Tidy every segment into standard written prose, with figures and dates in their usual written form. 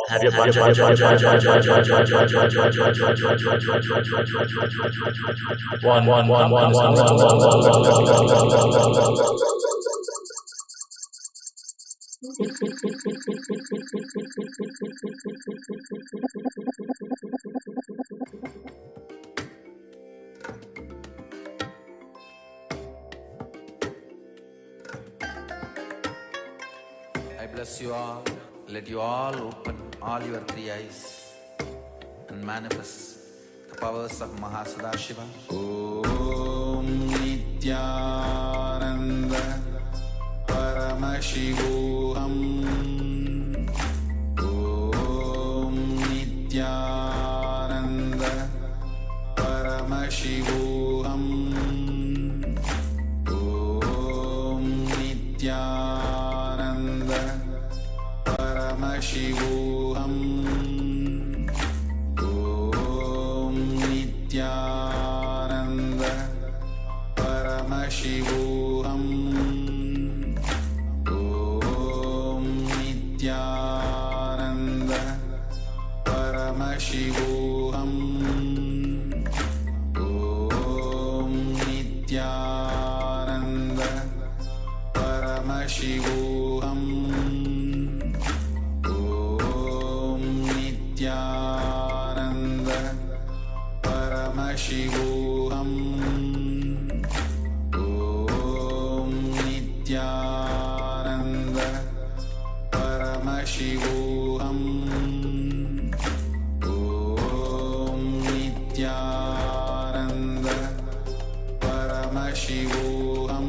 Have your bunch. I bless you all. Let you all open all your three eyes and manifest the powers of Mahasadashiva. Om Nityananda Paramashivoham. Om Nityananda Paramashivoham. Om Nityananda Paramashivoham. Om Nityananda Paramashivoham. Om Nityananda Paramashivoham. Om Nityananda Paramashivoham. Om Nityananda Paramashivoham. Om Nityananda Paramashivoham. Om Nityananda Paramashivoham.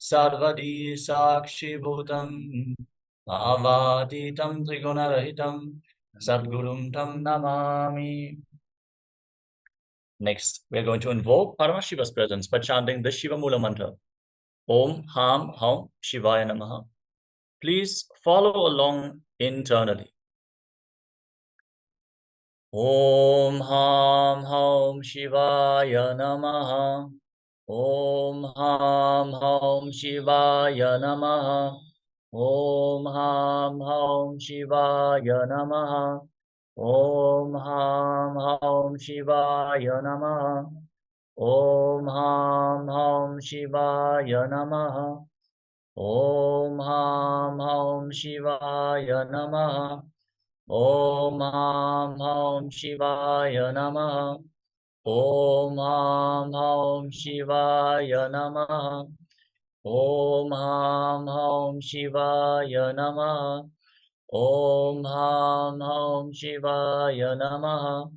Sarvadi Sakshi Bhutam Avaditam Trigunarahitam Sadgurum Tam Namami. Next, we are going to invoke Paramashiva's presence by chanting the Shiva Mula mantra. Om Ham Haum Shivaya Namaha. Please follow along internally. Om Ham Haum Shivaya Namaha. Om Ham Haum Shivaya Namaha. Om Ham Haum Shivaya Namaha. Om Ham Haum Shivaya Namaha. Om Ham Haum Shivaya Namaha. Om Ham Haum Shivaya Namaha. Om Ham Haum Shivaya Namaha. Om Ham Haum Shivaya Namaha. Om Ham Haum Shivaya Namaha. Om Ham Haum Shivaya Namaha.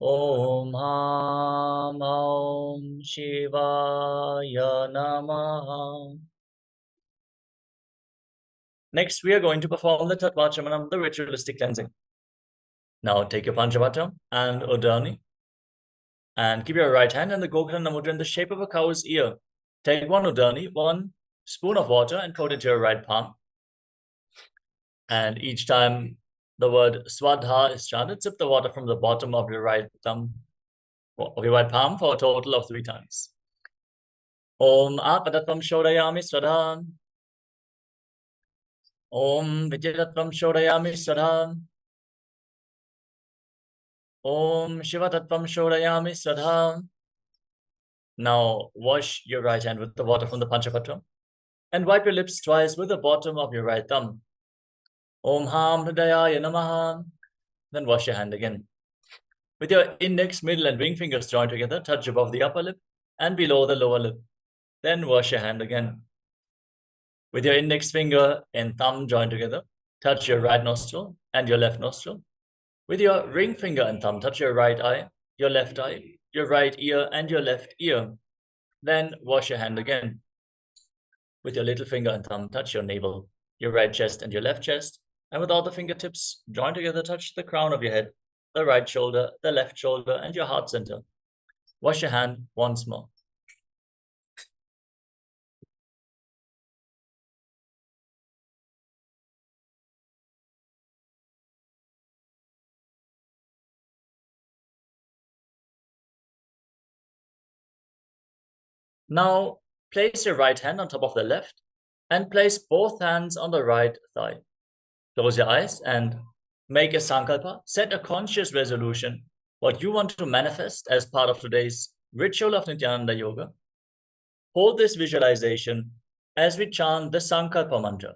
Om Ham Haum Shivaya Namaha. Next, we are going to perform the Tattvachamanam, the ritualistic cleansing. Now take your Panchavata and Udani and keep your right hand in the Gokarana Mudra in the shape of a cow's ear. Take one Udani, 1 spoon of water, and pour it into your right palm. And each time the word Swadha is chanted, sip the water from the bottom of your right thumb, of your right palm, for a total of 3 times. Om Apadatvam Shodayami Swadha. Om Vidyatatvam Shodayami Swadha. Om Shivatatvam Shodayami Swadha. Now wash your right hand with the water from the Panchapatra and wipe your lips twice with the bottom of your right thumb. Om Ham Hridayaya Namaha. Then wash your hand again. With your index, middle, and ring fingers joined together, touch above the upper lip and below the lower lip. Then wash your hand again. With your index finger and thumb joined together, touch your right nostril and your left nostril. With your ring finger and thumb, touch your right eye, your left eye, your right ear, and your left ear. Then wash your hand again. With your little finger and thumb, touch your navel, your right chest, and your left chest. And with all the fingertips joined together, touch the crown of your head, the right shoulder, the left shoulder, and your heart center. Wash your hand once more. Now, place your right hand on top of the left and place both hands on the right thigh. Close your eyes and make a sankalpa. Set a conscious resolution, what you want to manifest as part of today's ritual of Nityananda Yoga. Hold this visualization as we chant the sankalpa mantra.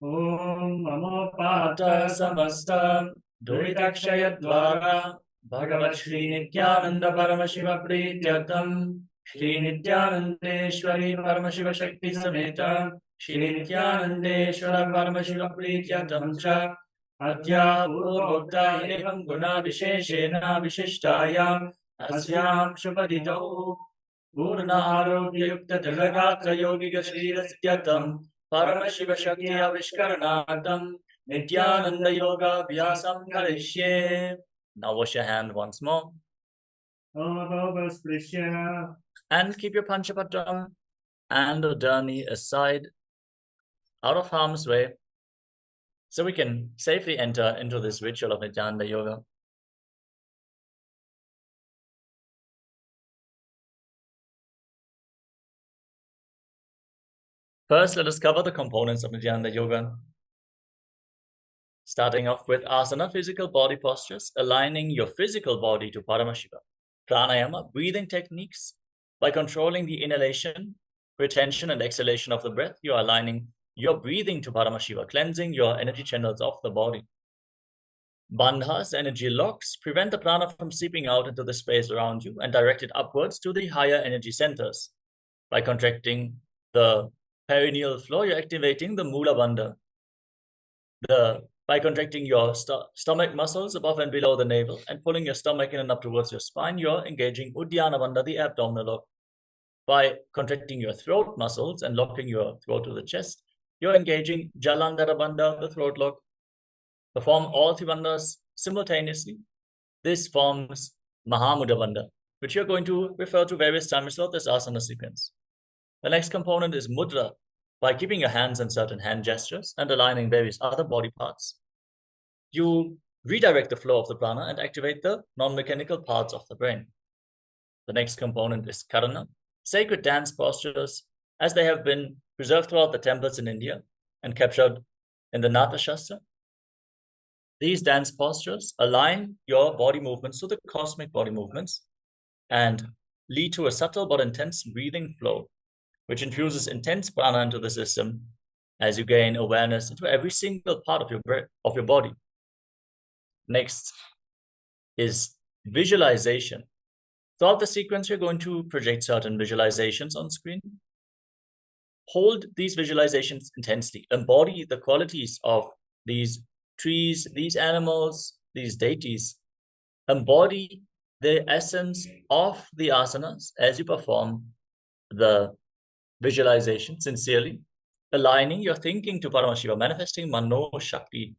Om Namo Pata Samasta Duitakshayadvara Bhagavat Shri Nityananda Paramashiva Prityatam Shri Nityanandeshwari Paramashiva Shakti Sameta Shri Nityanandeshwara Paramashiva Prityatam Cha Adya Purvokta Evam Guna Visheshena Vishishtayam Asyam Shubhaditau Purna Arogya Yukta Dalagatra Yogiga Shri Rasityatam Paramashiva Shakti Avishkaranatam Nityananda Yoga Vyasam Karishye. Now wash your hand once more. And keep your Panchapatra and Udani aside, out of harm's way, so we can safely enter into this ritual of Nityananda Yoga. First, let us cover the components of Nityananda Yoga. Starting off with asana, physical body postures, aligning your physical body to Paramashiva. Pranayama, breathing techniques. By controlling the inhalation, retention, and exhalation of the breath, you are aligning your breathing to Paramashiva, cleansing your energy channels of the body. Bandhas, energy locks, prevent the prana from seeping out into the space around you and direct it upwards to the higher energy centers. By contracting the perineal floor, you're activating the Mula Bandha. By contracting your stomach muscles above and below the navel and pulling your stomach in and up towards your spine, you're engaging Uddiyana Bandha, the abdominal lock. by contracting your throat muscles and locking your throat to the chest. You're engaging Jalandhara Bandha, the throat lock. Perform all three bandhas simultaneously. This forms Mahamudra Bandha, which you're going to refer to various times throughout this asana sequence. The next component is mudra, by keeping your hands in certain hand gestures and aligning various other body parts. You redirect the flow of the prana and activate the non-mechanical parts of the brain. The next component is karana, sacred dance postures, as they have been preserved throughout the temples in India and captured in the Nata Shastra. These dance postures align your body movements to the cosmic body movements and lead to a subtle but intense breathing flow, which infuses intense prana into the system as you gain awareness into every single part of your body. Next is visualization. Throughout the sequence, you're going to project certain visualizations on screen. Hold these visualizations intensely. Embody the qualities of these trees, these animals, these deities. Embody the essence of the asanas as you perform the visualization sincerely, aligning your thinking to Paramashiva, manifesting Mano Shakti,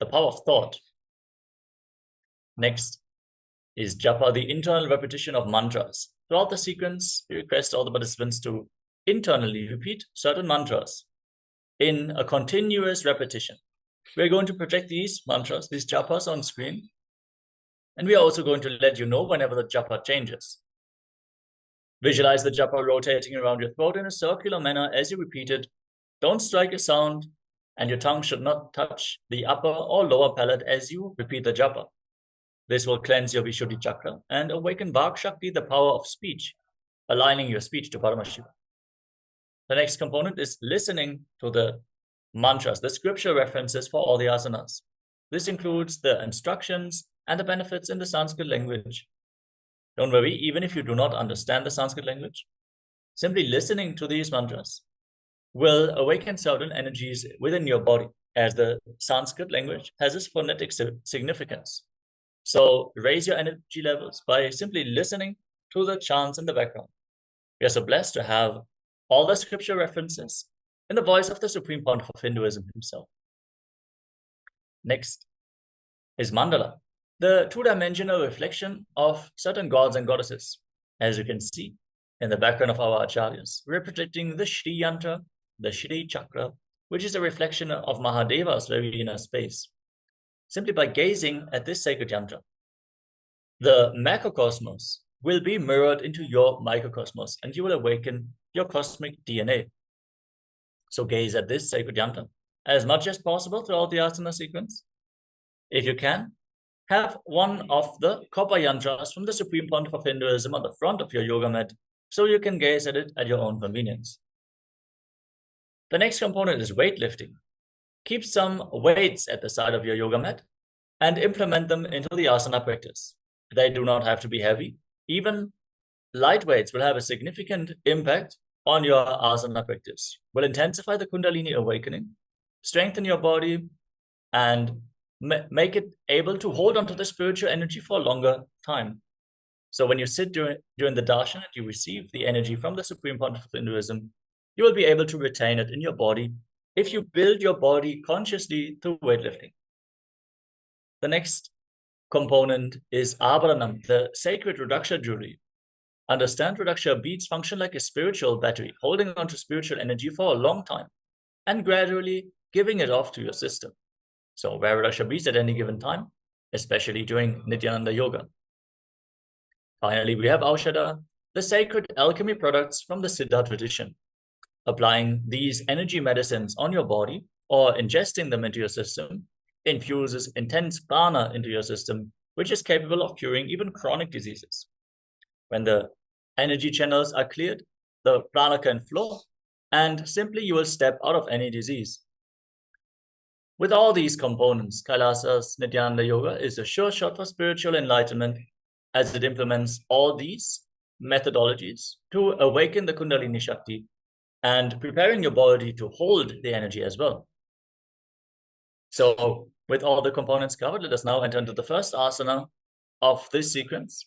the power of thought. Next is japa, the internal repetition of mantras. Throughout the sequence, we request all the participants to internally repeat certain mantras in a continuous repetition. We're going to project these mantras, these japas on screen, and we are also going to let you know whenever the japa changes. Visualize the japa rotating around your throat in a circular manner as you repeat it. Don't strike a sound, and your tongue should not touch the upper or lower palate as you repeat the japa. This will cleanse your Vishuddhi chakra and awaken Vak Shakti, the power of speech, aligning your speech to Paramashiva. The next component is listening to the mantras, the scripture references for all the asanas. This includes the instructions and the benefits in the Sanskrit language. Don't worry, even if you do not understand the Sanskrit language, simply listening to these mantras will awaken certain energies within your body, as the Sanskrit language has its phonetic significance. So raise your energy levels by simply listening to the chants in the background. We are so blessed to have all the scripture references in the voice of the Supreme Pontiff of Hinduism himself. Next is mandala, the two-dimensional reflection of certain gods and goddesses. As you can see in the background of our acharyas, we're projecting the Shri Yantra, the Shri Chakra, which is a reflection of Mahadeva's very inner space. Simply by gazing at this sacred yantra, the macrocosmos will be mirrored into your microcosmos and you will awaken your cosmic DNA. So gaze at this sacred yantra as much as possible throughout the asana sequence. If you can, have one of the copper yantras from the Supreme Pontiff of Hinduism on the front of your yoga mat so you can gaze at it at your own convenience. The next component is weightlifting. Keep some weights at the side of your yoga mat and implement them into the asana practice. They do not have to be heavy. Even light weights will have a significant impact on your asana practice, will intensify the Kundalini awakening, strengthen your body, and make it able to hold on to the spiritual energy for a longer time. So when you sit during the darshan and you receive the energy from the Supreme Pontiff of Hinduism, you will be able to retain it in your body if you build your body consciously through weightlifting. The next component is Abharanam, the sacred Rudaksha jewelry. Understand Rudaksha beads function like a spiritual battery, holding on to spiritual energy for a long time and gradually giving it off to your system. So wear Rudaksha beads at any given time, especially during Nityananda Yoga. Finally, we have Aushadha, the sacred alchemy products from the Siddha tradition. Applying these energy medicines on your body or ingesting them into your system infuses intense prana into your system, which is capable of curing even chronic diseases. When the energy channels are cleared, the prana can flow, and simply you will step out of any disease. With all these components, Kailasa's Nityananda Yoga is a sure shot for spiritual enlightenment as it implements all these methodologies to awaken the Kundalini Shakti and preparing your body to hold the energy as well. So with all the components covered, let us now enter into the first asana of this sequence,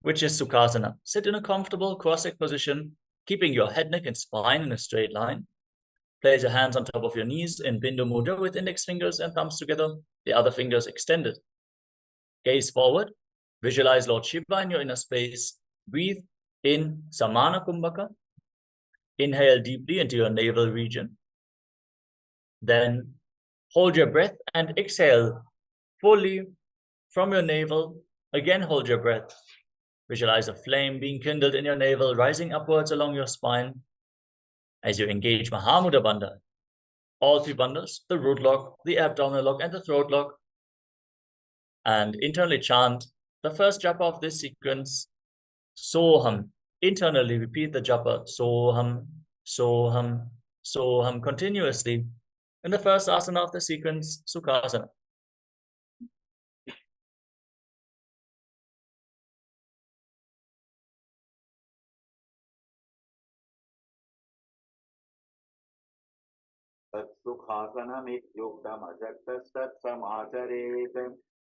which is Sukhasana. Sit in a comfortable cross-legged position keeping your head, neck, and spine in a straight line. Place your hands on top of your knees in Bindu Mudra with index fingers and thumbs together, the other fingers extended. Gaze forward. Visualize Lord Shiva in your inner space. Breathe in Samana Kumbhaka. Inhale deeply into your navel region. Then hold your breath and exhale fully from your navel. Again, hold your breath. Visualize a flame being kindled in your navel, rising upwards along your spine. As you engage Mahamudra Bandha, all three bandhas, the root lock, the abdominal lock, and the throat lock. And internally chant the first japa of this sequence, Soham. Internally repeat the japa, Soham, Soham, Soham, continuously in the first asana of the sequence, Sukhasana. Sukhasana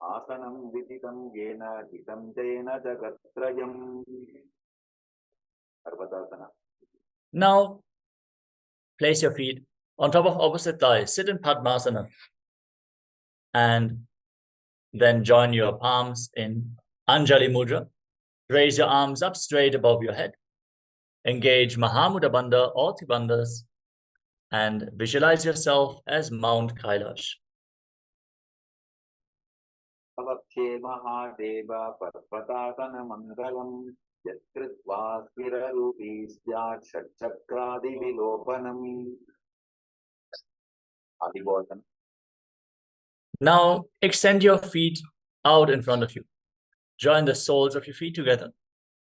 Asanam viditam yena hitam tena jagatrayam. Now, place your feet on top of opposite thighs. Sit in Padmasana. And then join your palms in Anjali Mudra. Raise your arms up straight above your head. Engage Mahamudra Bandha, all three bandhas, and visualize yourself as Mount Kailash. Avakshe Mahadeva Parvatasana Mangalam Yatkritva Skira Rupisya Shatchakradi Vilopanam. Adibodhan. Now extend your feet out in front of you. Join the soles of your feet together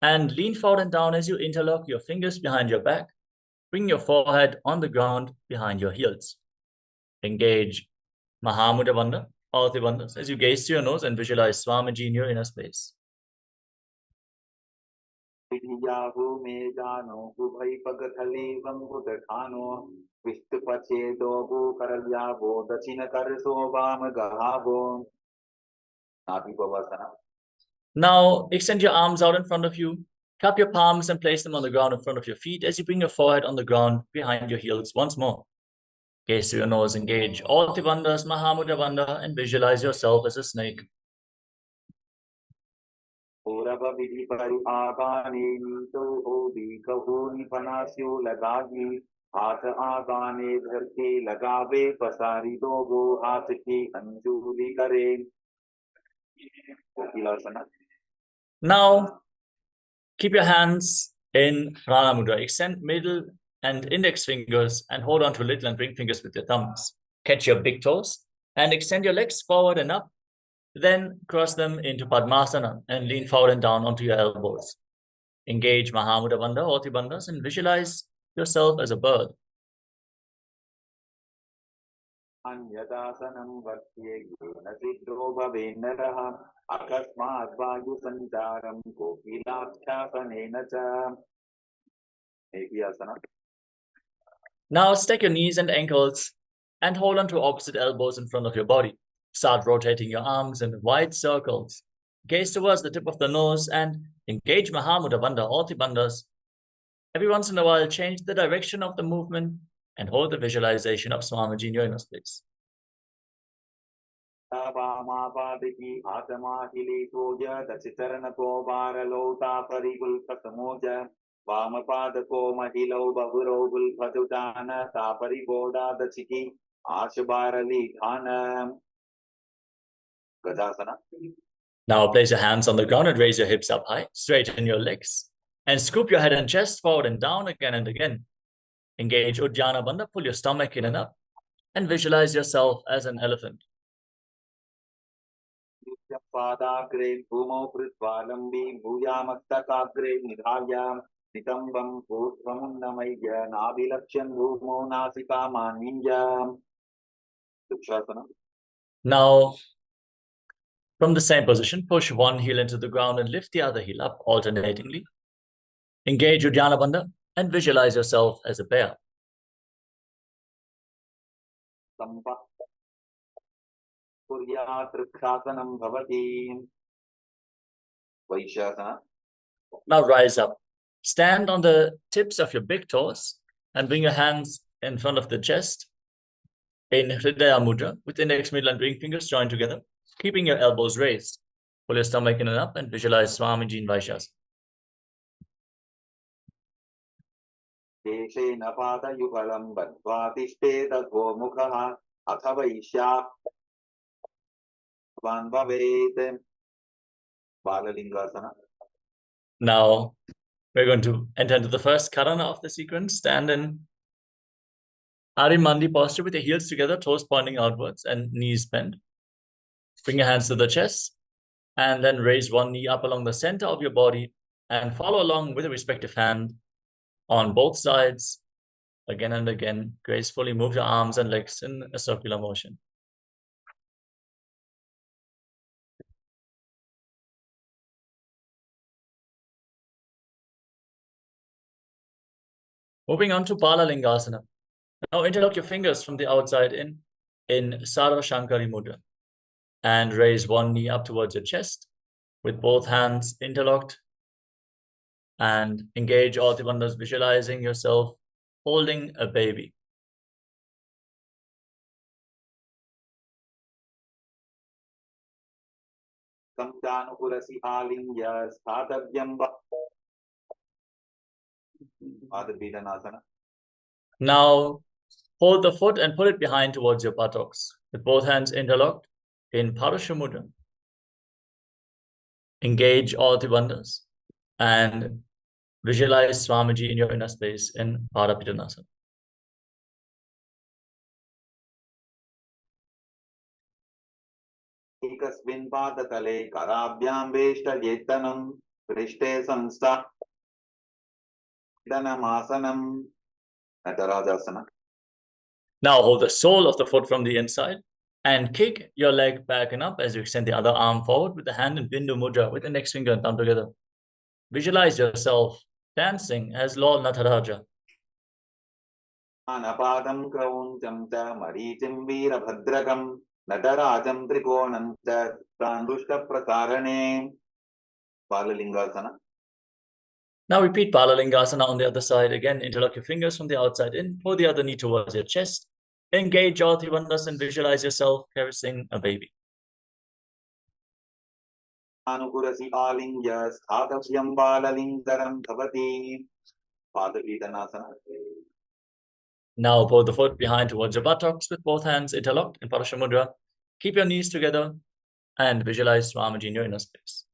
and lean forward and down as you interlock your fingers behind your back. Bring your forehead on the ground behind your heels. Engage Mahamudra Bandha, all three bandhas, as you gaze to your nose and visualize Swamiji in your inner space. Vidyahu Mejano Gubhai Pagathali Vambudakhano Vishtupachedobu Karalyavo Dachina Karso Vamagahavo. Adibodhan. Now extend your arms out in front of you. Cup your palms and place them on the ground in front of your feet as you bring your forehead on the ground behind your heels once more. Gaze through your nose, engage all the bandhas, Mahamudra Bandha, and visualize yourself as a snake. Urava Vidhi Pari Agane Nito Odi Kahuni Panasyo Lagagi Ata Agane Dharke Lagave Pasari Dogo Ataki Anjuli Kare. Now, keep your hands in Prana Mudra. Extend middle and index fingers and hold on to little and ring fingers with your thumbs. Catch your big toes and extend your legs forward and up. Then cross them into Padmasana and lean forward and down onto your elbows. Engage Mahamudra Bandha, all three bandhas, and visualize yourself as a bird. Anyadasanam Vaksye Nasidro Bhavenaraha Akasmat Vayu Sancharam Kokilakshasanenacha. Asana. Now stack your knees and ankles and hold on to opposite elbows in front of your body. Start rotating your arms in wide circles. Gaze towards the tip of the nose and engage Mahamudra Bandha, all three bandhas. Every once in a while, change the direction of the movement and hold the visualization of Swamiji in your inner space. Now place your hands on the ground and raise your hips up high, straighten your legs, and scoop your head and chest forward and down again and again. Engage Uddiyana Bandha, pull your stomach in and up, and visualize yourself as an elephant. Now, from the same position, push one heel into the ground and lift the other heel up alternatingly. Engage Uddiyana Bandha and visualize yourself as a bear. Now rise up. Stand on the tips of your big toes and bring your hands in front of the chest in Hridaya Mudra with index, middle, and ring fingers joined together, keeping your elbows raised. Pull your stomach in and up and visualize Swamiji in Vaishas. केशेन पादयुगलं बद्ध्वा तिष्ठेत गोमुखः अथ वैश्याः भवेत् बाललिङ्गासना. Now we're going to enter into the first karana of the sequence. Stand in Arimandi posture with your heels together, toes pointing outwards and knees bent. Bring your hands to the chest and then raise one knee up along the center of your body and follow along with the respective hand on both sides. Again and again, gracefully move your arms and legs in a circular motion. Moving on to Balalingasana. Now interlock your fingers from the outside in Sarva Shankari Mudra and raise one knee up towards your chest with both hands interlocked and engage all the wonders, visualizing yourself holding a baby. संजानुपुरसि आलिङ्ग्य स्थातव्यं पादपीडनासना. Now hold the foot and pull it behind towards your buttocks with both hands interlocked in Parasha Mudra. Engage all the wonders and visualize Swamiji in your inner space in Parapitanasana. एकस्मिन् पादतले कराभ्यां वेष्टयेत्तनं पृष्ठे संस्थापनमासनं नटराजासना. Now hold the sole of the foot from the inside and kick your leg back and up as you extend the other arm forward with the hand in Bindu Mudra with the index finger and thumb together. Visualize yourself dancing as Lord Nataraja. अनपादं क्रौञ्चं च मरीचिं वीरभद्रकं नटराजं त्रिकोणं च ताण्डुष्टप्रसारणे बाललिङ्गासना. Now repeat Balalingasana on the other side. Again, interlock your fingers from the outside in, pull the other knee towards your chest, engage all Trivandas and visualize yourself caressing a baby. अनुपुरसि आलिङ्ग्य स्थातव्यं बाललिङ्गरं भवति पादपीडनासना. Now pull the foot behind towards your buttocks with both hands interlocked in Parasha Mudra. Keep your knees together and visualize Swamiji in your inner space.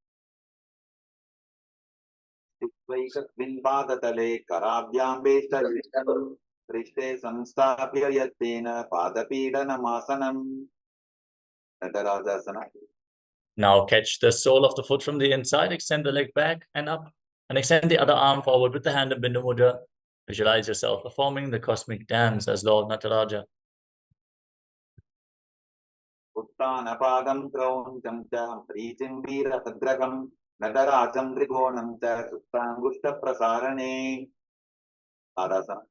एकस्मिन् पादतले कराभ्यां वेष्टयेत्तनं पृष्ठे संस्थाप्य यत्तेन पादपीडनमासनं नटराजासना. Now catch the sole of the foot from the inside, extend the leg back and up, and extend the other arm forward with the hand in Bindu Mudra. Visualize yourself performing the cosmic dance as Lord Nataraja. उत्तानपादं क्रौञ्चं च प्रीतिं वीरभद्रकं नटराजं त्रिकोणं च सुप्ताङ्गुष्ठप्रसारणे आदासना.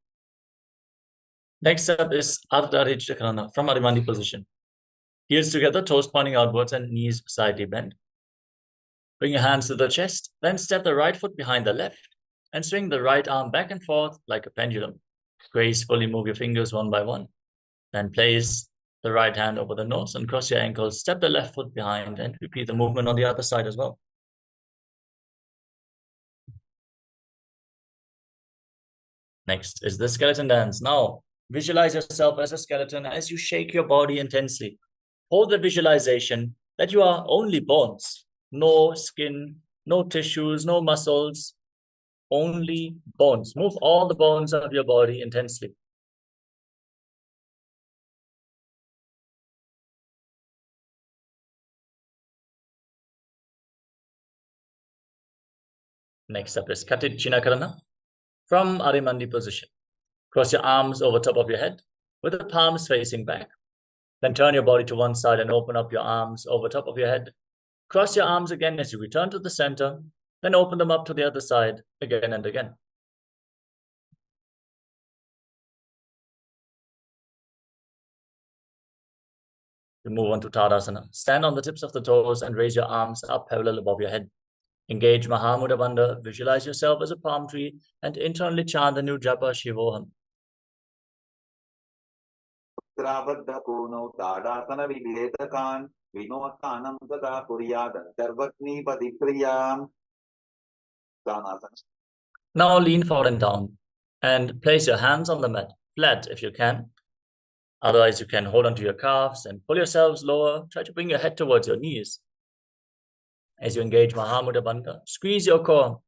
Next up is Ardha Chakrana from Arimandi position. Heels together, toes pointing outwards and knees slightly bent. Bring your hands to the chest, then step the right foot behind the left and swing the right arm back and forth like a pendulum. Gracefully move your fingers one by one. Then place the right hand over the nose and cross your ankles. Step the left foot behind and repeat the movement on the other side as well. Next is the skeleton dance. Now, visualize yourself as a skeleton as you shake your body intensely. Hold the visualization that you are only bones, no skin, no tissues, no muscles, only bones. Move all the bones of your body intensely. Next up is Katit Chinakarana from Arimandi position. Cross your arms over top of your head with the palms facing back. Then turn your body to one side and open up your arms over top of your head. Cross your arms again as you return to the center, then open them up to the other side again and again. We move on to Tadasana. Stand on the tips of the toes and raise your arms up parallel above your head. Engage Mahamudra Bandha, visualize yourself as a palm tree, and internally chant the new japa Shivoham. Trabadhakono tadasana vibhedakan vinotanam sada kuryadan sarvatni padipriyam. Sanasana. Now lean forward and down, and place your hands on the mat, flat if you can. Otherwise, you can hold onto your calves and pull yourselves lower. Try to bring your head towards your knees. As you engage Mahamudra Bandha, squeeze your core,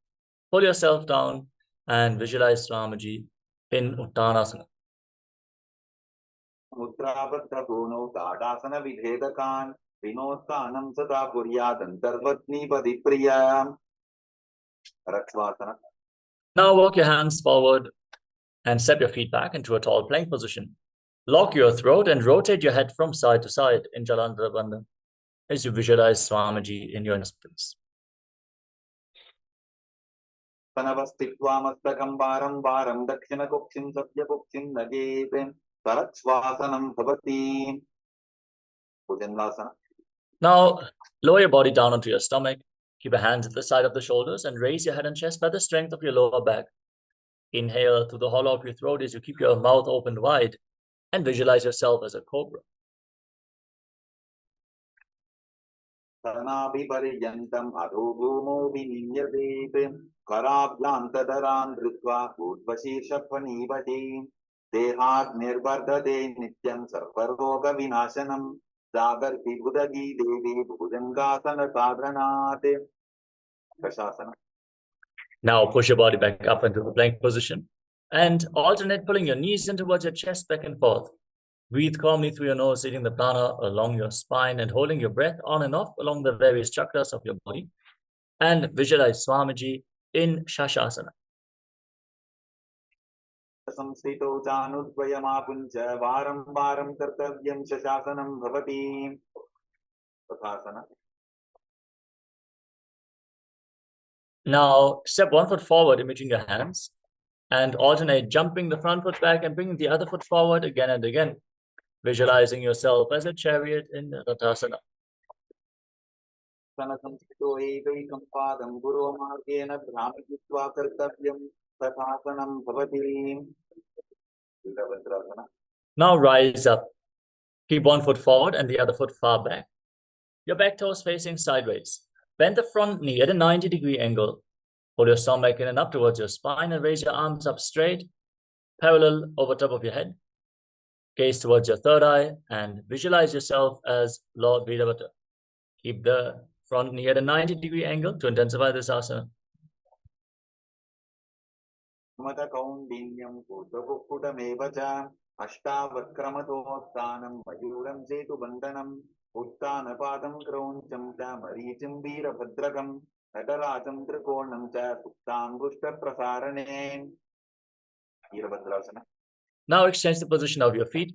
pull yourself down, and visualize Swamiji in Uttanasana. Mudrabadhakono tadasana vibhedakan vinotanam sada kuryadan sarvatni padipriyam. Rakshvasana. Now walk your hands forward and step your feet back into a tall plank position. Lock your throat and rotate your head from side to side in Jalandhara Bandha as you visualize Swamiji in your instance. Tanavastitvamastakam varam varam dakshina kukshim satya kukshim nagetem sarachvasanam bhavati. Bhujangasana. Now lower your body down onto your stomach. Keep your hands at the side of the shoulders and raise your head and chest by the strength of your lower back. Inhale through the hollow of your throat as you keep your mouth open wide and visualize yourself as a cobra. Sarnabhiparyantam adhogumo vinimyadetem karabhyantadaran dritva udvashirshaphanivati dehat nirbardhade nityam sarvaroga vinashanam jagarti budagi devi bhujangasana sadhanate. Prashasana. Now push your body back up into the plank position and alternate pulling your knees in towards your chest back and forth. Breathe calmly through your nose, leading the prana along your spine and holding your breath on and off along the various chakras of your body. And visualize Swamiji in Shashasana. Samsito janudvayamapuncha varam varam kartavyam shashasanam bhavati. Prashasana. Now step one foot forward in between your hands and alternate jumping the front foot back and bringing the other foot forward again and again, visualizing yourself as a chariot in Rathasana. Sanasamsito evaikam padam guru margena brahmajitva kartavyam shashasanam bhavati. Virabhadrasana. Now rise up. Keep one foot forward and the other foot far back. Your back toes facing sideways. Bend the front knee at a 90-degree angle. Pull your stomach in and up towards your spine and raise your arms up straight, parallel over top of your head. Gaze towards your third eye and visualize yourself as Lord Vidavata. Keep the front knee at a 90-degree angle to intensify this asana. Mata kaundinyam kudvakukudamevacha ashtavakramato mayuram setu bandhanam uttanapadam krauncham cha marichim virabhadrakam natarajam trikonam cha suptangushta prasarane. Virabhadrasana. Now exchange the position of your feet.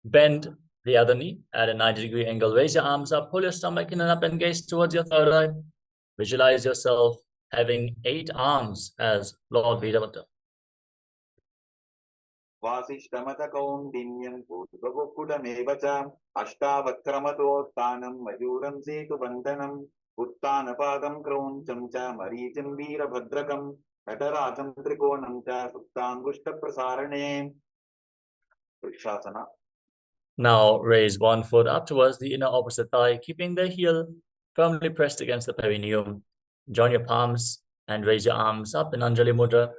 Bend the other knee at a 90-degree angle. Raise your arms up, pull your stomach in and up and gaze towards your third eye. Visualize yourself having 8 arms as Lord Vidavata. Vasishtamata kaundinyam kudvakukudamevacha ashtavakramato mayuram setu bandhanam uttanapadam krauncham cha marichim virabhadrakam natarajam trikonam cha suptangushta prasarane. Vrikshasana. Now raise one foot up towards the inner opposite thigh, keeping the heel firmly pressed against the perineum. Join your palms and raise your arms up in Anjali Mudra.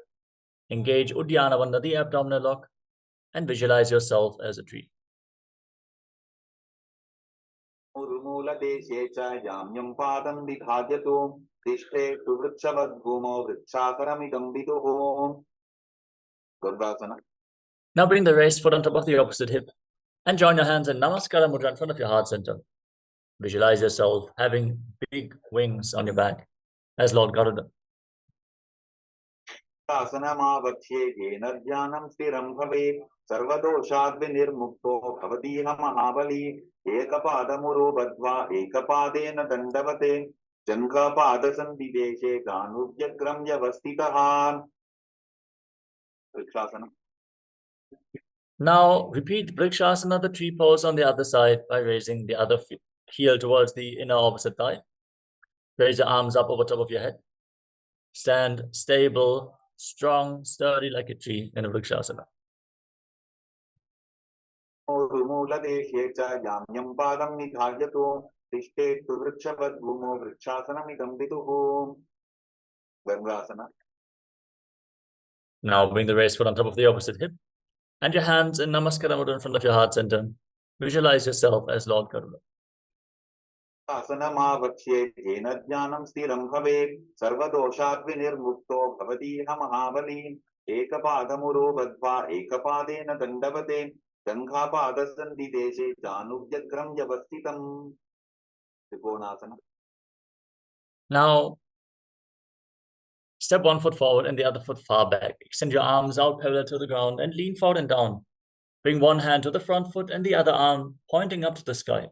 Engage Uddiyana Bandha, the abdominal lock, and visualize yourself as a tree. Urmula deshe cha yamyam padam vidhadyato dishte tu vrikshavad bhumo vrikshakaramidam viduho. Garbhasana. Now bring the raised foot on top of the opposite hip and join your hands in Namaskara Mudra in front of your heart center. Visualize yourself having big wings on your back as Lord Garuda. Asanamavachye jenarjyanam stiram bhavet sarvadoshad vinirmukto bhavatiha mahabali ekapadamuro badva ekapadena dandavate jankapadasandideshe ganubhyagramya vastitaha. Vrikshasana. Now repeat Vrikshasana, the tree pose on the other side by raising the other heel towards the inner opposite thigh. Raise your arms up over top of your head. Stand stable, strong, sturdy like a tree in a vrikshasana. मूलदेशे च याम्यं पादं निधार्यतो तिष्ठेत् वृक्षवद् भूमौ वृक्षासनमिदं विदुः Asana. Now bring the raised foot on top of the opposite hip and your hands in Namaskara mudra in front of your heart center. Visualize yourself as Lord Karuna. आसनमावक्ष्ये येन ज्ञानं स्थिरं भवेत् सर्वदोषात् विनिर्मुक्तो भवतीह महाबली एकपादमुरो बद्ध्वा एकपादेन दण्डवते जङ्घापादसन्धिदेशे जानुभ्यग्रं व्यवस्थितम् त्रिकोणासना. Now step one foot forward and the other foot far back. Extend your arms out parallel to the ground and lean forward and down. Bring one hand to the front foot and the other arm pointing up to the sky.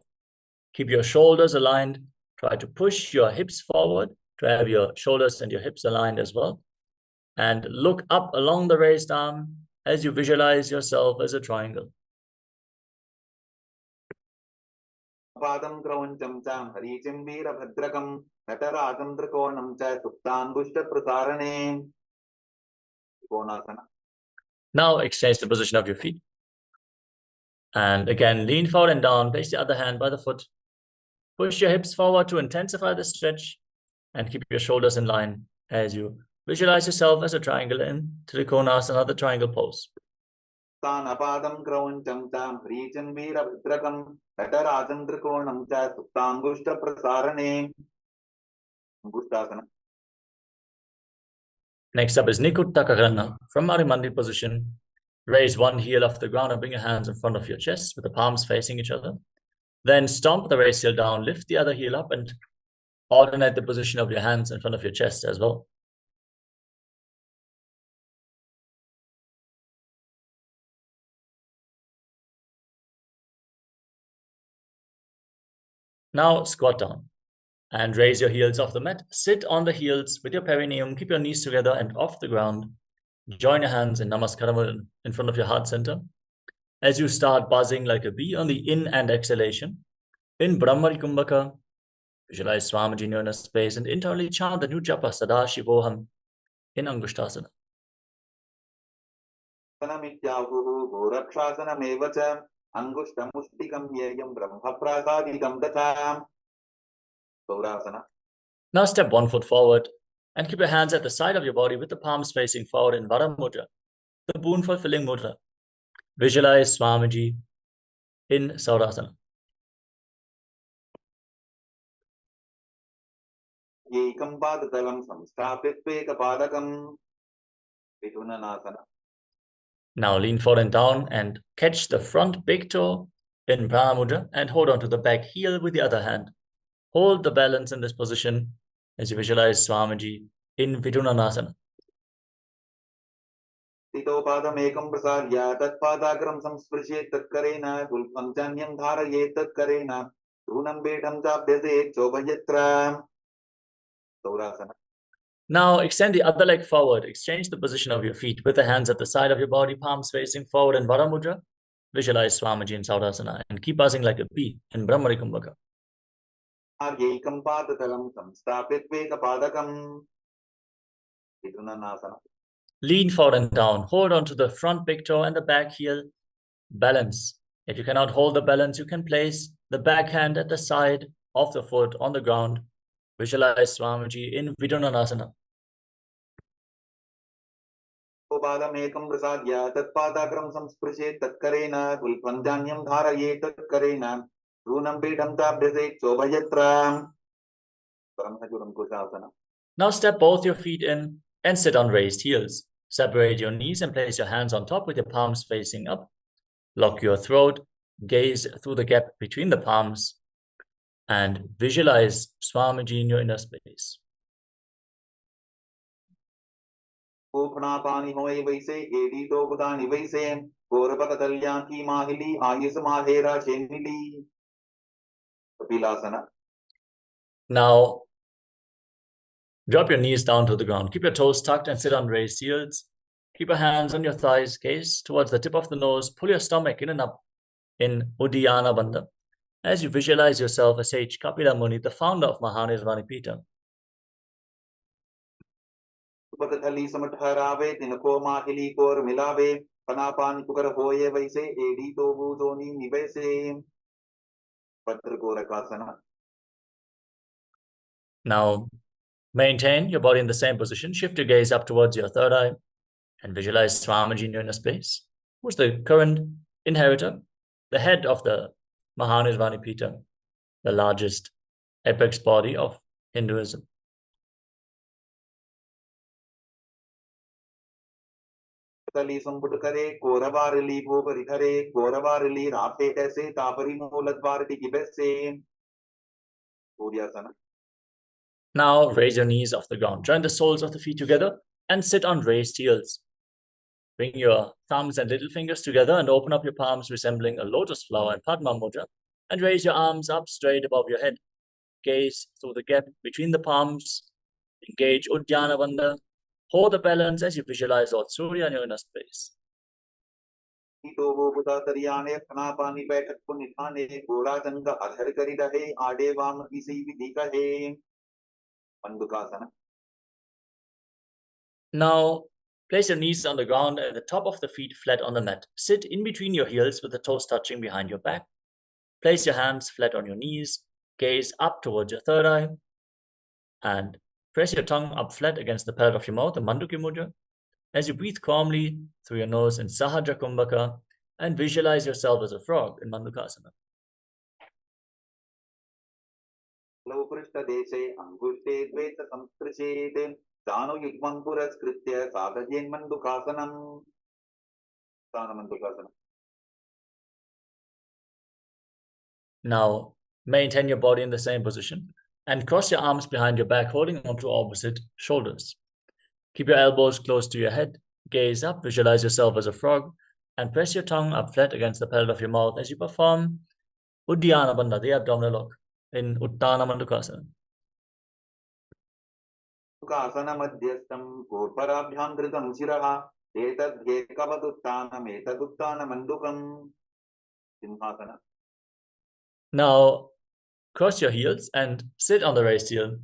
Keep your shoulders aligned. Try to push your hips forward to have your shoulders and your hips aligned as well. And look up along the raised arm as you visualize yourself as a triangle. पादं क्रौञ्चं च हरीचिं वीरभद्रकं नटराजं त्रिकोणं च सुप्ताङ्गुष्ठप्रसारणे त्रिकोणासना. Now exchange the position of your feet. And again, lean forward and down. Place the other hand by the foot. Push your hips forward to intensify the stretch and keep your shoulders in line as you visualize yourself as a triangle in Trikonasana, the triangle pose. तानपादं क्रौञ्चं च ह्रीचं वीरभद्रकं नटराजं त्रिकोणं च सुप्ताङ्गुष्ठप्रसारणे अंगुष्ठासना. Next up is Nikuttakarana from Marimandi position. Raise one heel off the ground and bring your hands in front of your chest with the palms facing each other. Then stomp the raised heel down, lift the other heel up and alternate the position of your hands in front of your chest as well. Now squat down and raise your heels off the mat. Sit on the heels with your perineum. Keep your knees together and off the ground. Join your hands in Namaskara in front of your heart center. As you start buzzing like a bee on the in and exhalation, in Brahmari Kumbhaka, visualize Swamiji in your inner space and internally chant the new japa Sadashivoham in Angushtasana. sanamityāhuः गोरक्षासनमेव च अंगुष्ठमुष्टिकं येयं ब्रह्मप्रासादिकं तथा गौरासना. Now step one foot forward and keep your hands at the side of your body with the palms facing forward in Vara Mudra, the boon fulfilling mudra. Visualize Swamiji in Saurasana. एकं पादतलं संस्थाप्य त्वेकपादकं विधुननासना. Now lean forward and down and catch the front big toe in Prana Mudra and hold on to the back heel with the other hand. Hold the balance in this position as you visualize Swamiji in Vidunanasana. स्थितो पादमेकं प्रसार्य तत्पादाग्रं संस्पृशेत् तत्करेण गुल्फं चान्यं धारयेत् तत्करेण धूनं पीठं चाभ्यसेत् चोभयत्र गौरासना. Now extend the other leg forward. Exchange the position of your feet with the hands at the side of your body, palms facing forward in Vara Mudra. Visualize Swamiji in Saurasana and keep buzzing like a bee in Brahmari Kumbhaka. एकं पादतलं संस्थाप्य त्वेकपादकं विधुननासना. Lean forward and down. Hold on to the front big toe and the back heel. Balance. If you cannot hold the balance, you can place the back hand at the side of the foot on the ground. Visualize Swamiji in Vidunanasana. पादमेकं प्रसाद्य तत्पादाग्रं संस्पृशेत् तत्करेण गुल्फं धान्यं धारयेत् तत्करेण धूनं पीठं चाभ्यसेत् चोभयत्र ब्रह्मचुरङ्कुशासना. Now step both your feet in and sit on raised heels. Separate your knees and place your hands on top with your palms facing up. Lock your throat, gaze through the gap between the palms, and visualize Swamiji in your inner space. कोपणापानि होय वैसे एडीतो बुदानि वैसे गोरपकतल्या की माहिली Ayush माहेरा शेनिली कपिलासना. Now drop your knees down to the ground. Keep your toes tucked and sit on raised heels. Keep your hands on your thighs, gaze towards the tip of the nose. Pull your stomach in and up in Uddiyana Bandha as you visualize yourself as Sage Kapila Muni, the founder of Mahanirvani Pita, उपकथली समट हरावे तिनको माहिली core मिलावे पनापान cooker होए वैसे AD तो बूजोनी निवैसे पत्र गोरकासना. Now, maintain your body in the same position. Shift your gaze up towards your third eye and visualize Swamiji in your inner space, who's the current inheritor, the head of the Mahanirvani Pita, the largest apex body of Hinduism. तली संपुट करे कोरबारली भोगरि धरे कोरबारली Rafe ऐसे तापरी मूलत भारती की बैसे. सूर्यासना. Now raise your knees off the ground. Join the soles of the feet together and sit on raised heels. Bring your thumbs and little fingers together and open up your palms resembling a lotus flower in Padma Mudra and raise your arms up straight above your head. Gaze through the gap between the palms. Engage Uddiyana Bandha. Hold the balance as you visualize Lord Surya in your inner space. तो वो बुदा तरियाने फना पानी बैठक को निठाने गोला चंद अधर करी रहे आडे वाम किसी विधि कहे. मंदुकासना. Now, place your knees on the ground and the top of the feet flat on the mat. Sit in between your heels with the toes touching behind your back. Place your hands flat on your knees. Gaze up towards your third eye. And press your tongue up flat against the palate of your mouth, the Manduki Mudra. As you breathe calmly through your nose in Sahaja Kumbhaka and visualize yourself as a frog in Mandukasana. लवपृष्ठ देशे अंगुष्ठे द्वैत संस्पृशेत दानो युग्मं पुरस्कृत्य साधयेन् मंदुकासनम्. मंदुकासनम्. Now, maintain your body in the same position and cross your arms behind your back, holding onto opposite shoulders. Keep your elbows close to your head, gaze up, visualize yourself as a frog, and press your tongue up flat against the palate of your mouth as you perform Uddiyana Bandha, the abdominal lock, in Uttana Mandukasana. मंदुकासन मध्यस्थं गोपराभ्यां धृतं शिरः एतद्येकवदुत्थानम् एतदुत्थान मंदुकम्. सिंहासना. Now, cross your heels and sit on the raised heel.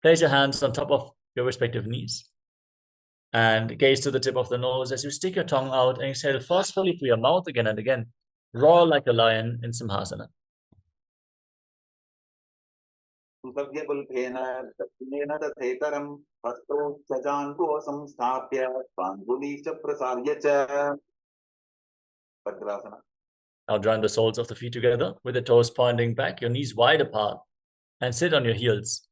Place your hands on top of your respective knees. And gaze to the tip of the nose as you stick your tongue out and exhale forcefully through your mouth again and again. Roar like a lion in Simhasana. Now join the soles of the feet together with the toes pointing back, your knees wide apart, and sit on your heels.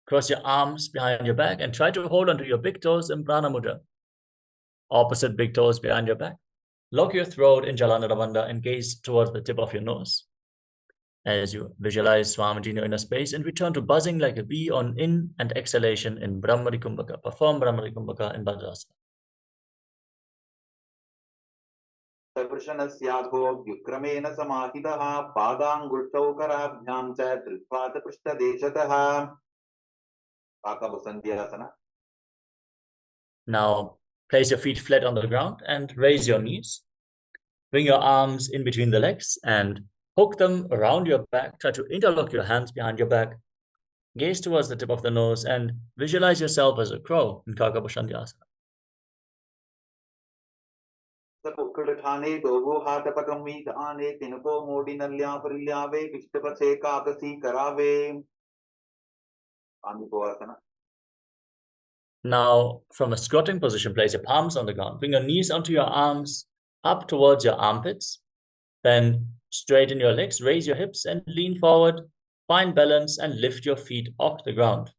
Cross your arms behind your back and try to hold onto your big toes in Prana Mudra. Opposite big toes behind your back. Lock your throat in Jalandhara Bandha and gaze towards the tip of your nose. As you visualize Swamiji in your inner space and return to buzzing like a bee on in and exhalation in Brahmari Kumbhaka. Perform Brahmari Kumbhaka in Vajrasana. युक्रमेण समाहितः पादाङ्गुष्ठौ कराभ्यां च त्रिपादपृष्ठदेशतः. काकभुसन्ध्यासना. Now place your feet flat on the ground and raise your knees. Bring your arms in between the legs and hook them around your back. Try to interlock your hands behind your back. Gaze towards the tip of the nose and visualize yourself as a crow in Kakabhushandhyasana. Now, from a squatting position, place your palms on the ground. Bring your knees onto your arms, up towards your armpits. Then straighten your legs, raise your hips and lean forward. Find balance and lift your feet off the ground.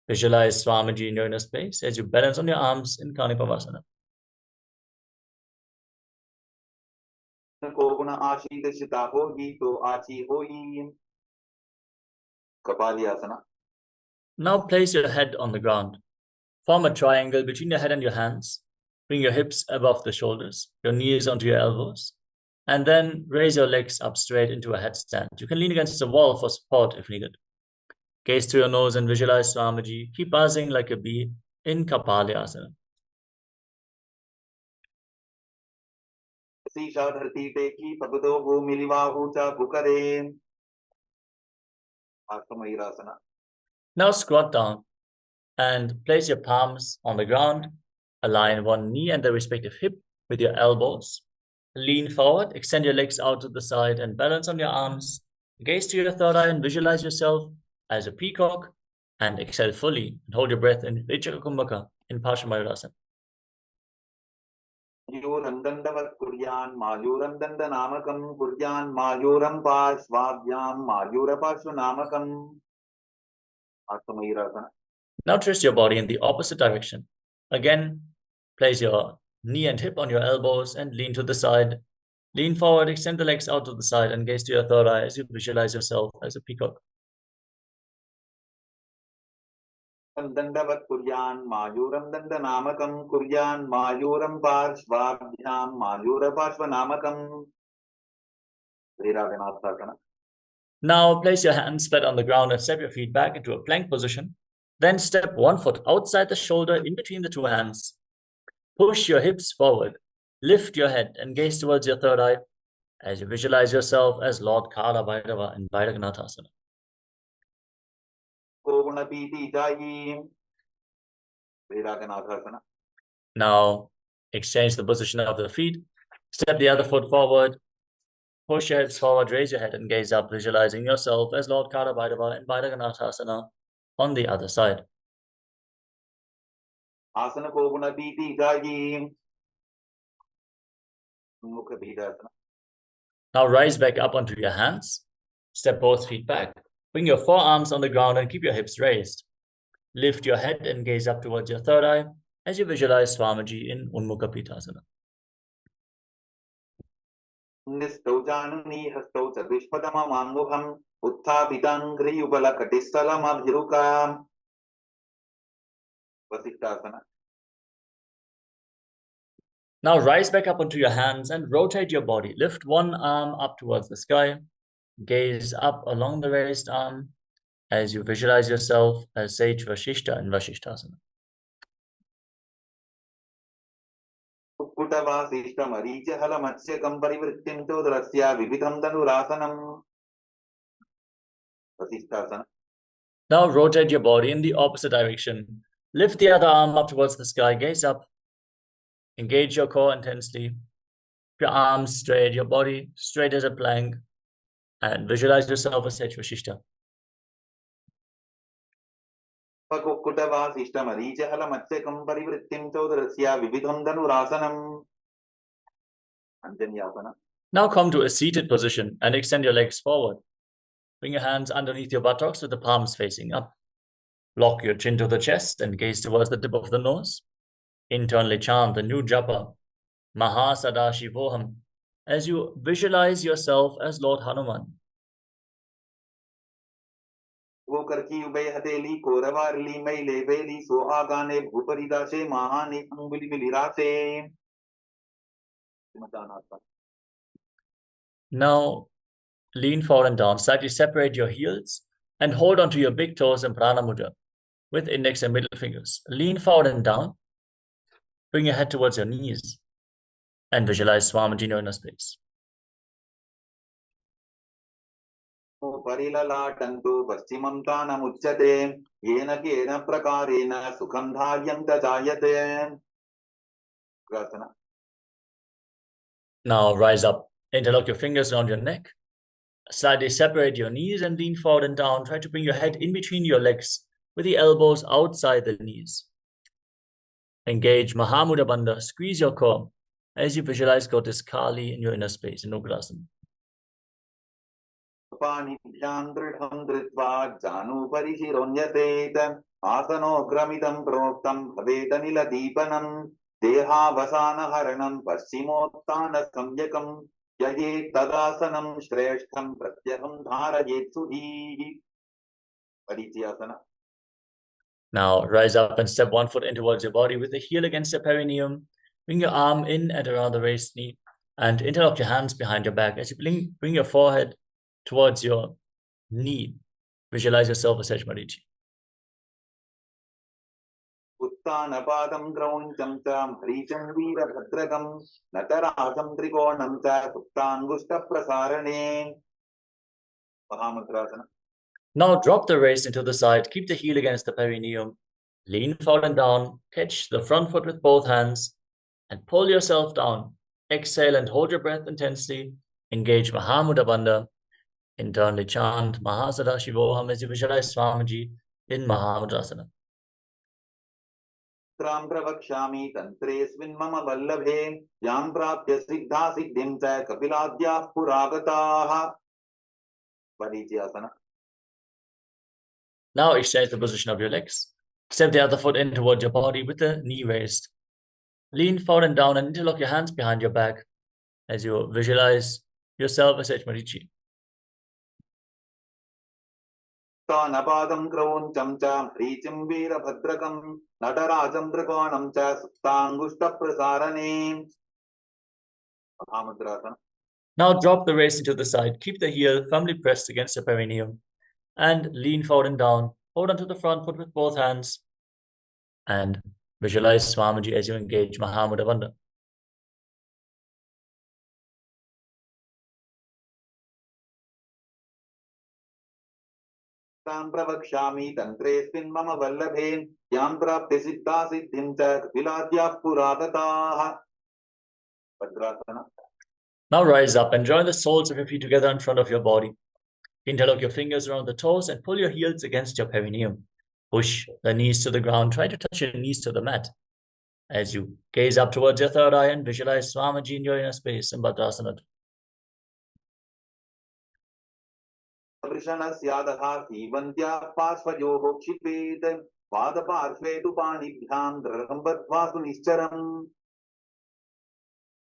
Visualize Swamiji in your inner space as you balance on your arms in Kanipavasana. Now place your head on the ground. Form a triangle between your head and your hands. Bring your hips above the shoulders, your knees onto your elbows, and then raise your legs up straight into a headstand. You can lean against the wall for support if needed. Gaze to your nose and visualize Swamiji. Keep buzzing like a bee in Kapalyasana. Now squat down And place your palms on the ground. Align one knee and the respective hip with your elbows. Lean forward, extend your legs out to the side and balance on your arms. Gaze to your third eye and visualize yourself as a peacock. And exhale fully and hold your breath in Vichaka Kumbhaka in Parsvamayurasana. Mayurandandavat kuryan mayurandandanamakam kuryan mayuram parshvavyam mayuraparshvanamakam. Arthamayurasana. Now twist your body in the opposite direction. Again, place your knee and hip on your elbows and lean to the side. Lean forward, extend the legs out to the side and gaze to your third eye as you visualize yourself as a peacock. Dandavat kuryan mayuram dandanamakam kuryan mayuram parshvavyam mayuraparshvanamakam. Asana. Now place your hands flat on the ground and step your feet back into a plank position. Then step one foot outside the shoulder in between the two hands. Push your hips forward. Lift your head and gaze towards your third eye as you visualize yourself as Lord Kala Bhairava in Bhairaganatha-asana. Now exchange the position of the feet. Step the other foot forward. Push your hips forward, raise your head and gaze up, visualizing yourself as Lord Kala Bhairava in Bhairaganatha-asana on the other side. Asana Koguna Piti Jayi. Mukha Bhidasana. Now rise back up onto your hands. Step both feet back. Bring your forearms on the ground and keep your hips raised. Lift your head and gaze up towards your third eye as you visualize Swamiji in Unmukha Pitasana. Nistau januni hastau chadvishpadama manguham utthapitan griyubala katistalam abhirukam. Vasishtasana. Now rise back up onto your hands and rotate your body. Lift one arm up towards the sky. Gaze up along the raised arm as you visualize yourself as Sage Vashishta in Vashishtasana. Now rotate your body in the opposite direction. Lift the other arm up towards the sky. Gaze up. Engage your core intensely. Your arms straight, your body straight as a plank. And visualize yourself as Sage Vashishta. Now come to a seated position and extend your legs forward. Bring your hands underneath your buttocks with the palms facing up. Lock your chin to the chest and gaze towards the tip of the nose. Internally chant the new japa, Mahasadashivoham, as you visualize yourself as Lord Hanuman. Now, lean forward and down. Slightly separate your heels and hold onto your big toes in Prana Mudra with index and middle fingers. Lean forward and down. Bring your head towards your knees and visualize Swamiji in inner space. Parilalatantu paschimam tanam uchyate yena kena prakarena sukham dharyam tajayate. Now rise up. Interlock your fingers around your neck. Slightly separate your knees and lean forward and down. Try to bring your head in between your legs with the elbows outside the knees. Engage Mahamudra Bandha. Squeeze your core as you visualize Goddess Kali in your inner space in Ugrasana. Asano gramidam proktam bhavedanila deepanam dehavasana haranam paschimottana samyakam yaye tadasanam shreshtham pratyaham dharayet sudhi. Parichayasana. Now rise up and step one foot in towards your body with the heel against your perineum. Bring your arm in and around the raised knee and interlock your hands behind your back as you bring your forehead towards your knee. Visualize yourself as Sejmarichi. Uttanapadam grauncham tam haricham veera bhadragam natarasam trikonam cha suptangushta prasarane. Mahamudrasana. Now drop the waist into the side. Keep the heel against the perineum. Lean forward and down, catch the front foot with both hands, and pull yourself down. Exhale and hold your breath intensely. Engage Mahamudra Bandha. Internally chant Mahasada as you visualize Swamiji in Mahamudrasana. Tram pravakshami tantresmin mama vallabhe yam prapya siddha siddhim cha kapiladhyah puragataha. Vadiji asana. Now exchange the position of your legs. Step the other foot in towards your body with the knee raised. Lean forward and down and interlock your hands behind your back as you visualize yourself as Echmarichi. Napadam krauncham cha hrichim veerabhadrakam natarajam drakonam cha suptangushta prasarane. Mahamudrasana. Now drop the waist into the side. Keep the heel firmly pressed against the perineum and lean forward and down. Hold onto the front foot with both hands and visualize Swamiji as you engage Mahamudra Bandha. Tam pravakshami tantresmin mama vallabhe yam prapte siddha siddhim cha kapiladhyah puragataha. Bhadrasana. Now rise up and join the soles of your feet together in front of your body. Interlock your fingers around the toes and pull your heels against your perineum. Push the knees to the ground. Try to touch your knees to the mat. As you gaze up towards your third eye and visualize Swamiji in your inner space in Bhadrasana. Vrishanasya hivantya pasvayoho kshipet vadaparshve tu panibhyam dragam badhvasu nischaram.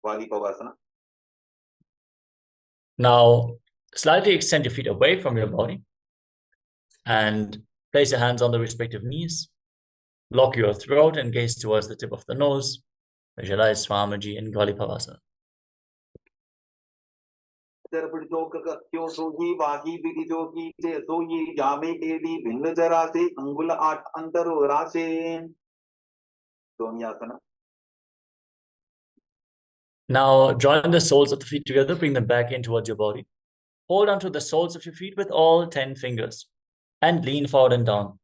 Valipavasana. Now, slightly extend your feet away from your body and place your hands on the respective knees. Lock your throat and gaze towards the tip of the nose. Visualize Swamiji in Valipavasana. Now, join the soles of the feet together, bring them back in towards your body. Hold onto the soles of your feet with all 10 fingers and lean forward and down.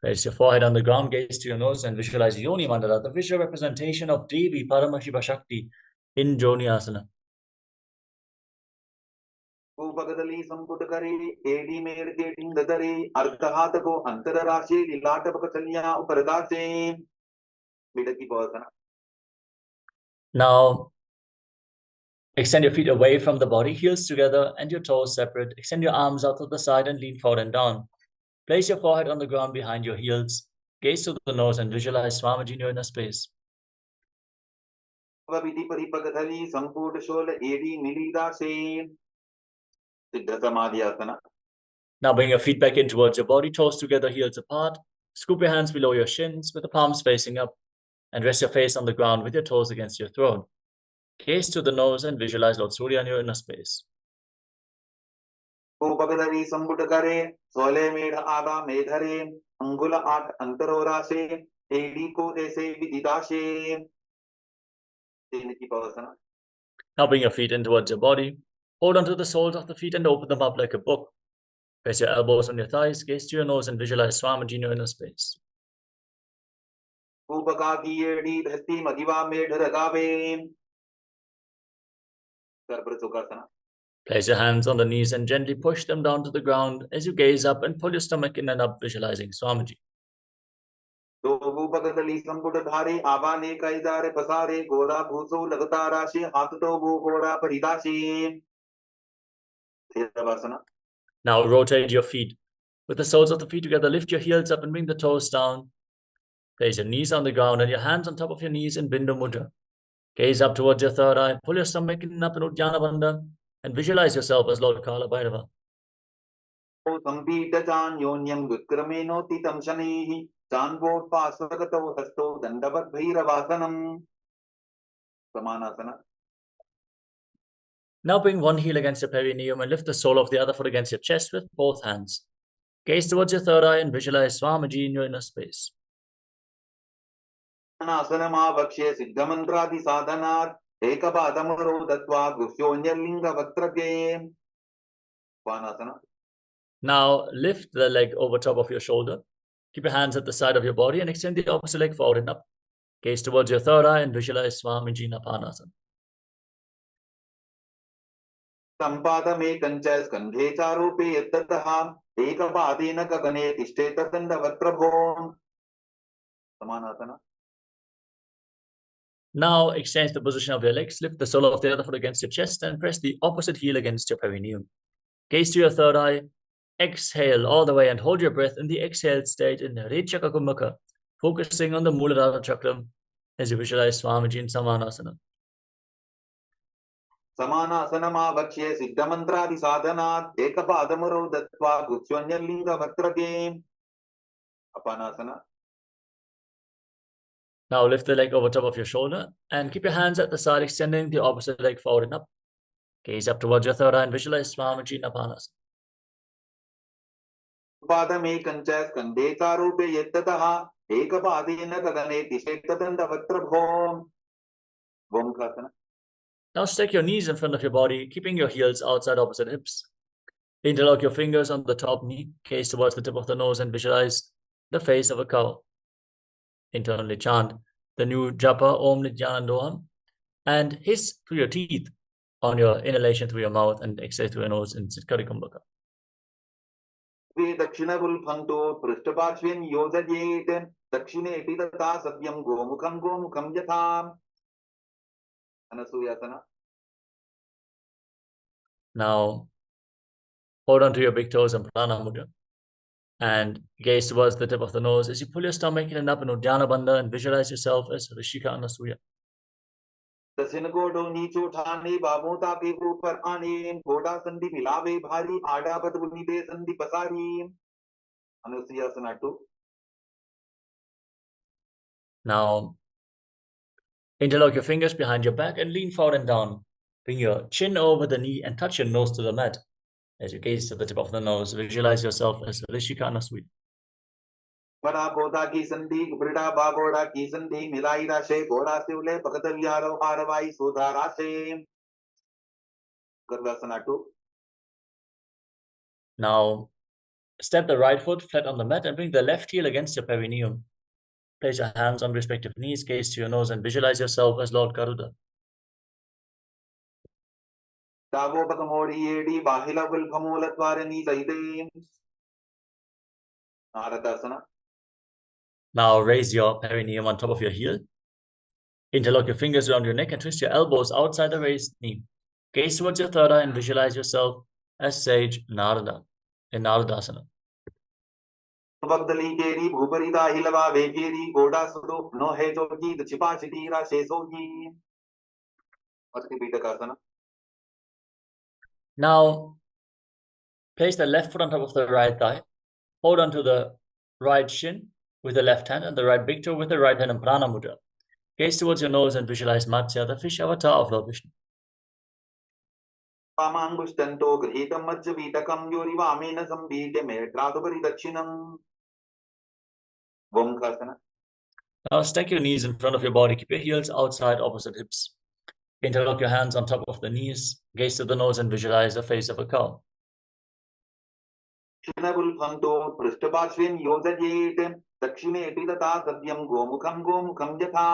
Place your forehead on the ground, gaze to your nose and visualize Yoni Mandala, the visual representation of Devi Paramashiva Shakti in Joni Asana. Upagadali samputakari edi meditating dadari arthahatako antararashi lilatapakatalya uparadase. Vidaki pavasana. Now, extend your feet away from the body, heels together and your toes separate. Extend your arms out to the side and lean forward and down. Place your forehead on the ground behind your heels. Gaze to the nose and visualize Swamiji in your inner space. Vavidi paripagadali sampudashola edi milidase. Siddha samadhi asana. Now bring your feet back in towards your body, toes together, heels apart. Scoop your hands below your shins with the palms facing up and rest your face on the ground with your toes against your throat. Gaze to the nose and visualize Lord Surya in your inner space. Upagadali samputakare sole medha aga medhare angula at antarorase edi ko ese vididashe. Vidaki pavasana. Now bring your feet in towards your body. Hold onto the soles of the feet and open them up like a book. Place your elbows on your thighs, gaze to your nose and visualize Swamiji in your inner space. Upakaki edi dhasti madhiva medharagave. Sarbrasukasana. Place your hands on the knees and gently push them down to the ground as you gaze up and pull your stomach in and up, visualizing Swamiji. Upakadali sampudadhare avane kaidare pasare goda bhuso lagatarashi hatato goda paridashe. Shavasana. Now rotate your feet. With the soles of the feet together, lift your heels up and bring the toes down. Place your knees on the ground and your hands on top of your knees in Bindu Mudra. Gaze up towards your third eye, pull your stomach in and up in Uddiyana Bandha and visualize yourself as Lord Kala Bhairava. Sampita chan yonyam vikrameno titam shanehi chanvot pasvagato hasto dandavat bhairavasanam. Samanasana. Now bring one heel against your perineum and lift the sole of the other foot against your chest with both hands. Gaze towards your third eye and visualize Swamiji in your inner space. Asanama vakshe siddhamantradi sadhanat ekapadamaro datva guhyonyalinga vatrake. Vanasana. Now lift the leg over top of your shoulder. Keep your hands at the side of your body and extend the opposite leg forward and up. Gaze towards your third eye and visualize Swamiji Napanasana. सम्पादमेकं च स्कन्धे चारोपे यत्ततः एकपादेन गगने तिष्ठेत दण्डवक्त्रभोः समानासना. Now exchange the position of your legs, lift the sole of the other foot against your chest and press the opposite heel against your perineum. Gaze to your third eye, exhale all the way and hold your breath in the exhaled state in Rechaka Kumbhaka, focusing on the Muladhara chakra as you visualize Swamiji in Samanasana. समानासनमावक्ष्ये सिद्धमन्त्रादिसाधनात् एकपादमुरौ दत्त्वा गुच्योन्यलिङ्गवक्त्रगे अपानासना. Now lift the leg over top of your shoulder and keep your hands at the side, extending the opposite leg forward and up. Gaze up towards your third eye and visualize Swamiji Napanasana. पादमेकं च स्कन्धे चारोपे यत्ततः एकपादेन गगने तिष्ठेत दण्डवक्त्रभोः गोमुखासना. Now stack your knees in front of your body, keeping your heels outside opposite hips. Interlock your fingers on the top knee, gaze towards the tip of the nose and visualize the face of a cow. Internally chant the new japa Om Nityanandoham and hiss through your teeth on your inhalation through your mouth and exhale through your nose in Sitkari Kumbhaka. दक्षिणगुल्फन्तो पृष्ठपार्श्वेन योजयेत् दक्षिणेऽपि तथा सत्यं गोमुखं यथा अनसूयासना. Now hold on to your big toes and prana mudra and gaze towards the tip of the nose as you pull your stomach in and up in Uddiyana Bandha and visualize yourself as Rishika Anasuya. दक्षिण कोडो नीचो ठाने बाबों ताके ऊपर आने थोड़ा संधि मिलावे भारी आड़ा बदबुनी दे संधि पसारी अनुसयासना 2. Now interlock your fingers behind your back and lean forward and down. Bring your chin over the knee and touch your nose to the mat. As you gaze to the tip of the nose, visualize yourself as Rishika Anasuya. बड़ा बोधा की संधि ब्रिडा बाबोड़ा की संधि मिलाई राशे घोड़ा से उले भगत विहारो आरवाई सुधा राशे गर्वासना 2. Now step the right foot flat on the mat and bring the left heel against your perineum. Place your hands on respective knees, gaze to your nose and visualize yourself as Lord Garuda. दावो बकमोड़ी AD बाहिला विल्भमूलत्वारणी सहिते नारदासना. Now raise your perineum on top of your heel. Interlock your fingers around your neck and twist your elbows outside the raised knee. Gaze towards your third eye and visualize yourself as sage Narada in Naradasana. भगदली केरी भूपरिदा हिलवा वेकेरी गोड़ा सुदो no है जोगी छिपा छिटीरा शेषोगी अति पीठकासना. Now place the left foot on top of the right thigh. Hold on to the right shin with the left hand and the right big toe with the right hand in prana mudra. Gaze towards your nose and visualize Matsya, the fish avatar of Lord Vishnu. पामांगुष्टन्तो गृहीतं मज्जपीठकं योरिवामेन संपीड्य मेढ्रातुपरि दक्षिणं गोमुखासना. Now stack your knees in front of your body. Keep your heels outside opposite hips. Interlock your hands on top of the knees. Gaze to the nose and visualize the face of a cow. क्षीणगुल्फन्तो पृष्ठपार्श्वेन योजयेत् दक्षिणेऽपि तथा सत्यं गोमुखं यथा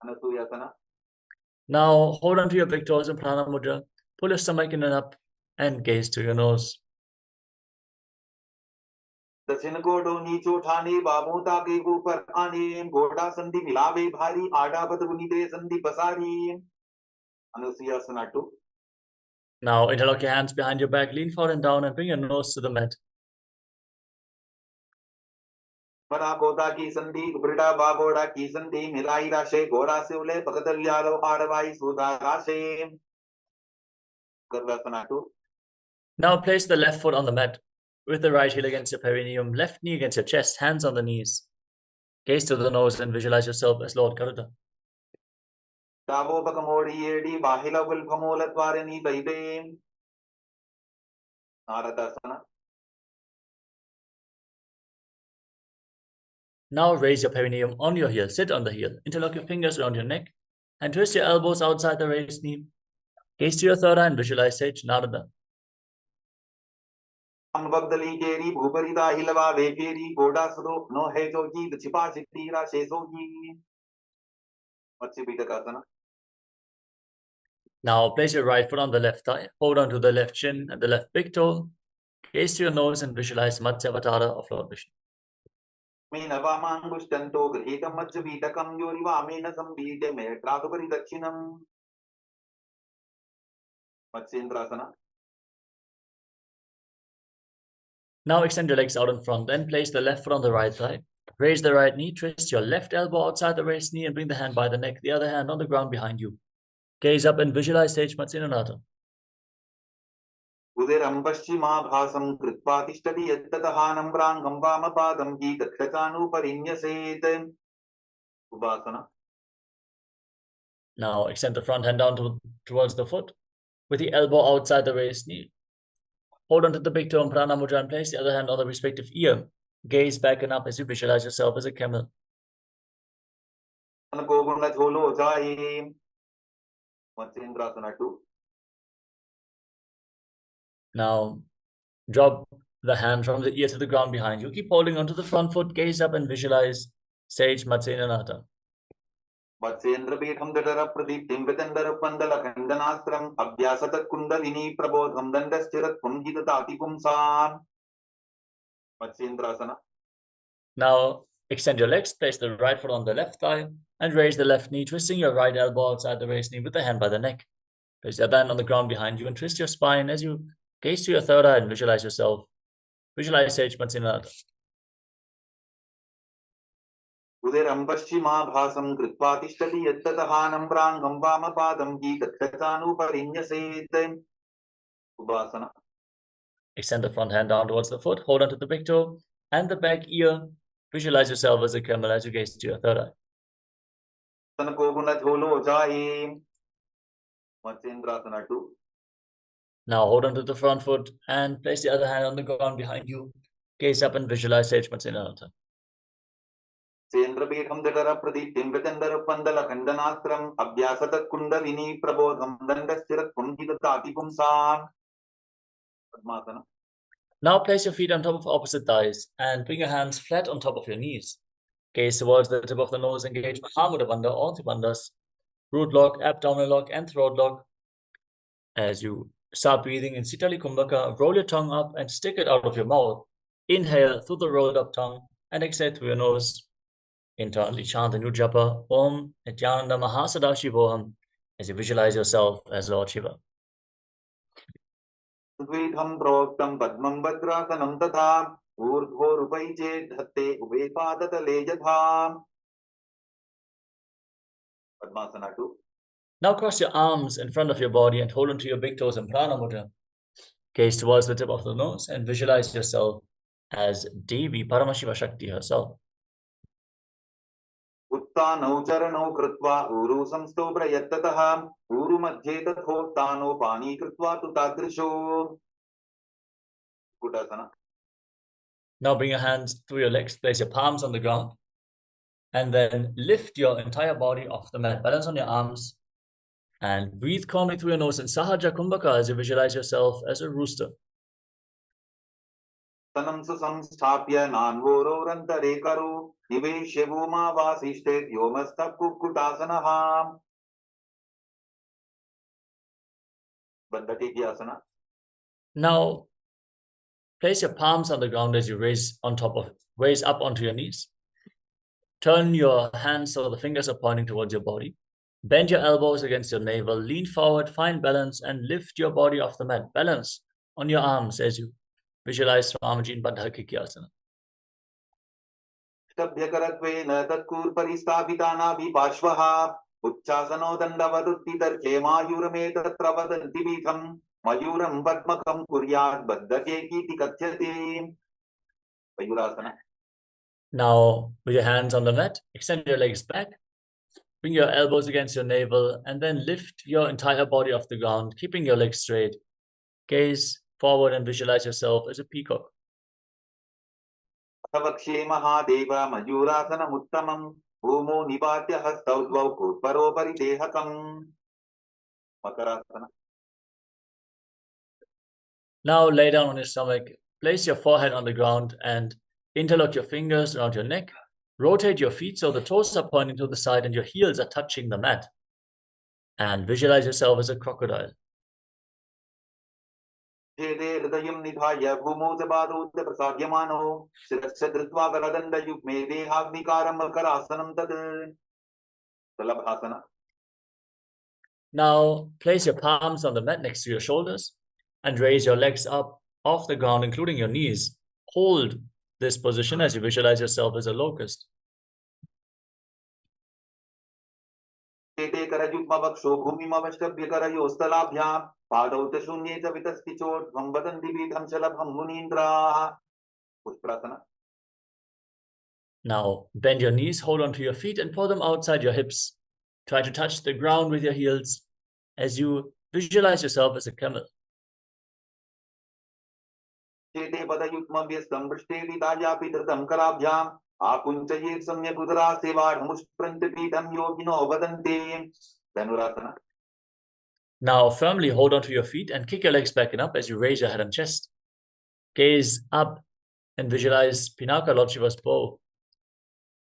अनसूयासना. Now hold on to your big toes in prana mudra. Pull your stomach in and up and gaze to your nose. दक्षिण कोडो नीचो ठाने बाबों ताके ऊपर आने घोड़ा संधि मिलावे भारी आड़ा बदबुनी दे संधि पसारी अनुसयासना 2. Now interlock your hands behind your back, lean forward and down and bring your nose to the mat. बड़ा बोधा की संधि ब्रिडा बाबोड़ा की संधि मिलाई राशे घोड़ा से उले भगत विहारो आरवाई सुधा राशे गर्वासना 2. Now place the left foot on the mat with the right heel against your perineum, left knee against your chest, hands on the knees. Gaze to the nose and visualize yourself as Lord Garuda. दावो बकमोड़ी AD बाहिला विल्भमूलत्वारणी सहिते नारदासना. Now raise your perineum on your heel, sit on the heel, interlock your fingers around your neck and twist your elbows outside the raised knee. Gaze to your third eye and visualize sage Narada. Vagdali Keri, Bhuparida Hilava, Vekeri, Goda Sudo, no Hejoji, the Chipa Shitira, Shesoji. What's your asana? Now place your right foot on the left thigh, hold on to the left shin and the left big toe, gaze to your nose and visualize Matsyavatara of Lord Vishnu. Menavamangustanto, Grihita Matsavita Yoriva, Mena Sambhite, Metrakapari Dachinam. Matsendrasana. Now extend your legs out in front, then place the left foot on the right thigh. Raise the right knee, twist your left elbow outside the raised knee and bring the hand by the neck, the other hand on the ground behind you. Gaze up and visualize Sage Matsinanata. Uderam Paschima Bhasam Kritpatistadi Yatatahanam Brangam Vamapadam Gitakshatanu Parinyaset. Ubasana. Now extend the front hand down towards the foot with the elbow outside the raised knee. Hold on to the big toe in Prana Mudra and place the other hand on the respective ear. Gaze back and up as you visualize yourself as a camel. Now drop the hand from the ear to the ground behind you. Keep holding onto the front foot, gaze up and visualize Sage Matsenanata. Matsendrapeetham Dadara Pradiptim Vitandara Pandala Kandanastram Abhyasatat Kundalini Prabodham Dandastirat Pumjitati Pumsan. Matsendrasana. Now extend your legs, place the right foot on the left thigh and raise the left knee, twisting your right elbow outside the raised knee with the hand by the neck. Place the other hand on the ground behind you and twist your spine as you gaze to your third eye and visualize yourself. Visualize Sage Matsenanata. Uderam Paschima Bhasam Kritpatistadi Yatatahanam Brangam Vamapadam Gitakshatanu Parinyaset. Ubasana. Extend the front hand down towards the foot, hold on to the big toe and the back ear. Visualize yourself as a camel as you gaze to your third eye. Matsendrasana 2. Now hold on to the front foot and place the other hand on the ground behind you. Gaze up and visualize Sage Matsenanata. Sendrapeetham Dadara Pradiptim Vitandara Pandala Kandanastram Abhyasatat Kundalini Prabodham Dandastirat Pumjitati Pumsan. Padmasana. Now place your feet on top of opposite thighs and bring your hands flat on top of your knees. Gaze towards the tip of the nose, engage Mahamudra Bandha, all three bandhas, root lock, abdominal lock, and throat lock. As you start breathing in Sitali Kumbhaka, roll your tongue up and stick it out of your mouth. Inhale through the rolled up tongue and exhale through your nose. Internally chant the new japa, Om Nityananda Mahasadashivoham, as you visualize yourself as Lord Shiva. Dvidham Proktam Padmam Bhadrasanam Tatha Urdho Rupai Dhatte Uvepadatale Yatha. Padmasana 2. Now cross your arms in front of your body and hold onto your big toes in Prana Mudra. Gaze towards the tip of the nose and visualize yourself as Devi Paramashiva Shakti herself. Uttanau Charano Kritva Uru Samstobra Yattataha Uru Madhye Tathotano Pani Kritva Tutadrisho. Kudasana. Now bring your hands through your legs, place your palms on the ground, and then lift your entire body off the mat. Balance on your arms and breathe calmly through your nose in Sahaja Kumbhaka as you visualize yourself as a rooster. Tanam Samstapya Nanvororantare Karu Niveshya Voma Vasishtet Yomasta Kukutasana. Bandhati Asana. Now place your palms on the ground as you raise up onto your knees. Turn your hands so the fingers are pointing towards your body. Bend your elbows against your navel, lean forward, find balance, and lift your body off the mat. Balance on your arms as you visualize Swamiji in Bandhaki Asana. Tabhyakaratve Tatkur Paristapitana Vipashvaha Uchasano Dandavadutti Mayurame Tatravadanti Bitham Mayuram Padmakam Kuryat Baddhake Kiti Kathyate. Mayurasana. Now, with your hands on the mat, extend your legs back, bring your elbows against your navel, and then lift your entire body off the ground, keeping your legs straight. Gaze forward and visualize yourself as a peacock. Tavakshe Mahadeva Mayurasana Muttamam Bhumo Nipatya Hastaudvau Kurparo Paridehakam. Makarasana. Now lay down on your stomach, place your forehead on the ground and interlock your fingers around your neck. Rotate your feet so the toes are pointing to the side and your heels are touching the mat. And visualize yourself as a crocodile. Now, place your palms on the mat next to your shoulders and raise your legs up off the ground, including your knees. Hold this position as you visualize yourself as a locust. Now, bend your knees, hold onto your feet and pull them outside your hips. Try to touch the ground with your heels as you visualize yourself as a camel. Now, firmly hold onto your feet and kick your legs back and up as you raise your head and chest. Gaze up and visualize Pinaka Lord Shiva's bow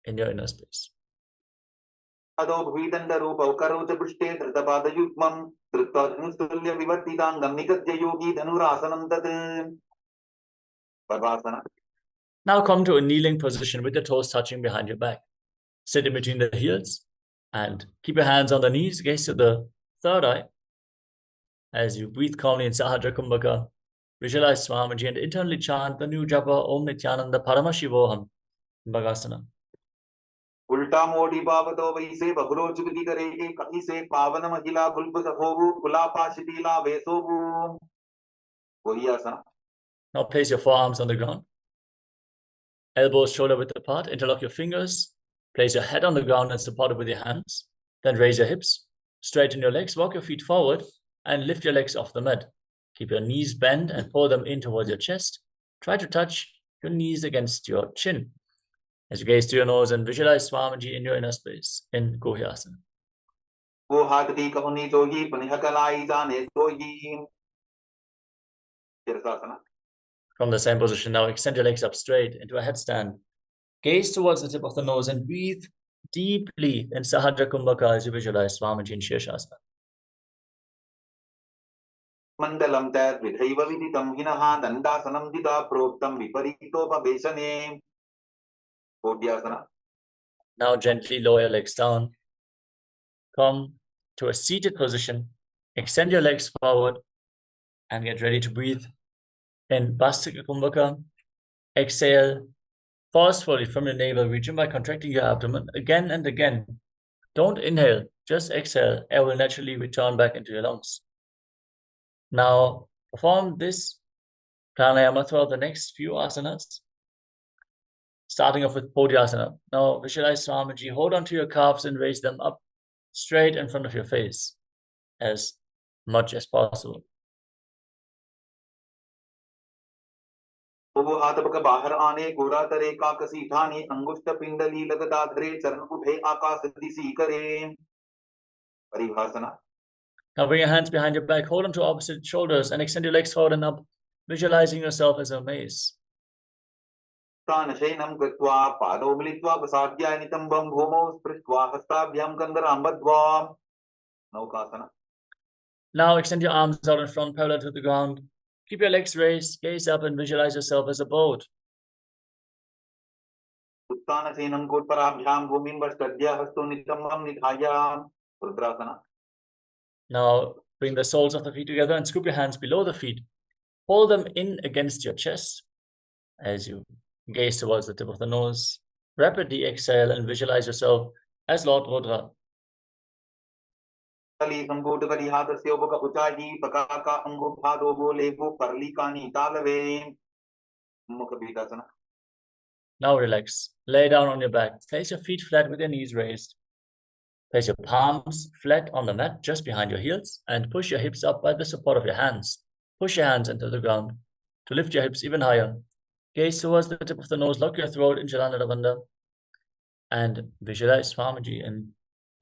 in your inner space. Now come to a kneeling position with your toes touching behind your back. Sit in between the heels and keep your hands on the knees, gaze to the third eye. As you breathe calmly in Sahadra Kumbhaka, visualize Swamiji and internally chant the new japa Om Nityananda Paramashivoham Bhagasana. उल्टा मोड़ी बाबतो वैसे बगरो चुगली करेगे कहीं से पावन महिला बुलबुल होगु गुलापा शिथिला वेसोगु वही आसन. Now place your forearms on the ground. Elbows shoulder width apart. Interlock your fingers. Place your head on the ground and support it with your hands. Then raise your hips. Straighten your legs. Walk your feet forward and lift your legs off the mat. Keep your knees bent and pull them in towards your chest. Try to touch your knees against your chin. As you gaze to your nose and visualize Swamiji in your inner space in Asana. From the same position, now extend your legs up straight into a headstand. Gaze towards the tip of the nose and breathe deeply in Sahadra Kumbhaka as you visualize Swamiji in Shirshasana. Mandalam tat vidhaiva viditam hinaha dandasanam dida proktam viparitopabesane. Now gently lower your legs down. Come to a seated position. Extend your legs forward and get ready to breathe in Bhastika Kumbhaka. Exhale forcefully from your navel region by contracting your abdomen again and again. Don't inhale, just exhale. Air will naturally return back into your lungs. Now perform this pranayama throughout the next few asanas. Starting off with Podhyasana. Now visualize Swamiji. Hold onto your calves and raise them up straight in front of your face as much as possible. Now bring your hands behind your back. Hold onto opposite shoulders and extend your legs forward and up, visualizing yourself as a mace. Now extend your arms out in front, parallel to the ground. Keep your legs raised, gaze up and visualize yourself as a boat. Now bring the soles of the feet together and scoop your hands below the feet. Hold them in against your chest as you gaze towards the tip of the nose. Rapidly exhale and visualize yourself as Lord Rudra. Now relax. Lay down on your back. Place your feet flat with your knees raised. Place your palms flat on the mat just behind your heels and push your hips up by the support of your hands. Push your hands into the ground to lift your hips even higher. Gaze towards the tip of the nose, lock your throat in Jalandhara Bandha, and visualize Swamiji in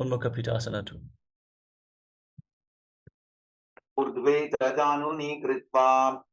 Unmukha Pitasana too.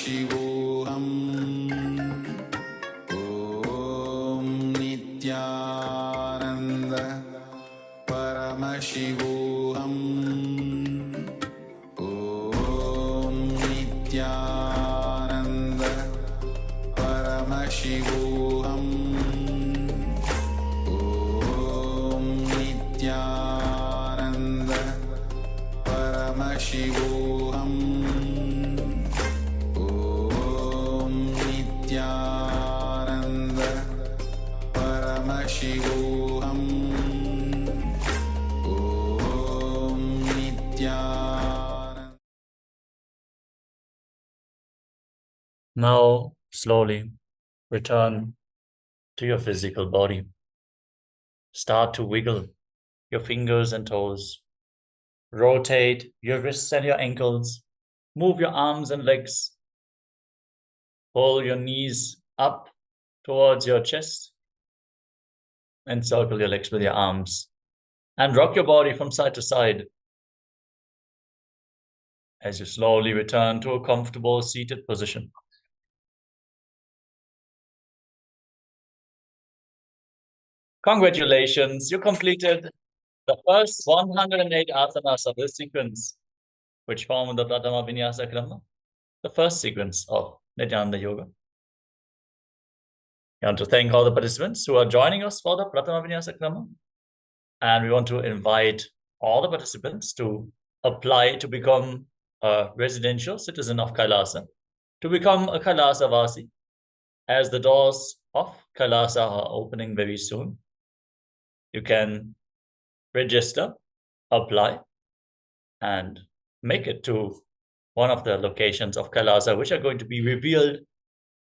Paramashivoham Om Nityananda Paramashivoham Om Nityananda Paramashivoham Om Nityananda Paramashivoham Om Nityananda Paramashivoham Om Nityananda. Now, slowly return to your physical body. Start to wiggle your fingers and toes. Rotate your wrists and your ankles. Move your arms and legs. Pull your knees up towards your chest and circle your legs with your arms. And rock your body from side to side as you slowly return to a comfortable seated position. Congratulations, you completed the first 108 asanas of this sequence, which form the Pratama Vinyasa Krama, the first sequence of Nityananda Yoga. I want to thank all the participants who are joining us for the Pratama Vinyasa Krama. And we want to invite all the participants to apply to become a residential citizen of Kailasa, to become a Kailasa Vasi, as the doors of Kailasa are opening very soon. You can register, apply, and make it to one of the locations of Kailasa, which are going to be revealed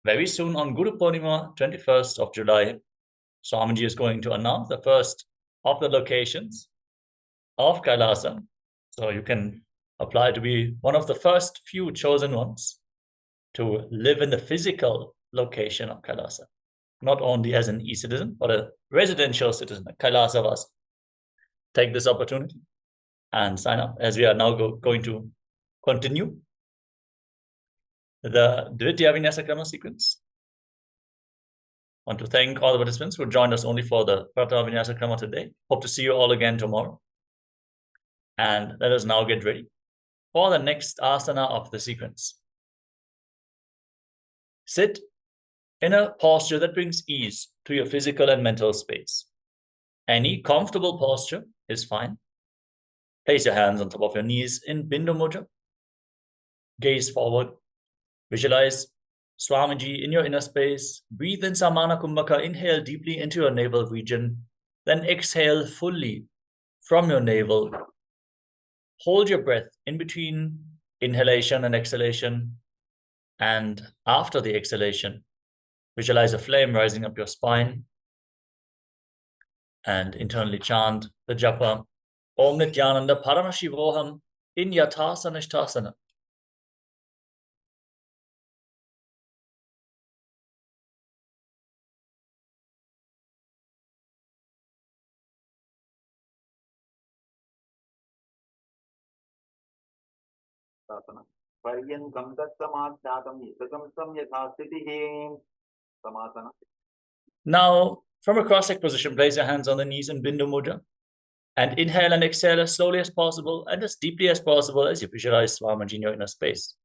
very soon on Guru Purnima, 21st of July. Swamiji is going to announce the first of the locations of Kailasa. So you can apply to be one of the first few chosen ones to live in the physical location of Kailasa, not only as an e-citizen, but a residential citizen, a Kailasa Vasi. Take this opportunity and sign up, as we are now going to continue the Dvitiya Vinyasa Krama sequence. I want to thank all the participants who joined us only for the Pratama Vinyasa Krama today. Hope to see you all again tomorrow. And let us now get ready for the next asana of the sequence. Sit in a posture that brings ease to your physical and mental space. Any comfortable posture is fine. Place your hands on top of your knees in Bindu Mudra. Gaze forward. Visualize Swamiji in your inner space. Breathe in Samana Kumbhaka. Inhale deeply into your navel region. Then exhale fully from your navel. Hold your breath in between inhalation and exhalation. And after the exhalation, visualize a flame rising up your spine. And internally chant the japa, Om Nityananda Paramashivoham in Yathasana Ishtasana. पर्यङ्कं तत्समाख्यातं यथकं यथा स्थितिः Samasana. Now, from a cross-legged position, place your hands on the knees in Bindu Mudra. And inhale and exhale as slowly as possible and as deeply as possible as you visualize Swamiji in your inner space.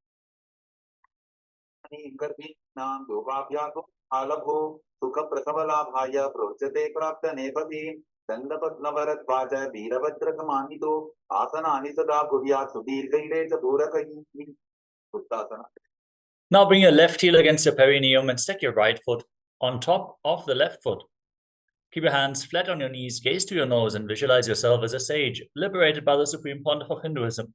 Now bring your left heel against your perineum and stack your right foot on top of the left foot. Keep your hands flat on your knees, gaze to your nose, and visualize yourself as a sage, liberated by the Supreme Pontiff of Hinduism.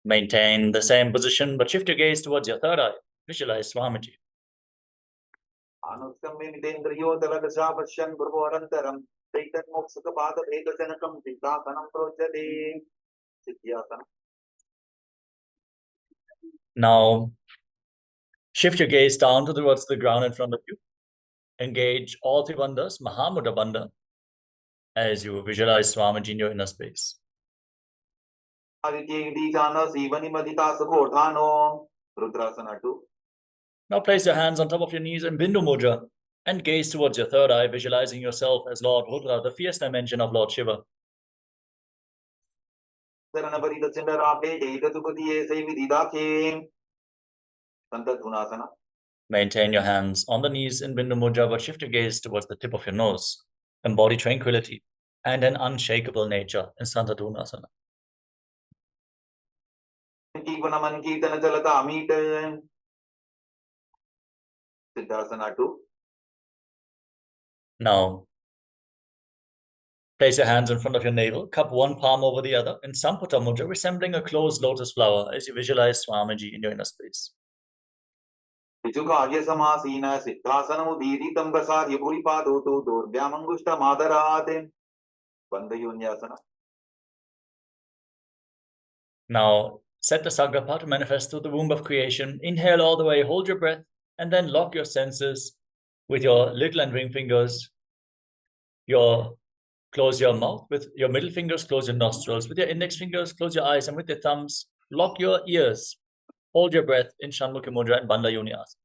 Maintain the same position, but shift your gaze towards your third eye. Visualize Swamiji. Now, shift your gaze down towards the ground in front of you. Engage all three bandhas, Mahamudra Bandha, as you visualize Swamiji in your inner space. Rudrasana 2. Now place your hands on top of your knees in Bindu Mudra and gaze towards your third eye, visualizing yourself as Lord Rudra, the fierce dimension of Lord Shiva. Maintain your hands on the knees in Bindu Mudra, but shift your gaze towards the tip of your nose. Embody tranquility and an unshakable nature in Santadhunasana. Siddhasana 2. Now, place your hands in front of your navel, cup one palm over the other in Samputa Mudra, resembling a closed lotus flower as you visualize Swamiji in your inner space. Now, set the sankalpa to manifest through the womb of creation. Inhale all the way, hold your breath, and then lock your senses with your little and ring fingers. Close your mouth with your middle fingers, close your nostrils. With your index fingers, close your eyes, and with your thumbs, lock your ears. Hold your breath in Shanmukha Mudra and Bandha Yoni-asana.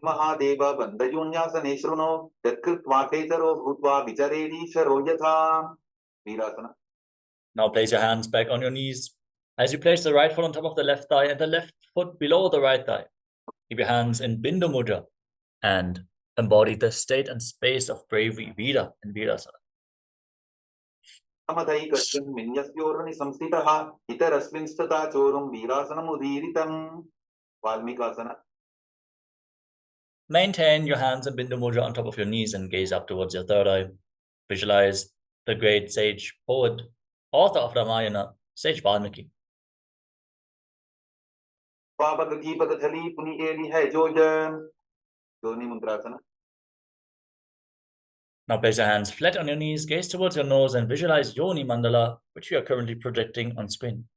Mahadeva Bandhajunyasane Shruno Datkritvatetaro Bhutva Vicharedi Sharoyatha. Virasana. Now place your hands back on your knees. As you place the right foot on top of the left thigh and the left foot below the right thigh, keep your hands in Bindu Mudra and embody the state and space of bravery, Vira and Virasana. Amatai Kashin Minyasyorani Samstitaha Itarasminstata Chorum Virasanam Udiritam. Valmikasana. Maintain your hands in Bindu Mudra on top of your knees and gaze up towards your third eye. Visualize the great sage, poet, author of Ramayana, Sage Valmiki. Now place your hands flat on your knees, gaze towards your nose, and visualize Yoni Mandala, which we are currently projecting on screen.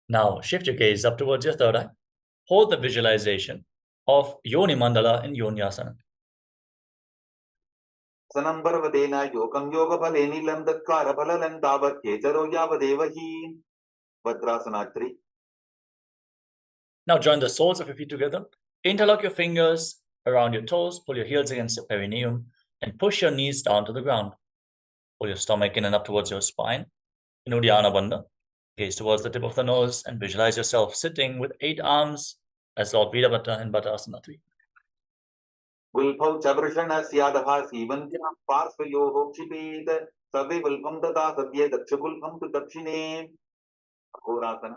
Now shift your gaze up towards your third eye. Hold the visualization of Yoni Mandala in Yoni-asana. Sanambarvadena yokam yoga paleni lamdatkara palalan tavat kecharo yavadevahi. Vadrasana 3. Now join the soles of your feet together. Interlock your fingers around your toes, pull your heels against your perineum, and push your knees down to the ground. Pull your stomach in and up towards your spine in Uddiyana Bandha. Gaze towards the tip of the nose and visualize yourself sitting with 8 arms as Lord Virabhadra in Baddhasana 3. Wilpau Chabrashana Syadha Sivantya Parsvayo Hokshipet Savi Wilpam Dada Sadhya Dakshagulpam to Dakshine. Aghorasana.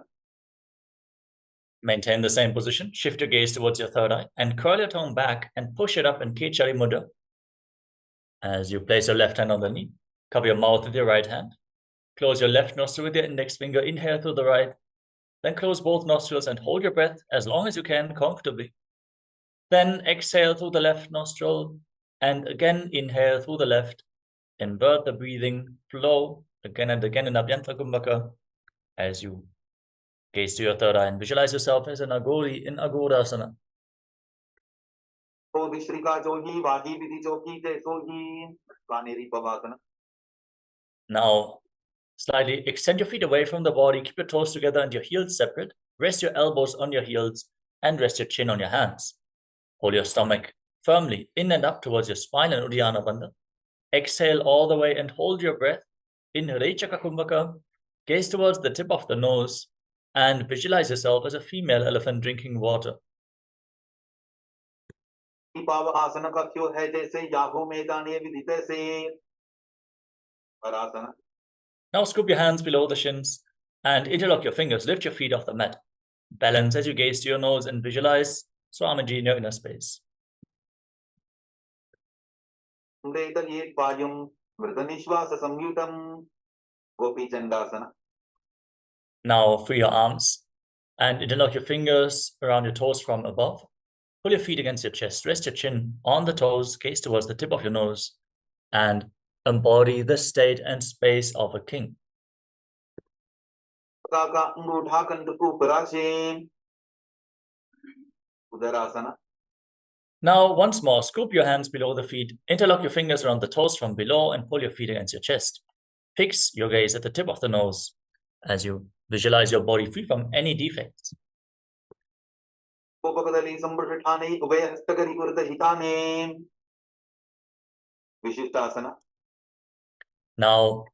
Maintain the same position. Shift your gaze towards your third eye and curl your tongue back and push it up in Kechari Mudra. As you place your left hand on the knee, cover your mouth with your right hand. Close your left nostril with your index finger. Inhale through the right. Then close both nostrils and hold your breath as long as you can comfortably. Then exhale through the left nostril and again inhale through the left. Invert the breathing flow again and again in Abhyantara Kumbhaka as you gaze to your third eye and visualize yourself as an Agori in Agorasana. Now, slightly extend your feet away from the body, keep your toes together and your heels separate. Rest your elbows on your heels and rest your chin on your hands. Hold your stomach firmly in and up towards your spine in Uddiyana Bandha. Exhale all the way and hold your breath in Rechaka Kumbhaka. Gaze towards the tip of the nose and visualize yourself as a female elephant drinking water. Now scoop your hands below the shins and interlock your fingers. Lift your feet off the mat. Balance as you gaze to your nose and visualize Swamiji in your inner space. Now free your arms and interlock your fingers around your toes from above. Pull your feet against your chest. Rest your chin on the toes. Gaze towards the tip of your nose and embody the state and space of a king. Udarasana. Now, once more, scoop your hands below the feet, interlock your fingers around the toes from below, and pull your feet against your chest. Fix your gaze at the tip of the nose as you visualize your body free from any defects. Now,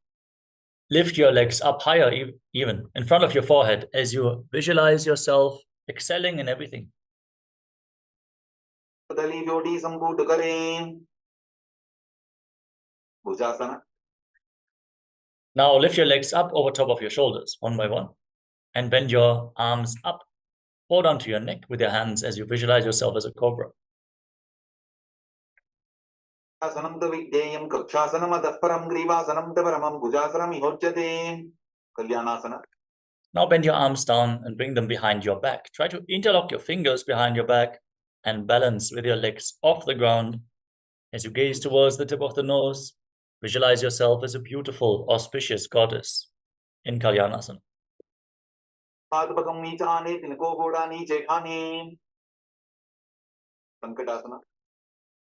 lift your legs up higher, even in front of your forehead, as you visualize yourself excelling in everything. Now, lift your legs up over top of your shoulders, one by one, and bend your arms up. Hold onto your neck with your hands as you visualize yourself as a cobra. Now bend your arms down and bring them behind your back. Try to interlock your fingers behind your back and balance with your legs off the ground. As you gaze towards the tip of the nose, visualize yourself as a beautiful, auspicious goddess in Kalyanasana.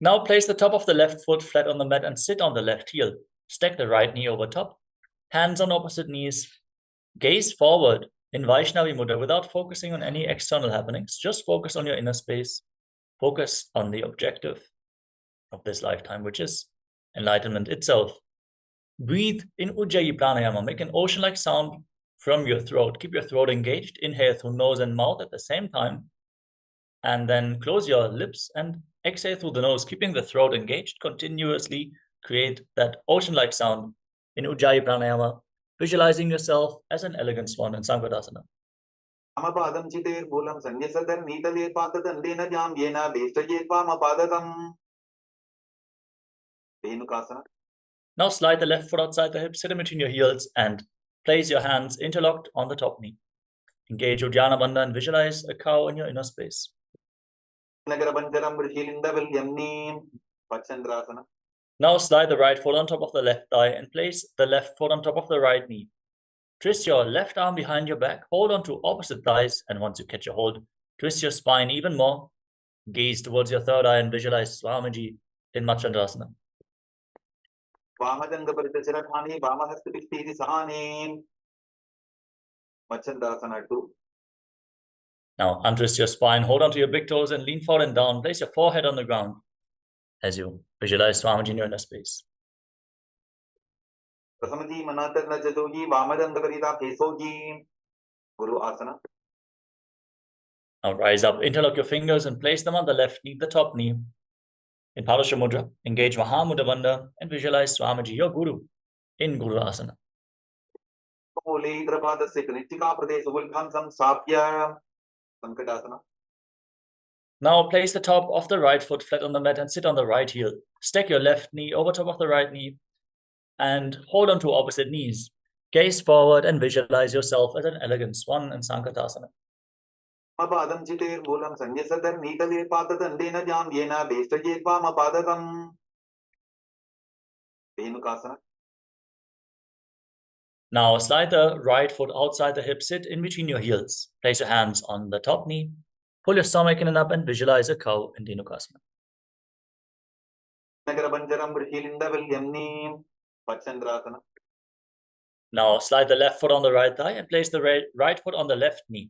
Now place the top of the left foot flat on the mat and sit on the left heel. Stack the right knee over top, hands on opposite knees. Gaze forward in Vaishnavi Mudra without focusing on any external happenings. Just focus on your inner space. Focus on the objective of this lifetime, which is enlightenment itself. Breathe in Ujjayi Pranayama. Make an ocean-like sound from your throat. Keep your throat engaged. Inhale through nose and mouth at the same time. And then close your lips and exhale through the nose, keeping the throat engaged. Continuously create that ocean-like sound in Ujjayi Pranayama, visualizing yourself as an elegant swan in Sankalpa. Now slide the left foot outside the hips, sit in between your heels, and place your hands interlocked on the top knee. Engage Uddiyana Bandha and visualize a cow in your inner space. Now slide the right foot on top of the left thigh and place the left foot on top of the right knee. Twist your left arm behind your back, hold on to opposite thighs, and once you catch a hold, twist your spine even more. Gaze towards your third eye and visualize Swamiji in Machandasana. Machandasana 2. Now untwist your spine, hold onto your big toes and lean forward and down. Place your forehead on the ground as you visualize Swamiji in your inner space. Now rise up, interlock your fingers and place them on the left knee, the top knee. In Padasha Mudra, engage Mahamudra Bandha and visualize Swamiji, your Guru, in Guru Asana. Now place the top of the right foot flat on the mat and sit on the right heel. Stack your left knee over top of the right knee and hold on to opposite knees. Gaze forward and visualize yourself as an elegant swan in Sankatasana. Now slide the right foot outside the hip, sit in between your heels. Place your hands on the top knee. Pull your stomach in and up and visualize a cow in Dhenukasana. Now slide the left foot on the right thigh and place the right foot on the left knee.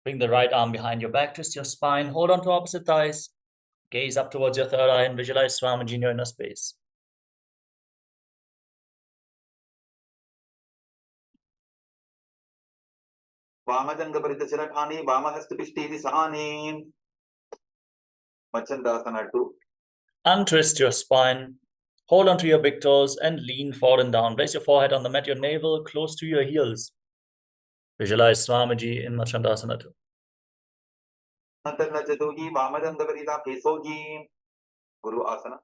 Bring the right arm behind your back, twist your spine, hold on to opposite thighs. Gaze up towards your third eye and visualize Swamiji in your inner space. Machandasana 2. Untwist your spine, hold onto your big toes and lean forward and down. Place your forehead on the mat, your navel close to your heels. Visualize Swamiji in Machandasana 2. Guru Asana.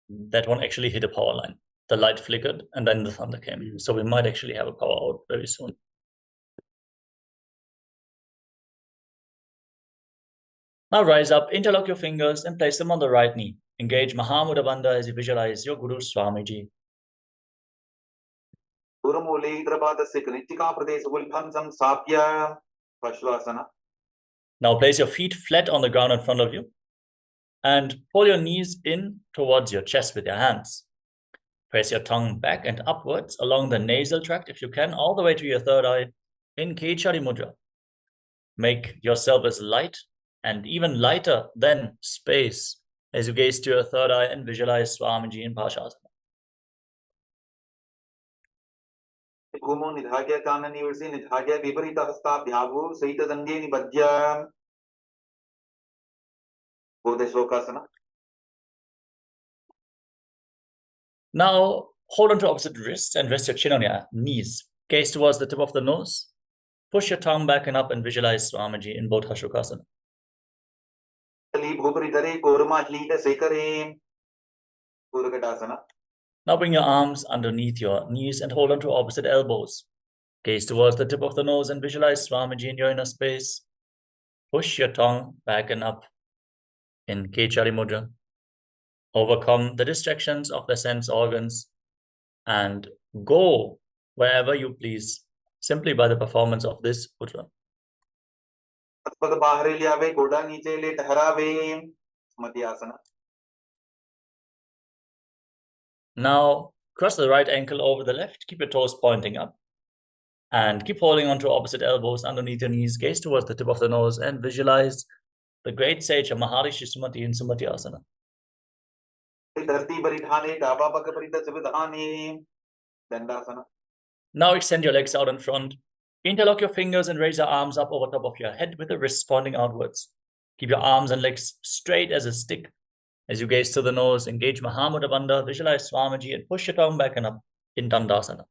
That one actually hit a power line. The light flickered and then the thunder came. So we might actually have a power out very soon. Now rise up, interlock your fingers and place them on the right knee. Engage Mahamudra Bandha as you visualize your Guru Swamiji. Now place your feet flat on the ground in front of you and pull your knees in towards your chest with your hands. Press your tongue back and upwards along the nasal tract if you can, all the way to your third eye in Kechari Mudra. Make yourself as light and even lighter than space as you gaze to your third eye and visualize Swamiji in Bhashasana. Now hold on to opposite wrists and rest your chin on your knees. Gaze towards the tip of the nose. Push your tongue back and up and visualize Swamiji in Bodha Shukasana. Now bring your arms underneath your knees and hold on to opposite elbows. Gaze towards the tip of the nose and visualize Swamiji in your inner space. Push your tongue back and up in Kechari Mudra. Overcome the distractions of the sense organs and go wherever you please, simply by the performance of this mudra. Now cross the right ankle over the left, keep your toes pointing up. And keep holding on to opposite elbows underneath your knees, gaze towards the tip of the nose and visualize the great sage of Maharishi Sumati in Sumati Asana. Now extend your legs out in front. Interlock your fingers and raise your arms up over top of your head with the wrists pointing outwards. Keep your arms and legs straight as a stick. As you gaze to the nose, engage Mahamudra Bandha, visualize Swamiji and push your tongue back and up in Dandasana.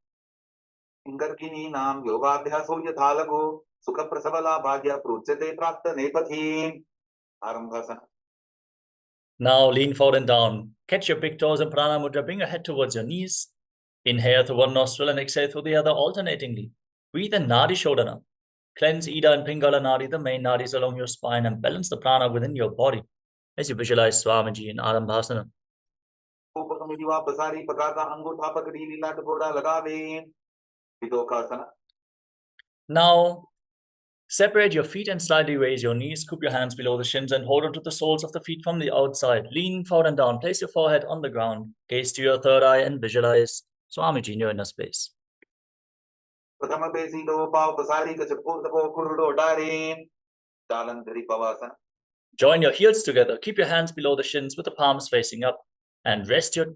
Now lean forward and down. Catch your big toes in Prana Mudra. Bring your head towards your knees. Inhale through one nostril and exhale through the other alternatingly. Breathe in Nadi Shodhana. Cleanse Ida and Pingala Nadi, the main nadis along your spine, and balance the prana within your body as you visualize Swamiji in Arambhasana. Now, separate your feet and slightly raise your knees. Scoop your hands below the shins and hold onto the soles of the feet from the outside. Lean forward and down. Place your forehead on the ground. Gaze to your third eye and visualize Swamiji in your inner space. Join your heels together. Keep your hands below the shins with the palms facing up. And rest your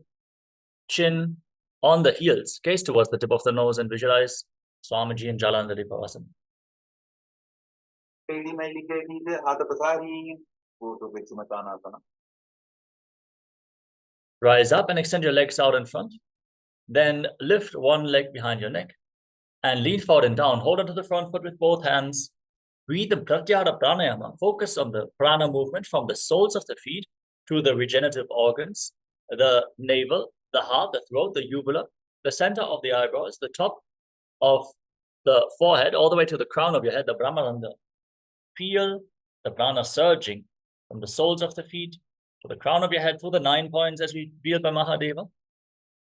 chin on the heels. Gaze towards the tip of the nose and visualize Swamiji in Jalandhari Pavasana. Rise up and extend your legs out in front. Then lift one leg behind your neck and lean forward and down. Hold onto the front foot with both hands. Breathe the Pratyahara Pranayama. Focus on the prana movement from the soles of the feet to the regenerative organs, the navel, the heart, the throat, the uvula, the center of the eyebrows, the top of the forehead, all the way to the crown of your head, the Brahmaranda. Feel the prana surging from the soles of the feet to the crown of your head through the 9 points as we feel by Mahadeva.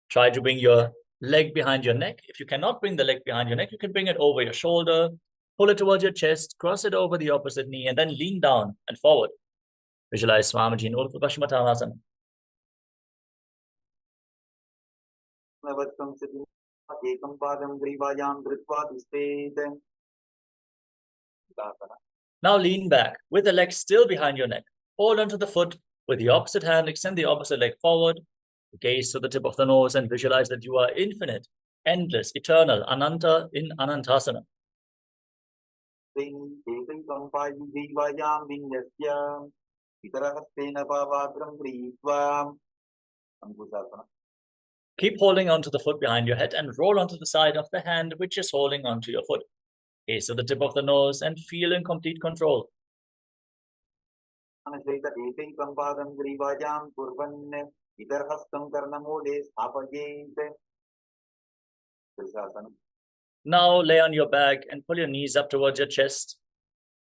Try to bring your leg behind your neck. If you cannot bring the leg behind your neck, you can bring it over your shoulder, pull it towards your chest, cross it over the opposite knee, and then lean down and forward. Visualize Swamiji in Urdhva Paschimottanasana. Now lean back with the leg still behind your neck. Hold onto the foot with the opposite hand. Extend the opposite leg forward. Gaze to the tip of the nose and visualize that you are infinite, endless, eternal, Ananta in Anantasana. Keep holding onto the foot behind your head and roll onto the side of the hand which is holding onto your foot. Gaze to the tip of the nose and feel in complete control. Now lay on your back and pull your knees up towards your chest.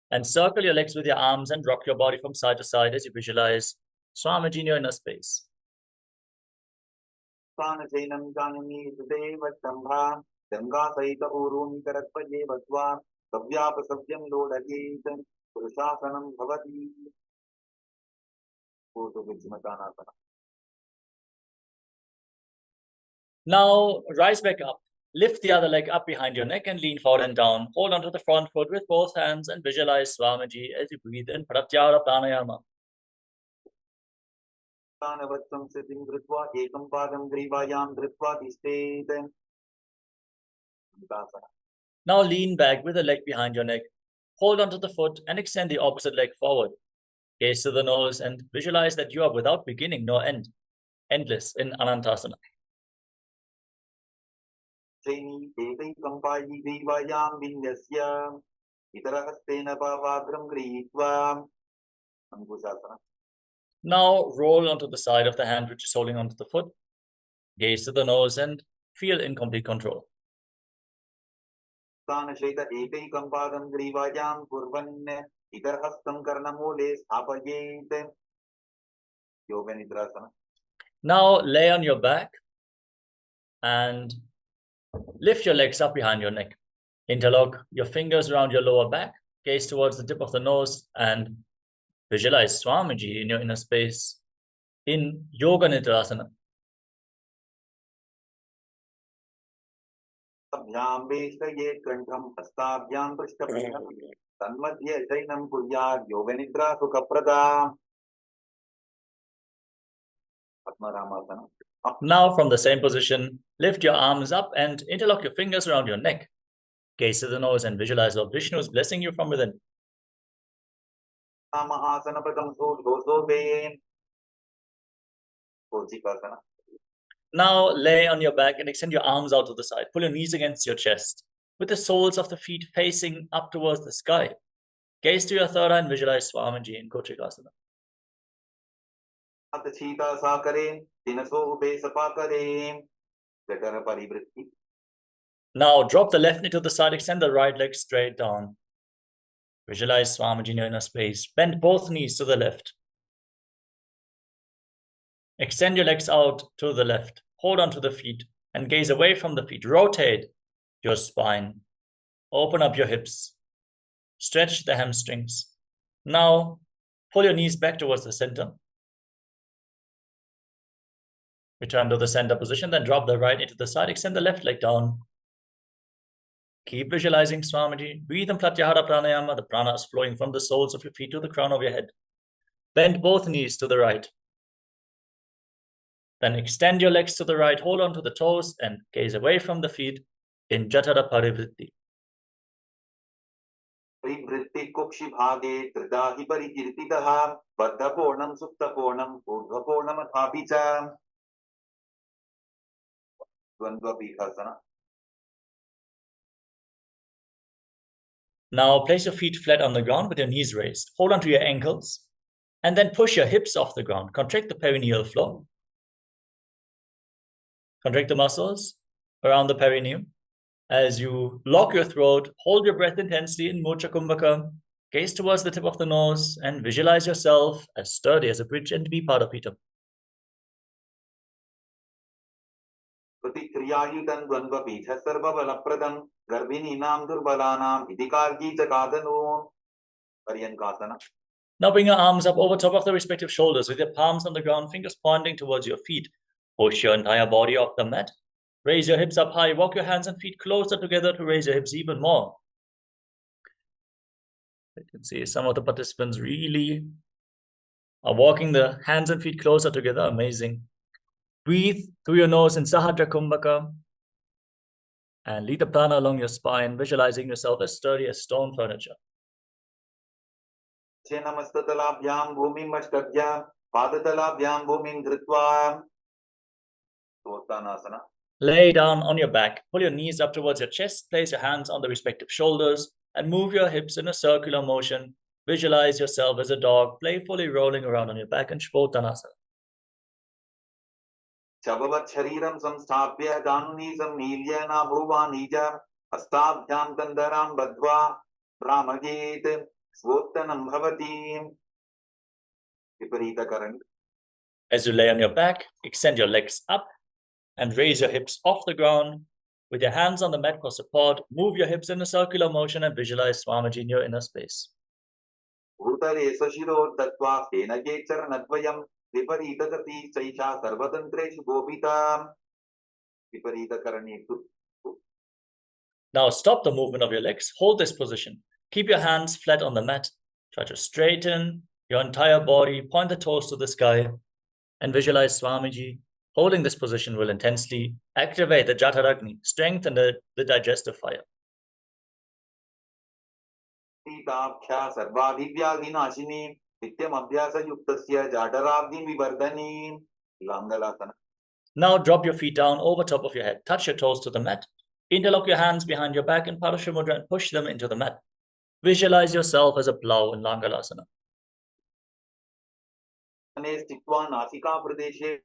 And circle your legs with your arms and rock your body from side to side as you visualize Swamiji in your inner space. Sanasenam janami sudeva stambha Ganga saita urumi karatpaje vatva Savyapa savyam lodagit Purushasanam bhavati. Now rise back up. Lift the other leg up behind your neck and lean forward and down. Hold onto the front foot with both hands and visualize Swamiji as you breathe in Pratyahara Pranayama. Sanavatsam siddhim dritva ekam padam grivayam dritva tishtet. Now lean back with the leg behind your neck. Hold onto the foot and extend the opposite leg forward. Gaze to the nose and visualize that you are without beginning nor end, endless in Anantasana. Jaini ekai kampayi grivayam vinyasya itarahastena pavagram grihitva. Ankushasana. Now roll onto the side of the hand which is holding onto the foot. Gaze to the nose and feel in complete control. Sanasheta ekai kampadam grivayam kurvan itarahastam karnamole stapayet. Yoga Nidrasana. Now lay on your back and lift your legs up behind your neck. Interlock your fingers around your lower back. Gaze towards the tip of the nose and visualize Swamiji in your inner space in Yoga Nidrasana. Abhyam veshtaye kantham hastabhyam prishtabhyam tanmadhye jainam kuryad yoga nidra sukhaprada. Atmaramasana. Now from the same position, lift your arms up and interlock your fingers around your neck. Gaze to the nose and visualize Lord Vishnu is blessing you from within. Asana padam so be. Kochikasana. Now lay on your back and extend your arms out to the side. Pull your knees against your chest with the soles of the feet facing up towards the sky. Gaze to your third eye and visualize Swamiji in Kochikasana. Atachita sakare dinaso ube sapakare. Jatara parivritti. Now drop the left knee to the side, extend the right leg straight down. Visualize Swamiji in your inner space. Bend both knees to the left. Extend your legs out to the left. Hold on to the feet and gaze away from the feet. Rotate your spine. Open up your hips. Stretch the hamstrings. Now pull your knees back towards the center. Return to the center position, then drop the right knee to the side. Extend the left leg down. Keep visualizing Swamiji. Breathe in Pratyahara Pranayama. The prana is flowing from the soles of your feet to the crown of your head. Bend both knees to the right. Then extend your legs to the right. Hold on to the toes and gaze away from the feet in Jatara Parivritti. Parivritti kokshi bhage tridahi parikirtitaha baddhapornam suptapornam urdhvapornam athapicha. Dvandva Bhikasana. Now place your feet flat on the ground with your knees raised. Hold on to your ankles and then push your hips off the ground. Contract the perineal floor. Contract the muscles around the perineum. As you lock your throat, hold your breath intensely in Mocha Kumbhaka. Gaze towards the tip of the nose and visualize yourself as sturdy as a bridge and Vipadapita. Kriyayitan dvandva pija sarva balapradam garbhininam durbalanam idikargi jakadano. Paryankasana. Now bring your arms up over top of the respective shoulders with your palms on the ground, fingers pointing towards your feet. Push your entire body off the mat. Raise your hips up high. Walk your hands and feet closer together to raise your hips even more. You can see some of the participants really are walking the hands and feet closer together. Amazing. Breathe through your nose in Sahadra Kumbhaka. And lead the prana along your spine, visualizing yourself as sturdy as stone furniture. Namastatalabhyam bhumim ashtabhyam padatalabhyam bhumim dhritva. Sottanasana. Lay down on your back. Pull your knees up towards your chest. Place your hands on the respective shoulders and move your hips in a circular motion. Visualize yourself as a dog, playfully rolling around on your back in Shvottanasana. Chavavat shariram samstapya janunizam nilyana bhuvanija astabhyam tandaram badva brahmajit स्वोत्तनं भवति विपरीतकरणि. As you lay on your back, extend your legs up and raise your hips off the ground. With your hands on the mat for support, move your hips in a circular motion and visualize Swamiji in your inner space. भूतले स्वशिरोर्दत्त्वा फेनके चरणद्वयं विपरीतगति चैषा सर्वतन्त्रेषु गोपिता विपरीतकरणेषु. Now stop the movement of your legs. Hold this position. Keep your hands flat on the mat. Try to straighten your entire body. Point the toes to the sky and visualize Swamiji. Holding this position will intensely activate the Jataragni, strengthen the digestive fire. पीताभ्या सर्वाभिव्याधिनाशिनी नित्यमभ्यासयुक्तस्य जाठराब्धिविवर्धनी लाङ्गलासना. Now drop your feet down over top of your head. Touch your toes to the mat. Interlock your hands behind your back in Padasha Mudra and push them into the mat. Visualize yourself as a plow in Langalasana. स्थित्वा नासिकाप्रदेशे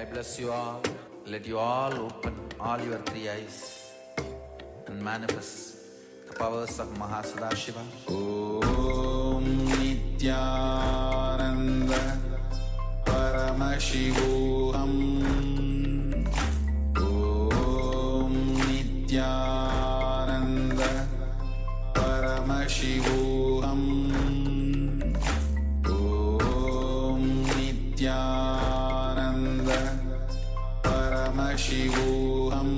I bless you all. Let you all open all your three eyes and manifest the powers of Mahasudashiva. Om Nityananda Paramashivoham. Om Nityananda Paramashivoham. Om Nityananda Paramashivoham.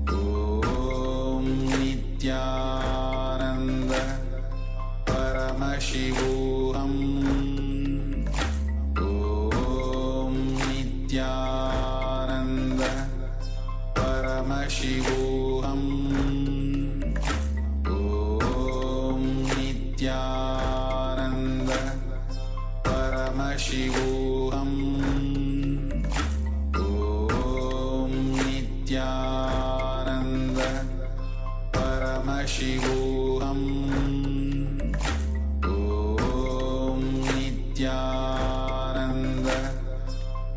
Om Nityananda Paramashivoham. Om Nityananda Paramashivoham. Om Nityananda Paramashivoham. Om Nityananda Paramashivoham. Om Nityananda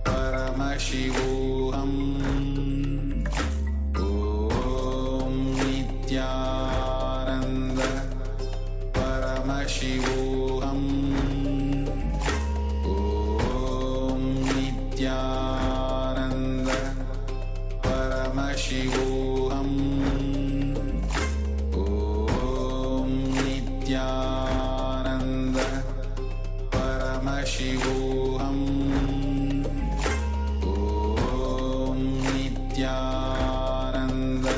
Paramashivoham. Om Nityananda Paramashivoham. Om Nityananda Paramashivoham. Om Nityananda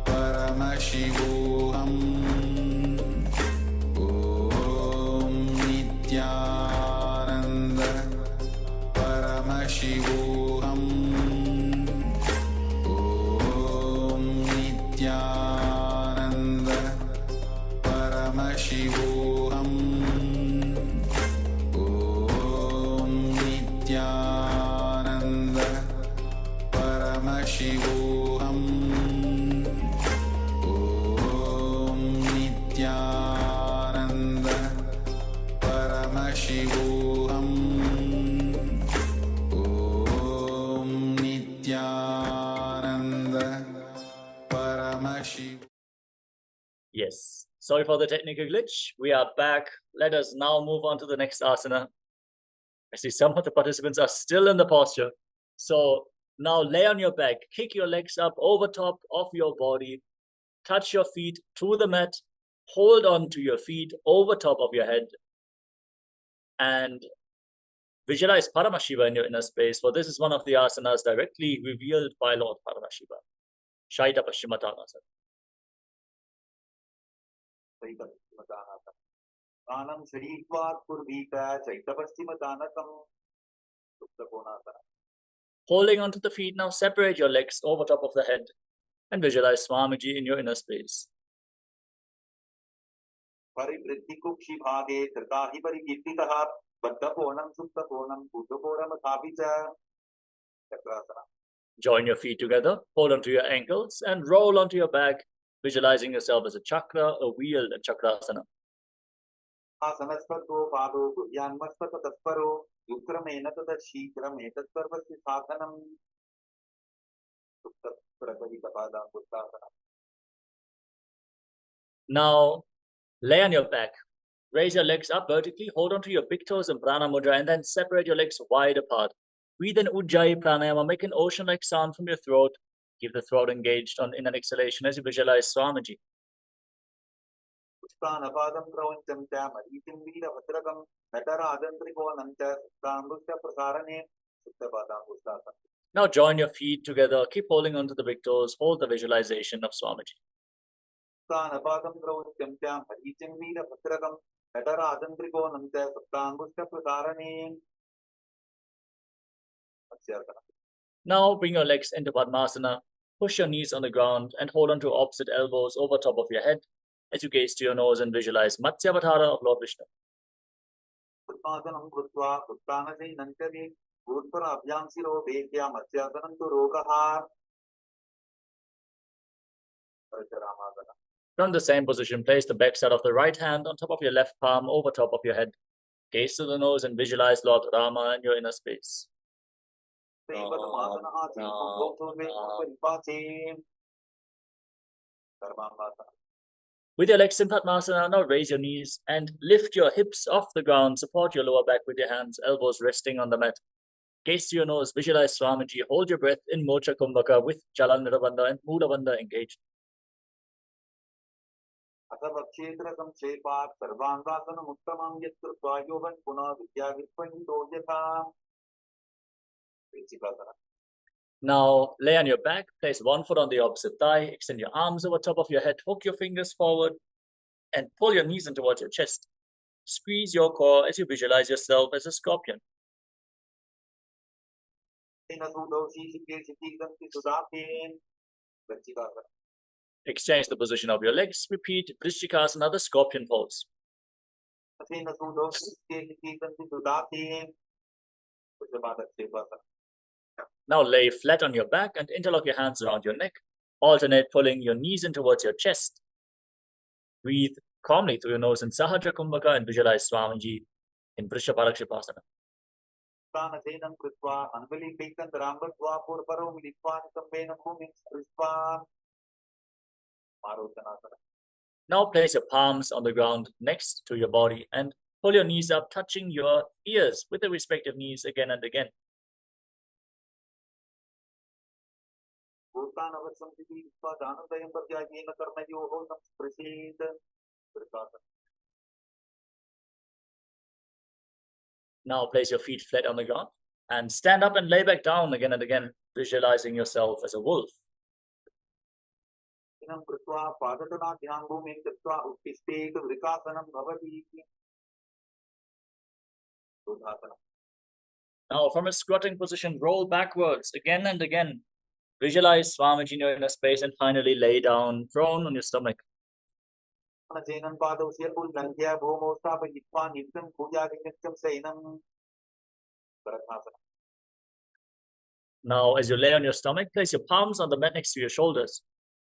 Paramashivoham. Om Nityananda Paramashivoham. Om Nityananda Paramashivoham. Om Nityananda Paramashivoham. Om Nityananda Paramashivoham. Om Nityananda Paramashivoham. Om Nityananda Paramashivoham. Yes. Sorry for the technical glitch. We are back. Let us now move on to the next asana. I see some of the participants are still in the posture. So now lay on your back, kick your legs up over top of your body, touch your feet to the mat, hold on to your feet over top of your head, and visualize Paramashiva in your inner space. For this is one of the asanas directly revealed by Lord Paramashiva. Shaita Paschimottanasana. Anam Shaditvat Purvita Chaitapaschimatanakam Suptakonasana. Holding onto the feet, now separate your legs over top of the head and visualize Swamiji in your inner space. Parivriddhikukshi bhage tritahi parikirtitaha Baddhakonam Suptakonam Buddhakoramathapicha Chakrasana. Join your feet together, hold onto your ankles, and roll onto your back, visualizing yourself as a chakra, a wheel, and chakrasana. Asanaspatto pado Guryanmaspata Tatparo Yukramena Tadashikrameta Sarvasi Sadhanam Suptaprakaritapada Uttasana. Now, lay on your back. Raise your legs up vertically, hold onto your big toes in Prana Mudra, and then separate your legs wide apart. Breathe in Ujjayi Pranayama, make an ocean-like sound from your throat. Keep the throat engaged in an exhalation as you visualize Swamiji. Ustanapadam Pravancham Cha Maritim Vida Vatrakam Nataradantrikonanta Suttambushya Prasarane Suttapadam Ustasana. Now join your feet together, keep holding onto the big toes, hold the visualization of Swamiji. Ustanapadam Pravancham Cha Maritim Vida Vatrakam Nataradantrikonanta Suttambushya Prasarane. Now bring your legs into Padmasana, push your knees on the ground, and hold onto opposite elbows over top of your head as you gaze to your nose and visualize Matsyavatara of Lord Vishnu. From the same position, place the backside of the right hand on top of your left palm over top of your head. Gaze to the nose and visualize Lord Rama in your inner space. With your legs in Padmasana, now raise your knees and lift your hips off the ground. Support your lower back with your hands, elbows resting on the mat. Gaze to your nose, visualize Swamiji. Hold your breath in Mocha Kumbhaka with Jalandhara Bandha and Mula Bandha engaged. Now lay on your back, place one foot on the opposite thigh, extend your arms over top of your head, hook your fingers forward and pull your knees in towards your chest. Squeeze your core as you visualize yourself as a scorpion. Exchange the position of your legs. Repeat Vrishchikasana, the scorpion pose. Now lay flat on your back and interlock your hands around your neck. Alternate pulling your knees in towards your chest. Breathe calmly through your nose in Sahaja Kumbhaka and visualize Swamiji in Vrishapalakshipasana. Now place your palms on the ground next to your body and pull your knees up, touching your ears with the respective knees again and again. Now place your feet flat on the ground and stand up and lay back down again and again, visualizing yourself as a wolf. Now from a squatting position, roll backwards again and again. Visualize Swamiji in your inner space and finally lay down, prone on your stomach. Now, as you lay on your stomach, place your palms on the mat next to your shoulders.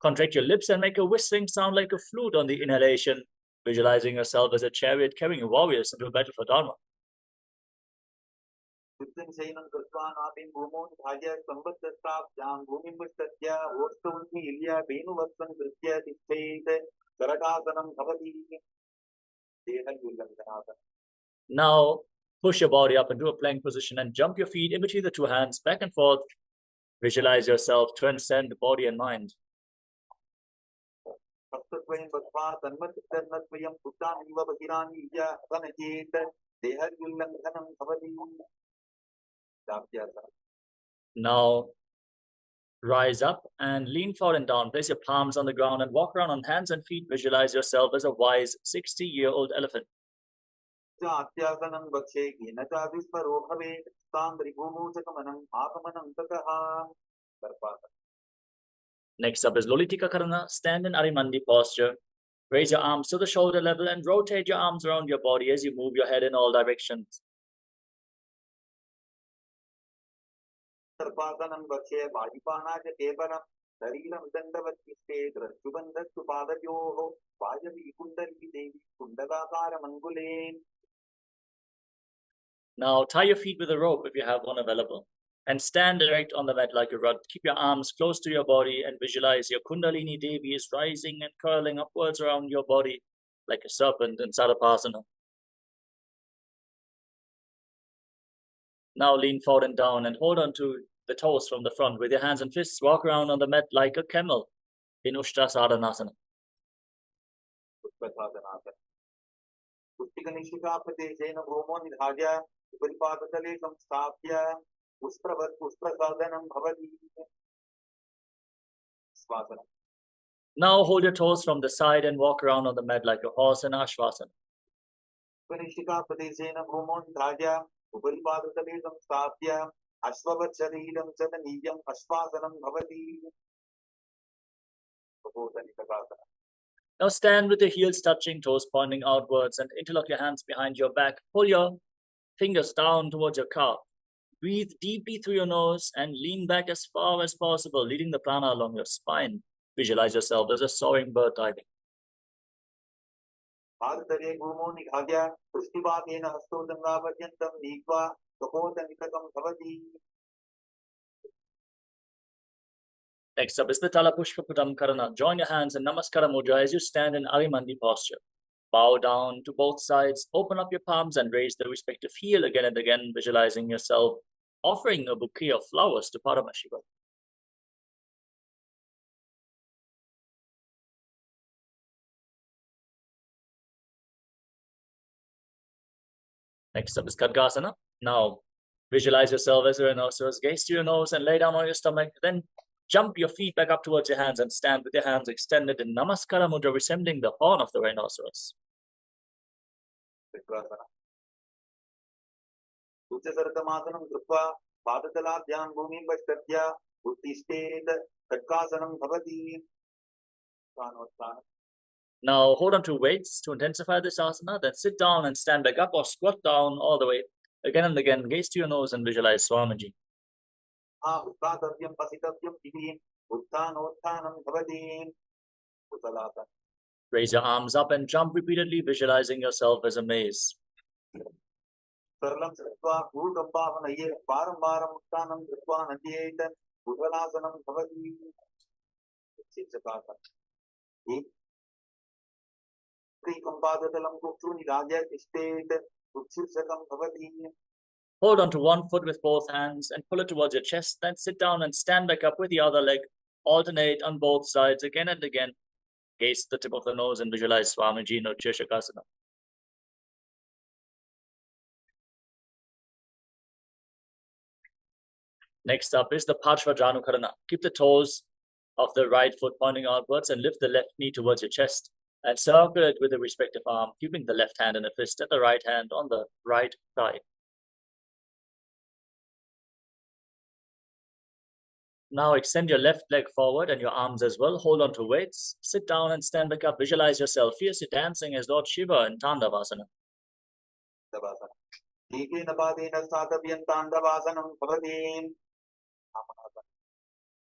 Contract your lips and make a whistling sound like a flute on the inhalation, visualizing yourself as a chariot carrying warriors into a battle for Dharma. Now, push your body up into a plank position and jump your feet in between the two hands, back and forth. Visualize yourself transcend body and mind. Now, rise up and lean forward and down. Place your palms on the ground and walk around on hands and feet. Visualize yourself as a wise 60-year-old elephant. Next up is Lolitika Karana. Stand in Arimandi posture. Raise your arms to the shoulder level and rotate your arms around your body as you move your head in all directions. Now tie your feet with a rope if you have one available and stand erect on the mat like a rod. Keep your arms close to your body and visualize your Kundalini Devi is rising and curling upwards around your body like a serpent in Sarapasana. Now lean forward and down and hold on to the toes from the front with your hands and fists. Walk around on the mat like a camel in Ushtrasadhanasana. Now hold your toes from the side and walk around on the mat like a horse in Ashvasana. Now stand with your heels touching, toes pointing outwards, and interlock your hands behind your back. Pull your fingers down towards your calf. Breathe deeply through your nose and lean back as far as possible, leading the prana along your spine. Visualize yourself as a soaring bird diving. Next up is the Talapushpaputam Karana. Join your hands in Namaskara Mudra as you stand in Arimandi posture. Bow down to both sides, open up your palms and raise the respective heel again and again, visualizing yourself offering a bouquet of flowers to Paramashiva. Next up is Khadgasana. Now, visualize yourself as a rhinoceros, gaze to your nose and lay down on your stomach. Then jump your feet back up towards your hands and stand with your hands extended in Namaskara Mudra, resembling the horn of the rhinoceros. उच्चसर्गमासनं कृत्वा पादतलाभ्यां भूमिं पश्यत्य उत्तिष्ठेत् खड्गासनं भवति. Now hold on to weights to intensify this asana, then sit down and stand back up or squat down all the way. Again and again, gaze to your nose and visualize Swamiji. Raise your arms up and jump repeatedly, visualizing yourself as a maze. Hold on to one foot with both hands and pull it towards your chest, then sit down and stand back up with the other leg. Alternate on both sides again and again. Gaze the tip of the nose and visualize Swamiji in Shirshakasana. Next up is the Parshva Karana. Keep the toes of the right foot pointing outwards and lift the left knee towards your chest and circle it with the respective arm, keeping the left hand in a fist and the right hand on the right thigh. Now extend your left leg forward and your arms as well. Hold on to weights. Sit down and stand back up. Visualize yourself fiercely dancing as Lord Shiva in Tandavasana.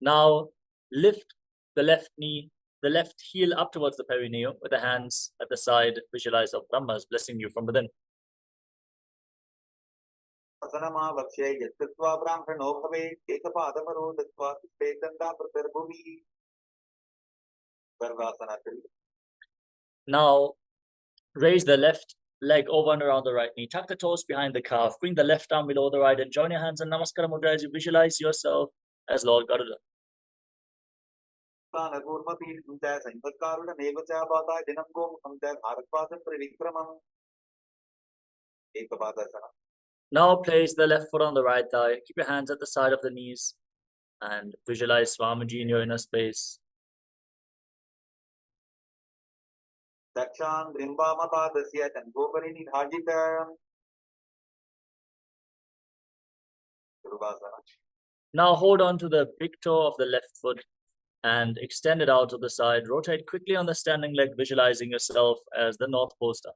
Now lift the left knee, the left heel up towards the perineum with the hands at the side. Visualize of Brahma's blessing you from within. Now raise the left leg over and around the right knee. Tuck the toes behind the calf. Bring the left arm below the right and join your hands in Namaskara Mudra as you visualize yourself as Lord Garuda. Now place the left foot on the right thigh. Keep your hands at the side of the knees and visualize Swamiji in your inner space. Now hold on to the big toe of the left foot and extend it out to the side. Rotate quickly on the standing leg, visualizing yourself as the North Poster.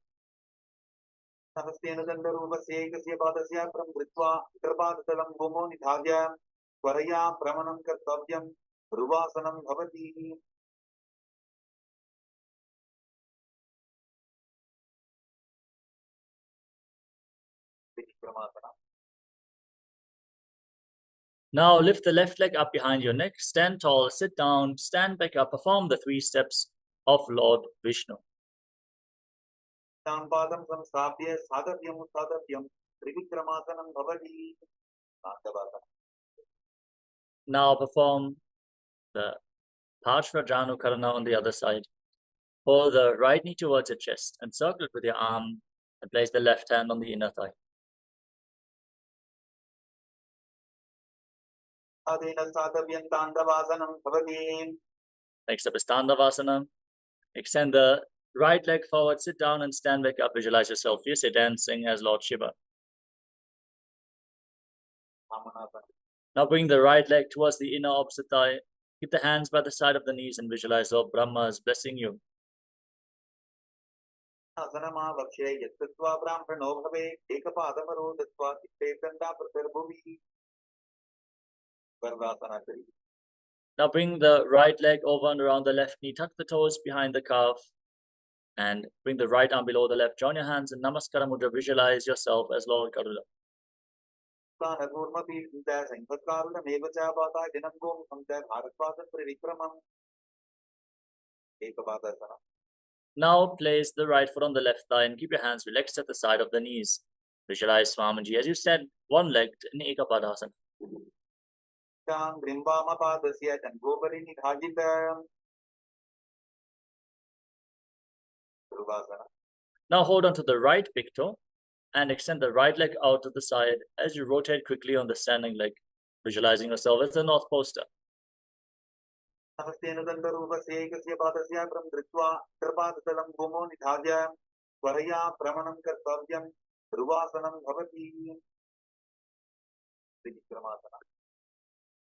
Now lift the left leg up behind your neck, stand tall, sit down, stand back up, perform the 3 steps of Lord Vishnu. Now perform the Parshva Karana on the other side. Hold the right knee towards your chest and circle it with your arm and place the left hand on the inner thigh. Next up is Tandavasana. Extend the right leg forward, sit down and stand back up. Visualize yourself fiercely dancing as Lord Shiva. Now bring the right leg towards the inner opposite thigh. Keep the hands by the side of the knees and visualize Lord Brahma is blessing you. Now bring the right leg over and around the left knee. Tuck the toes behind the calf and bring the right arm below the left. Join your hands in Namaskara Mudra. Visualize yourself as Lord Garuda. Now place the right foot on the left thigh and keep your hands relaxed at the side of the knees. Visualize Swamiji as you stand one-legged in Ekapadasana. Now hold on to the right big toe and extend the right leg out to the side as you rotate quickly on the standing leg, visualizing yourself as the North Poster.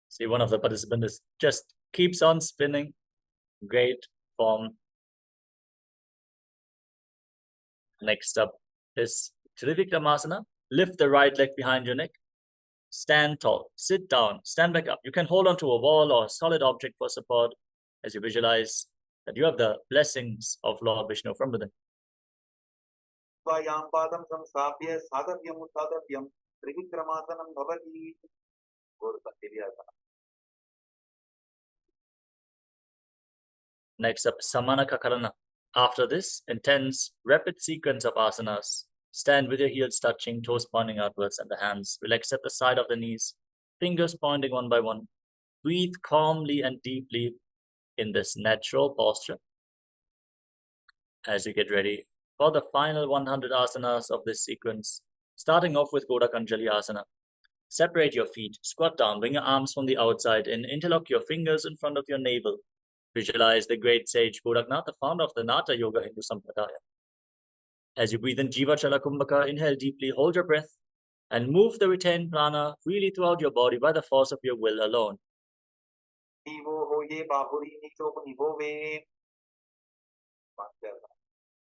See, one of the participants just keeps on spinning. Great form. Next up is Trivikramasana. Lift the right leg behind your neck. Stand tall, sit down, stand back up. You can hold onto a wall or a solid object for support as you visualize that you have the blessings of Lord Vishnu from within. Next up, Samana Kakarana. After this intense, rapid sequence of asanas, stand with your heels touching, toes pointing outwards, and the hands relaxed at the side of the knees, fingers pointing one by one. Breathe calmly and deeply in this natural posture as you get ready for the final 100 asanas of this sequence, starting off with Godakanjali Asana. Separate your feet, squat down, bring your arms from the outside in, interlock your fingers in front of your navel. Visualize the great sage Goraknath, founder of the Nata Yoga Hindu Sampradaya. As you breathe in Jiva Chala Kumbhaka, inhale deeply, hold your breath, and move the retained prana freely throughout your body by the force of your will alone.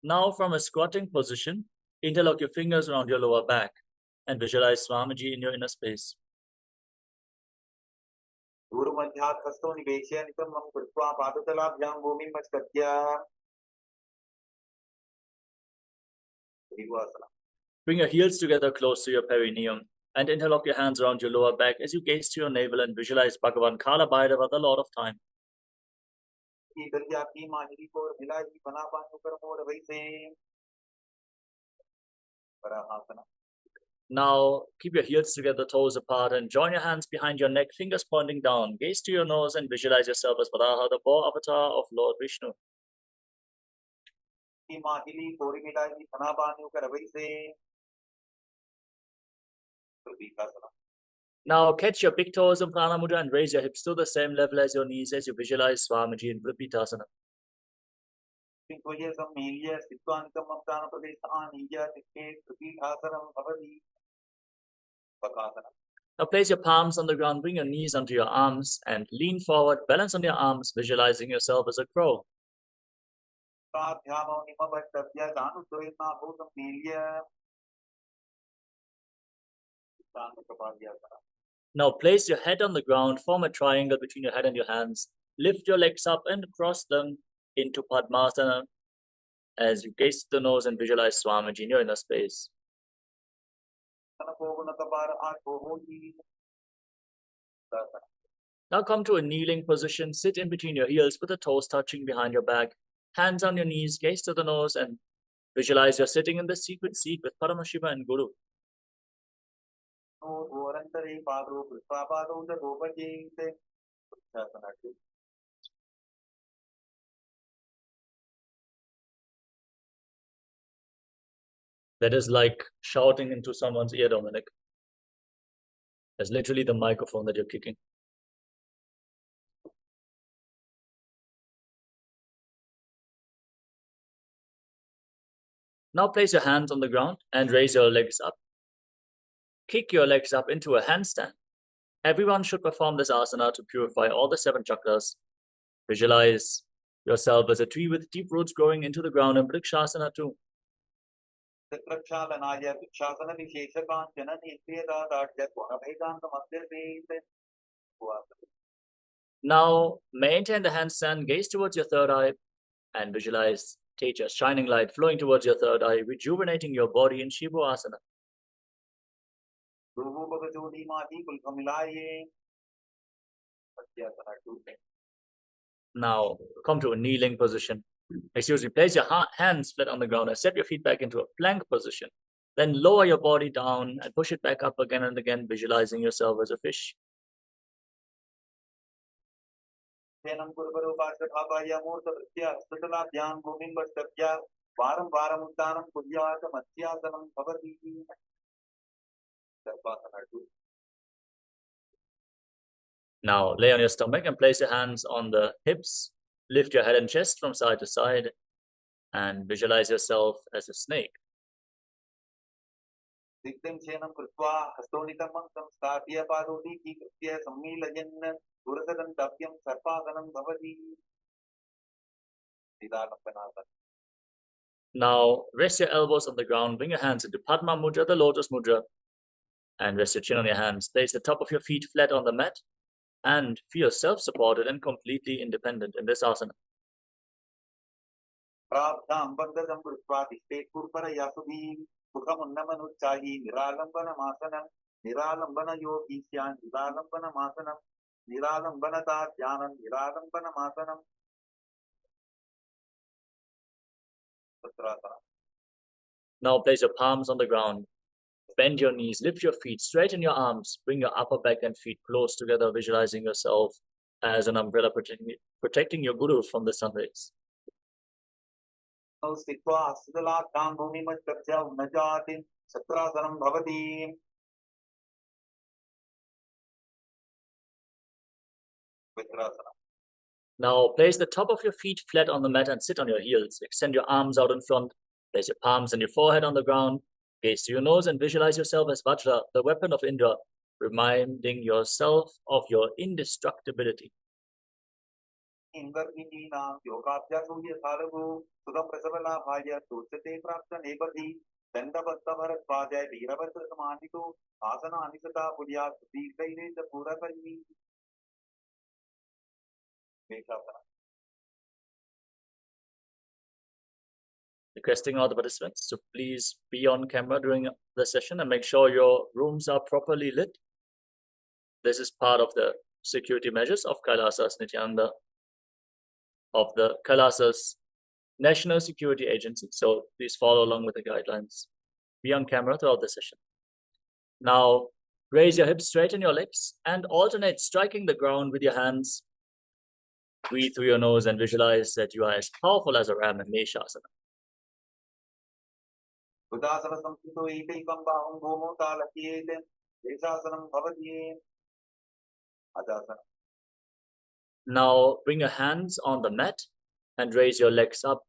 Now, from a squatting position, interlock your fingers around your lower back and visualize Swamiji in your inner space. Bring your heels together close to your perineum and interlock your hands around your lower back as you gaze to your navel and visualize Bhagavan Kala Bhairava, the Lord of Time. Now, keep your heels together, toes apart, and join your hands behind your neck, fingers pointing down. Gaze to your nose and visualize yourself as Varaha, the boar avatar of Lord Vishnu. Now, catch your big toes in Prana Mudra and raise your hips to the same level as your knees as you visualize Swamiji in Vripitasana. Now place your palms on the ground, bring your knees onto your arms and lean forward, balance on your arms, visualizing yourself as a crow. Now place your head on the ground, form a triangle between your head and your hands, lift your legs up and cross them into Padmasana as you gaze to the nose and visualize Swamiji in your inner space. Now come to a kneeling position, sit in between your heels with the toes touching behind your back, hands on your knees, gaze to the nose and visualize you're sitting in the secret seat with Paramashiva and Guru. That is like shouting into someone's ear, Dominic. That's literally the microphone that you're kicking. Now place your hands on the ground and raise your legs up. Kick your legs up into a handstand. Everyone should perform this asana to purify all the 7 chakras. Visualize yourself as a tree with deep roots growing into the ground in Vrikshasana too. Now maintain the handstand, gaze towards your third eye and visualize Tejas, shining light flowing towards your third eye, rejuvenating your body in Shiva Asana. Now come to a kneeling position. Excuse me, place your hands flat on the ground and step your feet back into a plank position. Then lower your body down and push it back up again and again, visualizing yourself as a fish. Now lay on your stomach and place your hands on the hips. Lift your head and chest from side to side and visualize yourself as a snake. Now rest your elbows on the ground, bring your hands into Padma Mudra, the Lotus Mudra, and rest your chin on your hands. Place the top of your feet flat on the mat and feel self-supported and completely independent in this asana. Now place your palms on the ground. Bend your knees, lift your feet, straighten your arms, bring your upper back and feet close together, visualizing yourself as an umbrella protecting your guru from the sun rays. Now place the top of your feet flat on the mat and sit on your heels. Extend your arms out in front. Place your palms and your forehead on the ground. Gaze to your nose and visualize yourself as Vajra, the weapon of Indra, reminding yourself of your indestructibility. Requesting all the participants to please be on camera during the session and make sure your rooms are properly lit. This is part of the security measures of Kailasas Nityananda, of the Kailasas National Security Agency. So please follow along with the guidelines. Be on camera throughout the session. Now raise your hips, straighten your legs, and alternate striking the ground with your hands. Breathe through your nose and visualize that you are as powerful as a ram in Meshasana. Now bring your hands on the mat and raise your legs up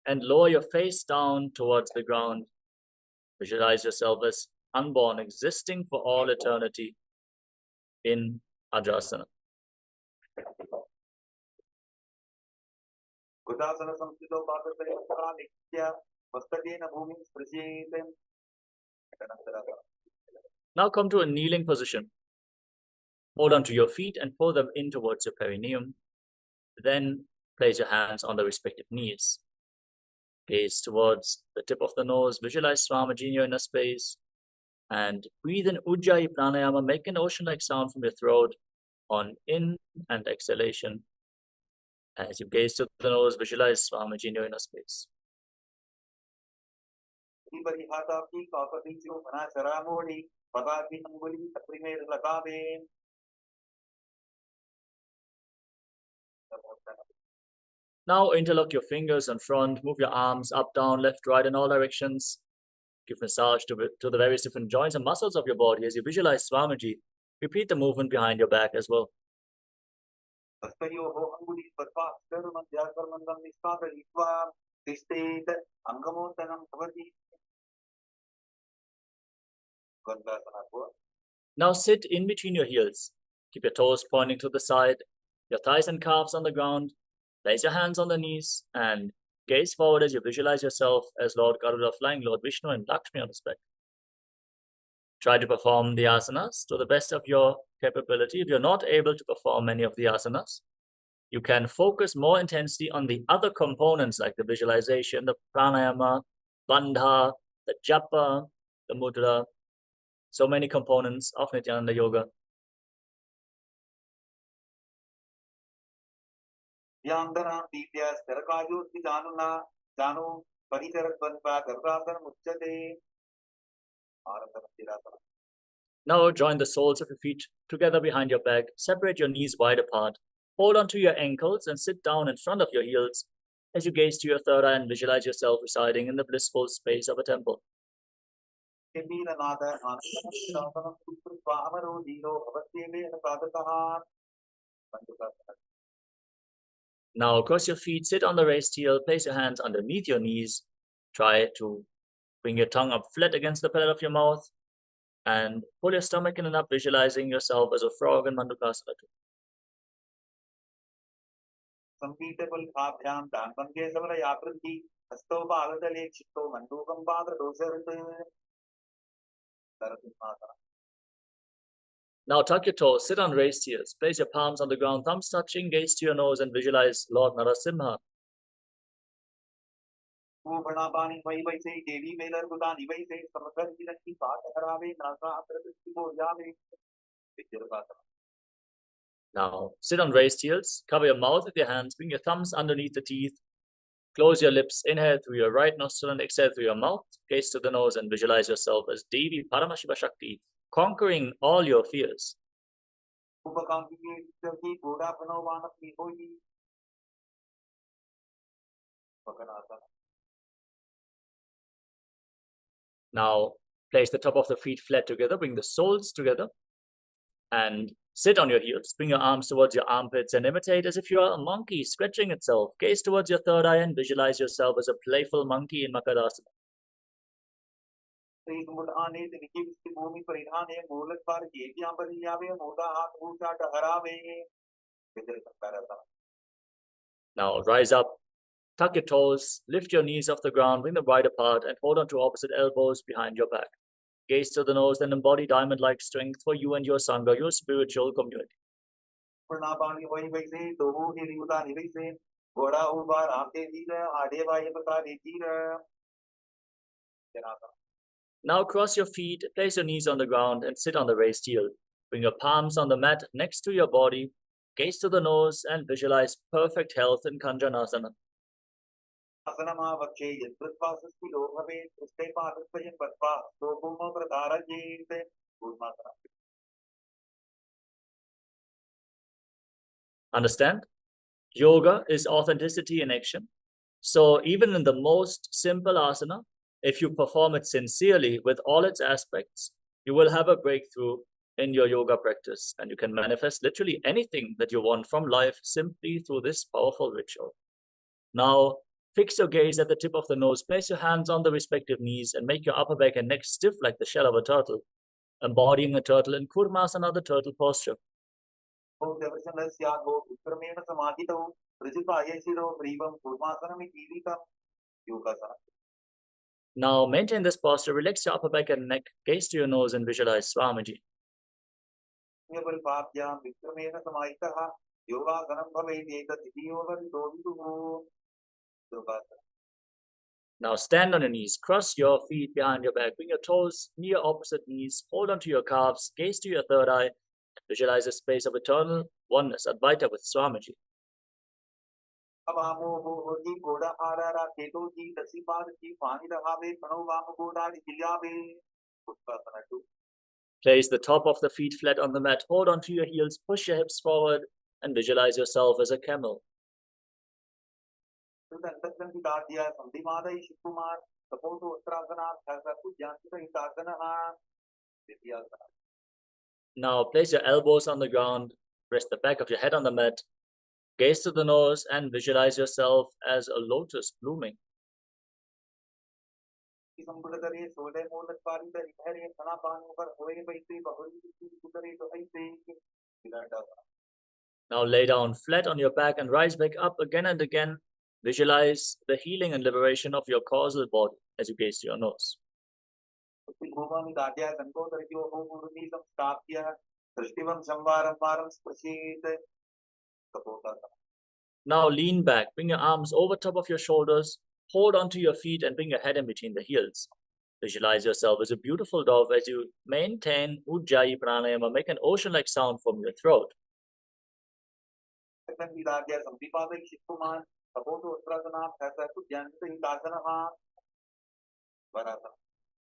and lower your face down towards the ground. Visualize yourself as unborn, existing for all eternity in Ajasana. Now come to a kneeling position. Hold onto your feet and pull them in towards your perineum. Then place your hands on the respective knees. Gaze towards the tip of the nose. Visualize Swamiji in your inner space. And breathe in Ujjayi Pranayama. Make an ocean-like sound from your throat on in and exhalation. As you gaze to the nose, visualize Swamiji in your inner space. Now interlock your fingers in front, move your arms up, down, left, right in all directions. Give massage to the various different joints and muscles of your body as you visualize Swamiji. Repeat the movement behind your back as well. Now sit in between your heels. Keep your toes pointing to the side, your thighs and calves on the ground. Place your hands on the knees and gaze forward as you visualize yourself as Lord Garuda flying Lord Vishnu and Lakshmi on his back. Try to perform the asanas to the best of your capability. If you're not able to perform any of the asanas, you can focus more intensely on the other components like the visualization, the pranayama, bandha, the japa, the mudra. So many components of Nityananda Yoga. Yandana Divyas Terakaju Januna Janu Parisarat Banpa Garbhasan Muchate. Now join the soles of your feet together behind your back. Separate your knees wide apart. Hold onto your ankles and sit down in front of your heels as you gaze to your third eye and visualize yourself residing in the blissful space of a temple. Now cross your feet, sit on the raised heel, place your hands underneath your knees. Try to bring your tongue up flat against the palate of your mouth and pull your stomach in and up, visualizing yourself as a frog in Mandukasana. Unbeatable Abhyam, Danpange Savara Yaprati, Asto Baladale Chito, Mandukam Bada Doser. Now tuck your toes, sit on raised heels, place your palms on the ground, thumbs touching, gaze to your nose and visualize Lord Narasimha. Now sit on raised heels, cover your mouth with your hands, bring your thumbs underneath the teeth, close your lips, inhale through your right nostril and exhale through your mouth, gaze to the nose and visualize yourself as Devi Paramashiva Shakti, conquering all your fears. Now place the top of the feet flat together, bring the soles together and sit on your heels. Bring your arms towards your armpits and imitate as if you are a monkey stretching itself. Gaze towards your third eye and visualize yourself as a playful monkey in Makadasana. Now rise up, tuck your toes, lift your knees off the ground, bring them wide apart and hold on to opposite elbows behind your back. Gaze to the nose and embody diamond-like strength for you and your Sangha, your spiritual community. Now cross your feet, place your knees on the ground and sit on the raised heel. Bring your palms on the mat next to your body, gaze to the nose and visualize perfect health in Kanjanasana. Understand? Yoga is authenticity in action. So even in the most simple asana, if you perform it sincerely with all its aspects, you will have a breakthrough in your yoga practice and you can manifest literally anything that you want from life simply through this powerful ritual. Now, fix your gaze at the tip of the nose, place your hands on the respective knees and make your upper back and neck stiff like the shell of a turtle, embodying a turtle in Kurmasana, the turtle posture. Now maintain this posture, relax your upper back and neck, gaze to your nose and visualize Swamiji. Now stand on your knees, cross your feet behind your back, bring your toes near opposite knees, hold onto your calves, gaze to your third eye, visualize a space of eternal oneness, Advaita with Swamiji. Place the top of the feet flat on the mat, hold onto your heels, push your hips forward, and visualize yourself as a camel. Now place your elbows on the ground, rest the back of your head on the mat, gaze to the nose and visualize yourself as a lotus blooming. Now lay down flat on your back and rise back up again and again. Visualize the healing and liberation of your causal body as you gaze to your nose. Now lean back, bring your arms over top of your shoulders, hold onto your feet and bring your head in between the heels. Visualize yourself as a beautiful dove as you maintain Ujjayi Pranayama. Make an ocean-like sound from your throat.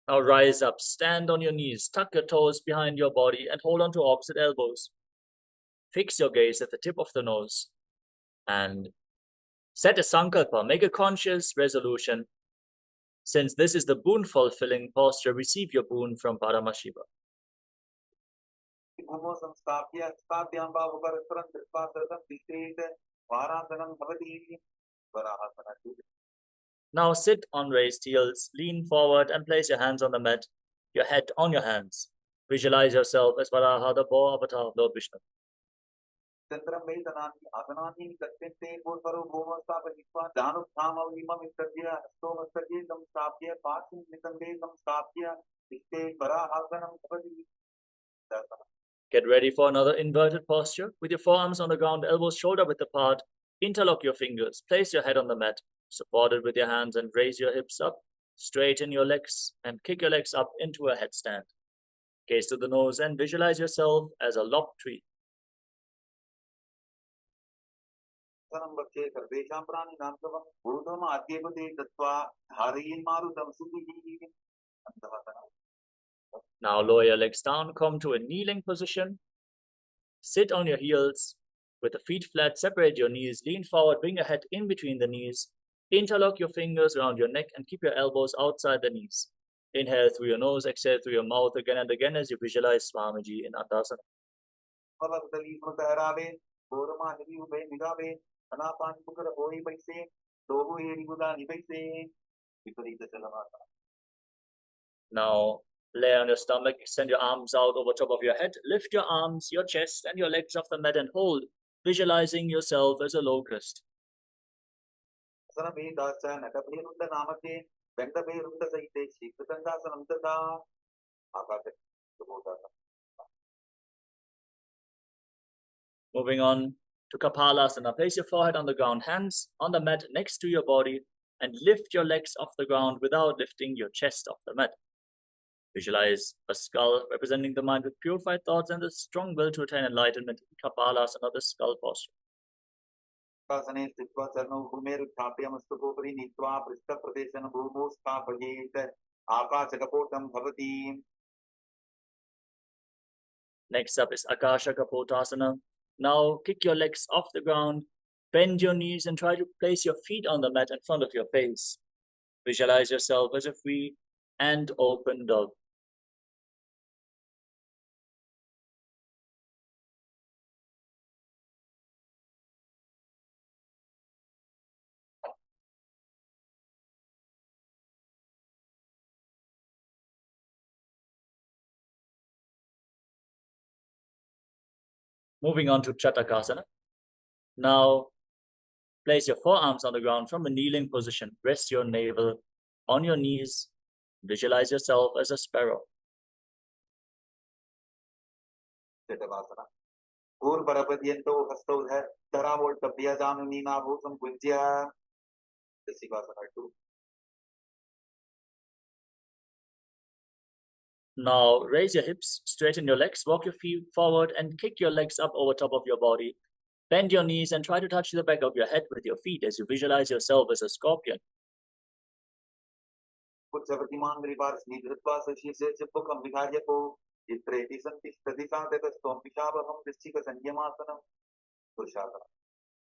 Now rise up, stand on your knees, tuck your toes behind your body and hold on to opposite elbows. Fix your gaze at the tip of the nose and set a sankalpa, make a conscious resolution. Since this is the boon-fulfilling posture, receive your boon from Paramashiva. Now sit on raised heels, lean forward and place your hands on the mat, your head on your hands. Visualize yourself as Varaha, the boar avatar of Lord Vishnu. Get ready for another inverted posture with your forearms on the ground, elbows shoulder width apart. Interlock your fingers, place your head on the mat, support it with your hands and raise your hips up. Straighten your legs and kick your legs up into a headstand. Gaze to the nose and visualize yourself as a lopped tree. Now lower your legs down, come to a kneeling position. Sit on your heels with the feet flat, separate your knees, lean forward, bring your head in between the knees. Interlock your fingers around your neck and keep your elbows outside the knees. Inhale through your nose, exhale through your mouth again and again as you visualize Swamiji in Asana. Now lay on your stomach, extend your arms out over top of your head, lift your arms, your chest and your legs off the mat and hold, visualizing yourself as a locust. Moving on to Kapalasana. Place your forehead on the ground, hands on the mat next to your body, and lift your legs off the ground without lifting your chest off the mat. Visualize a skull representing the mind with purified thoughts and the strong will to attain enlightenment. Kapalasana, the skull posture. Next up is Akasha Kapotasana. Now kick your legs off the ground, bend your knees and try to place your feet on the mat in front of your face. Visualize yourself as a free and open dove. Moving on to Chatakasana. Now place your forearms on the ground from a kneeling position. Rest your navel on your knees. Visualize yourself as a sparrow. Now raise your hips, straighten your legs, walk your feet forward and kick your legs up over top of your body. Bend your knees and try to touch the back of your head with your feet as you visualize yourself as a scorpion.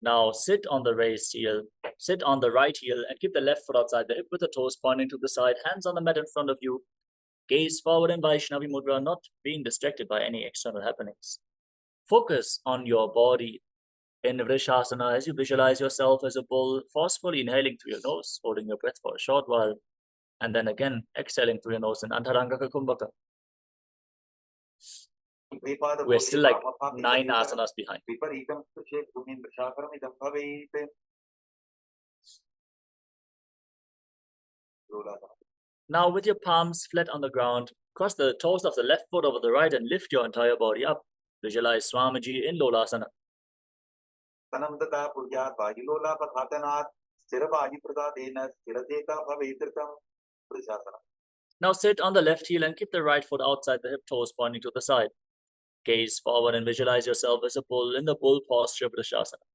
Now sit on the raised heel, sit on the right heel and keep the left foot outside the hip with the toes pointing to the side, hands on the mat in front of you. Gaze forward in Vaishnavi Mudra, not being distracted by any external happenings. Focus on your body in Vrishasana as you visualize yourself as a bull, forcefully inhaling through your nose, holding your breath for a short while, and then again exhaling through your nose in Antarangaka Kumbhaka. We're still like 9 asanas behind. Now with your palms flat on the ground, cross the toes of the left foot over the right and lift your entire body up. Visualize Swamiji in Lolasana. Now sit on the left heel and keep the right foot outside the hip toes pointing to the side. Gaze forward and visualize yourself as a bull in the bull posture of the shavasana.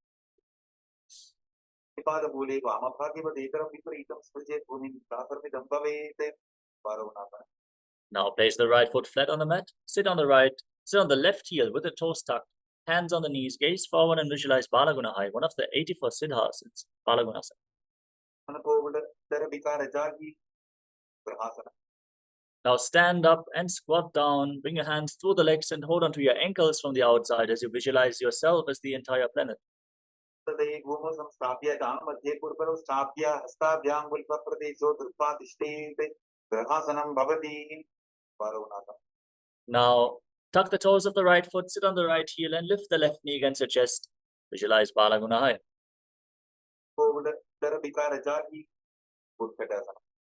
Now place the right foot flat on the mat. Sit on the left heel with the toes tucked, hands on the knees, gaze forward and visualize Balagunahai, one of the 84 siddhas in Balagunasana. Now stand up and squat down, bring your hands through the legs and hold onto your ankles from the outside as you visualize yourself as the entire planet. Now tuck the toes of the right foot, sit on the right heel and lift the left knee against your chest. Visualize Balagunahai.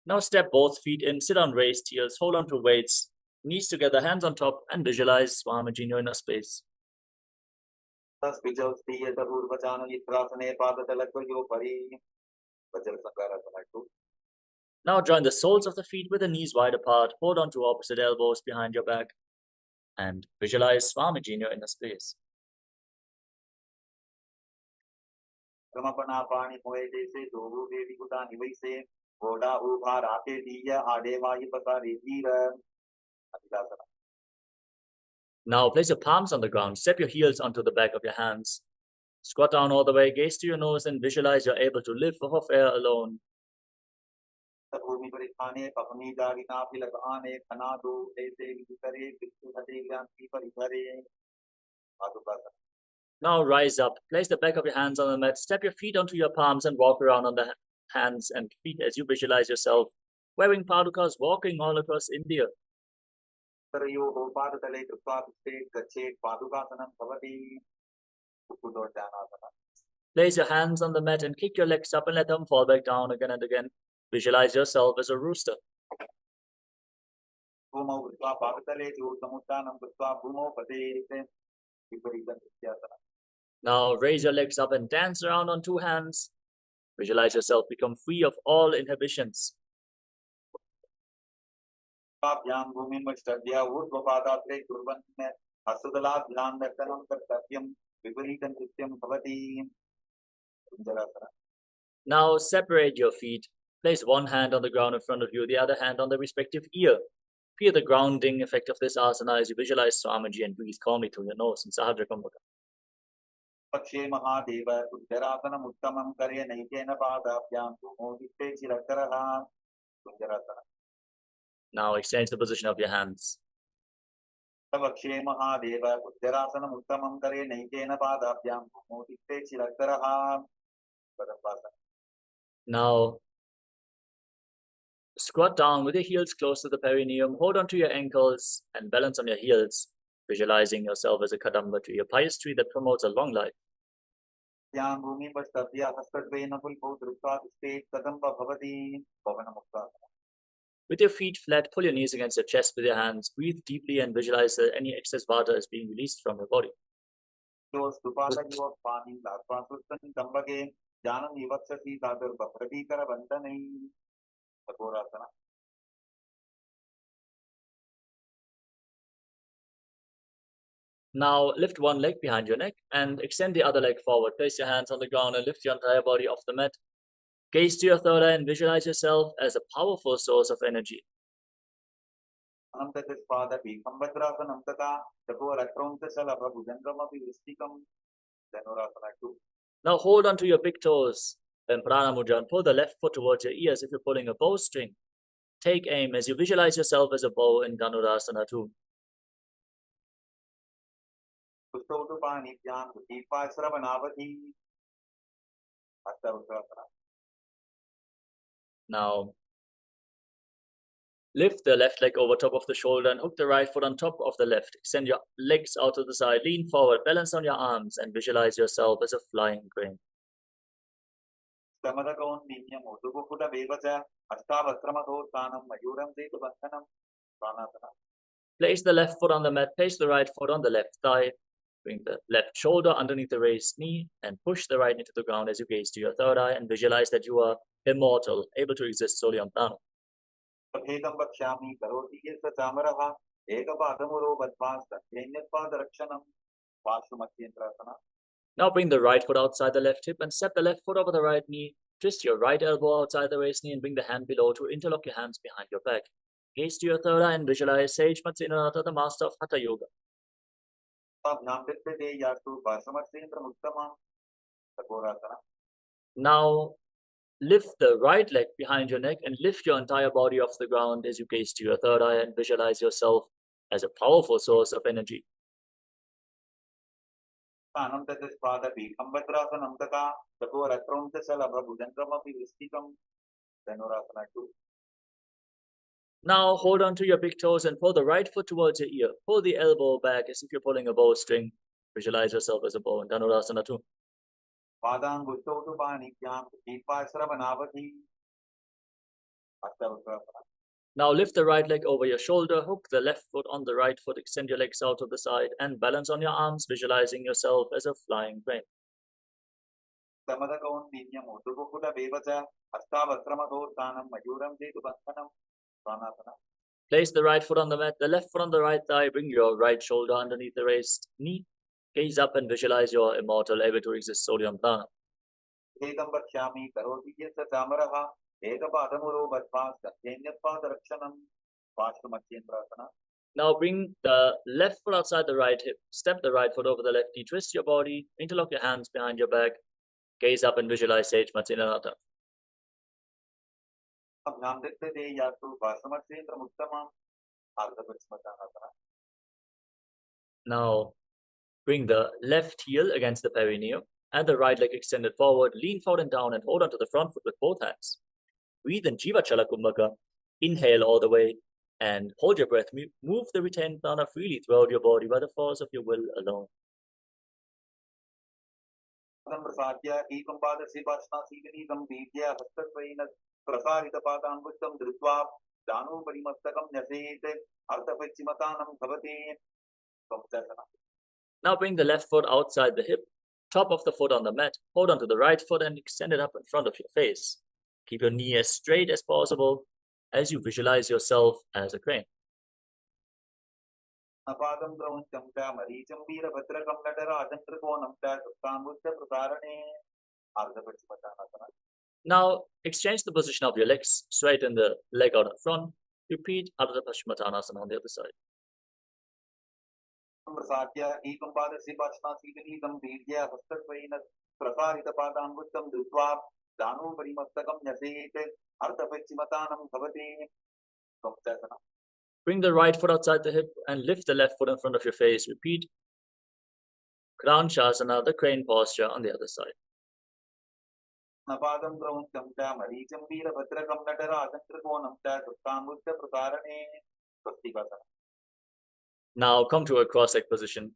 Now step both feet in, sit on raised heels, hold on to weights, knees together, hands on top, and visualize Swamiji in your inner space. Now join the soles of the feet with the knees wide apart, hold on to opposite elbows behind your back, and visualize Swamiji in your inner space. Now place your palms on the ground, step your heels onto the back of your hands. Squat down all the way, gaze to your nose and visualize you're able to live off air alone. Now rise up, place the back of your hands on the mat, step your feet onto your palms and walk around on the hands and feet as you visualize yourself wearing padukas, walking all across India. Place your hands on the mat and kick your legs up and let them fall back down again and again. Visualize yourself as a rooster. Now raise your legs up and dance around on two hands. Visualize yourself become free of all inhibitions. Now separate your feet. Place one hand on the ground in front of you, the other hand on the respective ear. Feel the grounding effect of this asana as you visualize Swamiji and breathe calmly through your nose in Sahadra Kumbhaka. Now exchange the position of your hands. Now squat down with your heels close to the perineum, hold on to your ankles and balance on your heels, visualizing yourself as a kadamba tree, a pious tree that promotes a long life. With your feet flat, pull your knees against your chest with your hands, breathe deeply and visualize that any excess vata is being released from your body. Now lift one leg behind your neck and extend the other leg forward. Place your hands on the ground and lift your entire body off the mat. Gaze to your third eye and visualize yourself as a powerful source of energy. Now hold on to your big toes. Then Prana Mudra and pull the left foot towards your ears if you're pulling a bowstring. Take aim as you visualize yourself as a bow in Dhanurasana 2. Now lift the left leg over top of the shoulder and hook the right foot on top of the left. Extend your legs out to the side, lean forward, balance on your arms and visualize yourself as a flying crane. Place the left foot on the mat, place the right foot on the left thigh. Bring the left shoulder underneath the raised knee and push the right knee to the ground as you gaze to your third eye and visualize that you are immortal, able to exist solely on prana. तथेदं वक्ष्यामि करोति यस्य चामरः एकपादमुरो बद्ध्वास्तथेन्यत्पादरक्षणं पार्श्वमध्येन्द्रासना. Now bring the right foot outside the left hip and step the left foot over the right knee. Twist your right elbow outside the waist knee and bring the hand below to interlock your hands behind your back. Gaze to your third eye and visualize Sage Matsinanata, the master of Hatha Yoga. Now lift the right leg behind your neck and lift your entire body off the ground as you gaze to your third eye and visualize yourself as a powerful source of energy. Now hold on to your big toes and pull the right foot towards your ear. Pull the elbow back as if you're pulling a bowstring. Visualize yourself as a bow in Dhanurasana 2. Now lift the right leg over your shoulder, hook the left foot on the right foot, extend your legs out to the side and balance on your arms, visualizing yourself as a flying crane. Place the right foot on the mat, the left foot on the right thigh, bring your right shoulder underneath the raised knee, gaze up and visualize your immortal, able to exist solely on prana. Now bring the left foot outside the right hip, step the right foot over the left knee, twist your body, interlock your hands behind your back, gaze up and visualize Sage Matsinanata. Now bring the left heel against the perineum and the right leg extended forward, lean forward and down and hold onto the front foot with both hands. Breathe in Jiva Chala Kumbhaka, inhale all the way and hold your breath. Move the retained prana freely throughout your body by the force of your will alone. Now bring the left foot outside the hip, top of the foot on the mat, hold onto the right foot and extend it up in front of your face. Keep your knee as straight as possible as you visualize yourself as a crane. Now exchange the position of your legs, straighten the leg out in front, repeat Ardha Paschimottanasana on the other side. Bring the right foot outside the hip and lift the left foot in front of your face. Repeat Crown Shavasana, the crane posture on the other side. Now come to a cross-leg position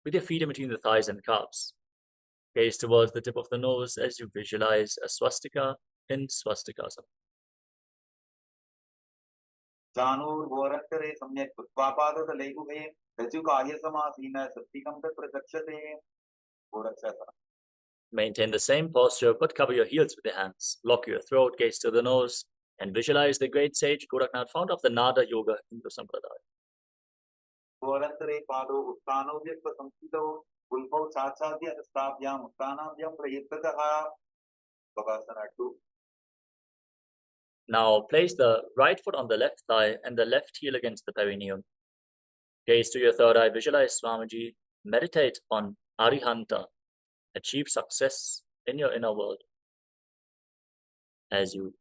with your feet in between the thighs and calves. Gaze towards the tip of the nose as you visualize a swastika in swastikasana. Maintain the same posture, but cover your heels with your hands. Lock your throat, gaze to the nose, and visualize the great sage Goraknath, founder of the Nada Yoga Hindu Sampradaya. Now place the right foot on the left thigh and the left heel against the perineum. Gaze to your third eye, visualize Swamiji, meditate on Arihanta, achieve success in your inner world. As you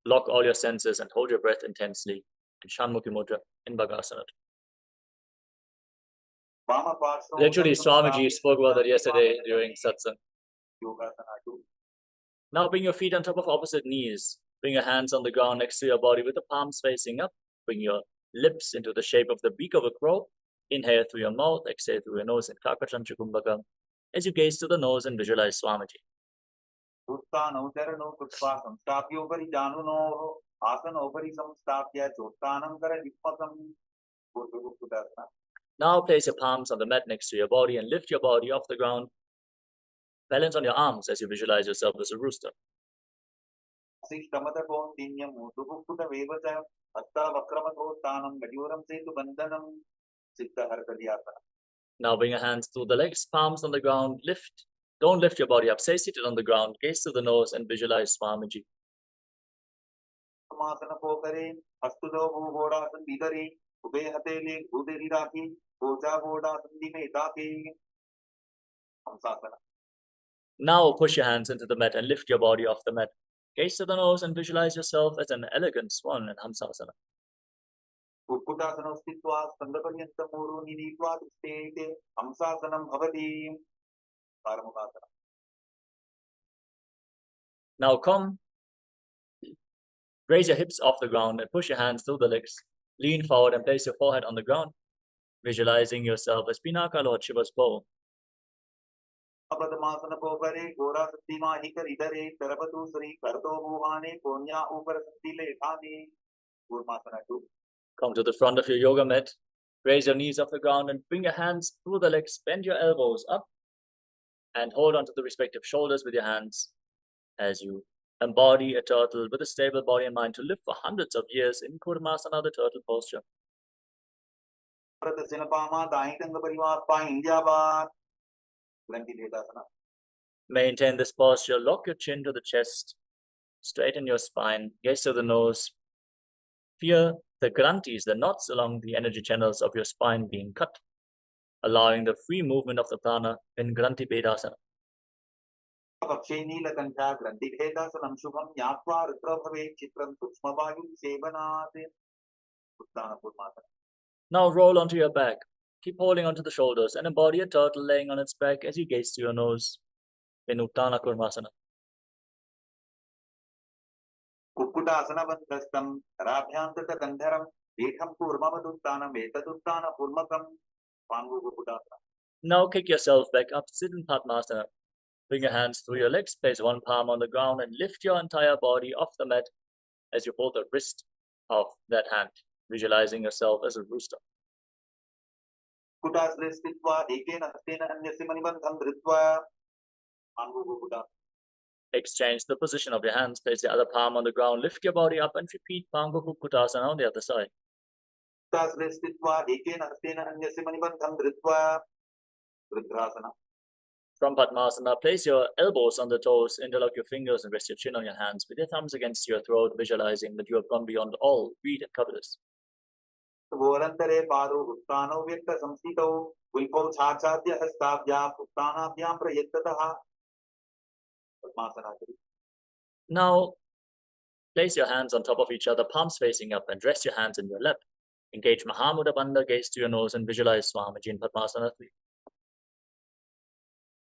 lock all your senses and hold your breath intensely in Shanmukhi Mudra in Bhagasana. Literally, Swamiji spoke about that yesterday during Satsang. Now bring your feet on top of opposite knees. Bring your hands on the ground next to your body with the palms facing up. Bring your lips into the shape of the beak of a crow. Inhale through your mouth, exhale through your nose in Kakachancha Kumbhaka. As you gaze to the nose and visualize Swamiji. Now place your palms on the mat next to your body and lift your body off the ground. Balance on your arms as you visualize yourself as a rooster. हस्तावक्रमगोत्थानं मयूरं सेतुबन्धनं सिद्धहरकर्यासनं. Now bring your hands through the legs, palms on the ground, lift. Don't lift your body up. Stay seated on the ground, gaze to the nose and visualize Swamiji. समासन पोकरे हस्तुदो भूगोड़ासन भीतरे उभे हथेले उदरी राखी गोजा गोड़ासन दिमे ताके हमसासना. Now push your hands into the mat and lift your body off the mat. Gaze to the nose and visualize yourself as an elegant swan in Hamsasana. कुक्कुटासनं स्थित्वा स्कन्धपर्यन्तं मूढोनि नीत्वा तिष्ठेते हमसासनं भवति. पारमुखासनं. Now come, raise your hips off the ground and push your hands through the legs. Lean forward and place your forehead on the ground, visualizing yourself as Pinaka Lord Shiva's bow. पद्मासन पोकरे गोरा सत्तिमा हिकर इधरे तरपतु श्री करतो भूहाने कोन्या ऊपर सत्तिले खाने. Kurmasana 2. Come to the front of your yoga mat, raise your knees off the ground and bring your hands through the legs, bend your elbows up and hold onto the respective shoulders with your hands as you embody a turtle with a stable body and mind to live for hundreds of years in Kurmasana, the turtle posture. Maintain this posture, lock your chin to the chest, straighten your spine, gaze to the nose. Feel the granthis, the knots along the energy channels of your spine being cut, allowing the free movement of the prana in Granthi Bedasana. Now roll onto your back. Keep holding onto the shoulders and embody a turtle laying on its back as you gaze to your nose in Uttana Kurmasana. Kukkutasana बन्धस्तं कराभ्यान्तकन्धरं पीठं कूर्मवदुत्थानं एतदुत्थानं कूर्मकं पाङ्गुकुक्कुटासन. Now kick yourself back up, sit in Padmasana. Bring your hands through your legs, place one palm on the ground and lift your entire body off the mat as you hold the wrist of that hand, visualizing yourself as a rooster. कुटासने स्थित्वा एकेन हस्तेन अन्यस्य मणिबन्धं धृत्वा पाङ्गुकुक्कुटासन. Exchange the position of your hands, place the other palm on the ground, lift your body up and repeat Pangukukkutasana on the other side. कुटासने स्थित्वा एकेन हस्तेन अन्यस्य मणिबन्धं धृत्वा रुद्रासना. From Padmasana, place your elbows on the toes, interlock your fingers and rest your chin on your hands with your thumbs against your throat, visualizing that you have gone beyond all greed and covetous. गोरन्तरे पादौ उत्थानौ व्यक्त संस्थितौ उल्पौ छाछाद्य हस्ताभ्याम् उत्थानाभ्यां प्रयत्ततः. Padmasana 3. Now, place your hands on top of each other, palms facing up, and rest your hands in your lap. Engage Mahamudra Bandha, gaze to your nose, and visualize Swamiji in Padmasana 3.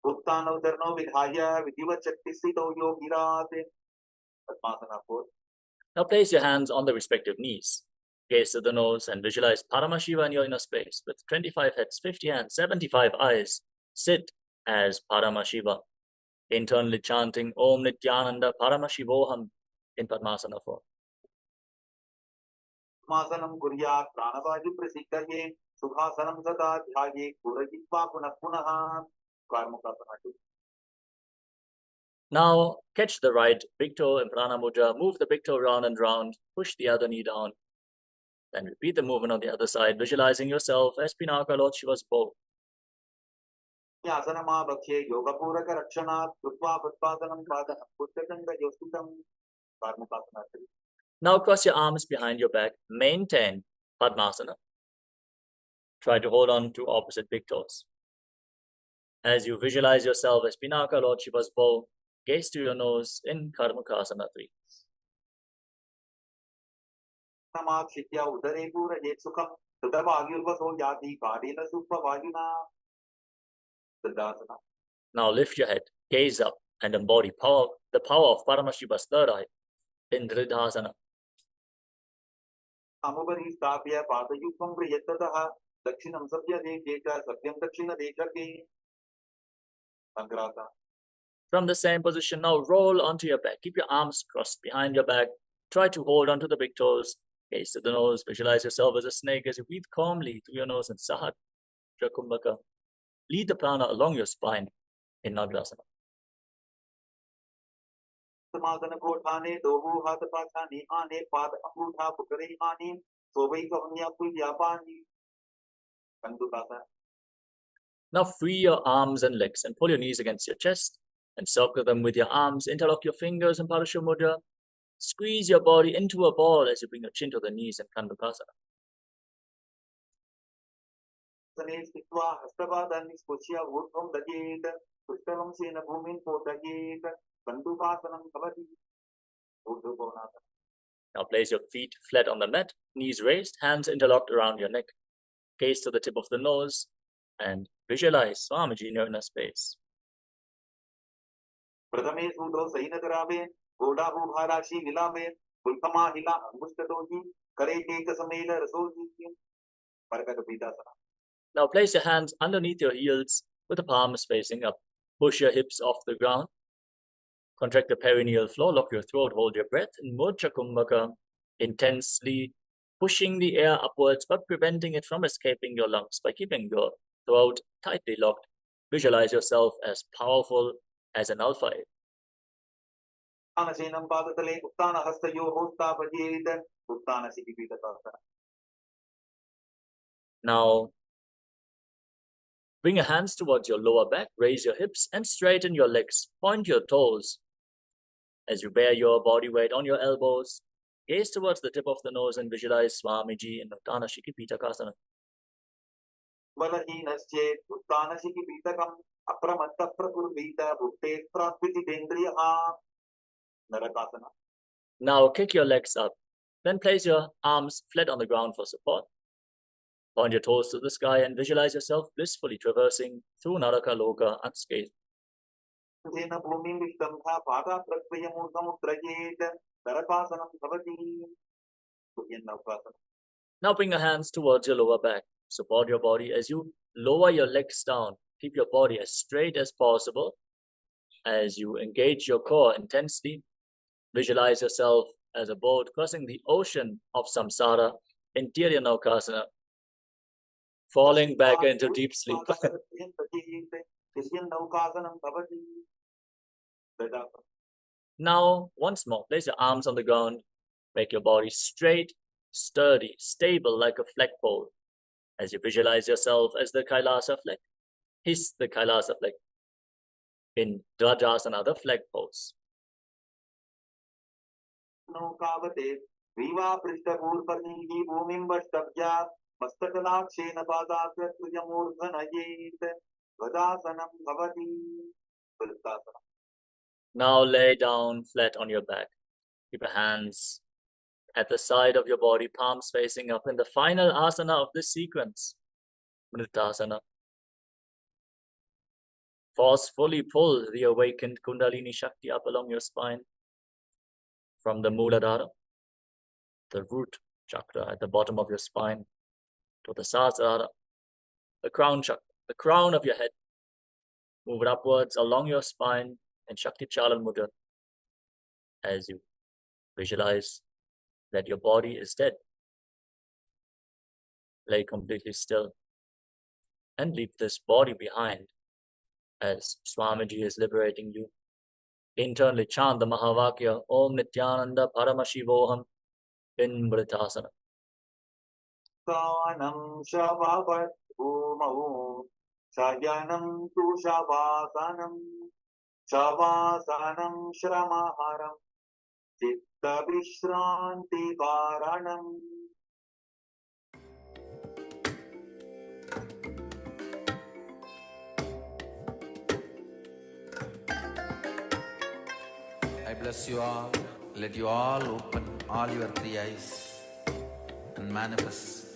उत्थानौ चरणौ विधाय विधिवत् शक्तिस्थितौ योगिरात्. Padmasana 4. Now place your hands on the respective knees. Gaze to the nose and visualize Paramashiva in your inner space with 25 heads, 50 hands, 75 eyes. Sit as Paramashiva, internally chanting Om Nityananda Paramashivoham in Padmasana 4. मासनं कुर्यात् प्राणवायु प्रसिद्धये सुखासनं सदा ध्याये कुरजित्वा पुनः पुनः. कार्मुकासना 2. Now catch the right big toe in Prana Mudra, move the big toe round and round, push the other knee down. Then repeat the movement on the other side, visualizing yourself as Pinaka Lord Shiva's bow. यासनमावक्ष्ये योगपूरकरक्षणात् कृत्वा पद्मासनं पादः पुस्तकङ्गयोस्थितं. कार्मुकासना 3. Now cross your arms behind your back, maintain Padmasana. Try to hold on to opposite big toes. As you visualize yourself as Pinaka Lord Shiva's bow, gaze to your nose in Karmukasana 3. समाक्षित्य उदरे पूरयेत् सुखं तदवायुर्वसो याति कालेन सुप्पवायुना. सिद्धासना. Now lift your head, gaze up, and embody the power of Paramashiva's third eye in Dridhasana. अमुपरि स्थाप्य पादयुक्तं प्रयत्ततः दक्षिणं सव्यदेशे च सत्यं दक्षिणदेशके. संग्रासना. From the same position, now roll onto your back. Keep your arms crossed behind your back. Try to hold onto the big toes. Gaze to the nose. Visualize yourself as a snake as you breathe calmly through your nose in Sahat Kumbhaka. Lead the prana along your spine in Nadrasana. समागन कोठाने दोहु हाथ पाछाने आने पाद अंगूठा पुकरे आने सोवई कवन्या पुल्या पानी कंदुकासन. Now free your arms and legs and pull your knees against your chest and circle them with your arms. Interlock your fingers in Parashu Mudra. Squeeze your body into a ball as you bring your chin to the knees in Kandukasana. सने स्थित्वा हस्तपादानि स्पृश्य ऊर्ध्वं दजेत पृष्ठवंशेन भूमिं पोषयेत कंदुकासनं भवति. ऊर्ध्वकोणासनं. Now place your feet flat on the mat, knees raised, hands interlocked around your neck. Gaze to the tip of the nose and visualize Swamiji in your inner space. प्रथमे सूत्रो सैनकरावे गोडाभूभाराशि विलावे कुलकमा हिला अंगुष्ठदोहि करे एक समेल रसोहि परकट पीतासना. Now place your hands underneath your heels with the palms facing up. Push your hips off the ground. Contract the perineal floor, lock your throat, hold your breath in Murcha Kumbhaka, intensely pushing the air upwards but preventing it from escaping your lungs by keeping your throat tightly locked. Visualize yourself as powerful as an alpha egg. आनसेनं पादतले उत्तान हस्तयोः स्थापयेत् उत्तान शिखिपीठकासना. Now, bring your hands towards your lower back, raise your hips and straighten your legs. Point your toes as you bear your body weight on your elbows. Gaze towards the tip of the nose and visualize Swamiji in Uttana Shikhipittakasana. बलहीनश्चेत् Utthan शिखिपीठकम् अप्रमत्त प्रकुर्वीत भुक्तेत् प्राप्तितेन्द्रियः नरकासना. Now kick your legs up. Then place your arms flat on the ground for support. Point your toes to the sky and visualize yourself blissfully traversing through Naraka Loka unscathed. तेन भूमिं विष्टम्भा पादाप्रत्वयमूर्धमुद्रयेत् नरकासनं भवति. कुर्यन्नौकासनं. Now bring your hands towards your lower back. Support your body as you lower your legs down. Keep your body as straight as possible as you engage your core intensely. Visualize yourself as a boat crossing the ocean of samsara in Tiryanokasana, falling back into deep sleep. Now, once more, place your arms on the ground. Make your body straight, sturdy, stable like a flagpole as you visualize yourself as the Kailasa flag. Hiss the Kailasa flag in Dvajasana, the flag pose. नौकावते विवा पृष्ठभूर्परिणीः भूमिं वष्टभ्या मस्तकलाक्षेन पादाग्रत्वयमूर्धनयेत् गदासनं भवति. वृत्तासनं. Now lay down flat on your back. Keep your hands at the side of your body, palms facing up in the final asana of this sequence, Mrittasana. Forcefully pull the awakened Kundalini Shakti up along your spine from the Muladhara, the root chakra at the bottom of your spine, to the Sahasrara, the crown chakra, the crown of your head. Move it upwards along your spine and Shakti Chalan Mudra as you visualize that your body is dead. Lay completely still and leave this body behind as Swamiji is liberating you. Internally chant the Mahavakya Om Nityananda Paramashivoham Inversion. Sanam shavavat bhumau shayanam tu shavasanam shavasanam shramaharam chitta vishranti varanam. I bless you all. Let you all open all your three eyes and manifest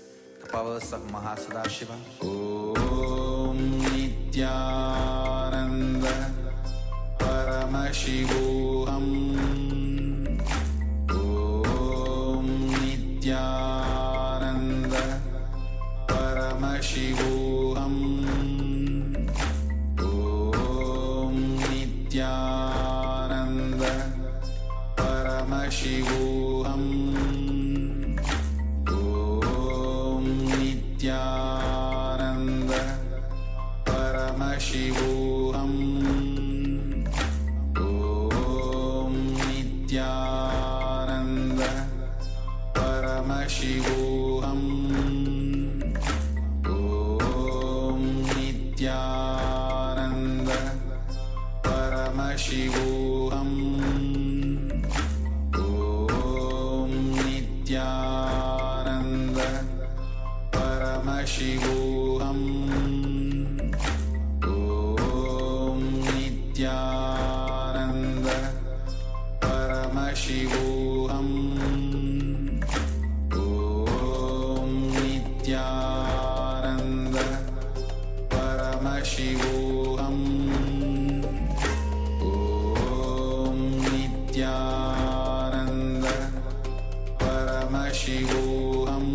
the powers of Mahasudashiva. Om Nityananda Paramashivoham. Om Nityananda Paramashivoham. Om Nityananda Paramashivoham. Om Nityananda Paramashivoham. Om Paramashivoham Om Nityananda Paramashivoham Om Nityananda Paramashivoham Om Nityananda Paramashivoham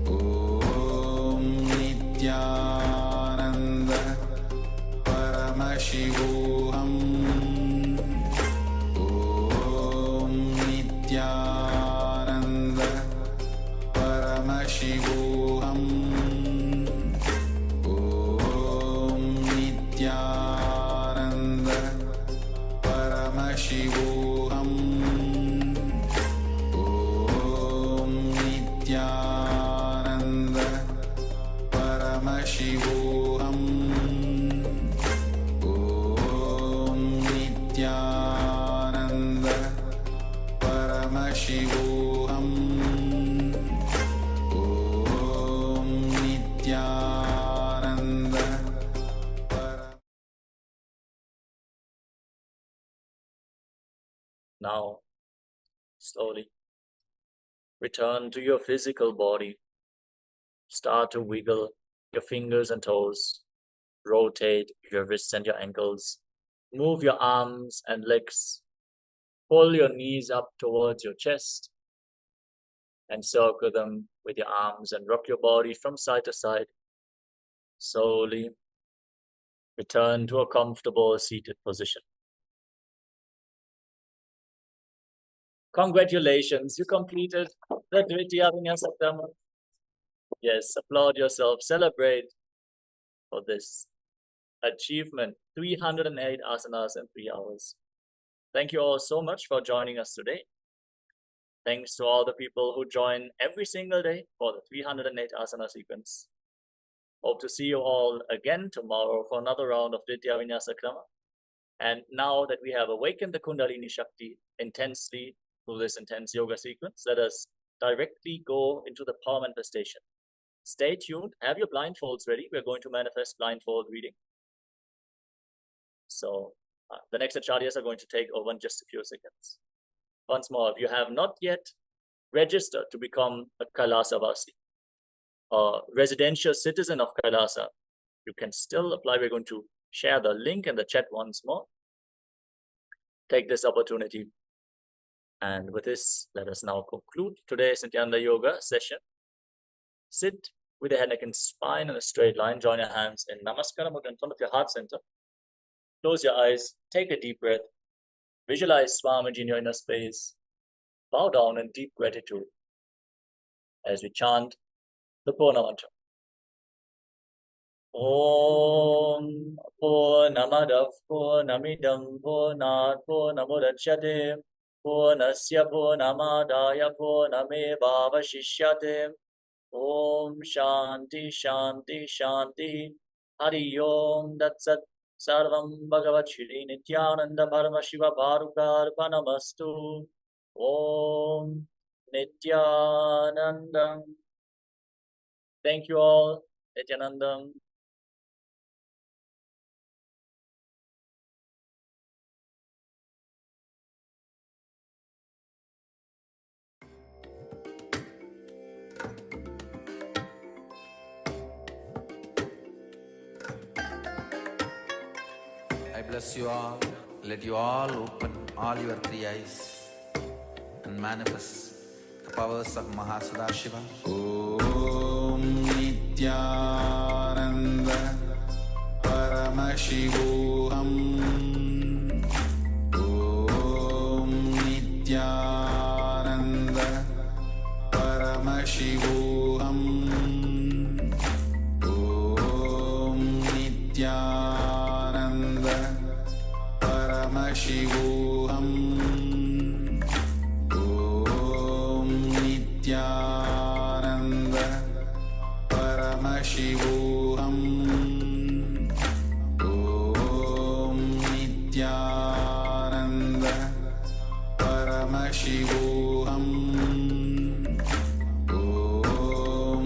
Om Nityananda Paramashivoham Om Nityananda Paramashivoham Om Nityananda Paramashivoham Om Nityananda Paramashivoham Om Nityananda Paramashivoham Om Nityananda Now, slowly return to your physical body. Start to wiggle your fingers and toes. Rotate your wrists and your ankles. Move your arms and legs. Pull your knees up towards your chest and circle them with your arms and rock your body from side to side. Slowly return to a comfortable seated position. Congratulations, you completed the Dvitiya Vinyasa Krama. Yes, applaud yourself, celebrate for this achievement. 308 asanas in 3 hours. Thank you all so much for joining us today. Thanks to all the people who join every single day for the 308 asana sequence. Hope to see you all again tomorrow for another round of Dvitiya Vinyasa Krama. And now that we have awakened the Kundalini Shakti intensely through this intense yoga sequence, let us directly go into the power manifestation. Stay tuned, have your blindfolds ready. We're going to manifest blindfold reading. So the next acharyas are going to take over in just a few seconds. Once more, if you have not yet registered to become a Kailasavasi, a residential citizen of Kailasa, you can still apply. We're going to share the link in the chat once more. Take this opportunity. And with this, let us now conclude today's Nityananda Yoga session. Sit with your head, neck, and spine in a straight line. Join your hands in Namaskara Mudra in front of your heart center. Close your eyes, take a deep breath. Visualize Swamiji in your inner space. Bow down in deep gratitude as we chant the Purna Mantra. Om Purnamadav Purnamidam Purnat Purnamudachyate Purnasya Purnamadaya Purnamevavashishyate. Om Shanti Shanti Shanti Hari Om Datsat Sarvam Bhagavat Shri Nityananda Paramashiva Bharukarpanamastu. Om Nityanandam. Thank you all. Nityanandam. I bless you all. Let you all open all your 3 eyes and manifest the powers of Mahasudashiva. Om Nityananda Paramashivoham Om Nityananda Paramashivoham Om Nityananda Paramashivoham Om Nityananda Paramashivoham Om Nityananda Paramashivoham Om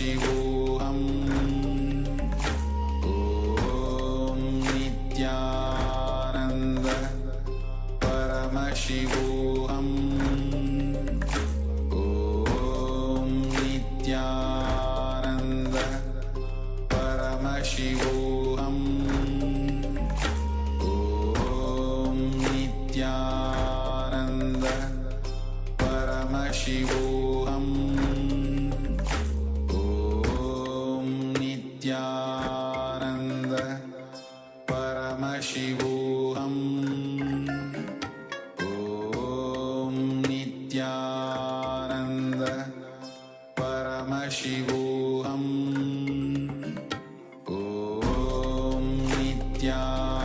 Paramashivoham. Om Nityananda Paramashivoham. Om Nityananda Paramashivoham. Om Nityananda Paramashivoham. Om Nityananda Paramashivoham. Om Nityananda Paramashivoham. Om Nityananda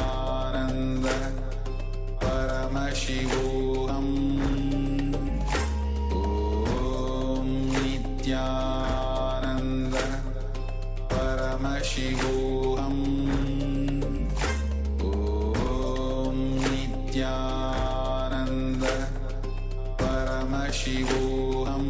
Paramashivoham. Om Nityananda Paramashivoham. Om Nityananda Paramashivoham.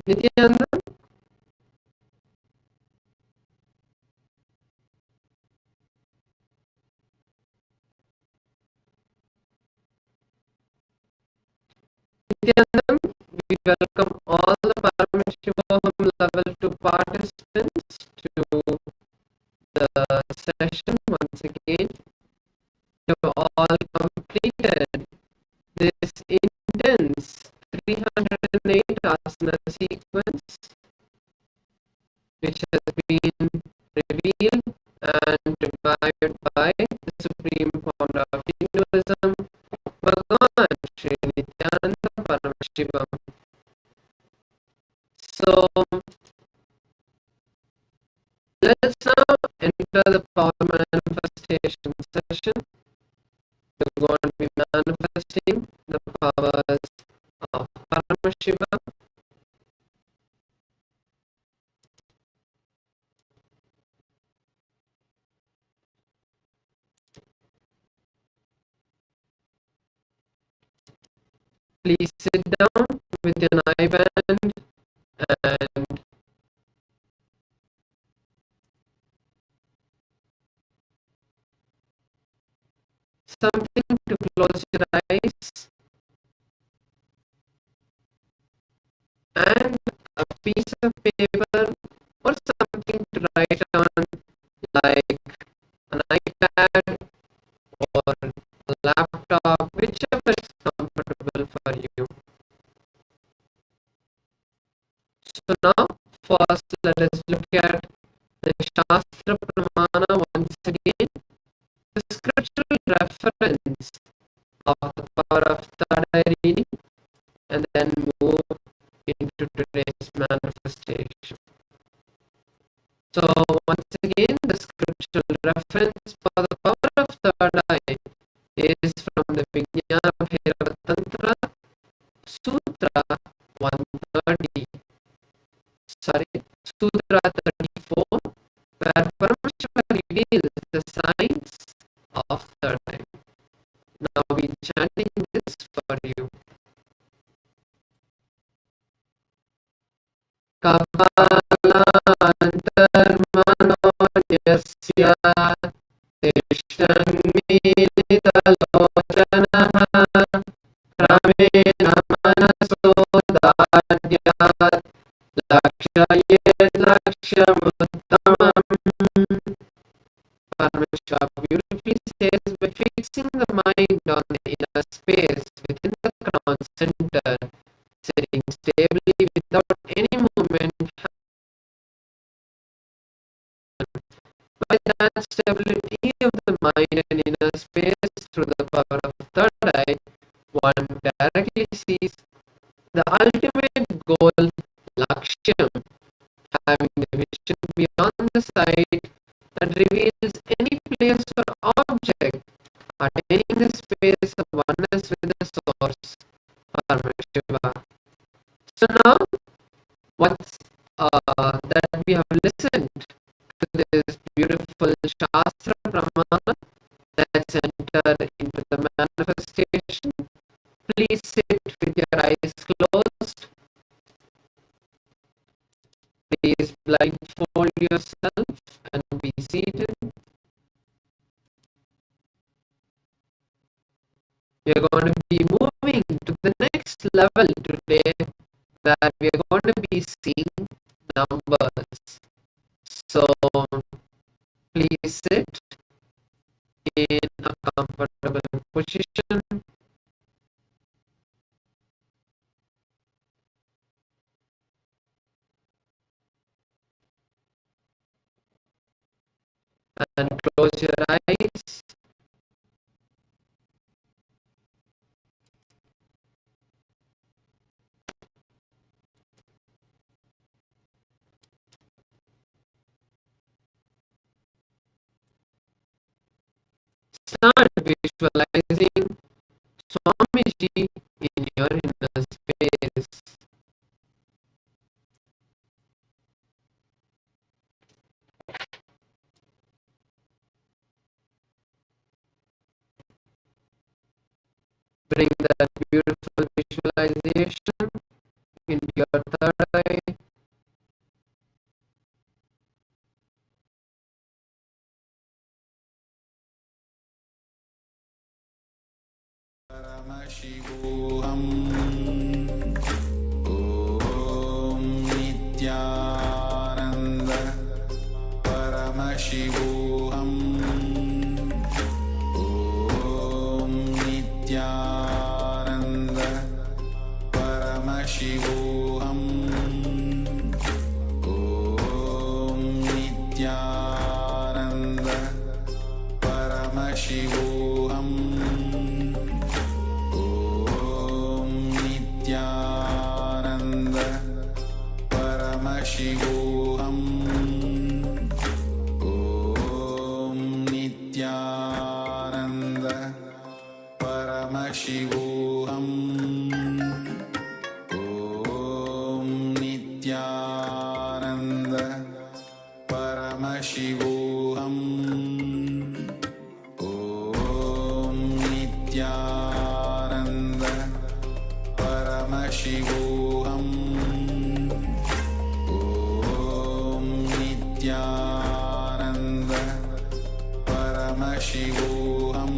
Nityananda, Nityananda, we welcome all the Paramashivoham Level 2 participants to the session once again. You have all completed this intense 308 asana sequence, which has been revealed and revived by the Supreme Founder of Hinduism, Bhagavan Sri Nityananda Paramashivoham. So, let's now enter the power manifestation session. We're going to be manifesting the powers of Paramashiva. Please sit down with an eye band and something to close your eyes and a piece of paper or something to write on, like an iPad or a laptop, whichever is comfortable for you. So now, first let us look at the Shastra Pramana once again, the scriptural reference of the power of third eye reading, and then move into today's manifestation. So once again, the scriptural reference for the power of third eye is from the Vijnana Bhairava Tantra, Sutra 130. Sutra 34, where Paramashiva तिष्ठन्मीलितलोचनः क्रमेण मनसोदार्यात् लक्ष्ययेत् लक्ष्यमुत्तमम्. Paramashiva beautifully says, by fixing the mind on the inner space within the crown center, sitting stably without any movement, by that stability of the mind and inner space through the power of third eye, one directly sees the ultimate goal, Lakshyam, having the vision beyond the sight that reveals any place or object, attaining the space of oneness with the source, Paramashiva. So now, once that we have listened to this beautiful Shastra Pramana that's entered into the manifestation, please sit with your eyes closed. Please blindfold yourself and be seated. We are going to be moving to the next level today, where we are going to be seeing numbers. So please sit in a comfortable position. And close your eyes. Start visualizing Swamiji in your inner space. Bring that beautiful visualization into your third eye. Paramashivoham Om Nityananda Paramashivoham Om Nityananda Paramashivoham Om Nityananda Paramashivoham Nityananda Paramashivoham Om Nityananda Paramashivoham Om Nityananda Paramashivoham Om Nityananda Paramashivoham Om Nityananda Paramashivoham Om Nityananda Paramashivoham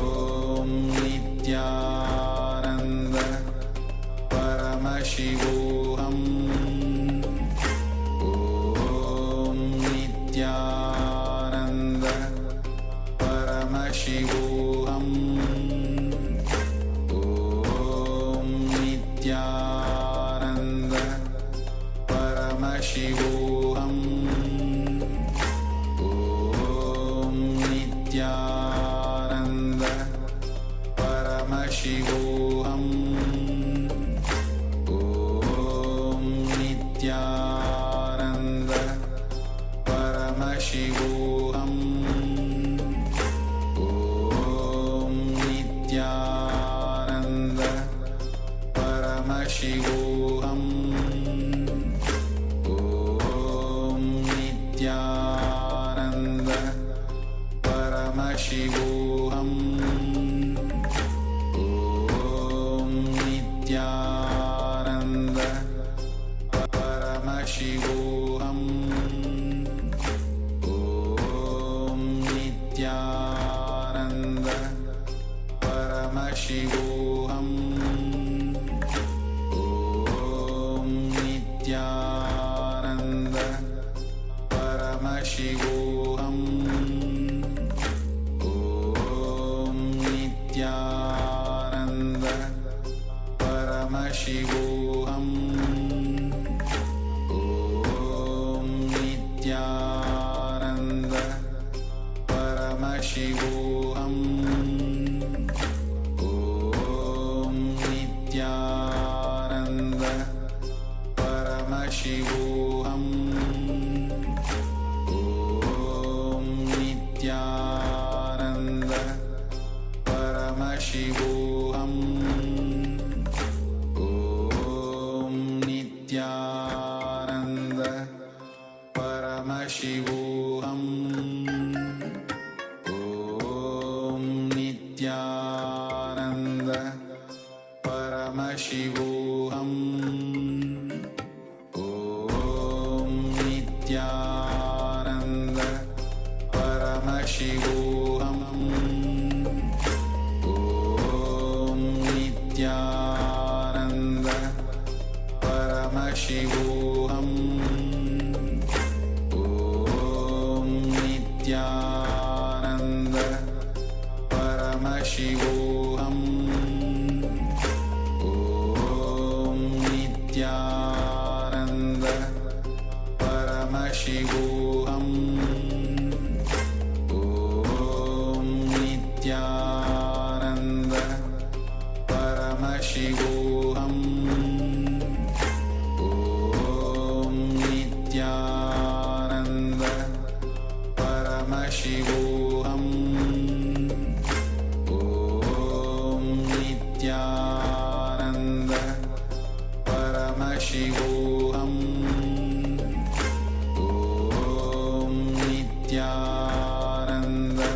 Om Nityananda Paramashivoham Om Nityananda Paramashivoham Om Nityananda Paramashivoham Om Nityananda Paramashivoham Om Nityananda Paramashivoham Om Nityananda Paramashivoham Om Nityananda Paramashivoham Paramashivoham. Om Nityananda Paramashivoham. Om Nityananda Paramashivoham. Om Nityananda Paramashivoham. Om Nityananda Paramashivoham. Om Nityananda Paramashivoham. Om Nityananda Paramashivoham. Om Nityananda Paramashivoham. Om Nityananda Paramashivoham. Om Nityananda Paramashivoham. Om Nityananda Paramashivoham. Om Nityananda Paramashivoham. Om Nityananda Paramashivoham. Om Nityananda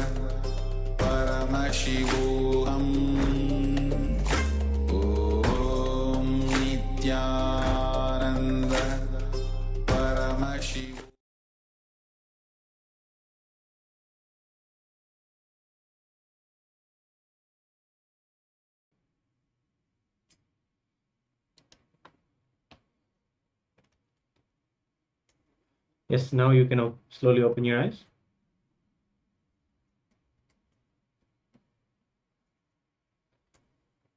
Paramashivoham. Om Nityananda Paramashivoham. Yes, now you can slowly open your eyes.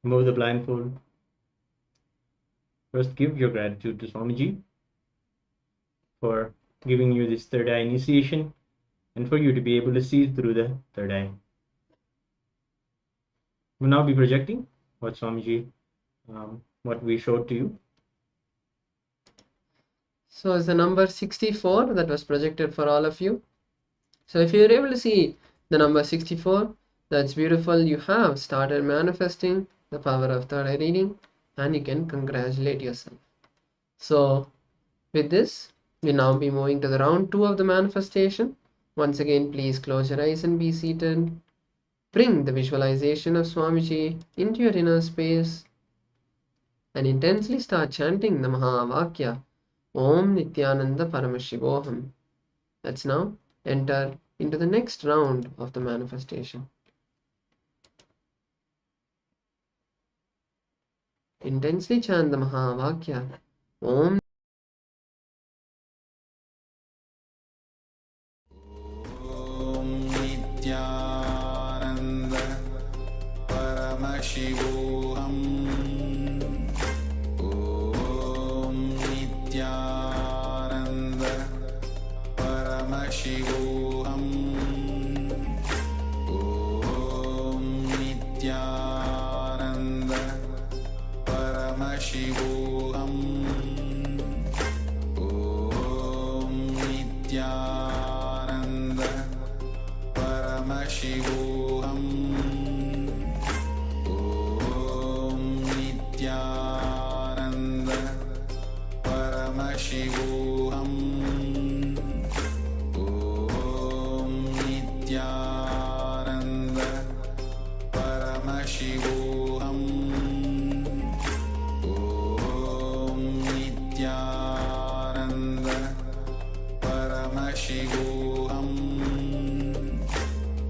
Remove the blindfold. First, give your gratitude to Swamiji for giving you this third eye initiation and for you to be able to see through the third eye. We'll now be projecting what Swamiji, what we showed to you. So it's the number 64 that was projected for all of you. So if you're able to see the number 64, that's beautiful. You have started manifesting the power of third eye reading and you can congratulate yourself. So with this, we'll now be moving to the round 2 of the manifestation. Once again, please close your eyes and be seated. Bring the visualization of Swamiji into your inner space and intensely start chanting the Mahavakya Om Nityananda Paramashivoham. Let's now enter into the next round of the manifestation. Intensely chant the Mahavakya Om Nityananda Paramashivoham. Om Nityananda Paramashivoham. Om Nityananda Paramashivoham. Om Nityananda Paramashivoham. Om Nityananda Paramashivoham. Om Nityananda Paramashivoham. Om Nityananda Paramashivoham.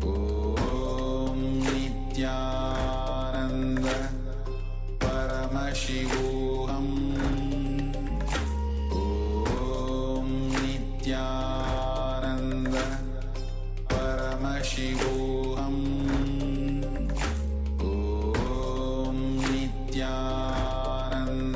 Om Nityananda Paramashivoham. Om Nityananda Paramashivoham. Om Nityananda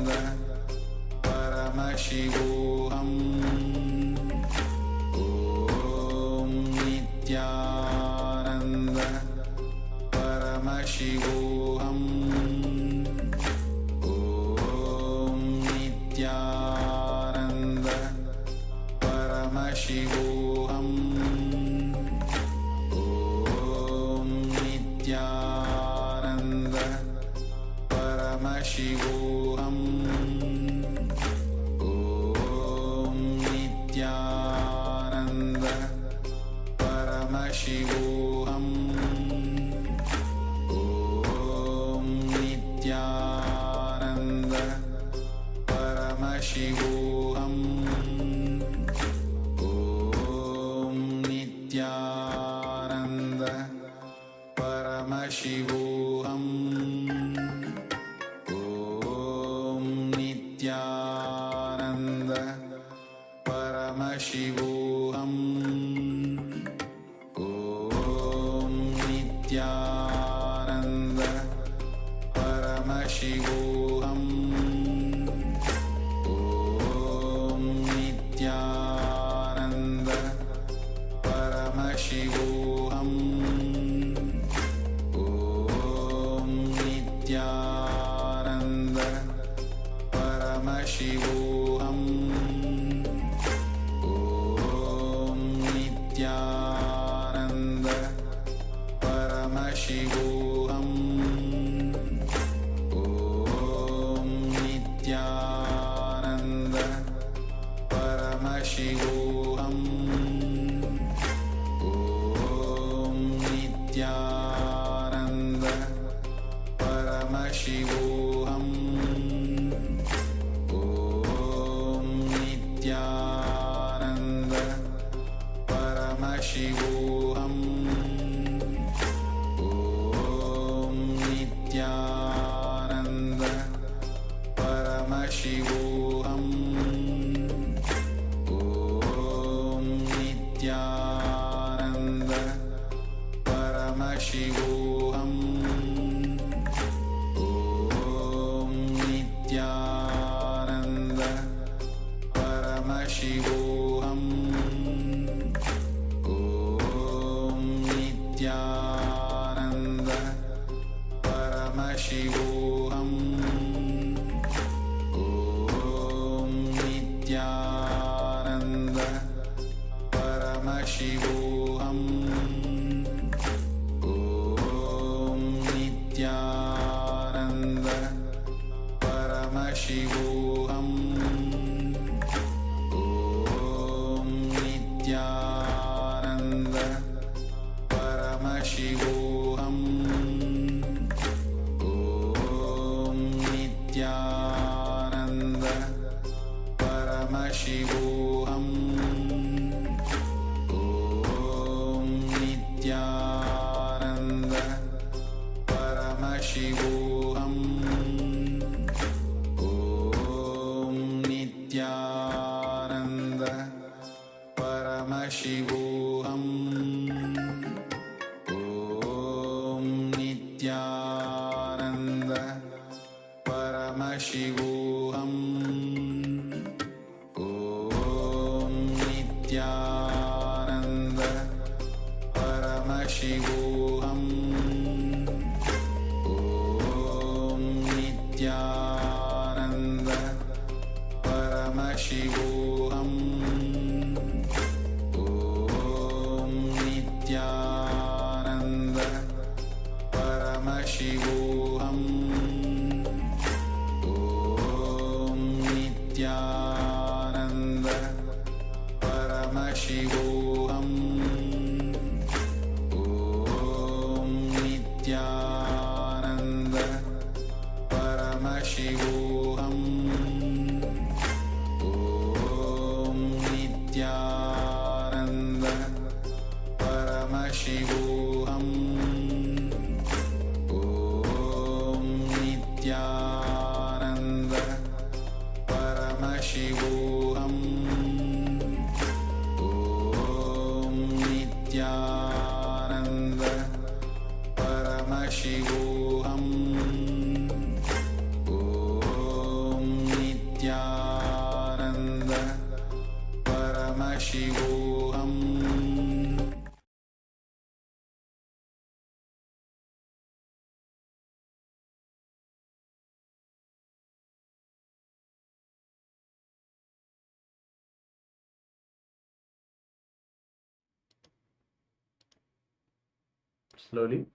Slowly,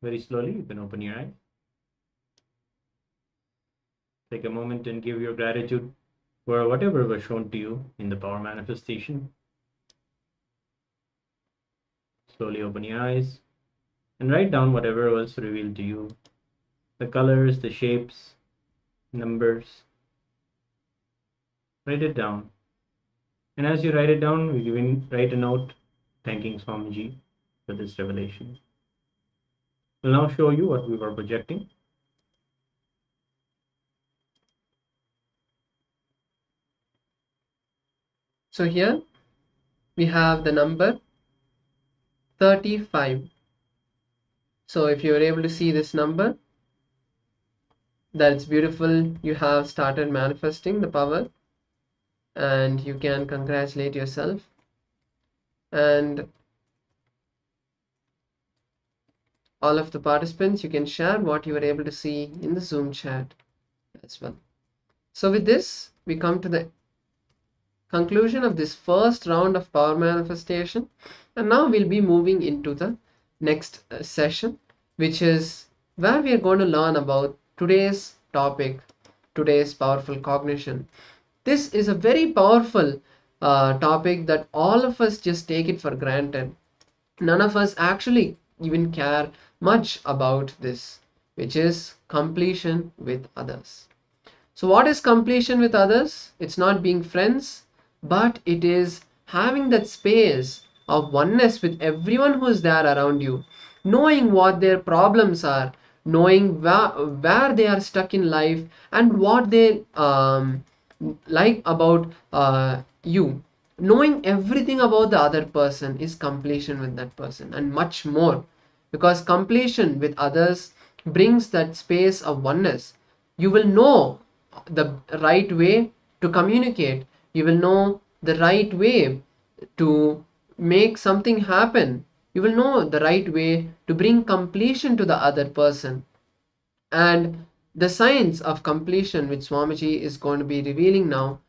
very slowly, you can open your eyes. Take a moment and give your gratitude for whatever was shown to you in the power manifestation. Slowly open your eyes and write down whatever was revealed to you. The colors, the shapes, numbers. Write it down. And as you write it down, you even write a note thanking Swamiji for this revelation. We'll now show you what we were projecting. So here we have the number 35. So if you are able to see this number, that's beautiful. You have started manifesting the power and you can congratulate yourself. And all of the participants, you can share what you were able to see in the Zoom chat as well. So with this, we come to the conclusion of this first round of power manifestation, and now we'll be moving into the next session, which is where we are going to learn about today's topic, today's powerful cognition. This is a very powerful topic that all of us just take it for granted. None of us actually even care much about this, which is completion with others. So what is completion with others? It's not being friends, but it is having that space of oneness with everyone who is there around you, knowing what their problems are, knowing where they are stuck in life and what they like about you. Knowing everything about the other person is completion with that person and much more, because completion with others brings that space of oneness. You will know the right way to communicate, you will know the right way to make something happen, you will know the right way to bring completion to the other person. And the science of completion, which Swamiji is going to be revealing now,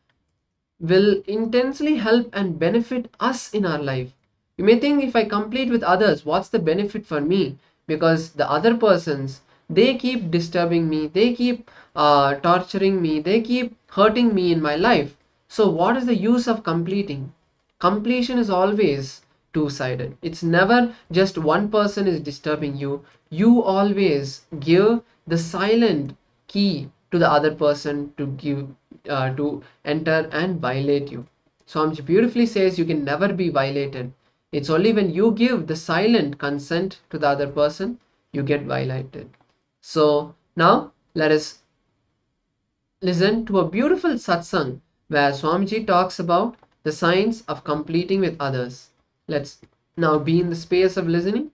will intensely help and benefit us in our life. You may think, if I complete with others, what's the benefit for me? Because the other persons, they keep disturbing me, they keep torturing me, they keep hurting me in my life. So what is the use of completing? Completion is always two-sided. It's never just one person is disturbing you. You always give the silent key to the other person to give to enter and violate you. Swamiji beautifully says you can never be violated. It's only when you give the silent consent to the other person you get violated. So now let us listen to a beautiful satsang where Swamiji talks about the science of completing with others. Let's now be in the space of listening.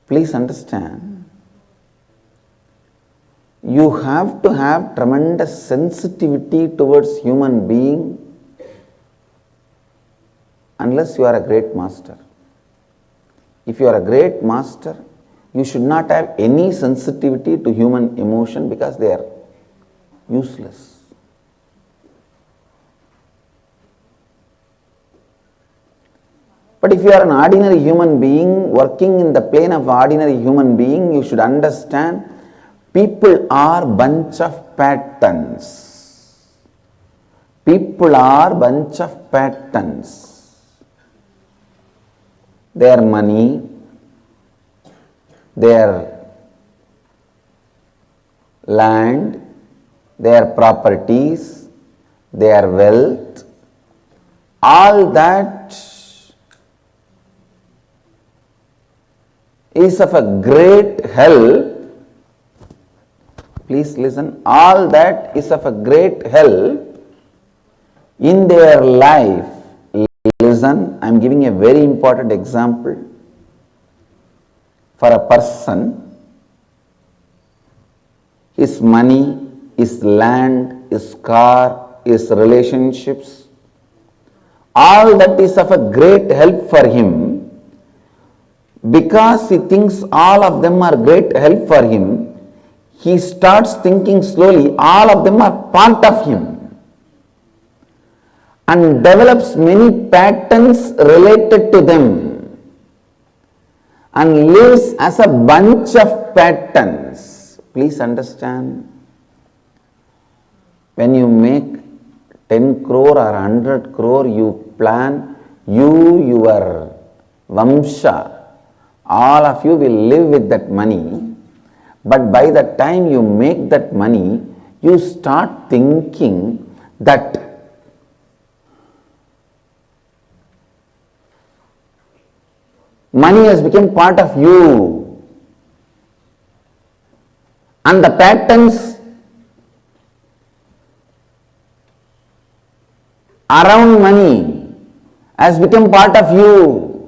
Please understand, you have to have tremendous sensitivity towards human being unless you are a great master. If you are a great master, you should not have any sensitivity to human emotion because they are useless. But if you are an ordinary human being working in the plane of ordinary human being, you should understand people are bunch of patterns. People are bunch of patterns. Their money, their land, their properties, their wealth, all that is of a great help. Please listen, all that is of a great help in their life. Listen, I am giving a very important example. For a person, his money, his land, his car, his relationships, all that is of a great help for him. Because he thinks all of them are great help for him, he starts thinking slowly, all of them are part of him, and develops many patterns related to them, and lives as a bunch of patterns. Please understand, when you make 10 crore or 100 crore, you plan, your Vamsha, all of you will live with that money. But by the time you make that money, you start thinking that money has become part of you, and the patterns around money has become part of you.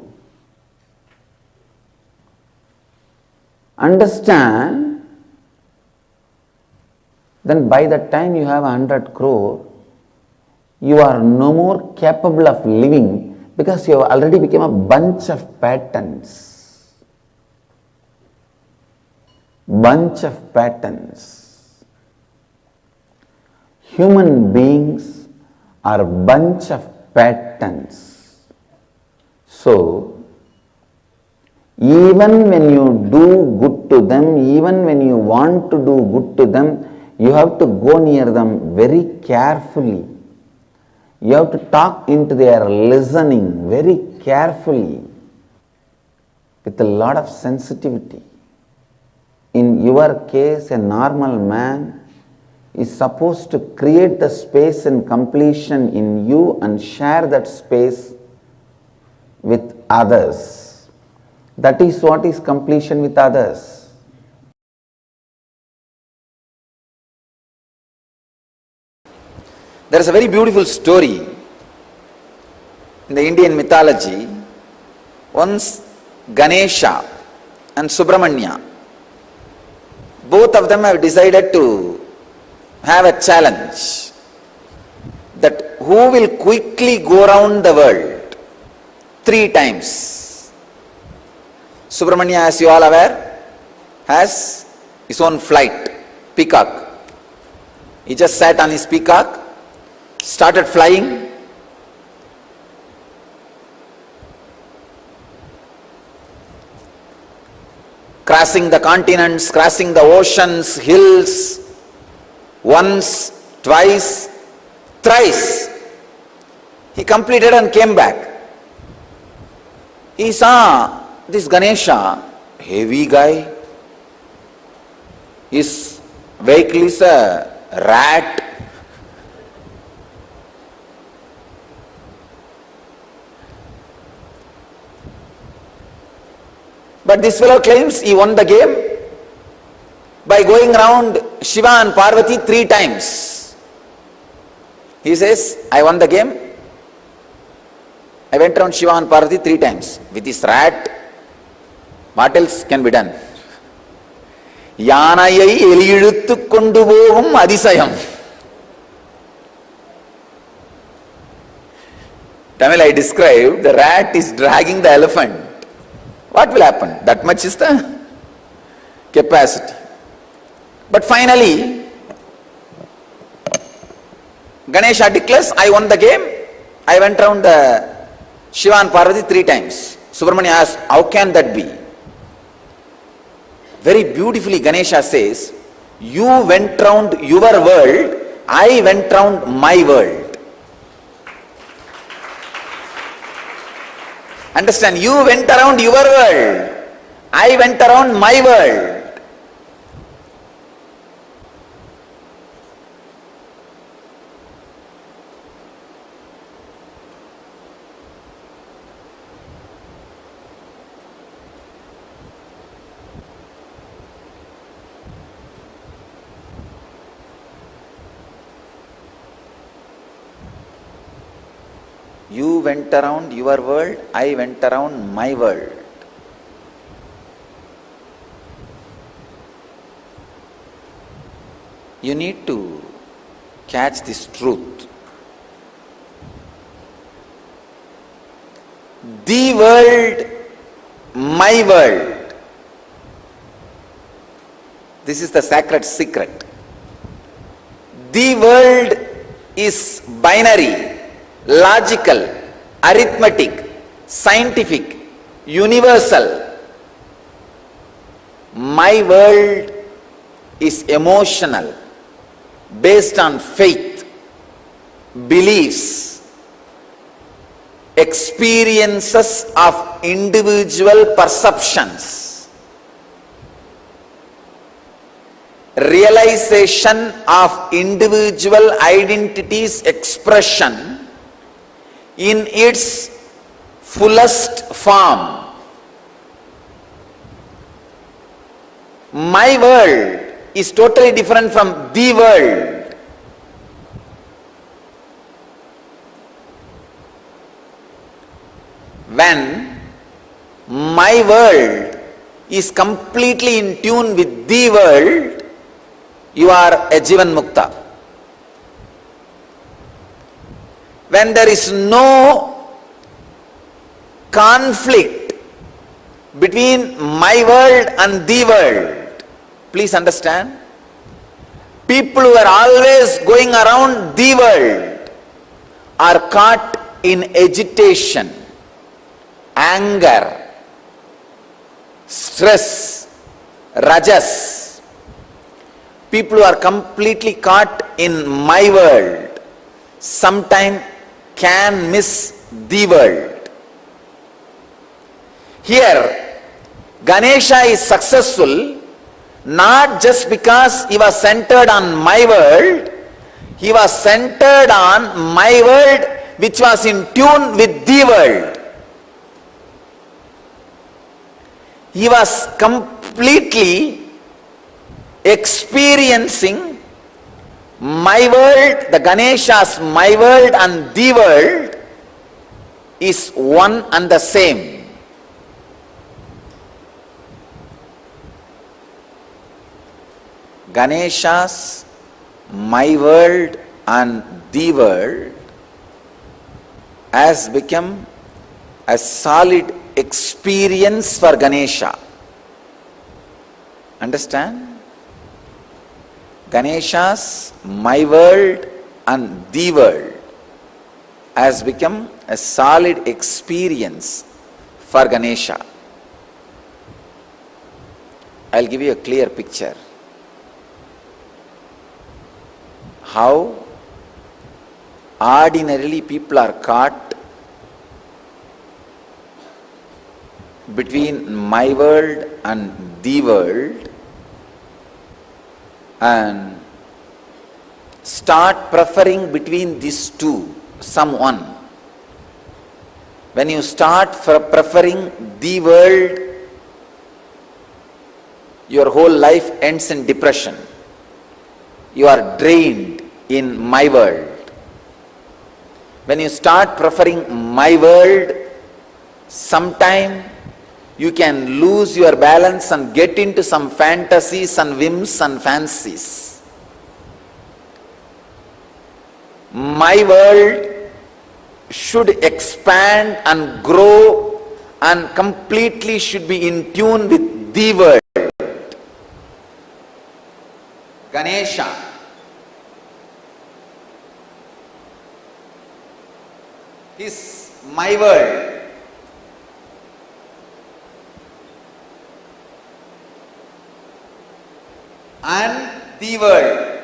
Understand, then by the time you have 100 crore, you are no more capable of living, because you have already become a bunch of patterns. Bunch of patterns. Human beings are a bunch of patterns. So, even when you do good to them, even when you want to do good to them, you have to go near them very carefully. You have to talk into their listening very carefully, with a lot of sensitivity. In your case, a normal man is supposed to create the space and completion in you and share that space with others. That is what is completion with others. There is a very beautiful story in the Indian mythology. Once Ganesha and Subramanya, both of them have decided to have a challenge, that who will quickly go around the world 3 times. Subramanya, as you all aware, has his own flight, peacock. He just sat on his peacock, started flying, crossing the continents, crossing the oceans, hills, once, twice, thrice. He completed and came back. He saw this Ganesha, heavy guy. His vehicle is a rat. But this fellow claims he won the game by going around Shiva and Parvati 3 times. He says, I won the game. I went around Shiva and Parvati 3 times. With this rat, what else can be done? Yanayai eliyiluttu kondu pogum adisayam. Tamil I described, the rat is dragging the elephant. What will happen? That much is the capacity. But finally, Ganesha declares, I won the game. I went around the Shiva and Parvati 3 times. Subramanya asked, how can that be? Very beautifully Ganesha says, you went round your world, I went round my world. Understand, you went around your world, I went around my world. You went around your world, I went around my world. You need to catch this truth. The world, my world. This is the sacred secret. The world is binary, logical, arithmetic, scientific, universal. My world is emotional, based on faith, beliefs, experiences of individual perceptions, realization of individual identity's expression in its fullest form. My world is totally different from the world. When my world is completely in tune with the world, you are a Jivan Mukta. When there is no conflict between my world and the world, please understand, people who are always going around the world are caught in agitation, anger, stress, rajas. People who are completely caught in my world sometimes can miss the world. Here, Ganesha is successful not just because he was centered on my world, he was centered on my world which was in tune with the world. He was completely experiencing my world, the Ganesha's my world and the world is one and the same. Ganesha's my world and the world has become a solid experience for Ganesha. Understand? Ganesha's my world and the world has become a solid experience for Ganesha. I'll give you a clear picture. How ordinarily people are caught between my world and the world and start preferring between these two, someone. When you start preferring the world, your whole life ends in depression. You are drained in my world. When you start preferring my world, sometime you can lose your balance and get into some fantasies and whims and fancies. My world should expand and grow and completely should be in tune with the world. Ganesha, is my world. And the world.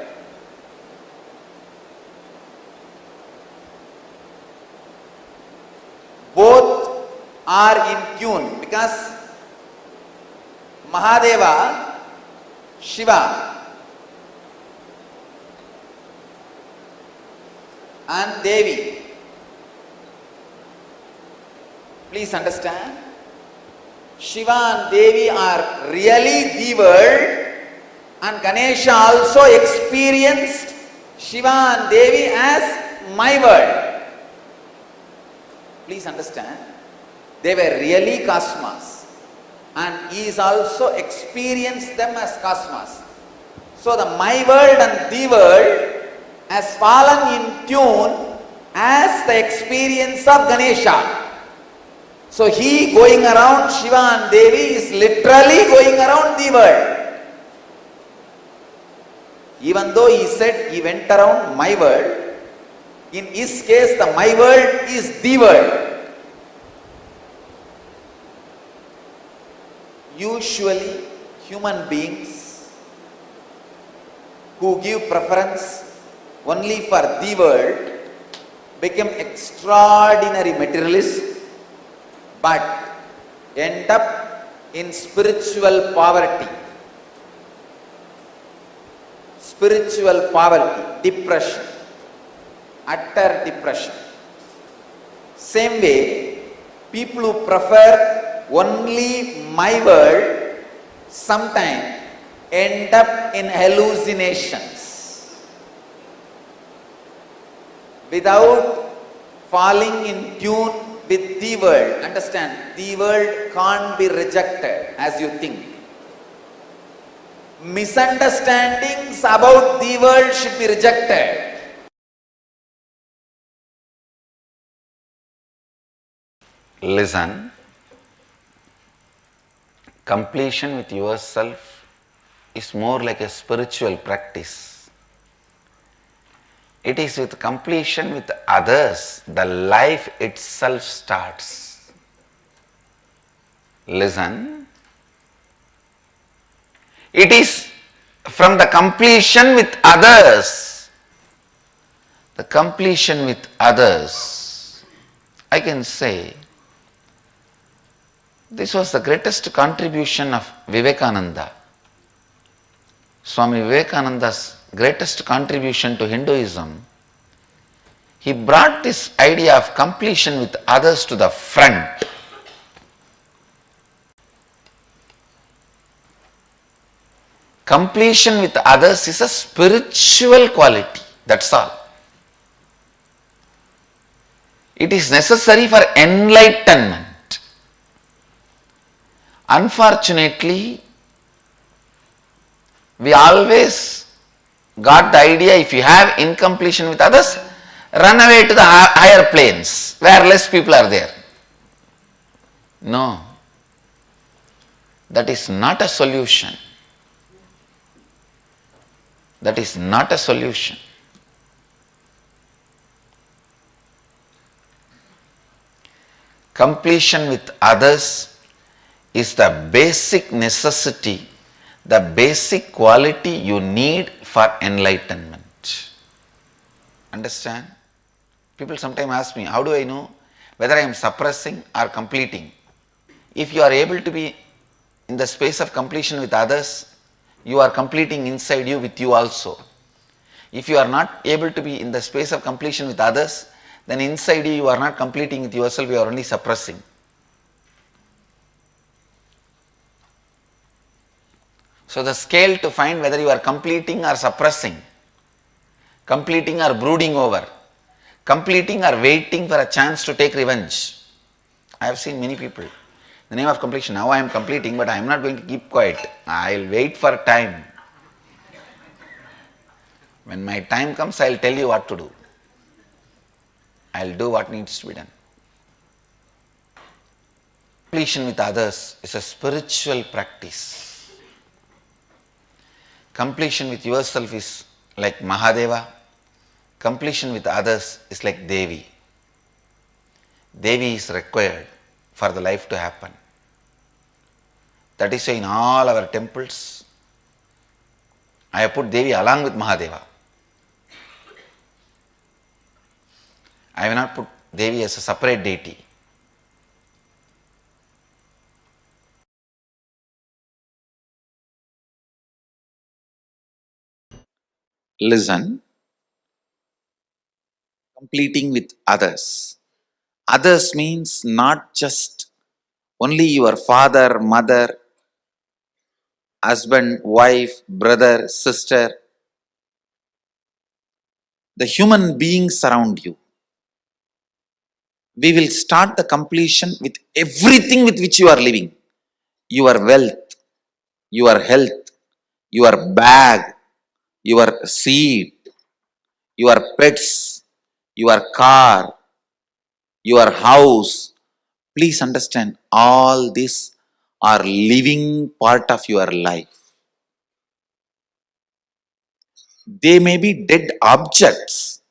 Both are in tune because Mahadeva, Shiva, and Devi. Please understand, Shiva and Devi are really the world, and Ganesha also experienced Shiva and Devi as my world. Please understand, they were really cosmos, and he is also experienced them as cosmos. So the my world and the world has fallen in tune as the experience of Ganesha. So he going around Shiva and Devi is literally going around the world. Even though he said he went around my world, in his case the my world is the world. Usually human beings who give preference only for the world become extraordinary materialists but end up in spiritual poverty. Spiritual poverty, depression, utter depression. Same way, people who prefer only my world sometimes end up in hallucinations. Without falling in tune with the world. Understand, the world can't be rejected as you think. Misunderstandings about the world should be rejected. Listen, completion with yourself is more like a spiritual practice. It is with completion with others, the life itself starts. Listen, it is from the completion with others. The completion with others, I can say, this was the greatest contribution of Vivekananda. Swami Vivekananda's greatest contribution to Hinduism. He brought this idea of completion with others to the front. Completion with others is a spiritual quality, that's all. It is necessary for enlightenment. Unfortunately, we always got the idea if you have incompletion with others, run away to the higher planes where less people are there. No, that is not a solution. That is not a solution. Completion with others is the basic necessity, the basic quality you need for enlightenment. Understand? People sometimes ask me, how do I know whether I am suppressing or completing? If you are able to be in the space of completion with others, you are completing inside you with you also. If you are not able to be in the space of completion with others, then inside you are not completing with yourself, you are only suppressing. So the scale to find whether you are completing or suppressing, completing or brooding over, completing or waiting for a chance to take revenge. I have seen many people. The name of completion, now I am completing, but I am not going to keep quiet. I will wait for time. When my time comes, I will tell you what to do. I will do what needs to be done. Completion with others is a spiritual practice. Completion with yourself is like Mahadeva. Completion with others is like Devi. Devi is required for the life to happen. That is why in all our temples, I have put Devi along with Mahadeva. I have not put Devi as a separate deity. Listen, completing with others. Others means not just only your father, mother, husband, wife, brother, sister, the human beings around you. We will start the completion with everything with which you are living. Your wealth, your health, your bag, your seat, your pets, your car, your house. Please understand, all these are living part of your life. They may be dead objects,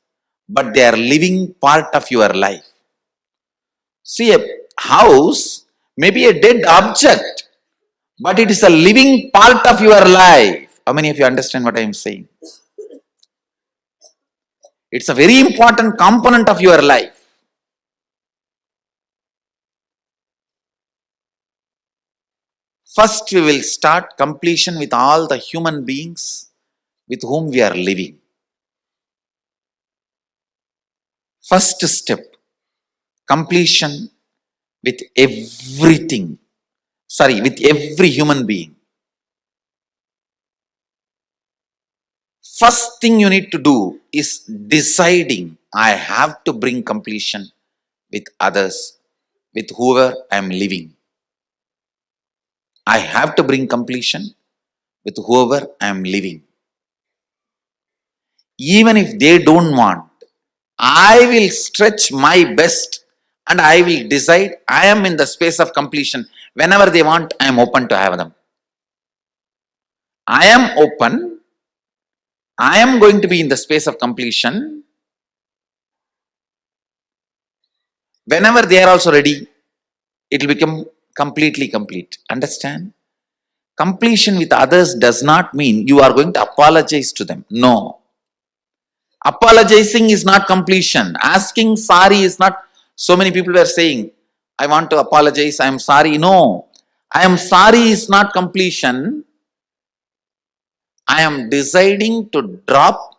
but they are living part of your life. See, a house may be a dead object, but it is a living part of your life. How many of you understand what I am saying? It's a very important component of your life. First, we will start completion with all the human beings with whom we are living. First step, completion with everything. With every human being. First thing you need to do is deciding, I have to bring completion with others, with whoever I am living. I have to bring completion with whoever I am living. Even if they don't want, I will stretch my best and I will decide I am in the space of completion. Whenever they want, I am open to have them. I am open. I am going to be in the space of completion. Whenever they are also ready, it will become completely complete. Understand? Completion with others does not mean you are going to apologize to them. No. Apologizing is not completion. Asking sorry is not. So many people were saying, I want to apologize, I am sorry. No. I am sorry is not completion. I am deciding to drop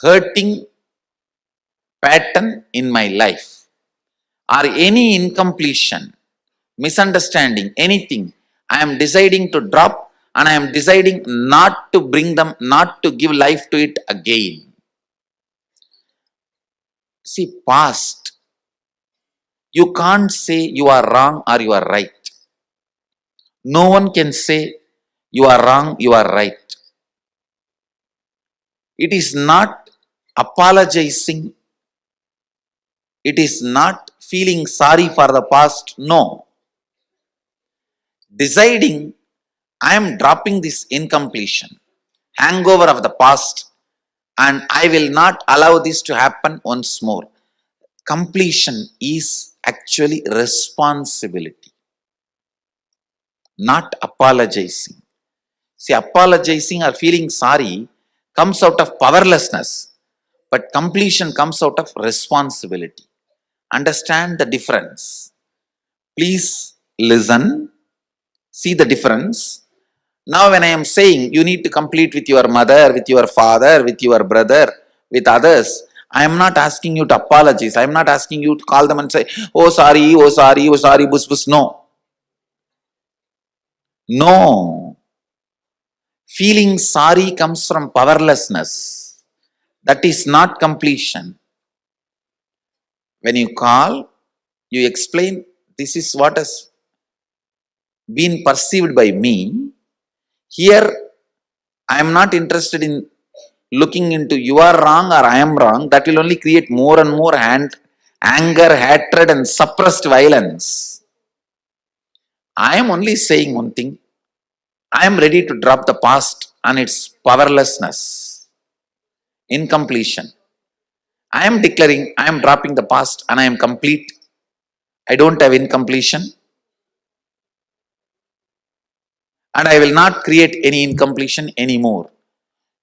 hurting pattern in my life or any incompletion, misunderstanding, anything. I am deciding to drop and I am deciding not to bring them, not to give life to it again. See, past, you can't say you are wrong or you are right. No one can say you are wrong, you are right. It is not apologizing. It is not feeling sorry for the past. No. Deciding, I am dropping this incompletion, hangover of the past, and I will not allow this to happen once more. Completion is actually responsibility, not apologizing. See, apologizing or feeling sorry comes out of powerlessness, but completion comes out of responsibility. Understand the difference. Please listen, see the difference. Now when I am saying you need to complete with your mother, with your father, with your brother, with others, I am not asking you to apologize. I am not asking you to call them and say, oh sorry, oh sorry, oh sorry, bus bus. No. No. Feeling sorry comes from powerlessness. That is not completion. When you call, you explain, this is what has been perceived by me. Here, I am not interested in looking into you are wrong or I am wrong. That will only create more and more anger, hatred and suppressed violence. I am only saying one thing. I am ready to drop the past and its powerlessness, incompletion. I am declaring I am dropping the past and I am complete. I don't have incompletion. And I will not create any incompletion anymore.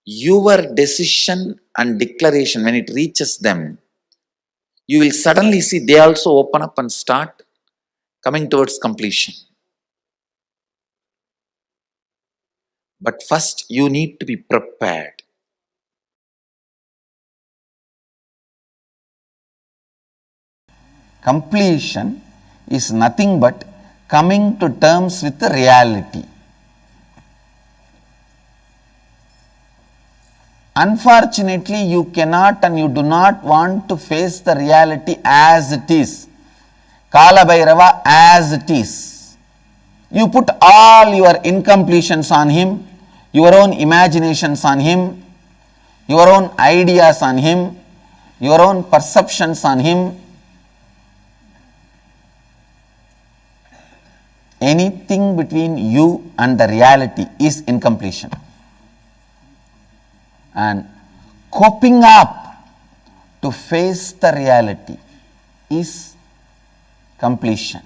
Your decision and declaration, when it reaches them, you will suddenly see they also open up and start coming towards completion. But first, you need to be prepared. Completion is nothing but coming to terms with the reality. Unfortunately, you cannot and you do not want to face the reality as it is. Kala Bhairava as it is. You put all your incompletions on him, your own imaginations on him, your own ideas on him, your own perceptions on him. Anything between you and the reality is incompletion. and coping up to face the reality is completion.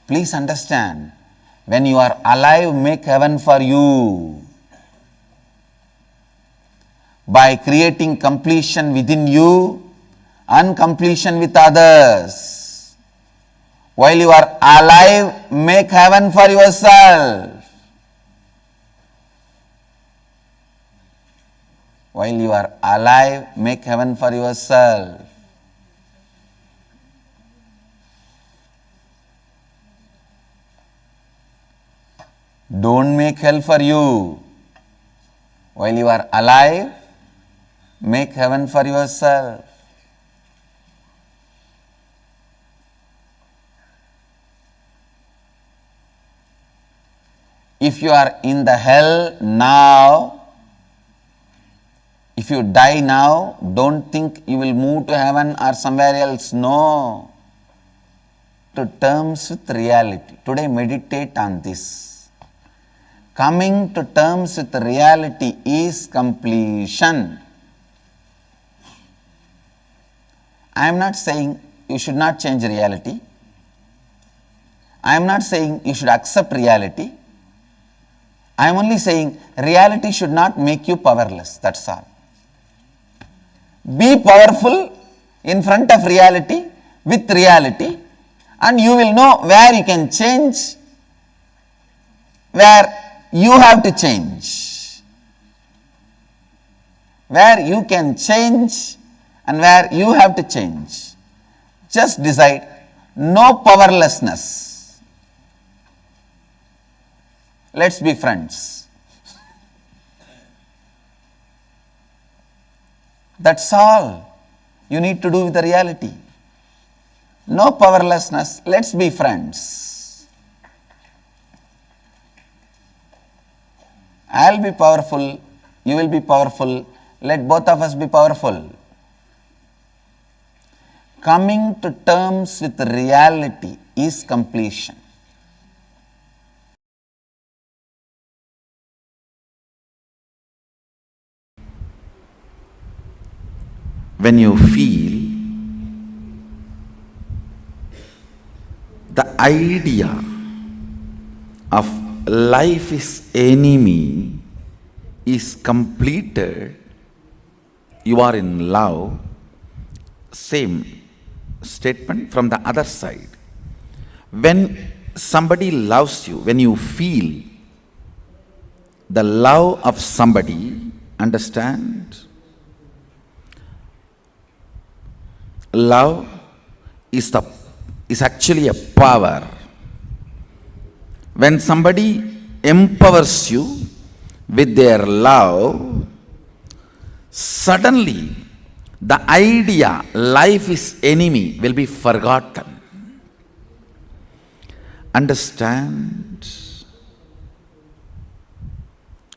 Please understand, when you are alive, make heaven for you. By creating completion within you and completion with others. While you are alive, make heaven for yourself. While you are alive, make heaven for yourself. Don't make hell for you. While you are alive, make heaven for yourself. If you are in the hell now, if you die now, don't think you will move to heaven or somewhere else. No. To terms with reality. Today meditate on this. Coming to terms with reality is completion. I am not saying you should not change reality. I am not saying you should accept reality. I am only saying reality should not make you powerless. That's all. Be powerful in front of reality, with reality, and you will know where you can change, where you have to change. Where you can change and where you have to change. Just decide, no powerlessness. Let's be friends. That's all you need to do with the reality. No powerlessness, let's be friends. I'll be powerful, you will be powerful, let both of us be powerful. Coming to terms with reality is completion. When you feel the idea of life is enemy is completed, you are in love. Same statement from the other side. When somebody loves you, when you feel the love of somebody, understand? Love is actually a power. When somebody empowers you with their love, suddenly the idea life is enemy will be forgotten. Understand?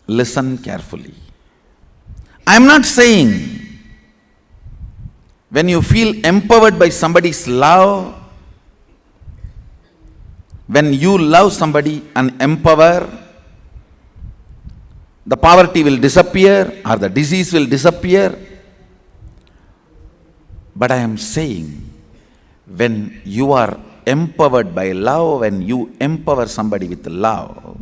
Listen carefully. I am not saying when you feel empowered by somebody's love, when you love somebody and empower, the poverty will disappear or the disease will disappear. But I am saying, when you are empowered by love, when you empower somebody with love,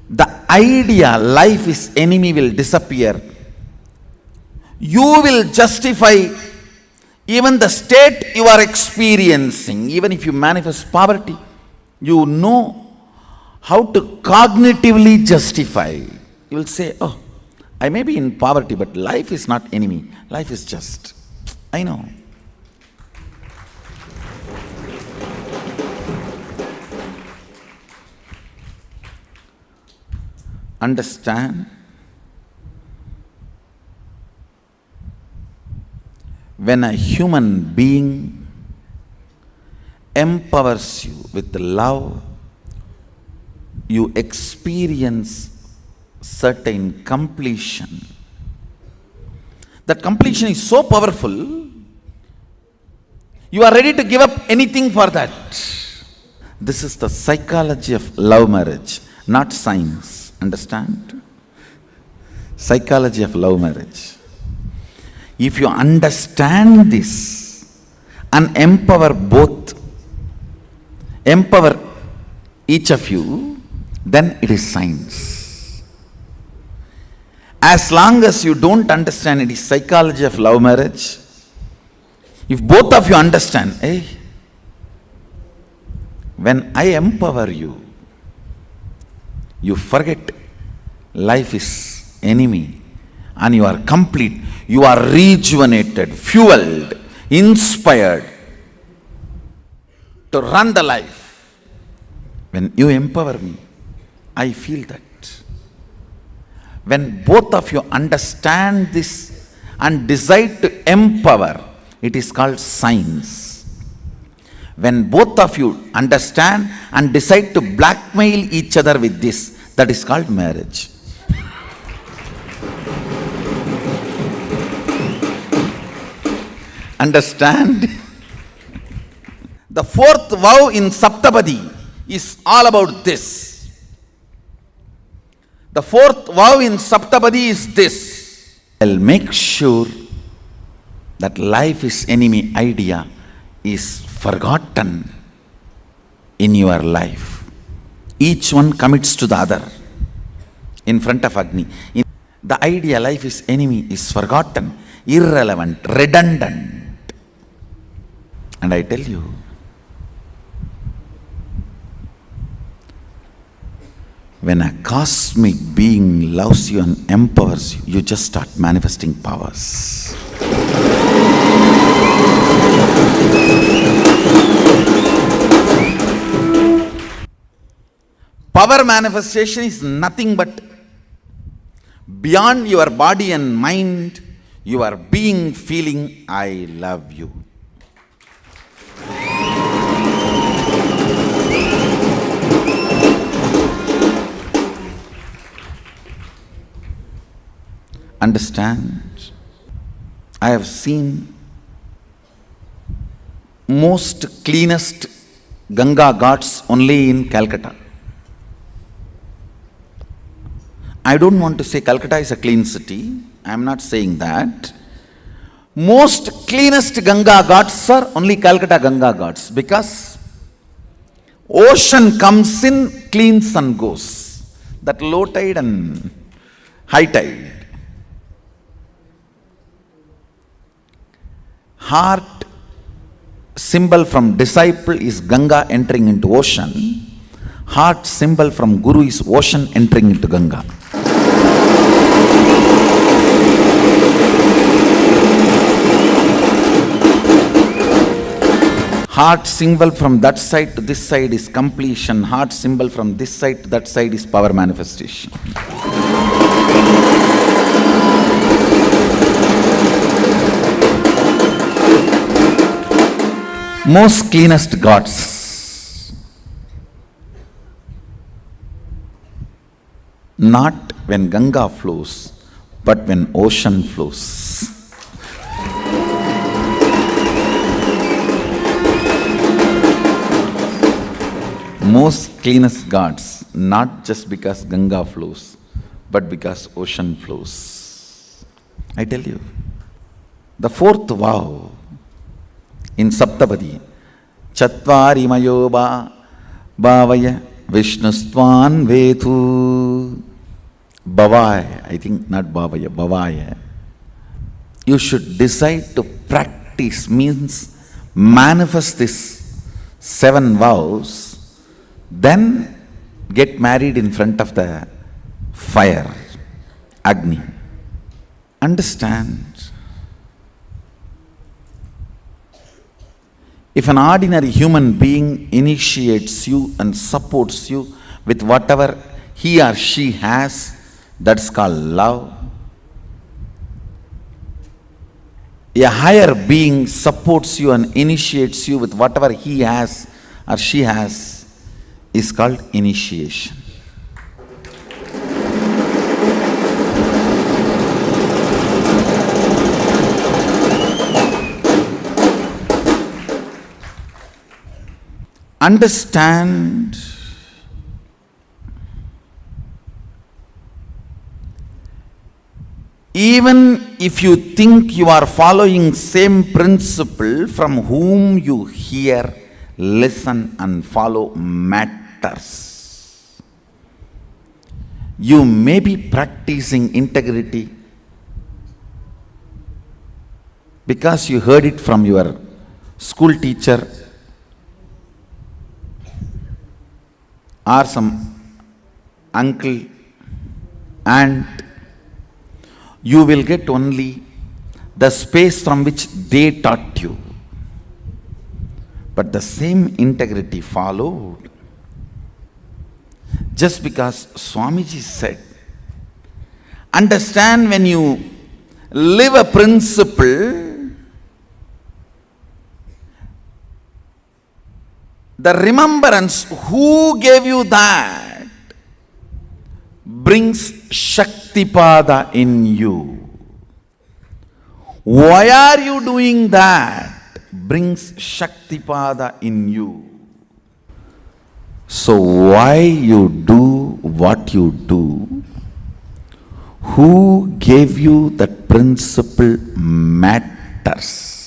the idea life is enemy will disappear. You will justify even the state you are experiencing. Even if you manifest poverty, you know how to cognitively justify. You will say, oh, I may be in poverty, but life is not enemy. Life is just. I know. Understand? When a human being empowers you with love, you experience certain completion. That completion is so powerful, you are ready to give up anything for that. This is the psychology of love marriage, not science. Understand? Psychology of love marriage. If you understand this and empower each of you, then it is science. As long as you don't understand it is psychology of love marriage, if both of you understand, hey, when I empower you, you forget life is enemy and you are complete, you are rejuvenated, fueled, inspired to run the life. When you empower me, I feel that. When both of you understand this and decide to empower, it is called science. When both of you understand and decide to blackmail each other with this, that is called marriage. Understand? The fourth vow in Saptapadi is all about this. The fourth vow in Saptapadi is this. I'll make sure that life is enemy idea is forgotten in your life. Each one commits to the other in front of Agni. The idea life is enemy is forgotten, irrelevant, redundant. And I tell you, when a cosmic being loves you and empowers you, you just start manifesting powers. Power manifestation is nothing but beyond your body and mind, your being feeling, I love you. Understand? I have seen most cleanest Ganga ghats only in Calcutta. I don't want to say Calcutta is a clean city. I am not saying that. Most cleanest Ganga ghats are only Calcutta Ganga ghats, because ocean comes in, cleans and goes. That low tide and high tide. Heart symbol from disciple is Ganga entering into ocean. Heart symbol from Guru is ocean entering into Ganga. Heart symbol from that side to this side is completion. Heart symbol from this side to that side is power manifestation. Most cleanest gods, not when Ganga flows, but when ocean flows. Most cleanest gods, not just because Ganga flows, but because ocean flows. I tell you, the fourth vow in Saptapadi, Chatvari Mayoba Bhavaya Vishnustvan Vetu. Bhavaya, I think not Bhavaya, Bhavaya. You should decide to practice, means manifest this 7 vows, then get married in front of the fire, Agni. Understand? If an ordinary human being initiates you and supports you with whatever he or she has, that's called love. A higher being supports you and initiates you with whatever he has or she has is called initiation. understand even if you think you are following same principle, from whom you hear, listen and follow matters. You may be practicing integrity because you heard it from your school teacher or some uncle, aunt. You will get only the space from which they taught you. But the same integrity followed. Just because Swamiji said, understand, when you live a principle, the remembrance who gave you that brings Shaktipada in you. Why are you doing that? Brings Shaktipada in you. So why you do what you do? Who gave you that principle matters.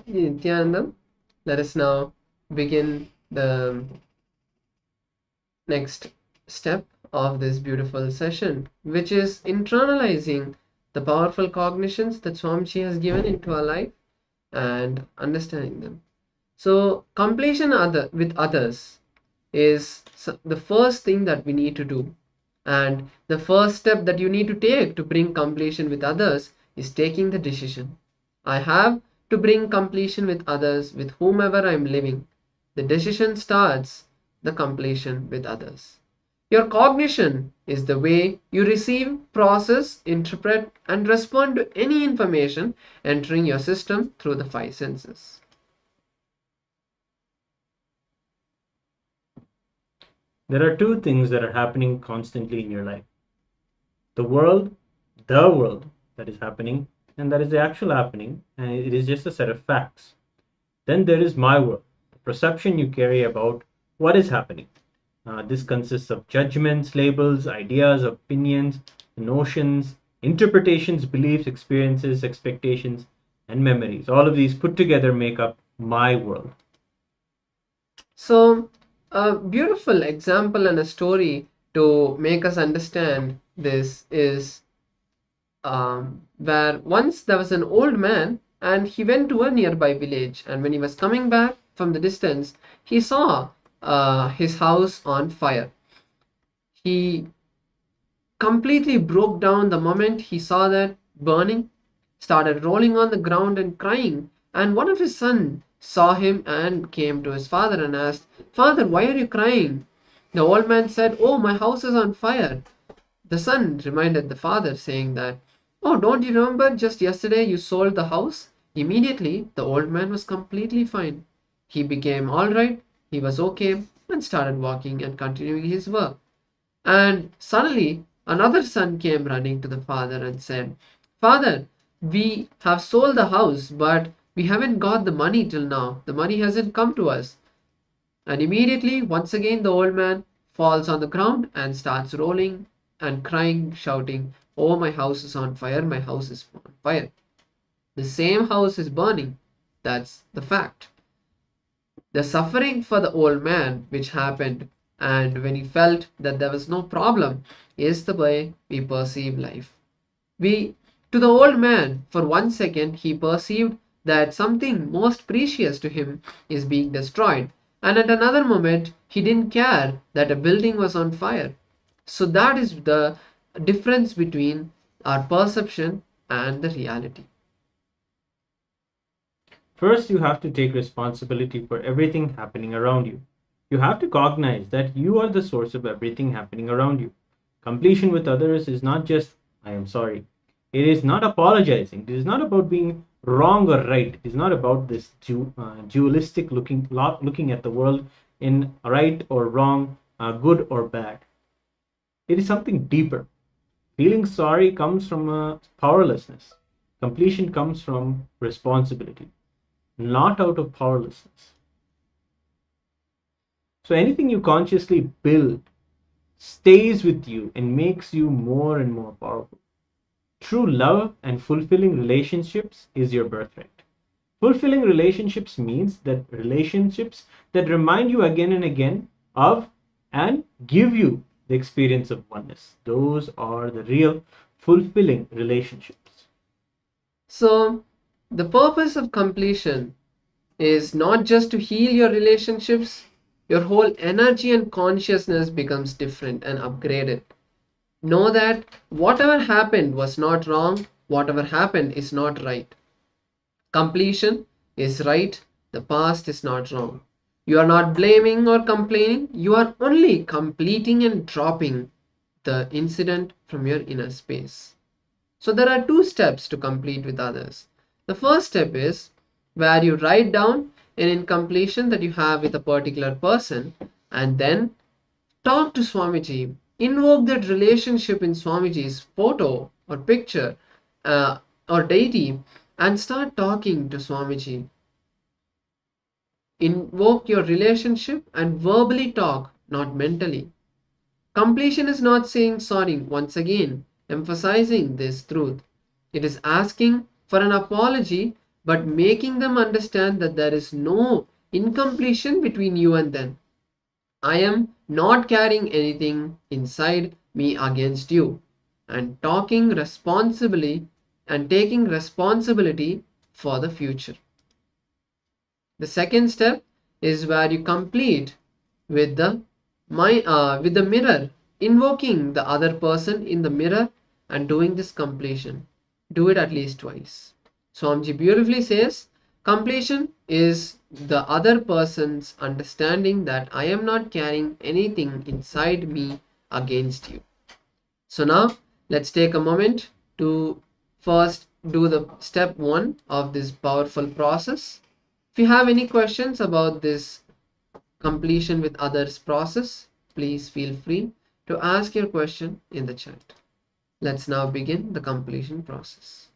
Nityanandam, let us now begin the next step of this beautiful session, which is internalizing the powerful cognitions that Swamiji has given into our life and understanding them. So, completion with others is the first thing that we need to do. And the first step that you need to take to bring completion with others is taking the decision. I have to bring completion with others, with whomever I am living. The decision starts the completion with others. Your cognition is the way you receive, process, interpret, and respond to any information entering your system through the five senses. There are two things that are happening constantly in your life. The world that is happening, and that is the actual happening, and it is just a set of facts. Then there is my world, the perception you carry about what is happening. This consists of judgments, labels, ideas, opinions, notions, interpretations, beliefs, experiences, expectations, and memories. All of these put together make up my world. So, a beautiful example and a story to make us understand this is where once there was an old man and he went to a nearby village, and when he was coming back from the distance, he saw his house on fire. He completely broke down the moment he saw that burning, started rolling on the ground and crying. And one of his sons saw him and came to his father and asked, "Father, why are you crying?" The old man said, "Oh, my house is on fire." The son reminded the father, saying that, "Oh, don't you remember just yesterday you sold the house?" Immediately, the old man was completely fine. He became all right, he was okay, and started walking and continuing his work. And suddenly, another son came running to the father and said, "Father, we have sold the house, but we haven't got the money till now. The money hasn't come to us." And immediately, once again, the old man falls on the ground and starts rolling and crying, shouting, "Oh, my house is on fire, my house is on fire." The same house is burning. That's the fact. The suffering for the old man, which happened, and when he felt that there was no problem, is the way we perceive life. We, to the old man, for 1 second, he perceived that something most precious to him is being destroyed, and at another moment, he didn't care that a building was on fire. So, that is the difference between our perception and the reality. First, you have to take responsibility for everything happening around you. You have to cognize that you are the source of everything happening around you. Completion with others is not just, "I am sorry." It is not apologizing. It is not about being wrong or right. It is not about this dualistic looking at the world in right or wrong, good or bad. It is something deeper. Feeling sorry comes from powerlessness. Completion comes from responsibility, not out of powerlessness. So anything you consciously build stays with you and makes you more and more powerful. True love and fulfilling relationships is your birthright. Fulfilling relationships means that relationships that remind you again and again of and give you the experience of oneness. Those are the real fulfilling relationships. So, the purpose of completion is not just to heal your relationships, your whole energy and consciousness becomes different and upgraded. Know that whatever happened was not wrong, whatever happened is not right. Completion is right, the past is not wrong. You are not blaming or complaining, you are only completing and dropping the incident from your inner space. So there are two steps to complete with others. The first step is where you write down an incompletion that you have with a particular person and then talk to Swamiji. Invoke that relationship in Swamiji's photo or picture uh, or deity and start talking to Swamiji. Invoke your relationship and verbally talk, not mentally. Completion is not saying sorry, once again, emphasizing this truth. It is asking for an apology, but making them understand that there is no incompletion between you and them. I am not carrying anything inside me against you, and talking responsibly and taking responsibility for the future. The second step is where you complete with with the mirror, invoking the other person in the mirror and doing this completion. Do it at least twice. Swamiji beautifully says, completion is the other person's understanding that I am not carrying anything inside me against you. So now let's take a moment to first do the step 1 of this powerful process. If you have any questions about this completion with others process, please feel free to ask your question in the chat. Let's now begin the completion process.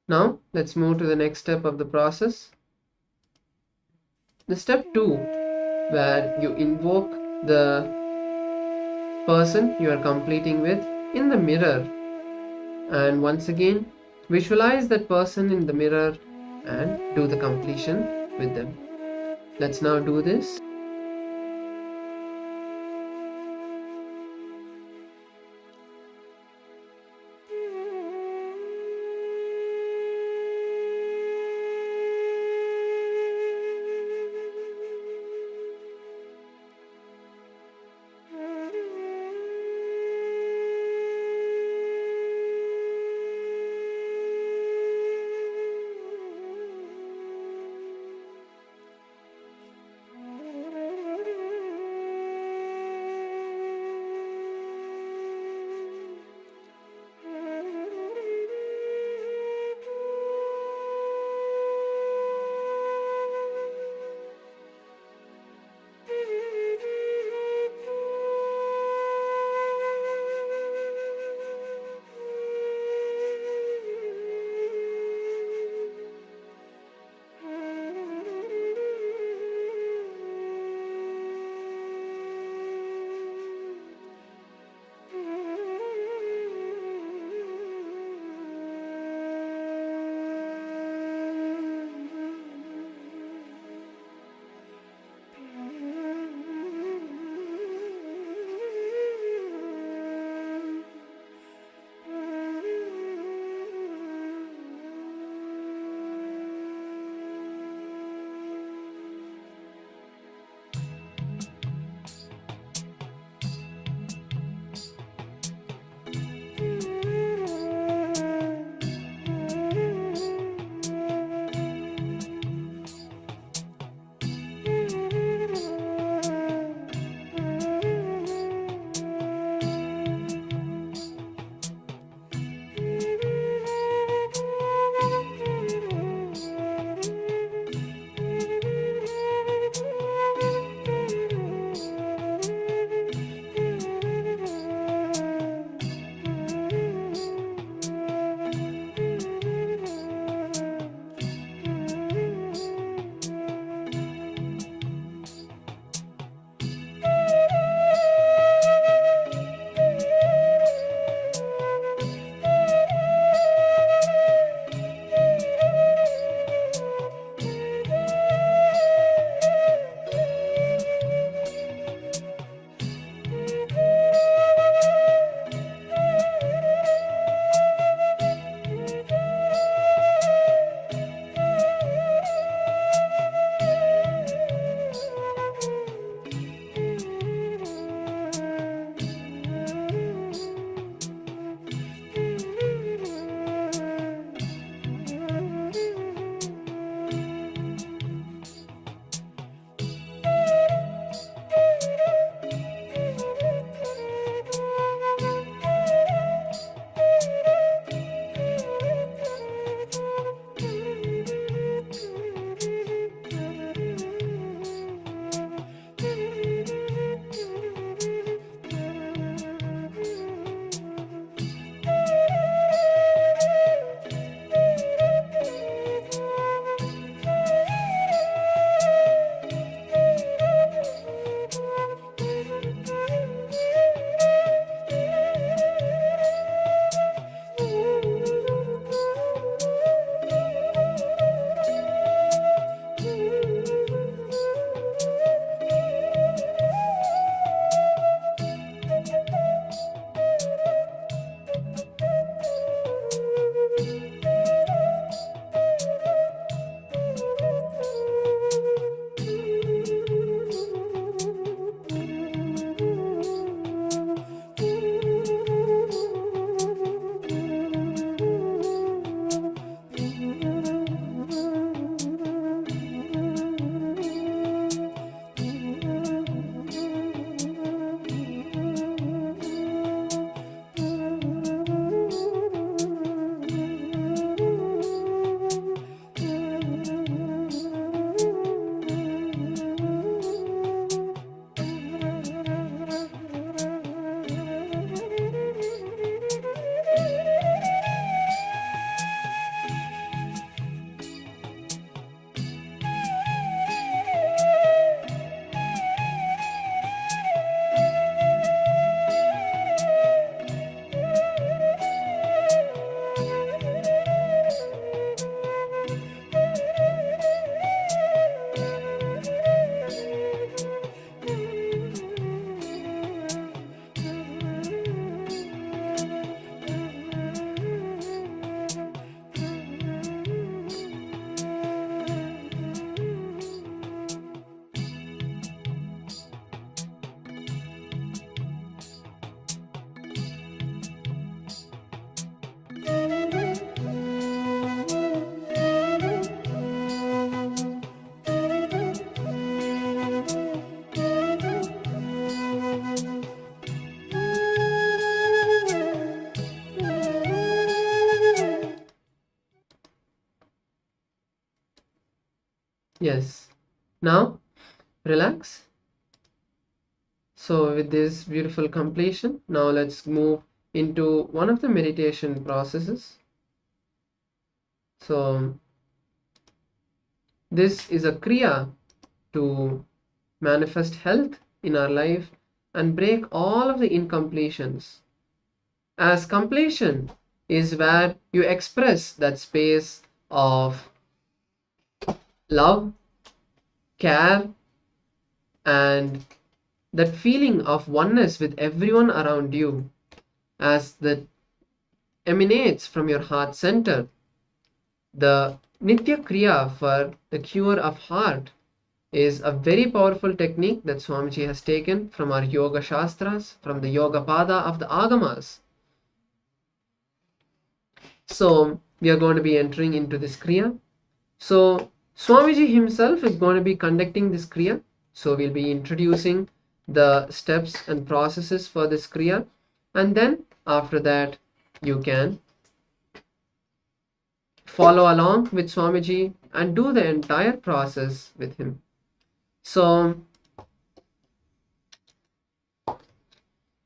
Now let's move to the next step of the process. The step 2, where you invoke the person you are completing with in the mirror, and once again visualize that person in the mirror and do the completion with them. Let's now do this. oneness. Now, relax. So with this beautiful completion, now let's move into one of the meditation processes. So this is a Kriya to manifest health in our life and break all of the incompletions. As completion is where you express that space of love, care, and that feeling of oneness with everyone around you, as that emanates from your heart center. The Nitya Kriya for the cure of heart is a very powerful technique that Swamiji has taken from our Yoga Shastras, from the Yoga Pada of the Agamas. So we are going to be entering into this Kriya. So Swamiji himself is going to be conducting this Kriya. So we'll be introducing the steps and processes for this Kriya, and then after that you can follow along with Swamiji and do the entire process with him. So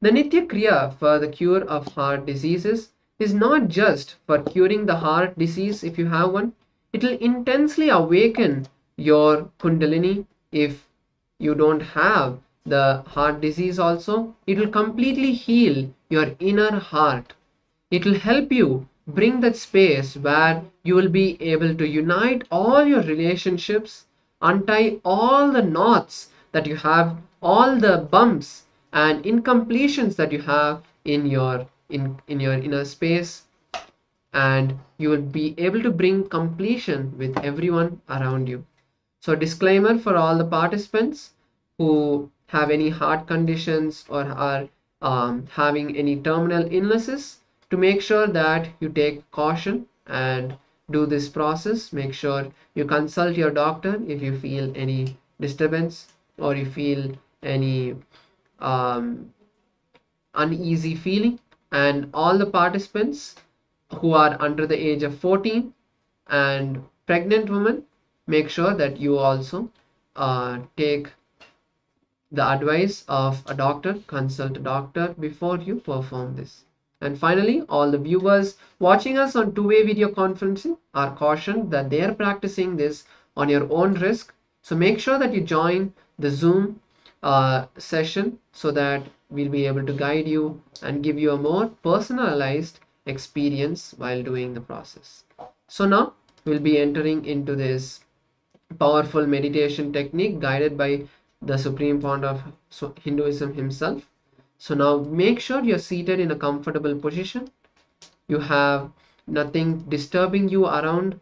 the Nitya Kriya for the cure of heart diseases is not just for curing the heart disease if you have one. It will intensely awaken your Kundalini. If you don't have the heart disease also, it will completely heal your inner heart. It will help you bring that space where you will be able to unite all your relationships, untie all the knots that you have, all the bumps and incompletions that you have in your inner space, and you will be able to bring completion with everyone around you. So disclaimer for all the participants who have any heart conditions or are having any terminal illnesses, to make sure that you take caution and do this process. Make sure you consult your doctor if you feel any disturbance or you feel any uneasy feeling. And all the participants who are under the age of 14 and pregnant women, make sure that you also take the advice of a doctor, consult a doctor before you perform this. And finally, all the viewers watching us on two-way video conferencing are cautioned that they are practicing this on your own risk. So make sure that you join the Zoom session so that we'll be able to guide you and give you a more personalized experience while doing the process. So now we'll be entering into this powerful meditation technique guided by the Supreme Founder of Hinduism himself. So now make sure you're seated in a comfortable position. You have nothing disturbing you around.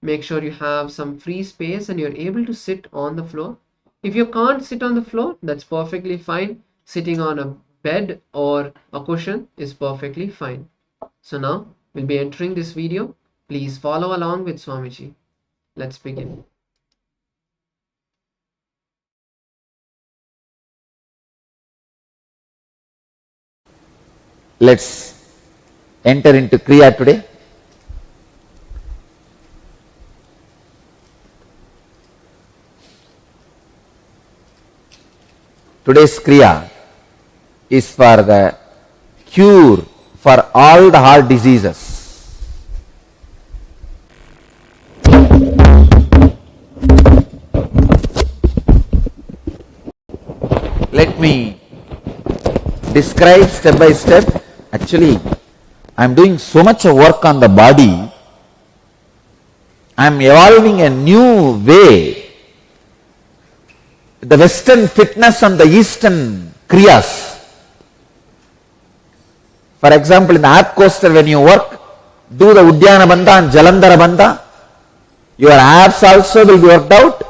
Make sure you have some free space and you're able to sit on the floor. If you can't sit on the floor, that's perfectly fine. Sitting on a bed or a cushion is perfectly fine. So now we'll be entering this video. Please follow along with Swamiji. Let's begin. Let's enter into Kriya today. Today's Kriya is for the cure for all the heart diseases. Let me describe step by step. Actually, I am doing so much work on the body. I am evolving a new way. The Western fitness and the Eastern Kriyas. For example, in the app coaster when you work, do the Udyana Bandha and Jalandhara Bandha. Your abs also will be worked out.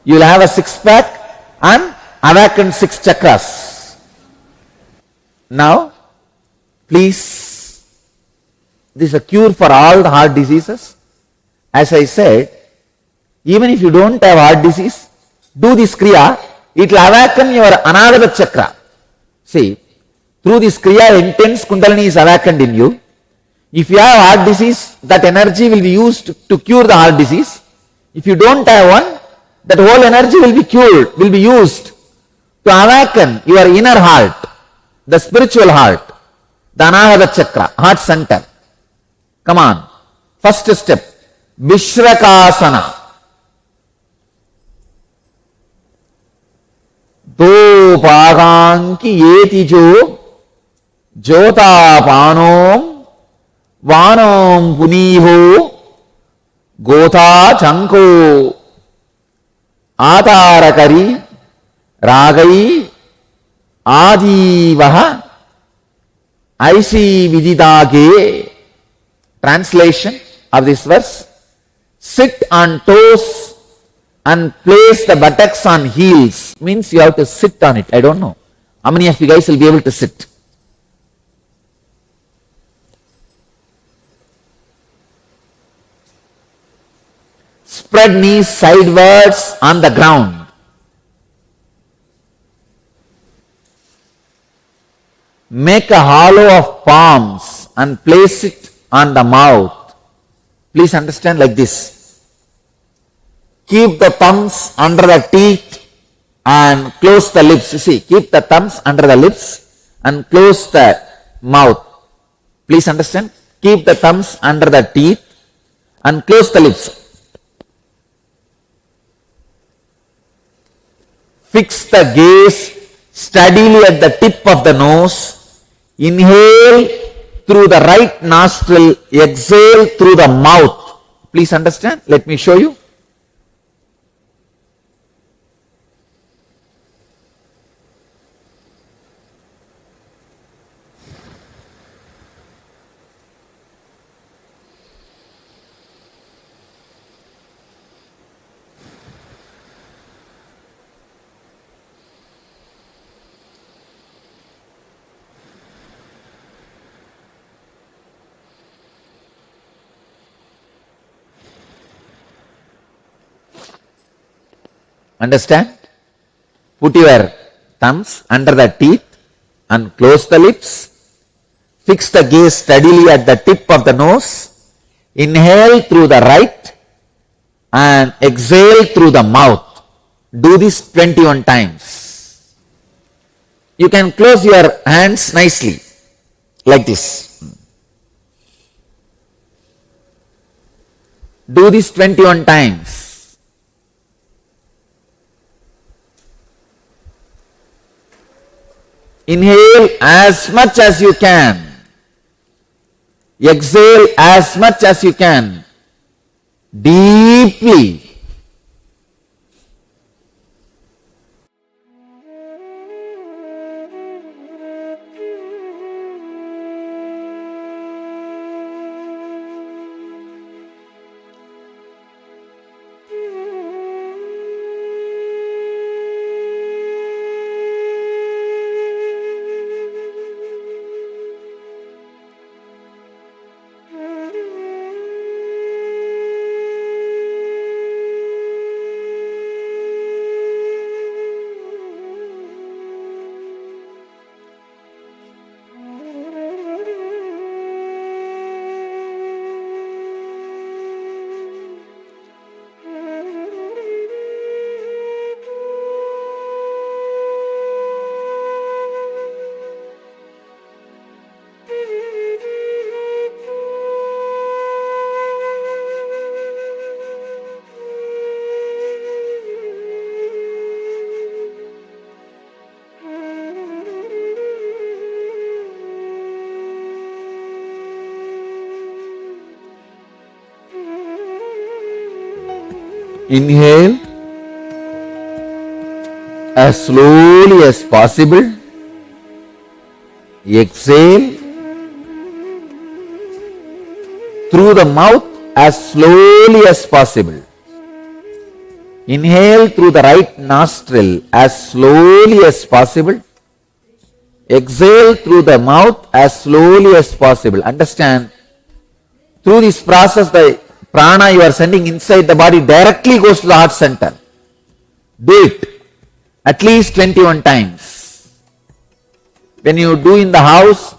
You will have a six-pack and awaken 6 chakras. Now, please, this is a cure for all the heart diseases. As I said, even if you don't have heart disease, do this Kriya, it will awaken your Anahata chakra. See, through this Kriya, intense Kundalini is awakened in you. If you have heart disease, that energy will be used to cure the heart disease. If you don't have one, that whole energy will be cured, will be used to awaken your inner heart, the spiritual heart, the Anahata Chakra, heart center. Come on. First step, Vishrakasana. दो पागां की येति जो ज्योतापानों वानों पुनीहो गोता चंको आतारकरी रागई आजीवह ऐसी विदितागे. Translation of this verse: sit on toes and place the buttocks on heels. Means you have to sit on it. I don't know how many of you guys will be able to sit. Spread knees sidewards on the ground. Make a hollow of palms and place it on the mouth. Please understand like this. Keep the thumbs under the teeth and close the lips. You see, keep the thumbs under the lips and close the mouth. Please understand. Keep the thumbs under the teeth and close the lips. Fix the gaze steadily at the tip of the nose. Inhale through the right nostril, exhale through the mouth. Please understand. Let me show you. Understand? Put your thumbs under the teeth and close the lips. Fix the gaze steadily at the tip of the nose. Inhale through the right and exhale through the mouth. Do this 21 times. You can close your hands nicely like this. Do this 21 times. Inhale as much as you can. Exhale as much as you can. Deeply. Inhale as slowly as possible. Exhale through the mouth as slowly as possible. Inhale through the right nostril as slowly as possible. Exhale through the mouth as slowly as possible. Understand, through this process, the prana you are sending inside the body directly goes to the heart center. Do it at least 21 times. When you do in the house,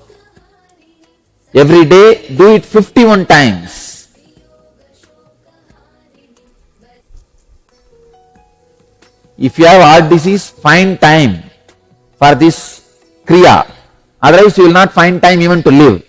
every day, do it 51 times. If you have heart disease, find time for this Kriya. Otherwise, you will not find time even to live.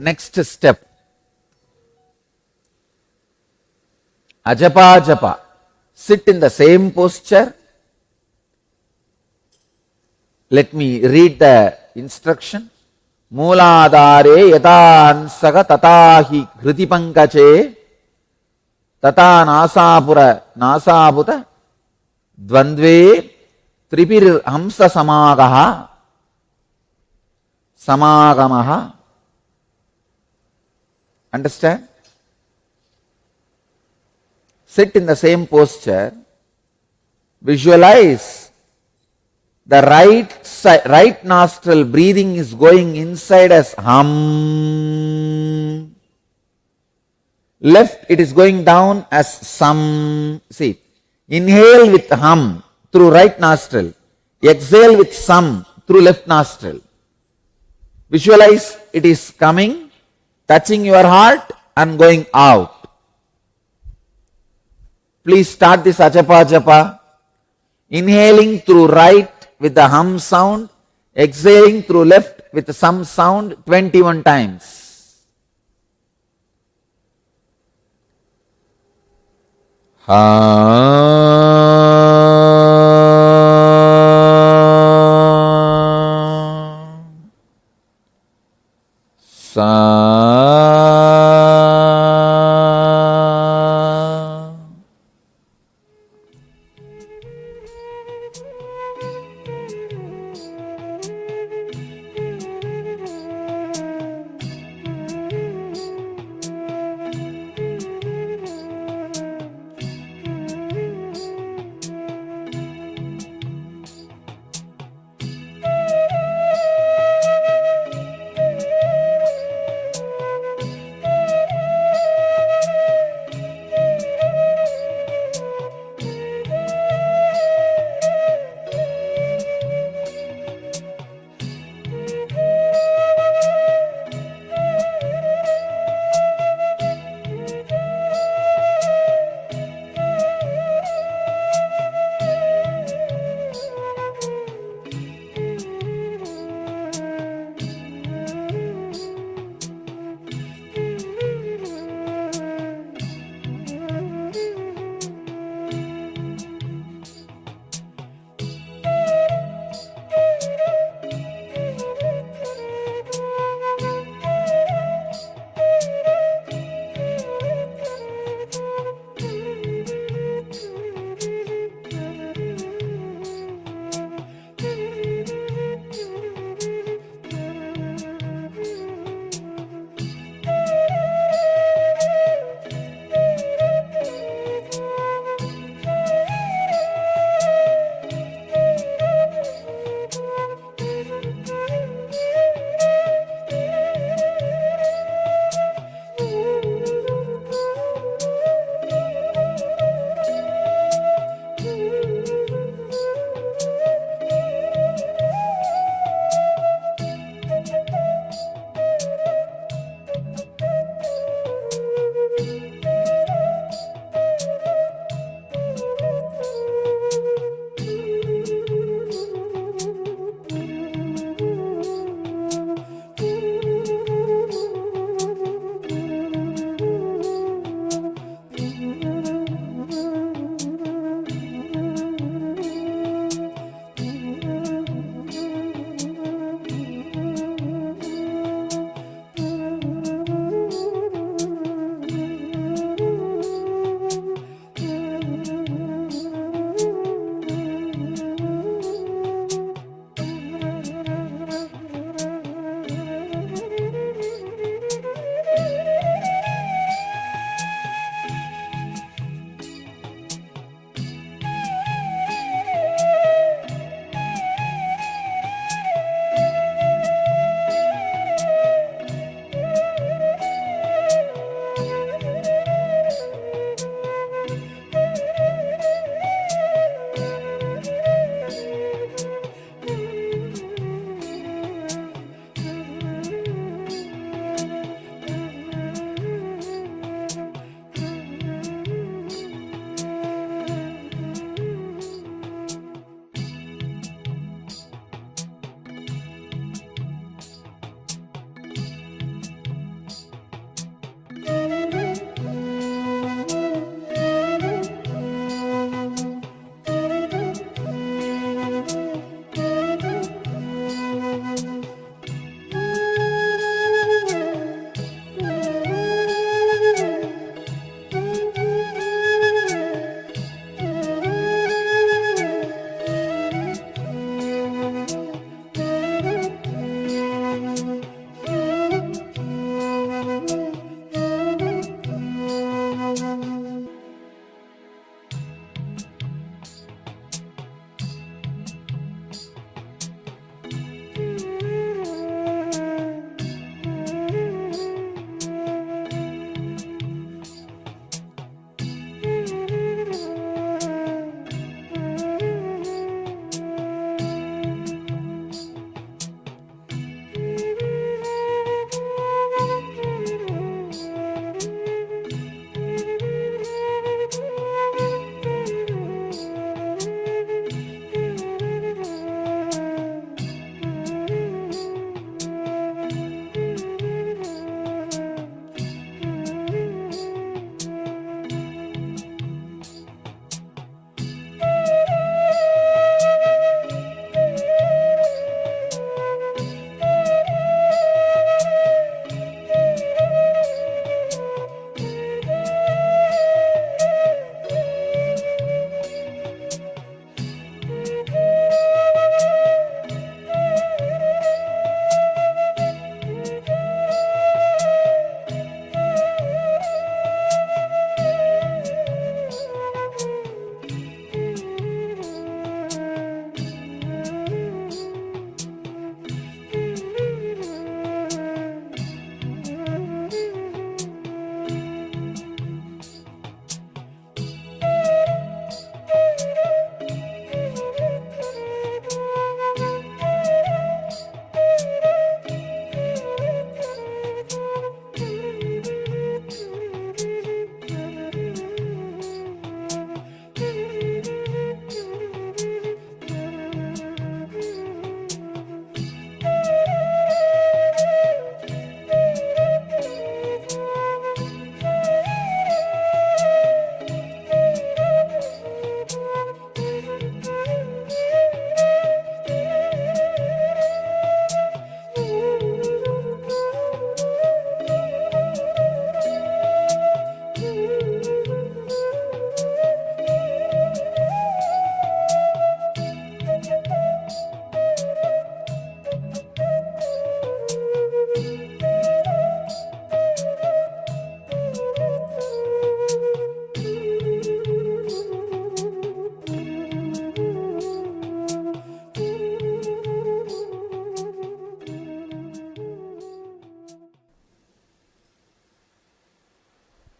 next step. Ajapa japa. Sit in the same posture. Let me read the instruction. Mooladhare yathansaga tatahi hriti pankache tata nasaputa dvandve tripir hamsa samagamaha. Understand? Sit in the same posture. Visualize the right nostril breathing is going inside as hum. Left it is going down as sam. See, inhale with hum through right nostril. Exhale with sam through left nostril. Visualize it is coming, touching your heart and going out. Please start this ajapa japa. Inhaling through right with the hum sound, exhaling through left with some sound 21 times.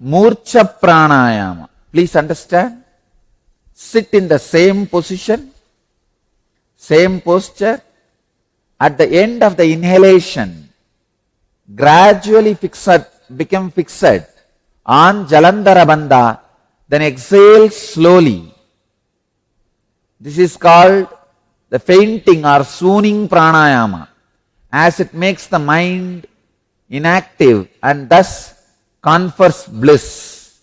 Murcha pranayama. Please understand. Sit in the same position, same posture. At the end of the inhalation, gradually become fixed on Jalandhara Bandha, then exhale slowly. This is called the fainting or swooning pranayama, as it makes the mind inactive and thus confers bliss.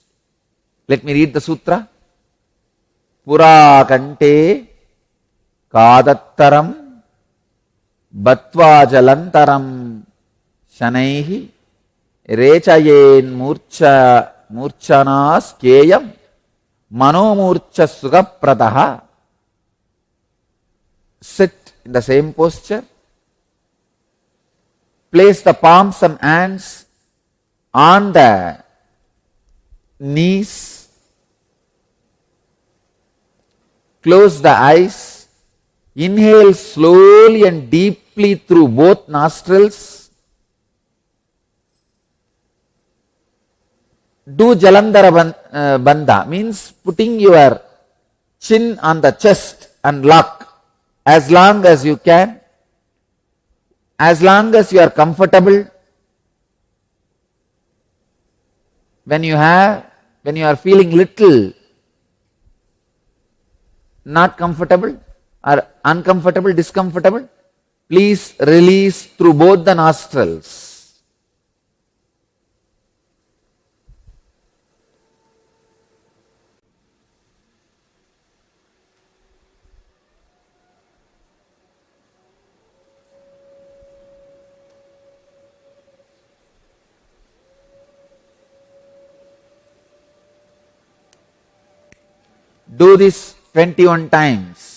Let me read the sutra. Pura kante kadattaram batva jalantaram shanaihi rechayen murchanas keyam manomurcha sugapradaha. Sit in the same posture. Place the palms and hands on the knees. Close the eyes. Inhale slowly and deeply through both nostrils. Do Jalandhara Bandha, means putting your chin on the chest and lock as long as you can, as long as you are comfortable. When you are feeling little not comfortable or uncomfortable, discomfortable, please release through both the nostrils. Do this 21 times.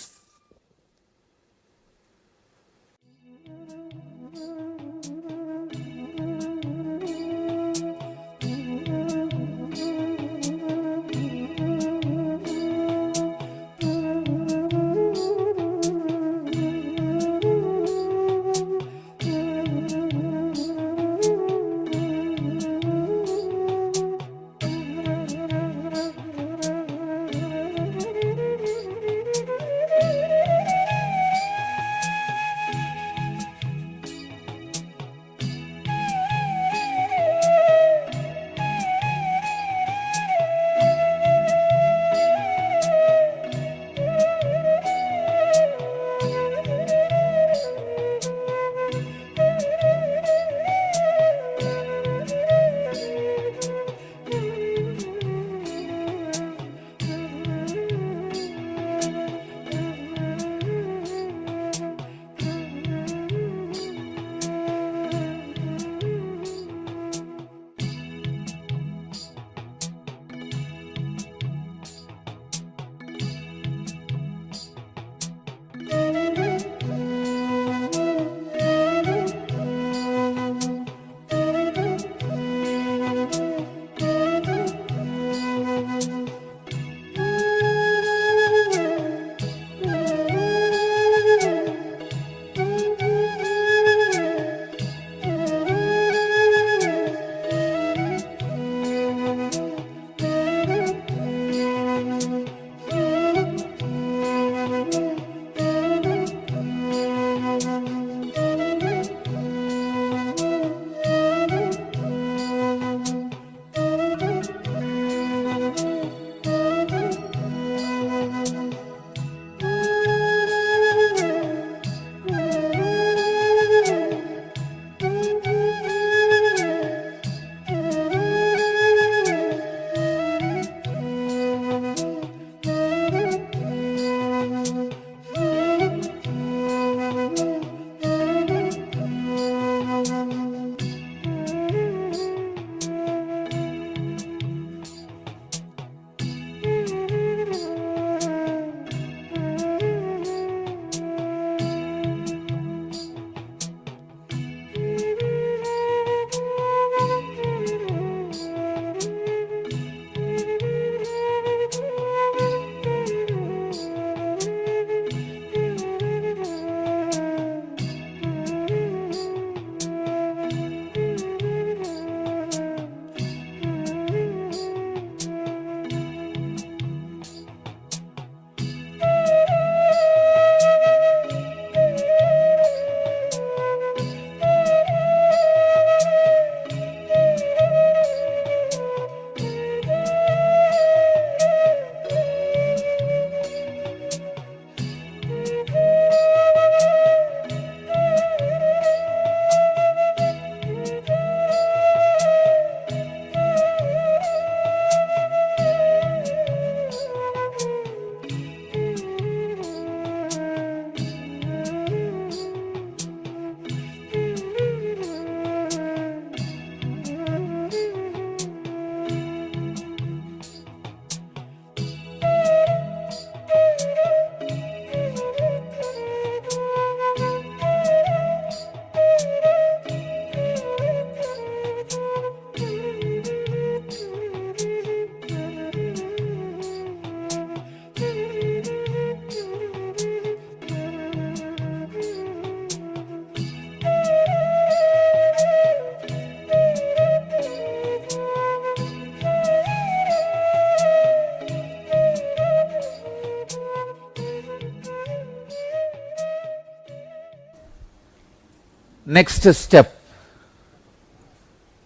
next step.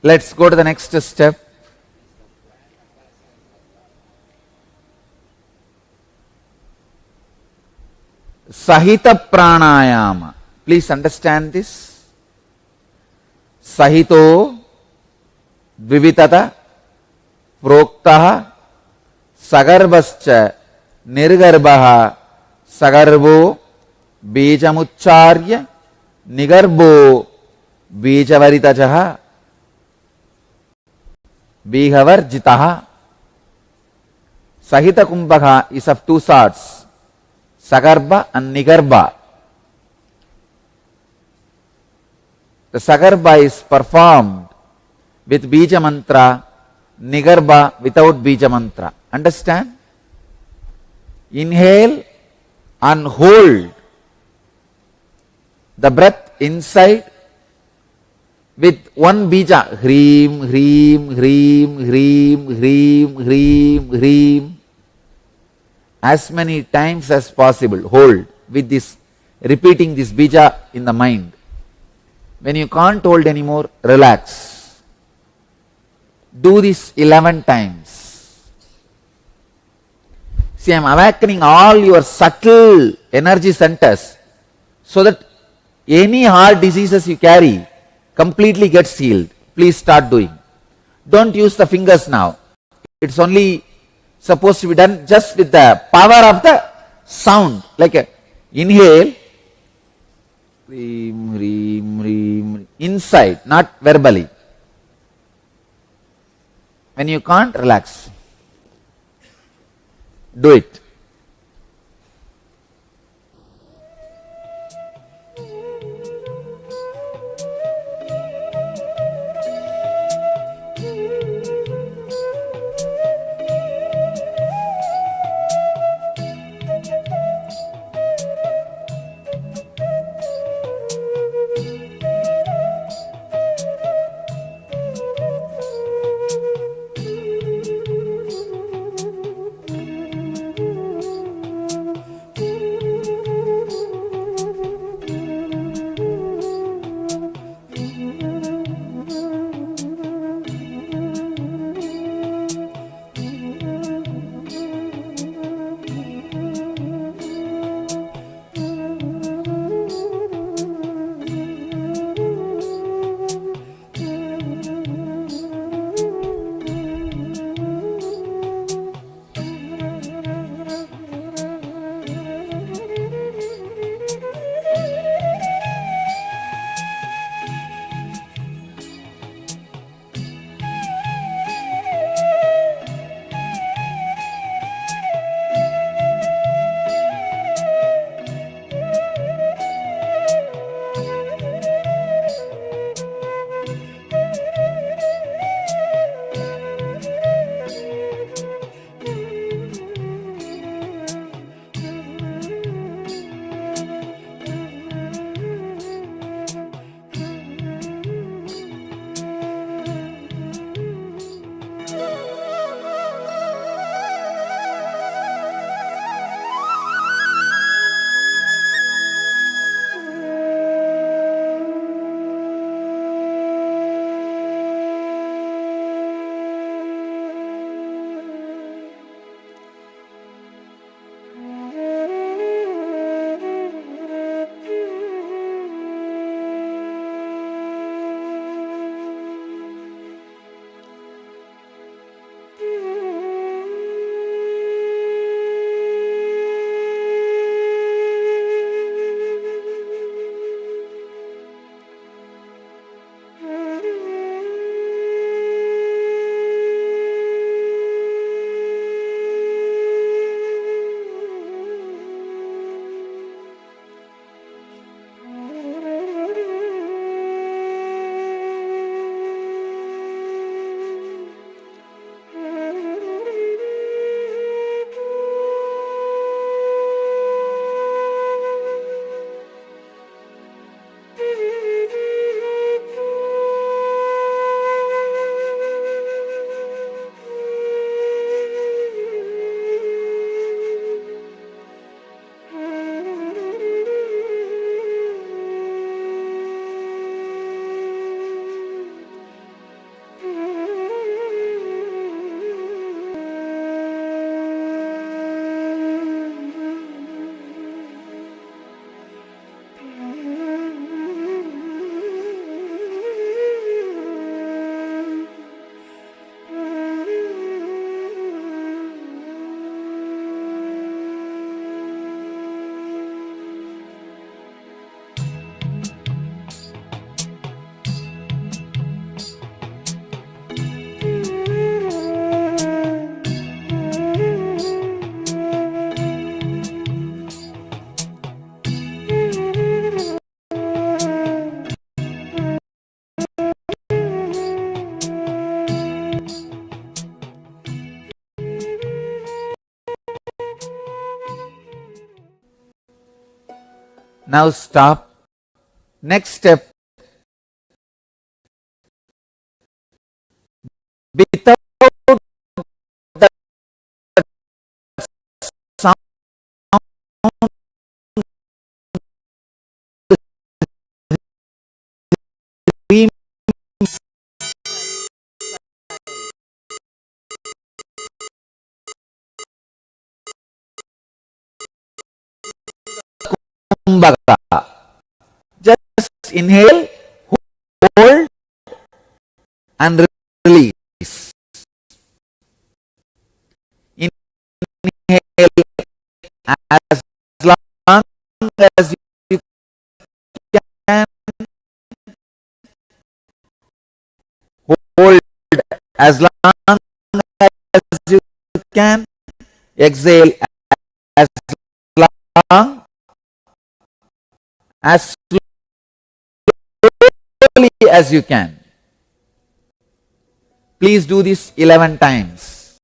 Let's go to the next step. Sahita pranayama. Please understand this. Sahito vivitata proktaha sagarbascha nirgarbaha sagarbo bejamucharya nigarbo bejavaritajaha bihavarjitaha. Sahita kumbhaka is of two sorts, Sagarba and Nigarba. The Sagarba is performed with Bija mantra, Nigarba without Bija mantra. Understand? Inhale and hold the breath inside with one Bija. Hreem, Hreem, Hreem, Hreem, Hreem, Hreem, Hreem. As many times as possible. Hold with this, repeating this Bija in the mind. When you can't hold anymore, relax. Do this 11 times. See, I am awakening all your subtle energy centers so that any heart diseases you carry completely gets healed. Please start doing. Don't use the fingers now. It's only supposed to be done just with the power of the sound. Like a inhale, reem, reem, reem, inside, not verbally. When you can't, relax. Do it. Now stop. Next step. Without the sound, we kumbhaka. Just inhale, hold and release. Inhale as long as you can, hold as long as you can, exhale as long as slowly as you can. Please do this 11 times.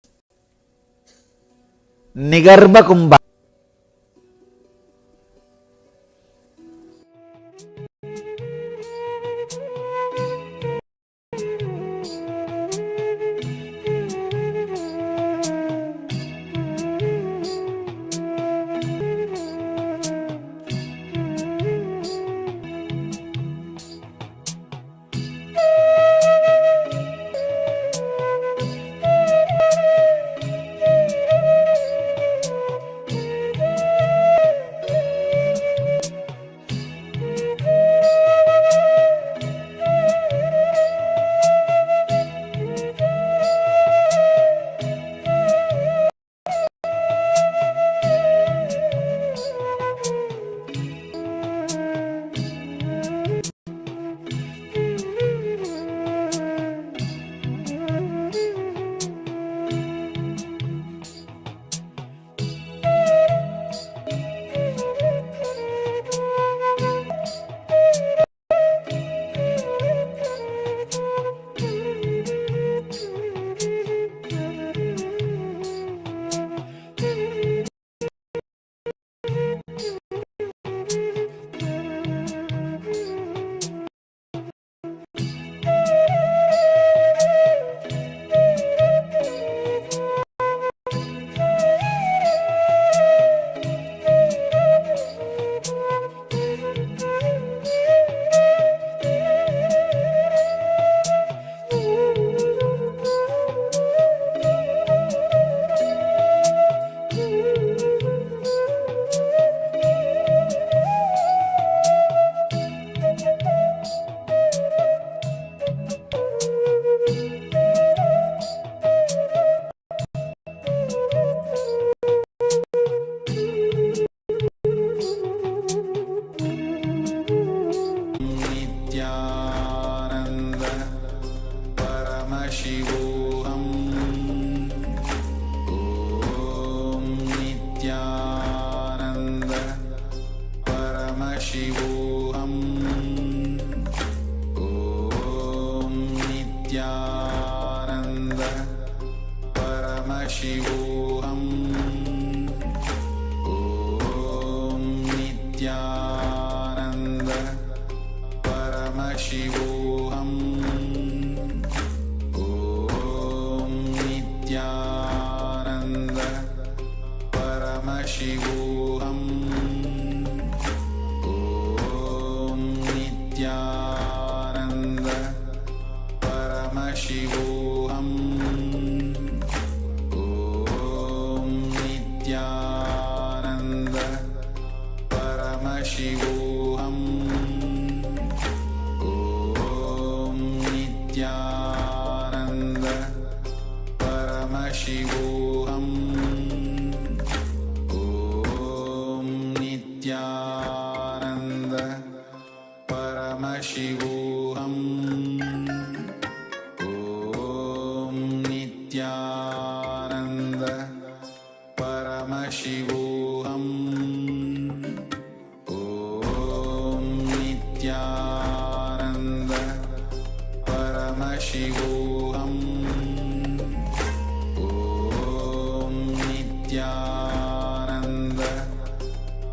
Nigarbha kumbha.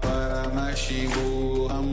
Paramashivoham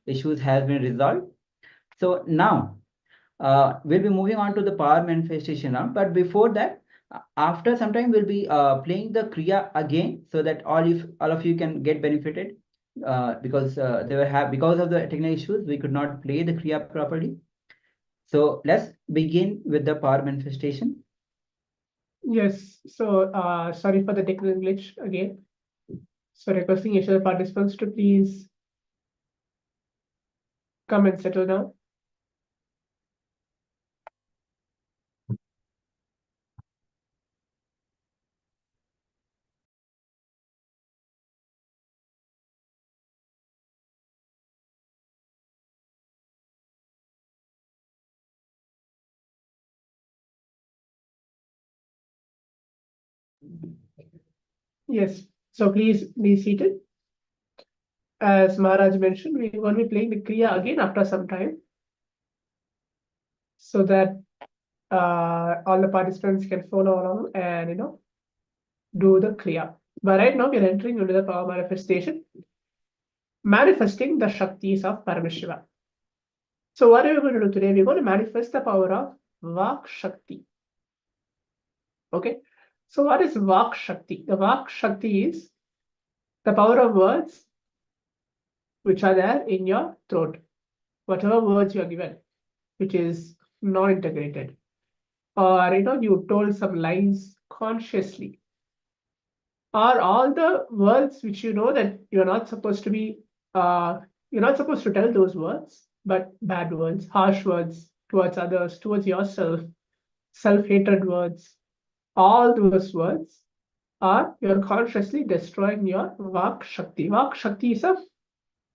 issues has been resolved. So now we'll be moving on to the power manifestation round. But before that, after some time, we'll be playing the Kriya again, so that all of you can get benefited. Because because of the technical issues, we could not play the Kriya properly. So let's begin with the power manifestation. Yes. So sorry for the technical glitch again. So requesting each other participants to please come and settle down. Yes. So please be seated. As Maharaj mentioned, we will be playing the Kriya again after some time, so that all the participants can follow along and do the Kriya. But right now we are entering into the power manifestation, manifesting the Shaktis of Paramashiva. So what are we going to do today? We're going to manifest the power of Vak Shakti. Okay. So what is Vak Shakti? The Vak Shakti is the power of words which are there in your throat. Whatever words you are given, which is non-integrated, or you told some lies consciously, or all the words which you know that you're not supposed to be, you're not supposed to tell those words, but bad words, harsh words towards others, towards yourself, self-hatred words, all those words are you're consciously destroying your Vak Shakti. Vak Shakti is a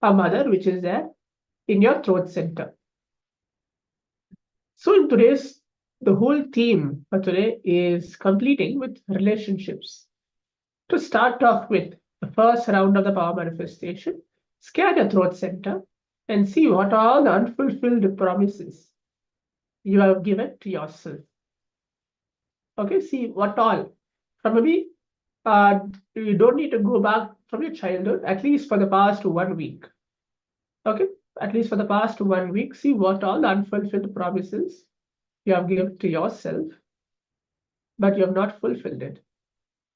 mother which is there in your throat center. So in today's, the whole theme for today is completing with relationships. To start off with the first round of the power manifestation, scan your throat center and see what all the unfulfilled promises you have given to yourself. Okay, see what all. Probably you don't need to go back from your childhood, at least for the past 1 week. Okay, at least for the past 1 week, see what all the unfulfilled promises you have given to yourself, but you have not fulfilled it.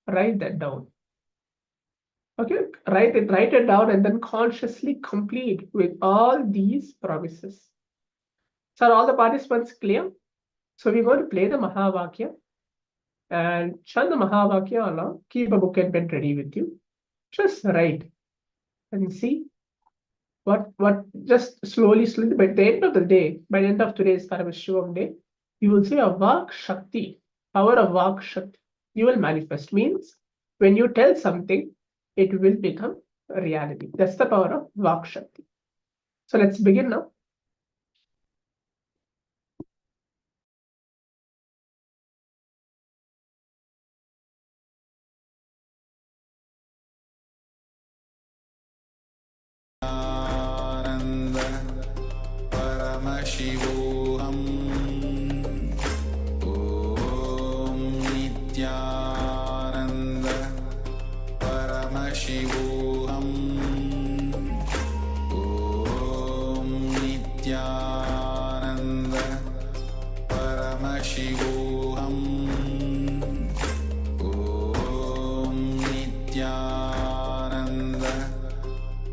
Write that down. Okay, write it down and then consciously complete with all these promises. So are all the participants clear? So we're going to play the Mahavakya and chant the Mahavakya along. Keep a book and pen ready with you. Just write and see what just slowly, by the end of the day, by the end of today's Paramashivoham day, you will see a Vak Shakti, power of Vak Shakti. You will manifest. Means when you tell something, it will become a reality. That's the power of Vak Shakti. So let's begin now. Paramashivoham Om Nityananda Paramashivoham Om Nityananda Paramashivoham Om Nityananda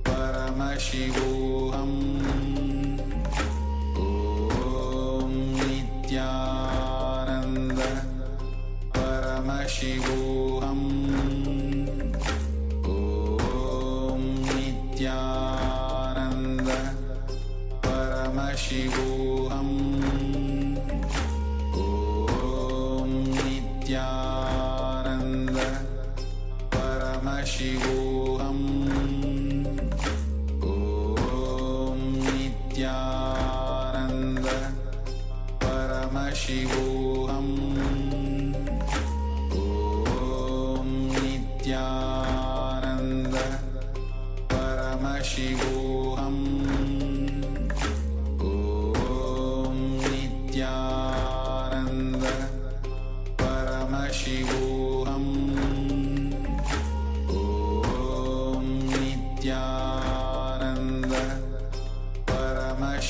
Paramashivoham Paramashivoham Om Nityananda Paramashivoham Om Nityananda Paramashivoham Om Nityananda Paramashivoham Paramashivoham Om Nityananda Paramashivoham Om Nityananda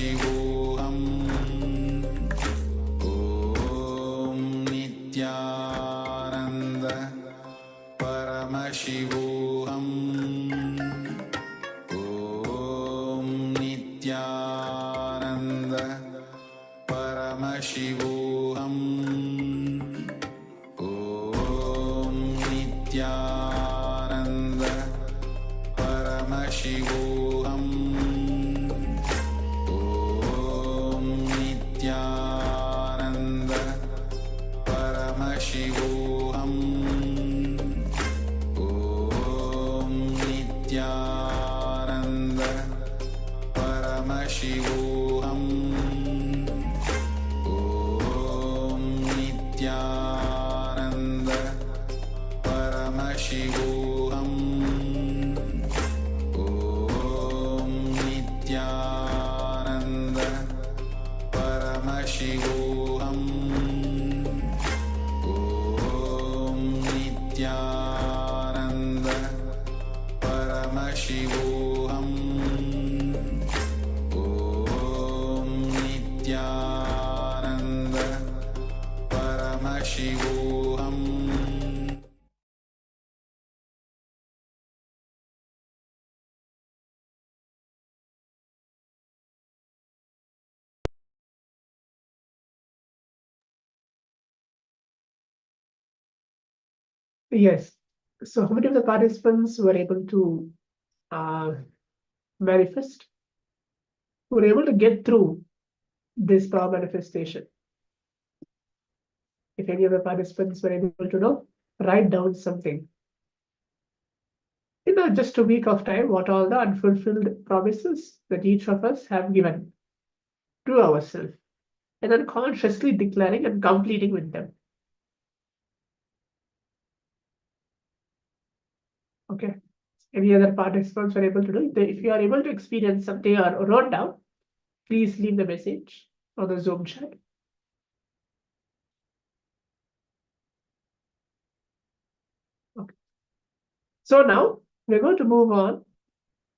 Paramashivoham. Om Nityananda Paramashivoham. Om Nityananda Paramashivoham. Om Nityananda Paramashivoham. Om Nityananda Paramashivoham. Om Nityananda Paramashivoham. Om Nityananda Paramashivoham. Om Nityananda Paramashivoham. Om Nityananda Paramashivoham. Om Nityananda Paramashivoham. Yes. So how many of the participants were able to manifest, were able to get through this power manifestation? If any of the participants were able to write down something. Just a week of time, what all the unfulfilled promises that each of us have given to ourselves, and then consciously declaring and completing with them. Okay. Any other participants were able to do it? If you are able to experience something or wrote down, please leave the message on the Zoom chat. Okay. So now we're going to move on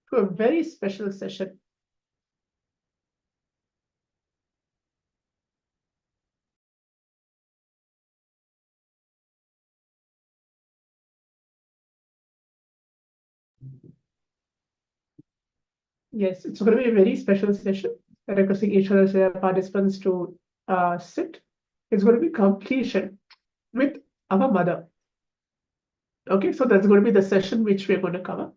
to a very special session. Yes, it's going to be a very special session. Requesting each of the participants to sit. It's going to be completion with our mother. Okay, so that's going to be the session which we're going to cover.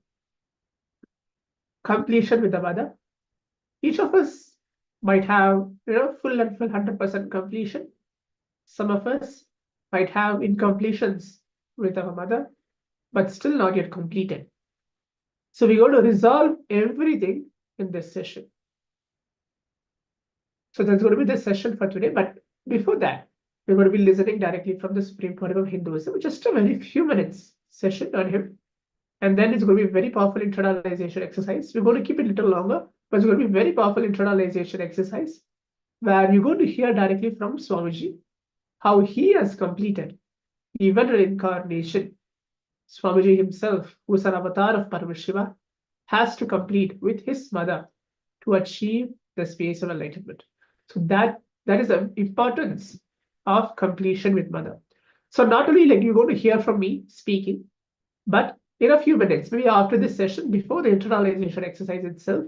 Completion with the mother. Each of us might have, full and full 100% completion. Some of us might have incompletions with our mother, but still not yet completed. So we're going to resolve everything in this session. So that's going to be the session for today. But before that, we're going to be listening directly from the Supreme Court of Hinduism, just a very few minutes session on him. And then it's going to be a very powerful internalization exercise. We're going to keep it a little longer, but it's going to be a very powerful internalization exercise where you're going to hear directly from Swamiji how he has completed even an incarnation. Swamiji himself, who is an avatar of Paramashiva, has to complete with his mother to achieve the space of enlightenment. So that is the importance of completion with mother. So not only you're going to hear from me speaking, but in a few minutes, maybe after this session, before the internalization exercise itself,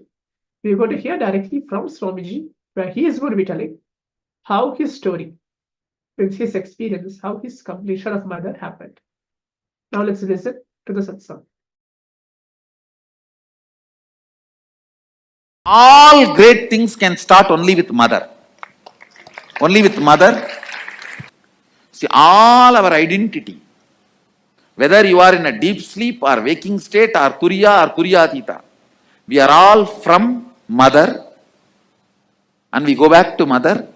we're going to hear directly from Swamiji, where he is going to be telling how his story, with his experience, how his completion of mother happened. Now let's listen to the Satsang. All great things can start only with mother. Only with mother. See, all our identity, whether you are in a deep sleep or waking state or Kriya or Kriya-atita, we are all from mother and we go back to mother.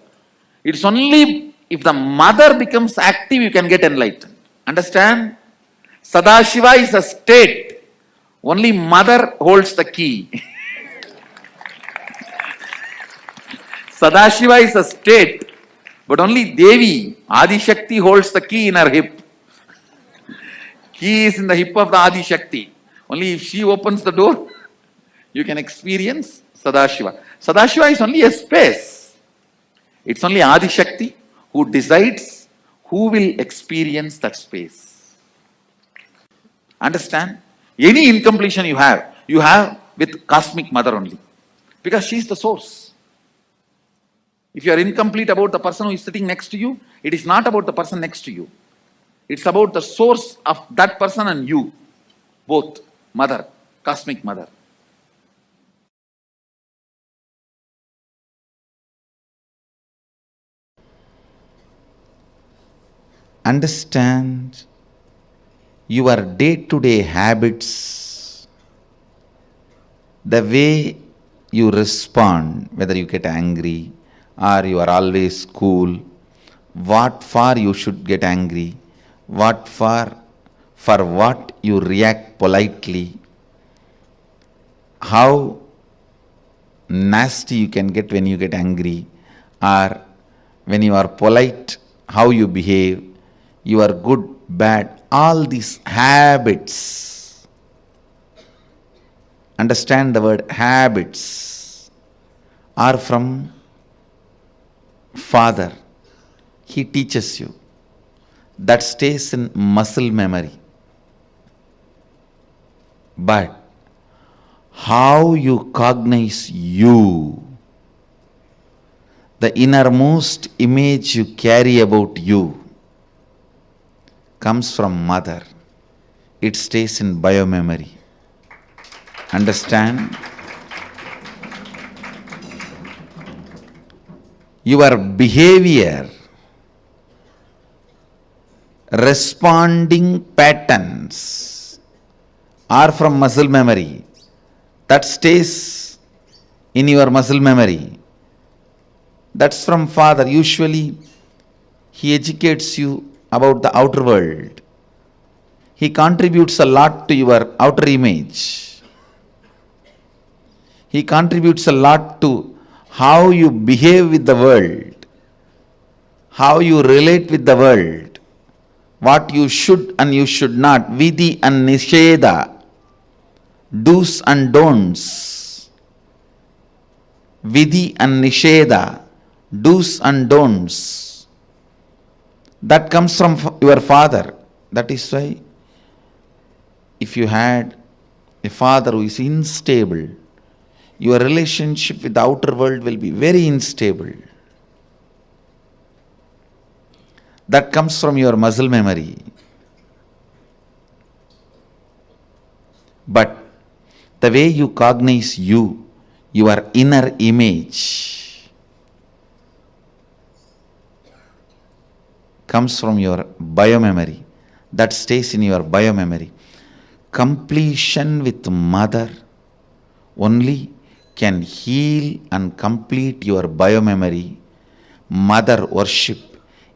It's only if the mother becomes active, you can get enlightened. Understand? Sadashiva is a state. Only mother holds the key. Sadashiva is a state, but only Devi, Adi Shakti, holds the key in her hip. Key is in the hip of the Adi Shakti. Only if she opens the door, you can experience Sadashiva. Sadashiva is only a space. It's only Adi Shakti who decides who will experience that space. Understand? Any incompletion you have with Cosmic Mother only. Because she is the source. If you are incomplete about the person who is sitting next to you, it is not about the person next to you. It's about the source of that person and you. Both. Mother. Cosmic Mother. Understand your day-to-day habits, the way you respond, whether you get angry or you are always cool, what for you should get angry, what for what you react politely, how nasty you can get when you get angry, or when you are polite, how you behave, you are good, bad, all these habits. Understand the word habits are from Father. He teaches you. That stays in muscle memory. But how you cognize you, the innermost image you carry about you, comes from Mother. It stays in biomemory. Understand? Your behavior, responding patterns are from muscle memory. That stays in your muscle memory. That's from Father. Usually, he educates you about the outer world. He contributes a lot to your outer image. He contributes a lot to how you behave with the world, how you relate with the world, what you should and you should not, vidhi and nisheda, do's and don'ts. Vidhi and nisheda, do's and don'ts. That comes from your Father. That is why if you had a father who is unstable, your relationship with the outer world will be very unstable. That comes from your muscle memory. But the way you cognize you, your inner image, comes from your biomemory. That stays in your biomemory. Completion with Mother only can heal and complete your biomemory. Mother worship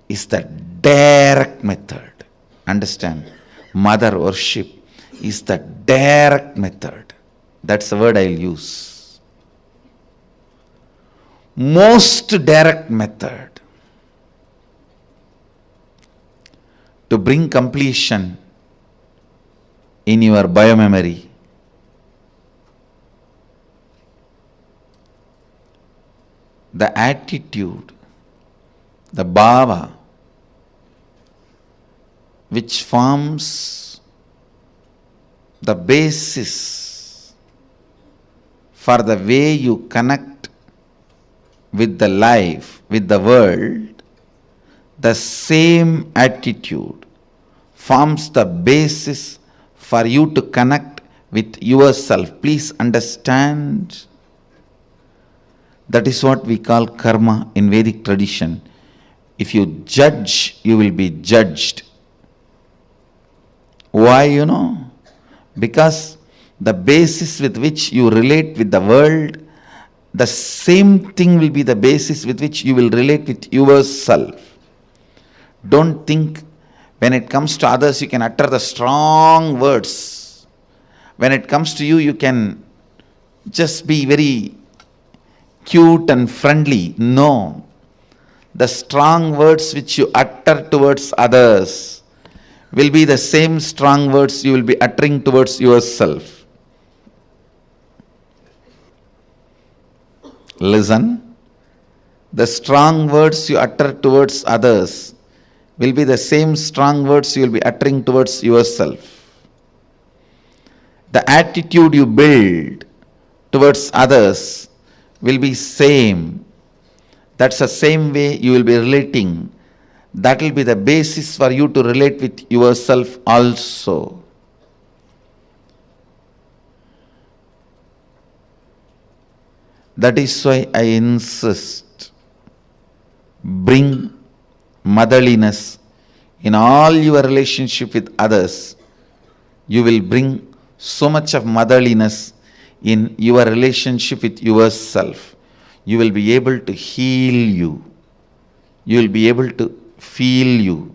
is the direct method. Understand? Mother worship is the direct method. That's the word I'll use. Most direct method to bring completion in your biomemory. The attitude, the bhava, which forms the basis for the way you connect with the life, with the world, the same attitude forms the basis for you to connect with yourself. Please understand. That is what we call karma in Vedic tradition. If you judge, you will be judged. Why, Because the basis with which you relate with the world, the same thing will be the basis with which you will relate with yourself. Don't think when it comes to others you can utter the strong words. When it comes to you, you can just be very cute and friendly. No. The strong words which you utter towards others will be the same strong words you will be uttering towards yourself. Listen. The strong words you utter towards others will be the same strong words you will be uttering towards yourself. The attitude you build towards others will be same. That's the same way you will be relating. That will be the basis for you to relate with yourself also. That is why I insist, bring motherliness in all your relationship with others. You will bring so much of motherliness in your relationship with yourself. You will be able to heal you. You will be able to feel you.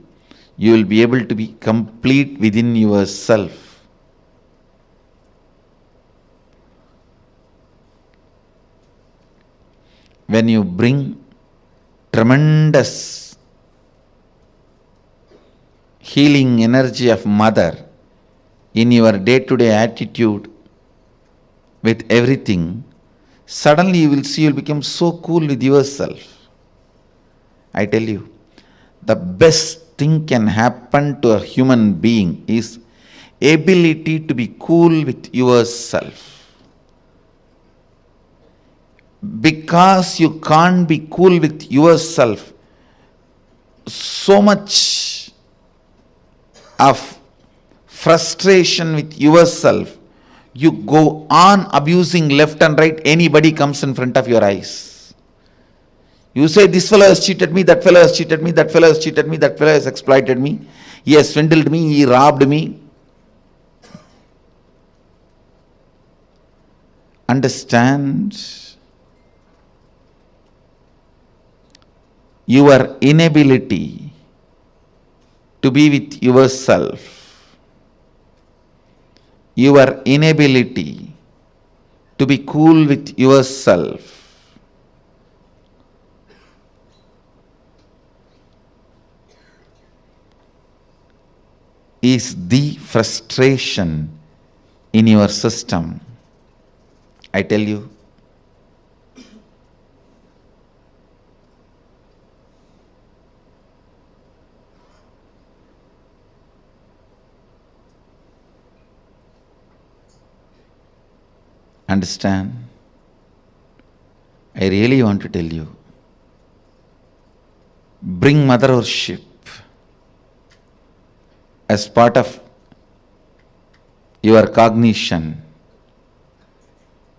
You will be able to be complete within yourself. When you bring tremendous healing energy of mother in your day-to-day attitude with everything, suddenly you will see you will become so cool with yourself. I tell you, the best thing can happen to a human being is ability to be cool with yourself. Because you can't be cool with yourself, so much of frustration with yourself, you go on abusing left and right. Anybody comes in front of your eyes. You say, this fellow has cheated me, that fellow has cheated me, that fellow has cheated me, that fellow has exploited me, he has swindled me, he robbed me. Understand? Your inability to be with yourself, your inability to be cool with yourself, is the frustration in your system. I tell you, understand? I really want to tell you, bring mothership as part of your cognition.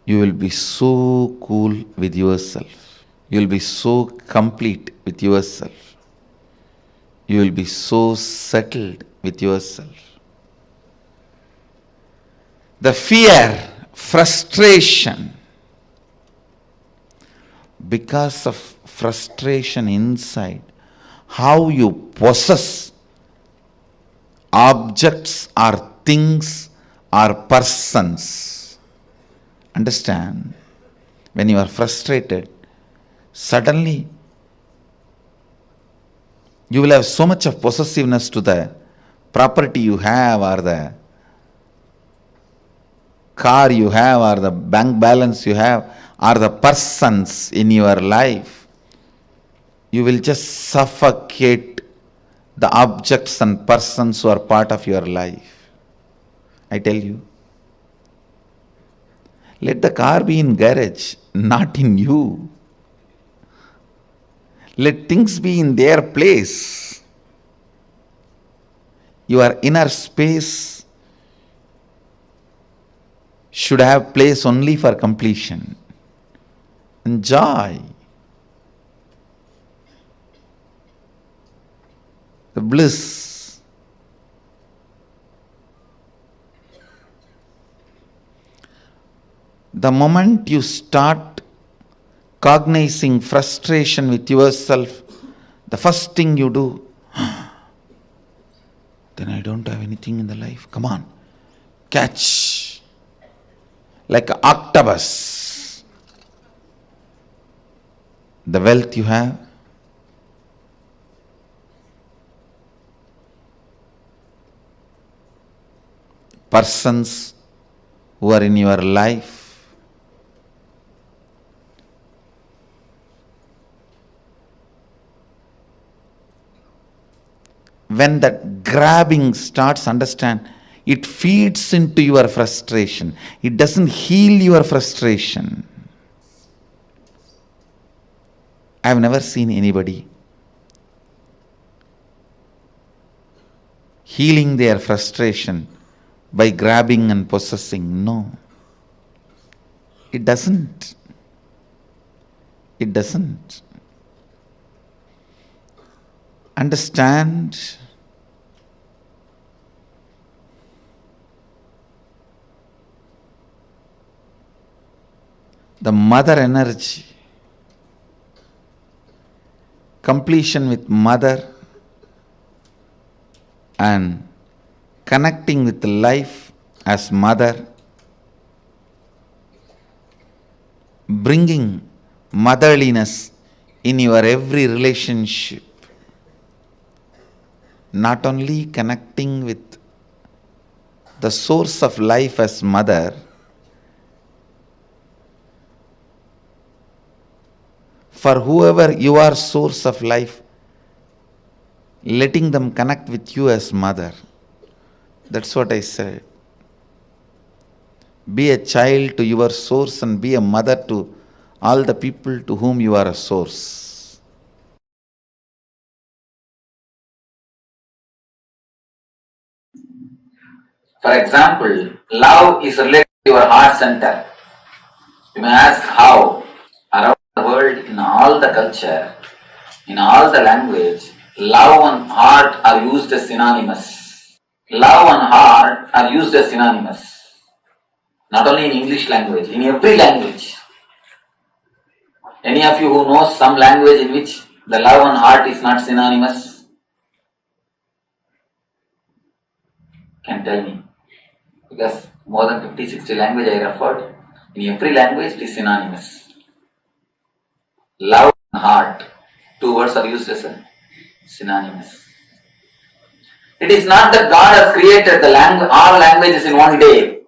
You will be so cool with yourself. You will be so complete with yourself. You will be so settled with yourself. The fear, frustration, because of frustration inside, how you possess objects or things or persons. Understand? When you are frustrated, suddenly you will have so much of possessiveness to the property you have, or the car you have, or the bank balance you have, or the persons in your life. You will just suffocate the objects and persons who are part of your life. I tell you. Let the car be in garage, not in you. Let things be in their place. Your inner space should have place only for completion and joy. The bliss. The moment you start cognizing frustration with yourself, the first thing you do, then I don't have anything in the life. Come on, catch. Like an octopus. The wealth you have, persons who are in your life, when that grabbing starts, understand, it feeds into your frustration. It doesn't heal your frustration. I've never seen anybody healing their frustration by grabbing and possessing. No. It doesn't. It doesn't. Understand the mother energy, completion with mother, and connecting with life as mother, bringing motherliness in your every relationship, not only connecting with the source of life as mother, for whoever you are source of life, letting them connect with you as mother. That's what I said. Be a child to your source and be a mother to all the people to whom you are a source. For example, love is related to your heart center. You may ask how. Around the world, in all the culture, in all the language, love and heart are used as synonymous. Love and heart are used as synonymous. Not only in English language, in every language. Any of you who knows some language in which the love and heart is not synonymous? Can tell me. Because more than 50-60 language I referred, in every language it is synonymous. Love and heart, two words are used as synonymous. It is not that God has created all languages in one day,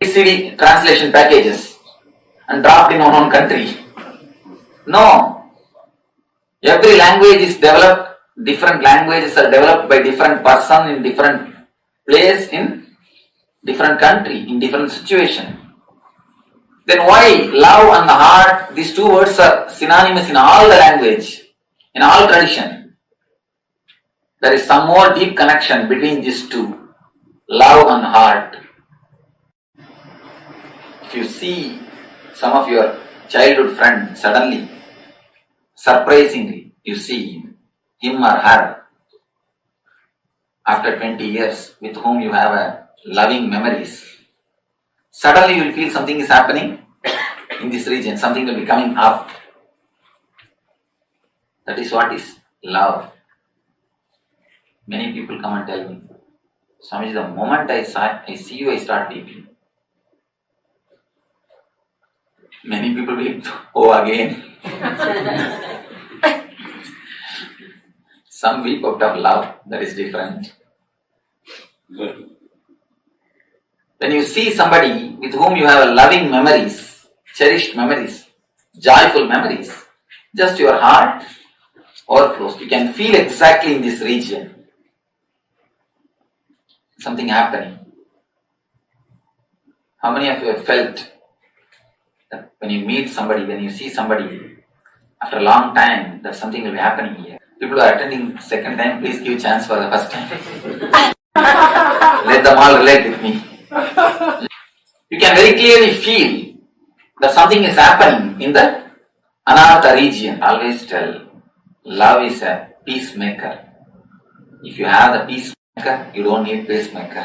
CD translation packages, and dropped in one country. No. Every language is developed, different languages are developed by different person in different place, in different country, in different situation. Then why love and the heart, these two words are synonymous in all the language, in all tradition? There is some more deep connection between these two, love and heart. If you see some of your childhood friend, suddenly, surprisingly, you see him or her after 20 years with whom you have a loving memories. Suddenly you will feel something is happening in this region, something will be coming up. That is what is love. Many people come and tell me, Swamiji, the moment I see you, I start weeping. Many people weep, oh again. Some weep out of love, that is different. When you see somebody with whom you have loving memories, cherished memories, joyful memories, just your heart overflows. You can feel exactly in this region something happening. How many of you have felt that when you meet somebody, when you see somebody after a long time, that something will be happening here? People who are attending second time, please give chance for the first time. Let them all relate with me. You can very clearly feel that something is happening in the anahata region. Always tell, love is a peacemaker. If you have the peacemaker, you don't need pacemaker.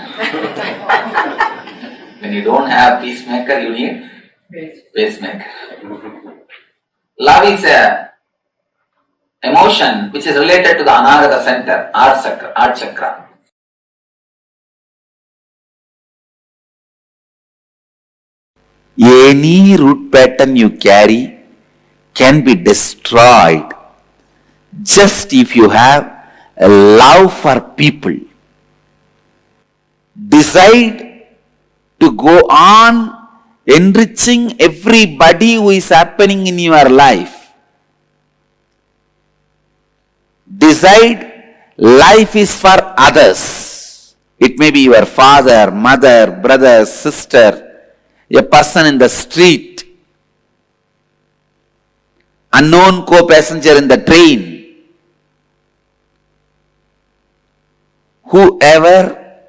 When you don't have peacemaker, you need pacemaker. Love is a emotion which is related to the anahata center, heart chakra. Any root pattern you carry can be destroyed just if you have a love for people. Decide to go on enriching everybody who is happening in your life. Decide Life is for others. It may be your father, mother, brother, sister, a person in the street, unknown co-passenger in the train, whoever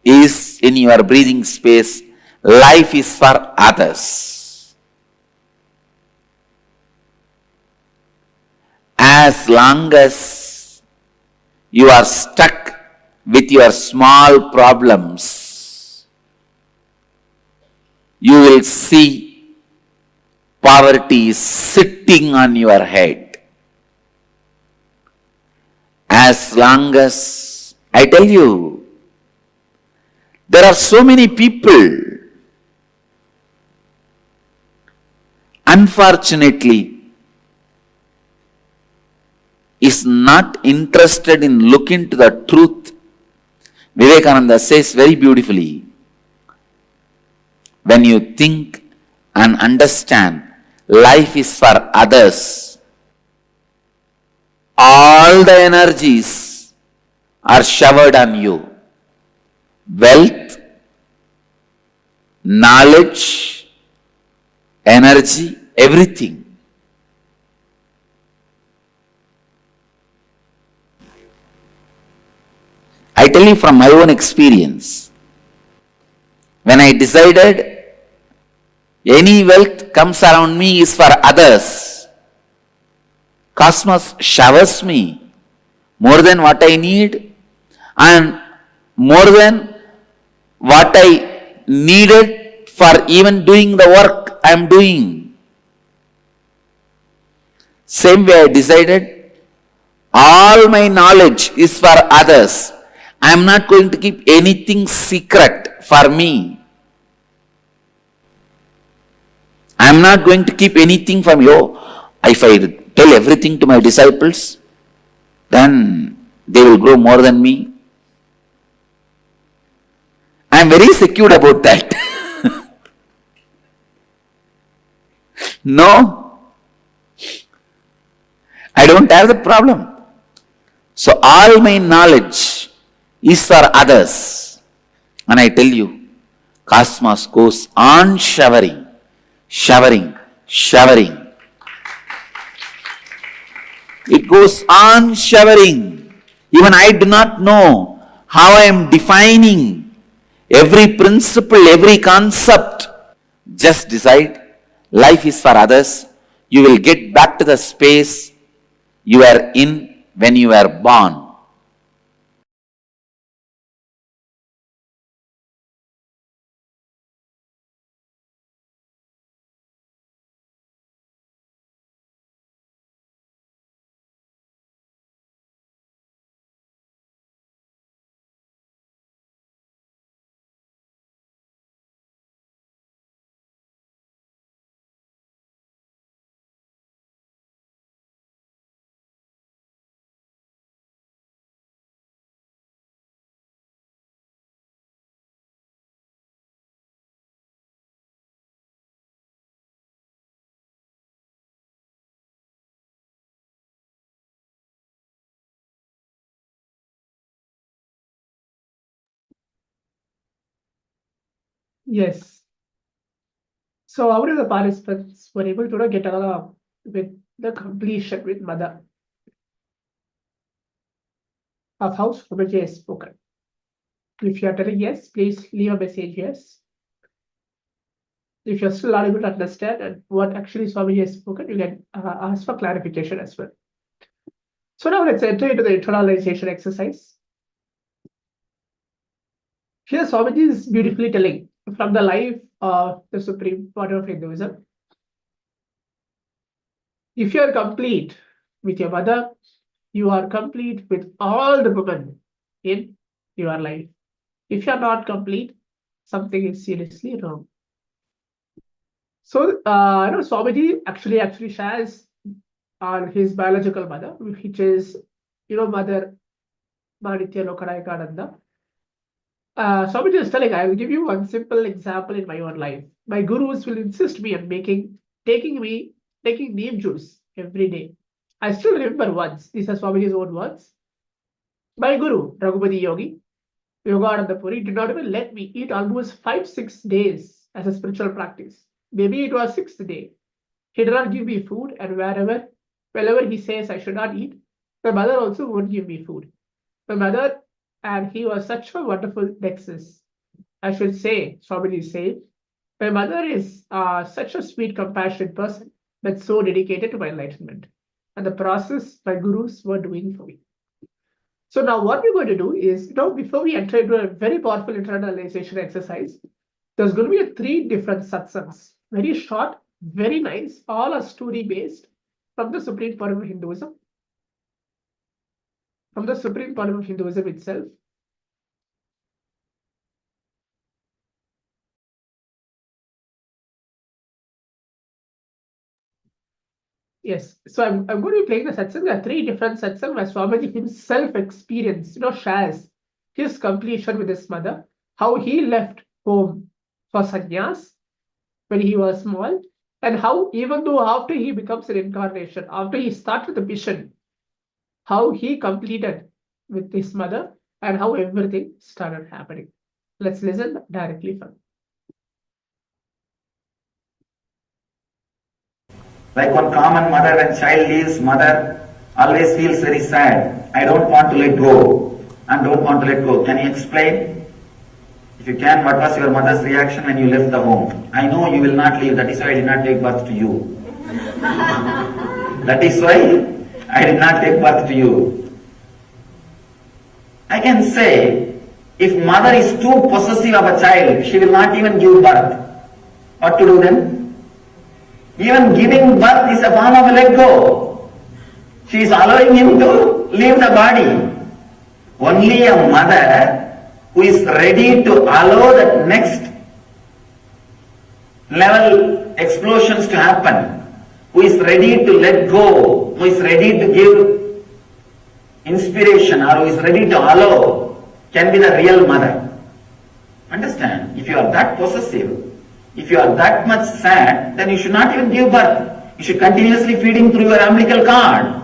is in your breathing space, life is for others. As long as you are stuck with your small problems, you will see poverty sitting on your head. As long as, I tell you, there are so many people, unfortunately, is not interested in looking to the truth. Vivekananda says very beautifully, when you think and understand life is for others, all the energies are showered on you. Wealth, knowledge, energy, everything. I tell you from my own experience, when I decided any wealth comes around me is for others, cosmos showers me more than what I need and more than what I needed for even doing the work I am doing. Same way I decided all my knowledge is for others. I am not going to keep anything secret for me. I am not going to keep anything from you. If I tell everything to my disciples, then they will grow more than me. I am very secure about that. No, I don't have the problem. So all my knowledge is for others. And I tell you, cosmos goes on showering, showering, showering. It goes on showering. Even I do not know how I am defining every principle, every concept. Just decide, life is for others. You will get back to the space you were in when you were born. Yes. So how many of the participants were able to get along with the completion with Mother of how Swamiji has spoken? If you are telling yes, please leave a message yes. If you're still not able to understand and what actually Swamiji has spoken, you can ask for clarification as well. So now let's enter into the internalization exercise. Here Swamiji is beautifully telling from the life of the Supreme Order of Hinduism. If you are complete with your mother, you are complete with all the women in your life. If you are not complete, something is seriously wrong. So, Swamiji actually shares on his biological mother, which is, Mother Manitya Lokanayakananda. Swamiji is telling, I will give you one simple example in my own life. My gurus will insist me on taking neem juice every day. I still remember once, these are Swamiji's own words. My guru, Raghupati Yogi, Yogananda Puri, did not even let me eat almost 5-6 days as a spiritual practice. Maybe it was 6th day. He did not give me food, and wherever he says I should not eat, my mother also won't give me food. My mother, and he was such a wonderful nexus. I should say, Swamiji said, my mother is such a sweet, compassionate person, but so dedicated to my enlightenment and the process my gurus were doing for me. So now what we're going to do is, before we enter into a very powerful internalization exercise, there's going to be 3 different satsangs. Very short, very nice, all are story-based from the Supreme Part of Hinduism. From the Supreme Part of Hinduism itself. Yes, so I'm going to be playing the satsang. There are 3 different satsang where Swamiji himself experienced, shares his completion with his mother, how he left home for sannyas when he was small, and how even though after he becomes an incarnation, after he started the mission, how he completed with his mother and how everything started happening. Let's listen directly from him. Like one common mother, when child leaves mother, always feels very sad. I don't want to let go and don't want to let go. Can you explain? If you can, what was your mother's reaction when you left the home? I know you will not leave, that is why I did not take birth to you. That is why I did not take birth to you. I can say, if mother is too possessive of a child, she will not even give birth. What to do then? Even giving birth is a form of a let go. She is allowing him to leave the body. Only a mother who is ready to allow that next level explosions to happen, who is ready to let go, who is ready to give inspiration, or who is ready to allow, can be the real mother. Understand? If you are that possessive, if you are that much sad, then you should not even give birth. You should continuously feed him through your umbilical cord.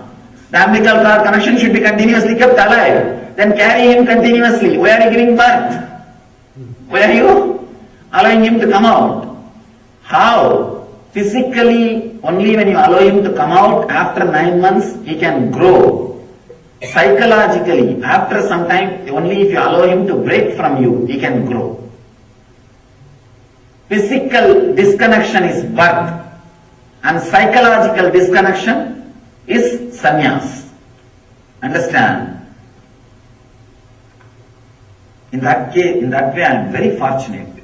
The umbilical cord connection should be continuously kept alive. Then carry him continuously. Why are you giving birth? Why are you allowing him to come out? How? Physically, only when you allow him to come out after 9 months, he can grow. Psychologically, after some time, only if you allow him to break from you, he can grow. Physical disconnection is birth, and psychological disconnection is sannyas. Understand? In that way, I am very fortunate.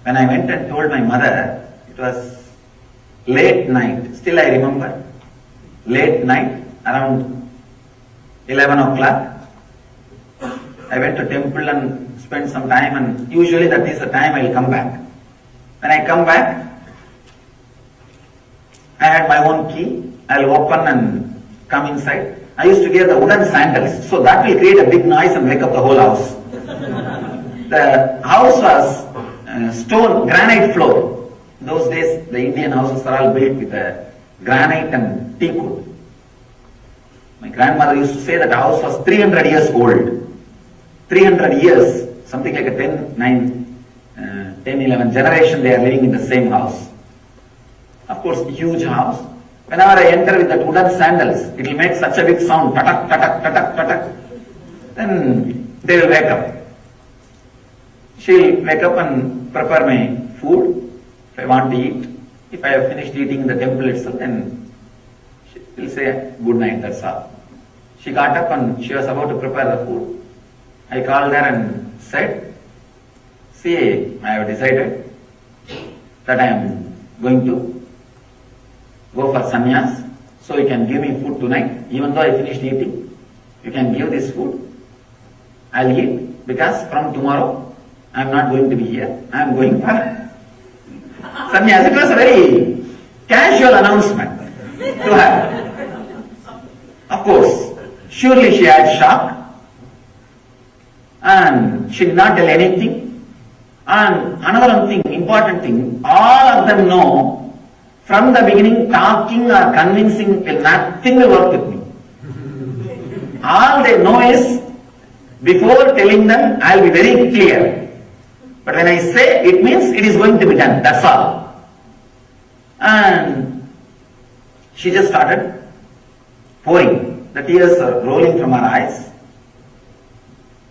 When I went and told my mother, it was late night. Still I remember, late night, around 11 o'clock. I went to temple and spent some time, and usually that is the time I will come back. When I come back, I had my own key. I'll open and come inside. I used to wear the wooden sandals, so that will create a big noise and wake up the whole house. The house was stone, granite floor. In those days, the Indian houses are all built with granite and teak wood. My grandmother used to say that the house was 300 years old. 300 years, something like a 10, 11 generation they are living in the same house. Of course, huge house. Whenever I enter with that wooden sandals, it will make such a big sound, tatak, tatak, tatak, tatak. Then they will wake up. She will wake up and prepare my food, if I want to eat. If I have finished eating in the temple itself, then she will say good night, that's all. She got up and she was about to prepare the food. I called her and said, see, I have decided that I am going to go for sannyas, so you can give me food tonight. Even though I finished eating, you can give this food. I'll eat, because from tomorrow I am not going to be here. I am going for sannyas. It was a very casual announcement to her. Of course, surely she had shock, and she did not tell anything. And another thing, important thing, all of them know from the beginning talking or convincing nothing will work with me. All they know is Before telling them, I'll be very clear. But when I say, it means it is going to be done. That's all. And she just started pouring. The tears are rolling from her eyes.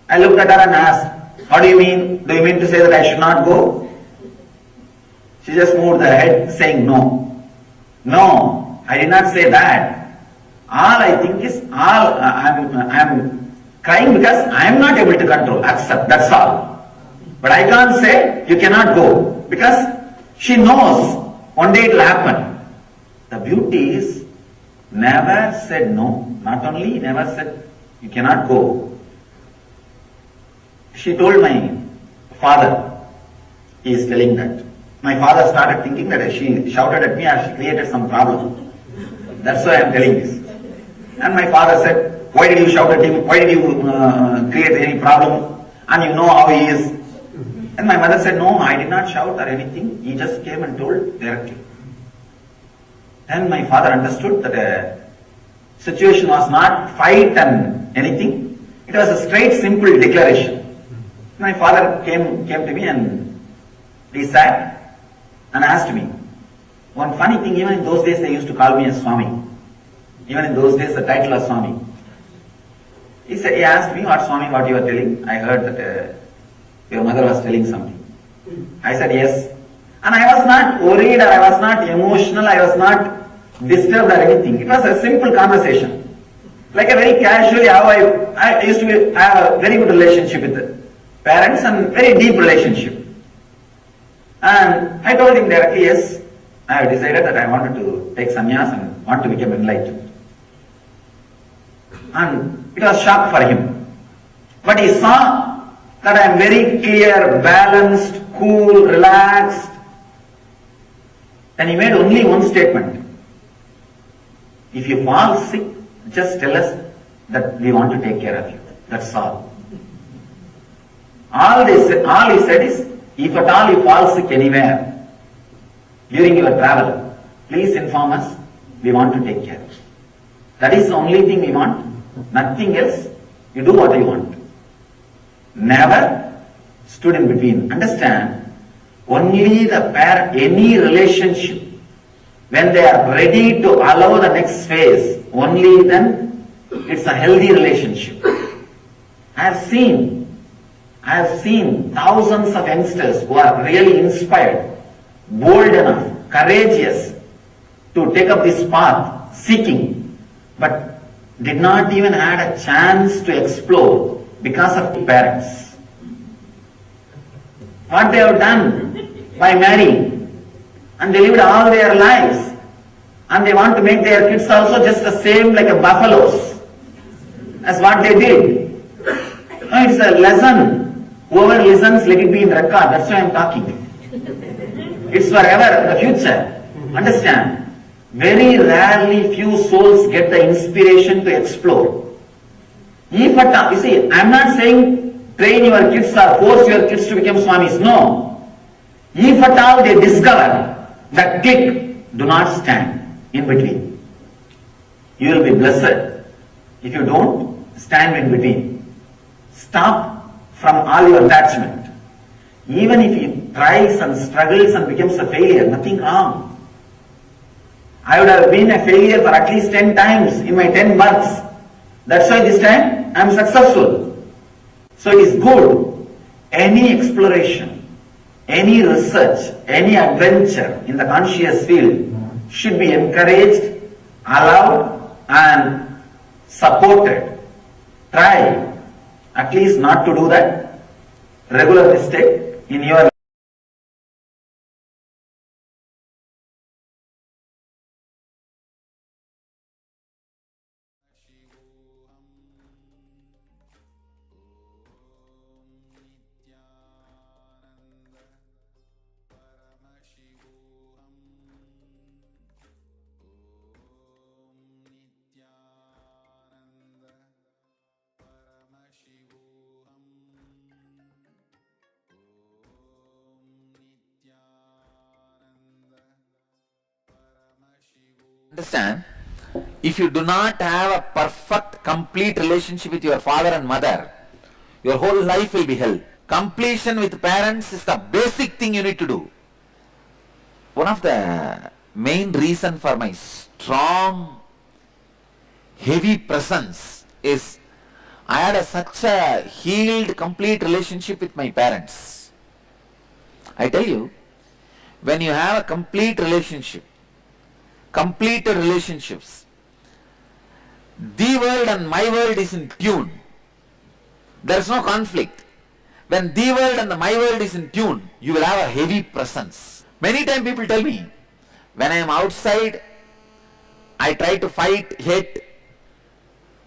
I looked at her and asked, what do you mean? Do you mean to say that I should not go? She just moved her head saying no. No, I did not say that. All I think is, I'm crying because I am not able to control, accept, that's all. But I can't say you cannot go because she knows one day it will happen. The beauty is never said no, not only never said you cannot go. She told my father, he is telling that. My father started thinking that she shouted at me or she created some problem. That's why I am telling this. And my father said, why did you shout at him? Why did you create any problem? And you know how he is. And my mother said, no, I did not shout or anything. He just came and told directly. Then my father understood that the situation was not fight and anything. It was a straight, simple declaration. My father came to me and he sat and asked me. One funny thing, even in those days they used to call me as Swami. Even in those days the title was Swami. He asked me, what Swami, what you are telling? I heard that your mother was telling something. I said yes. And I was not worried or I was not emotional, I was not disturbed or anything. It was a simple conversation. Like a very casually, how I used to have a very good relationship with the parents and very deep relationship. And I told him directly, yes, I have decided that I wanted to take sannyas and want to become enlightened. And it was shock for him. But he saw that I am very clear, balanced, cool, relaxed. And he made only one statement. If you fall sick, just tell us that we want to take care of you. That's all. All he said is, if at all you fall sick anywhere during your travel, please inform us, we want to take care of you. That is the only thing we want, nothing else, you do what you want. Never stood in between. Understand, only the pair, any relationship, when they are ready to allow the next phase, only then it's a healthy relationship. I have seen thousands of youngsters who are really inspired, bold enough, courageous to take up this path, seeking, but did not even had a chance to explore because of the parents. What they have done by marrying, and they lived all their lives, and they want to make their kids also just the same like a buffaloes as what they did. No, it's a lesson. Whoever listens, let it be in record. That's why I am talking. It's forever, the future. Understand? Very rarely few souls get the inspiration to explore. If at all, you see, I am not saying train your kids or force your kids to become Swamis. No. If at all they discover that click, do not stand in between. You will be blessed. If you don't, stand in between. Stop from all your attachment. Even if he tries and struggles and becomes a failure, nothing wrong. I would have been a failure for at least 10 times in my 10 births. That's why this time I am successful. So it is good. Any exploration, any research, any adventure in the conscious field should be encouraged, allowed and supported. Try at least not to do that regular mistake in your Understand, if you do not have a perfect, complete relationship with your father and mother, your whole life will be hell. Completion with parents is the basic thing you need to do. One of the main reason for my strong, heavy presence is I had such a healed, complete relationship with my parents. I tell you, when you have a complete relationship, completed relationships, the world and my world is in tune. There is no conflict. When the world and my world is in tune, you will have a heavy presence. Many times people tell me, when I am outside, I try to fight, hate.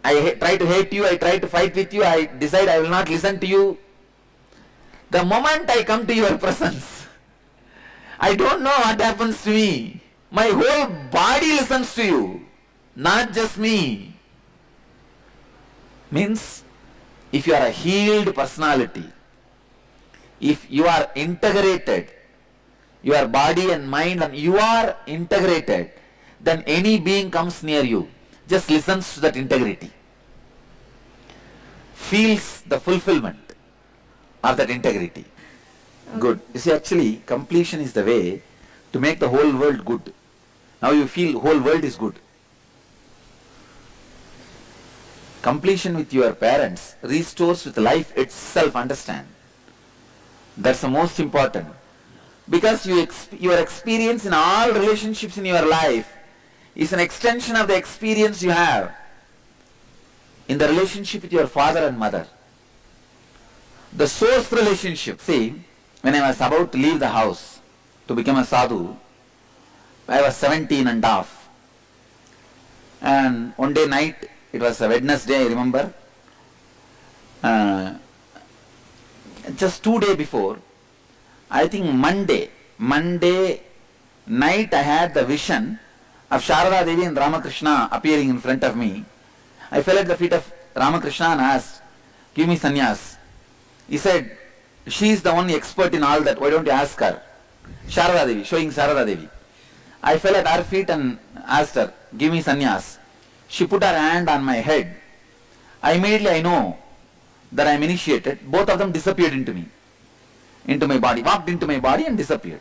Try to hate you, I try to fight with you, I decide I will not listen to you. The moment I come to your presence, I don't know what happens to me. My whole body listens to you, not just me. Means, if you are a healed personality, if you are integrated, your body and mind, and you are integrated, then any being comes near you, just listens to that integrity, feels the fulfillment of that integrity. Okay. Good. You see, actually, completion is the way to make the whole world good. Now you feel whole world is good. Completion with your parents restores with life itself, understand. That's the most important. Because your experience in all relationships in your life is an extension of the experience you have in the relationship with your father and mother. The source relationship. See, when I was about to leave the house to become a sadhu, I was 17 and half. And one day night, it was a Wednesday, I remember. Just 2 days before, I think Monday night, I had the vision of Sharada Devi and Ramakrishna appearing in front of me. I fell at the feet of Ramakrishna and asked, give me sannyas. He said, she is the only expert in all that, why don't you ask her? Sharada Devi, showing Sharada Devi. I fell at her feet and asked her, give me sannyas. She put her hand on my head. Immediately I know that I am initiated. Both of them disappeared into me, into my body, walked into my body and disappeared.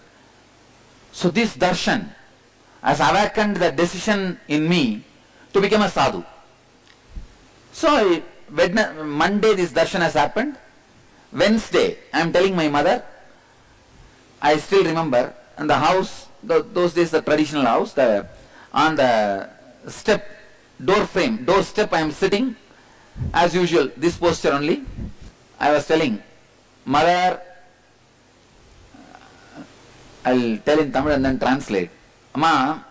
So this darshan has awakened the decision in me to become a sadhu. So Monday this darshan has happened. Wednesday I am telling my mother, I still remember, in the house, those days the traditional house, on the step, door step I am sitting, as usual, this posture only. I was telling, mother, I'll tell in Tamil and then translate. Amma,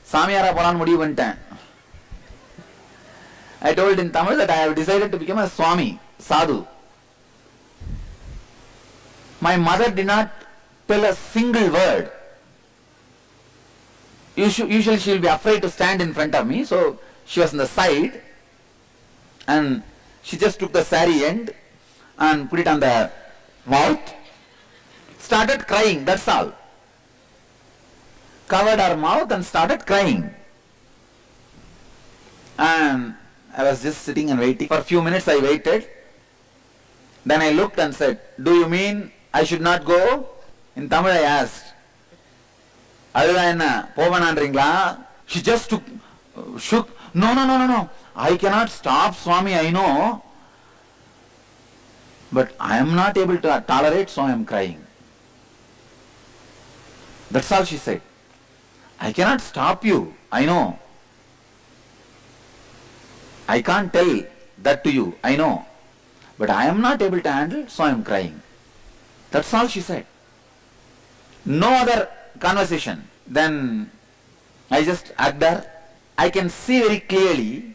Samiyara Polan mudivu pannitan. I told in Tamil that I have decided to become a Swami, sadhu. My mother did not tell a single word. Usually she will be afraid to stand in front of me, so she was on the side and she just took the sari end and put it on the mouth, started crying, that's all. Covered her mouth and started crying. And I was just sitting and waiting. For a few minutes I waited. Then I looked and said, do you mean I should not go? In Tamil I asked. She just shook. No. I cannot stop, Swami, I know. But I am not able to tolerate, so I am crying. That's all she said. I cannot stop you, I know. I can't tell that to you, I know. But I am not able to handle, so I am crying. That's all she said. No other conversation. Then I just hugged her. I can see very clearly,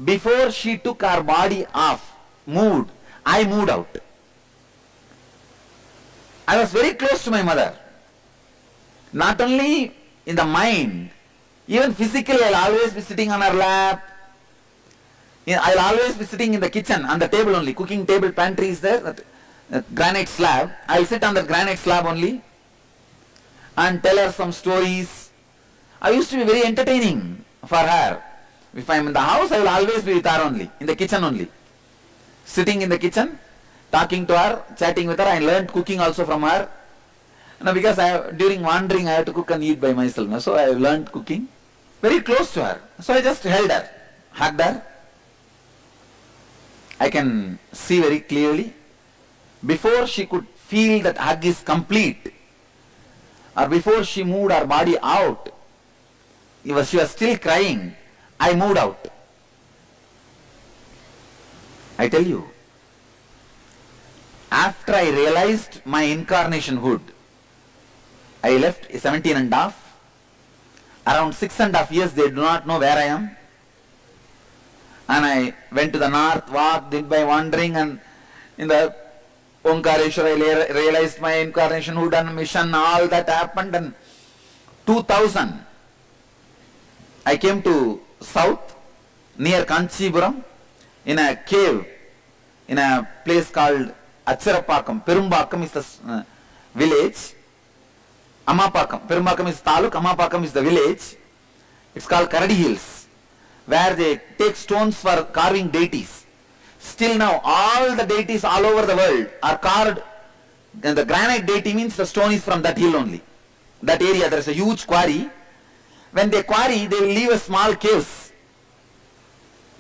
before she took her body off, I moved out. I was very close to my mother. Not only in the mind, even physically I'll always be sitting on her lap. I'll always be sitting in the kitchen, on the table only, cooking table, pantry is there, that granite slab. I'll sit on the granite slab only and tell her some stories. I used to be very entertaining for her. If I'm in the house, I will always be with her only, in the kitchen only. Sitting in the kitchen talking to her, chatting with her. I learned cooking also from her. Because during wandering I have to cook and eat by myself. So I learned cooking. Very close to her. So I just held her, hugged her. I can see very clearly. Before she could feel that hug is complete, or before she moved her body out, she was still crying, I moved out. I tell you, after I realized my incarnation hood, I left 17 and a half. Around 6.5 years they do not know where I am. And I went to the north, walked, did my wandering, and in the Omkareshwar I realized my incarnation hood and mission, all that happened. And 2000, I came to south, near Kanchipuram, in a cave, in a place called Acharapakkam. Perumbakkam is the village. Amapakkam. Perumbakkam is Taluk, Amapakkam is the village. It's called Karadi Hills, where they take stones for carving deities. Still now, all the deities all over the world are carved, and the granite deity means the stone is from that hill only. That area, there is a huge quarry. When they quarry, they will leave a small caves,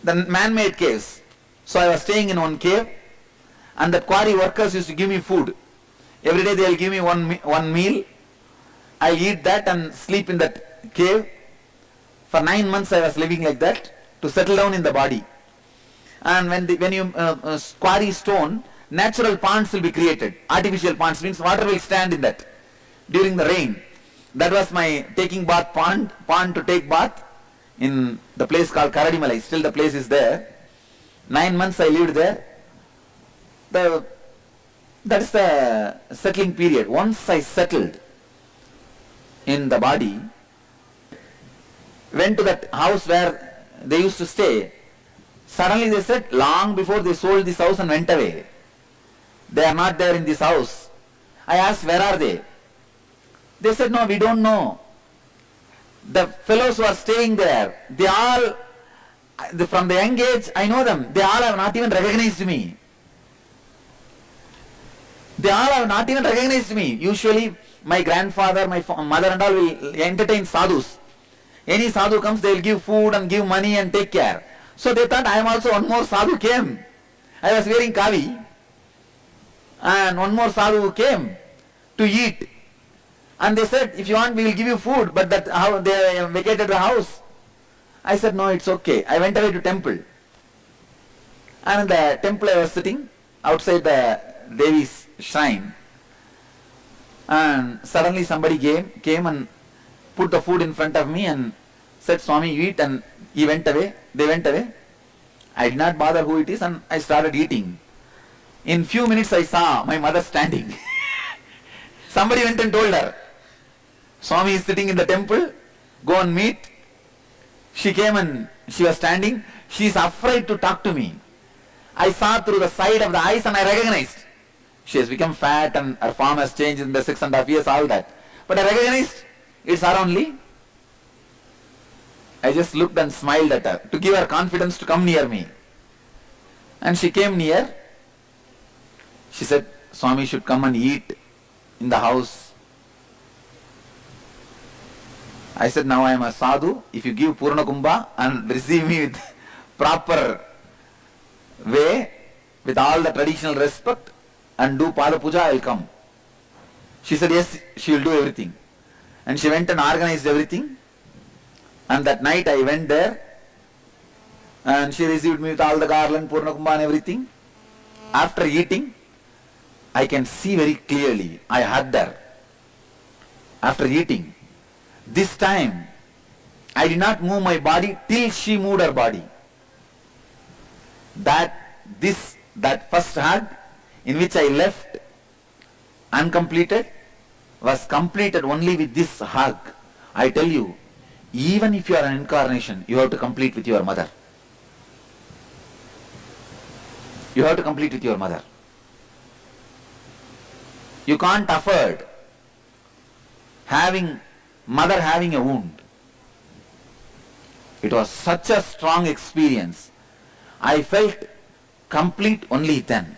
the man-made caves. So I was staying in one cave, and the quarry workers used to give me food. Every day they will give me one meal. I eat that and sleep in that cave. For 9 months I was living like that to settle down in the body. And when you quarry stone, natural ponds will be created. Artificial ponds means water will stand in that during the rain. That was my taking bath pond to take bath in the place called Karadimalai. Still the place is there. 9 months I lived there. That is the settling period. Once I settled in the body, went to that house where they used to stay. Suddenly they said, long before they sold this house and went away, they are not there in this house. I asked, where are they? They said, no, we don't know. The fellows who are staying there, they all, from the young age, I know them. They all have not even recognized me. They all have not even recognized me. Usually, my grandfather, my mother and all will entertain sadhus. Any sadhu comes, they will give food and give money and take care. So they thought I am also one more sadhu came. I was wearing kavi, and one more sadhu came to eat. And they said, if you want, we will give you food, but that how they vacated the house. I said, no, it's okay. I went away to temple. And in the temple I was sitting outside the Devi's shrine. And suddenly somebody came and put the food in front of me and said, Swami, you eat, and he went away. They went away. I did not bother who it is, and I started eating. In few minutes I saw my mother standing. Somebody went and told her, Swami is sitting in the temple, go and meet. She came and she was standing. She is afraid to talk to me. I saw through the side of the eyes and I recognized. She has become fat and her form has changed in the 6.5 years, all that. But I recognized it's her only. I just looked and smiled at her to give her confidence to come near me. And she came near. She said, Swami should come and eat in the house. I said, now I am a sadhu. If you give Purna Kumbha and receive me with proper way, with all the traditional respect, and do Pada Puja, I will come. She said, yes, she will do everything. And she went and organized everything. And that night I went there, and she received me with all the garland, Purna Kumbha and everything. After eating, I can see very clearly, I hugged her. After eating, this time, I did not move my body till she moved her body. That first hug, in which I left uncompleted, was completed only with this hug. I tell you, even if you are an incarnation, you have to complete with your mother. You have to complete with your mother. You can't afford mother having a wound. It was such a strong experience. I felt complete only then.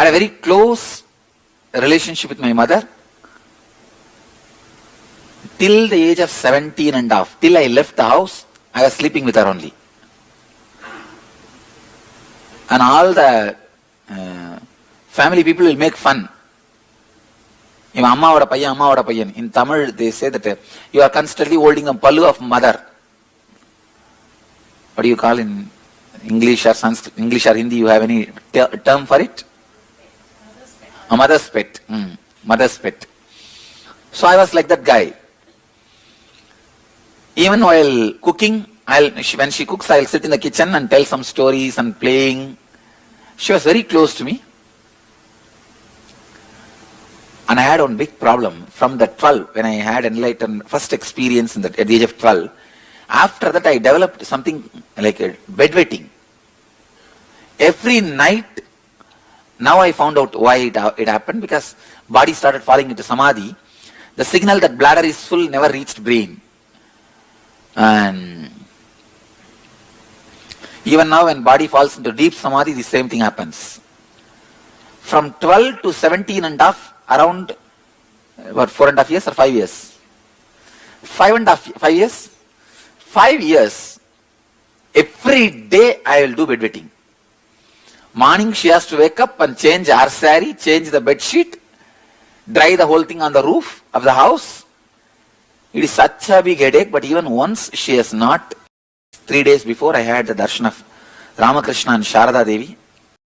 I had a very close relationship with my mother till the age of 17 and a half. Till I left the house, I was sleeping with her only. And all the family people will make fun. In Tamil, they say that you are constantly holding a palu of mother. What do you call in English or Sanskrit, English or Hindi? You have any term for it? A mother's pet. Mother's pet. So I was like that guy. Even while cooking, when she cooks, I'll sit in the kitchen and tell some stories and playing. She was very close to me. And I had one big problem from the 12, when I had enlightened first experience at the age of 12. After that, I developed something like a bedwetting. Every night, now I found out why it happened, because body started falling into samadhi. The signal that bladder is full never reached brain. And even now when body falls into deep samadhi, the same thing happens. From 12 to 17 and a half, around what, 4.5 years or 5 years? 5 years? 5 years. Every day I will do bedwetting. Morning she has to wake up and change her sari, change the bed sheet, dry the whole thing on the roof of the house. It is such a big headache, but even once she has not. 3 days before, I had the darshan of Ramakrishna and Sharada Devi.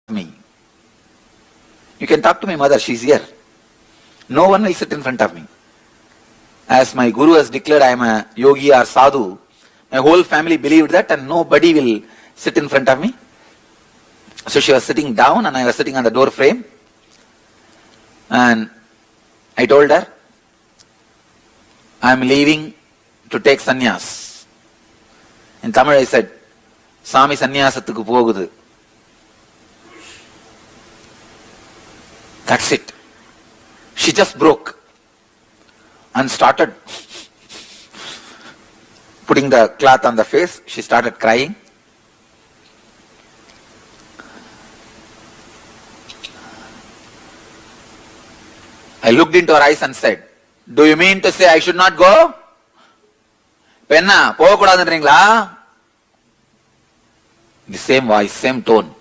Me. You can talk to my mother, she is here. No one will sit in front of me. As my guru has declared I am a yogi or sadhu, my whole family believed that and nobody will sit in front of me. So she was sitting down and I was sitting on the door frame. And I told her, I am leaving to take sannyas. In Tamil I said, Sami sannyasattukku pogudhu. That's it. She just broke and started putting the cloth on the face. She started crying. I looked into her eyes and said, do you mean to say I should not go? Penna, pogakoodadundringla? The same voice, same tone.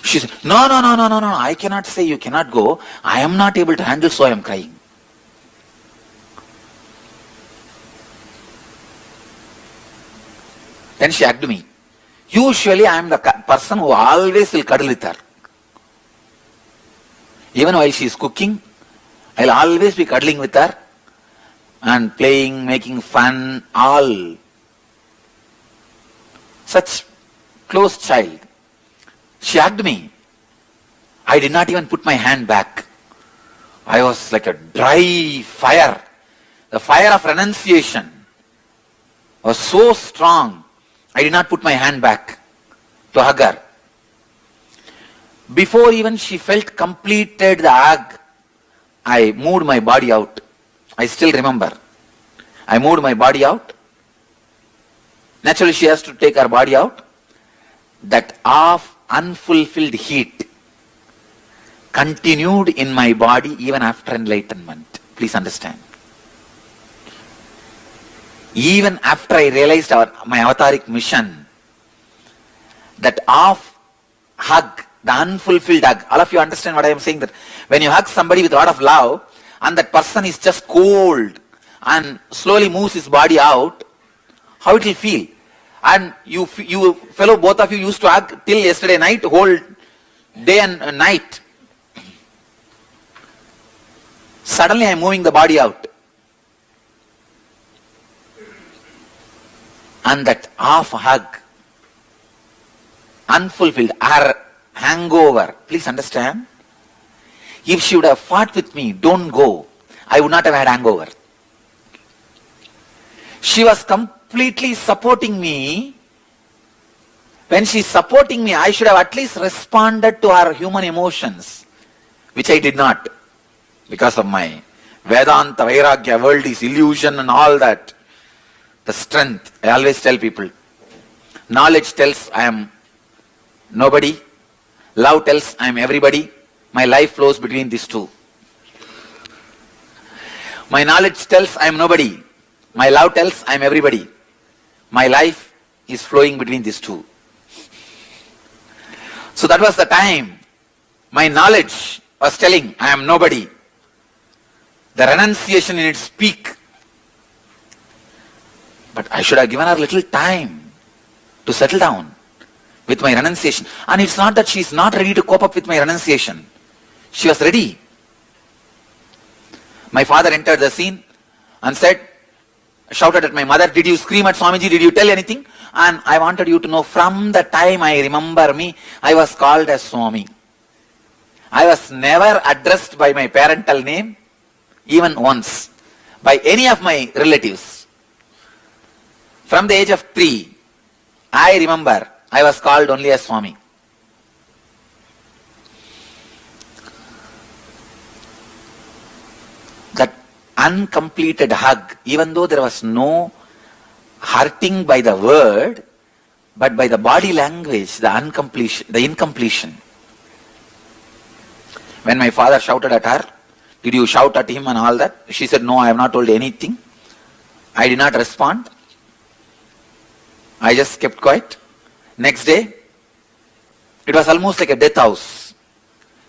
She said, no, I cannot say you cannot go. I am not able to handle, so I am crying. Then she hugged me. Usually I am the person who always will cuddle with her. Even while she is cooking, I will always be cuddling with her and playing, making fun, all. Such close child. She hugged me. I did not even put my hand back. I was like a dry fire. The fire of renunciation was so strong. I did not put my hand back to hug her. Before even she felt completed the hug, I moved my body out. I still remember. I moved my body out. Naturally she has to take her body out. That unfulfilled heat continued in my body even after enlightenment. Please understand. Even after I realized my avataric mission, that hug, the unfulfilled hug. All of you understand what I am saying? That when you hug somebody with a lot of love and that person is just cold and slowly moves his body out, how it will feel? And you fellow, both of you used to hug till yesterday night, whole day and night. Suddenly I am moving the body out. And that half hug, unfulfilled, or hangover, please understand. If she would have fought with me, don't go, I would not have had hangover. She was completely supporting me. When she's supporting me, I should have at least responded to her human emotions, which I did not, because of my Vedanta, Vairagya, world is illusion and all that. The strength, I always tell people, knowledge tells I am nobody, Love tells I am everybody. My life flows between these two. My knowledge tells I am nobody. My love tells I am everybody. My life is flowing between these two. So that was the time my knowledge was telling I am nobody. The renunciation in its peak. But I should have given her a little time to settle down with my renunciation. And it's not that she is not ready to cope up with my renunciation. She was ready. My father entered the scene and shouted at my mother, did you scream at Swamiji? Did you tell anything? And I wanted you to know, from the time I remember me, I was called as Swami. I was never addressed by my parental name, even once, by any of my relatives. From the age of 3, I remember I was called only as Swami. That uncompleted hug, even though there was no hurting by the word, but by the body language, the incompletion. When my father shouted at her, did you shout at him and all that? She said, no, I have not told anything. I did not respond. I just kept quiet. Next day, it was almost like a death house.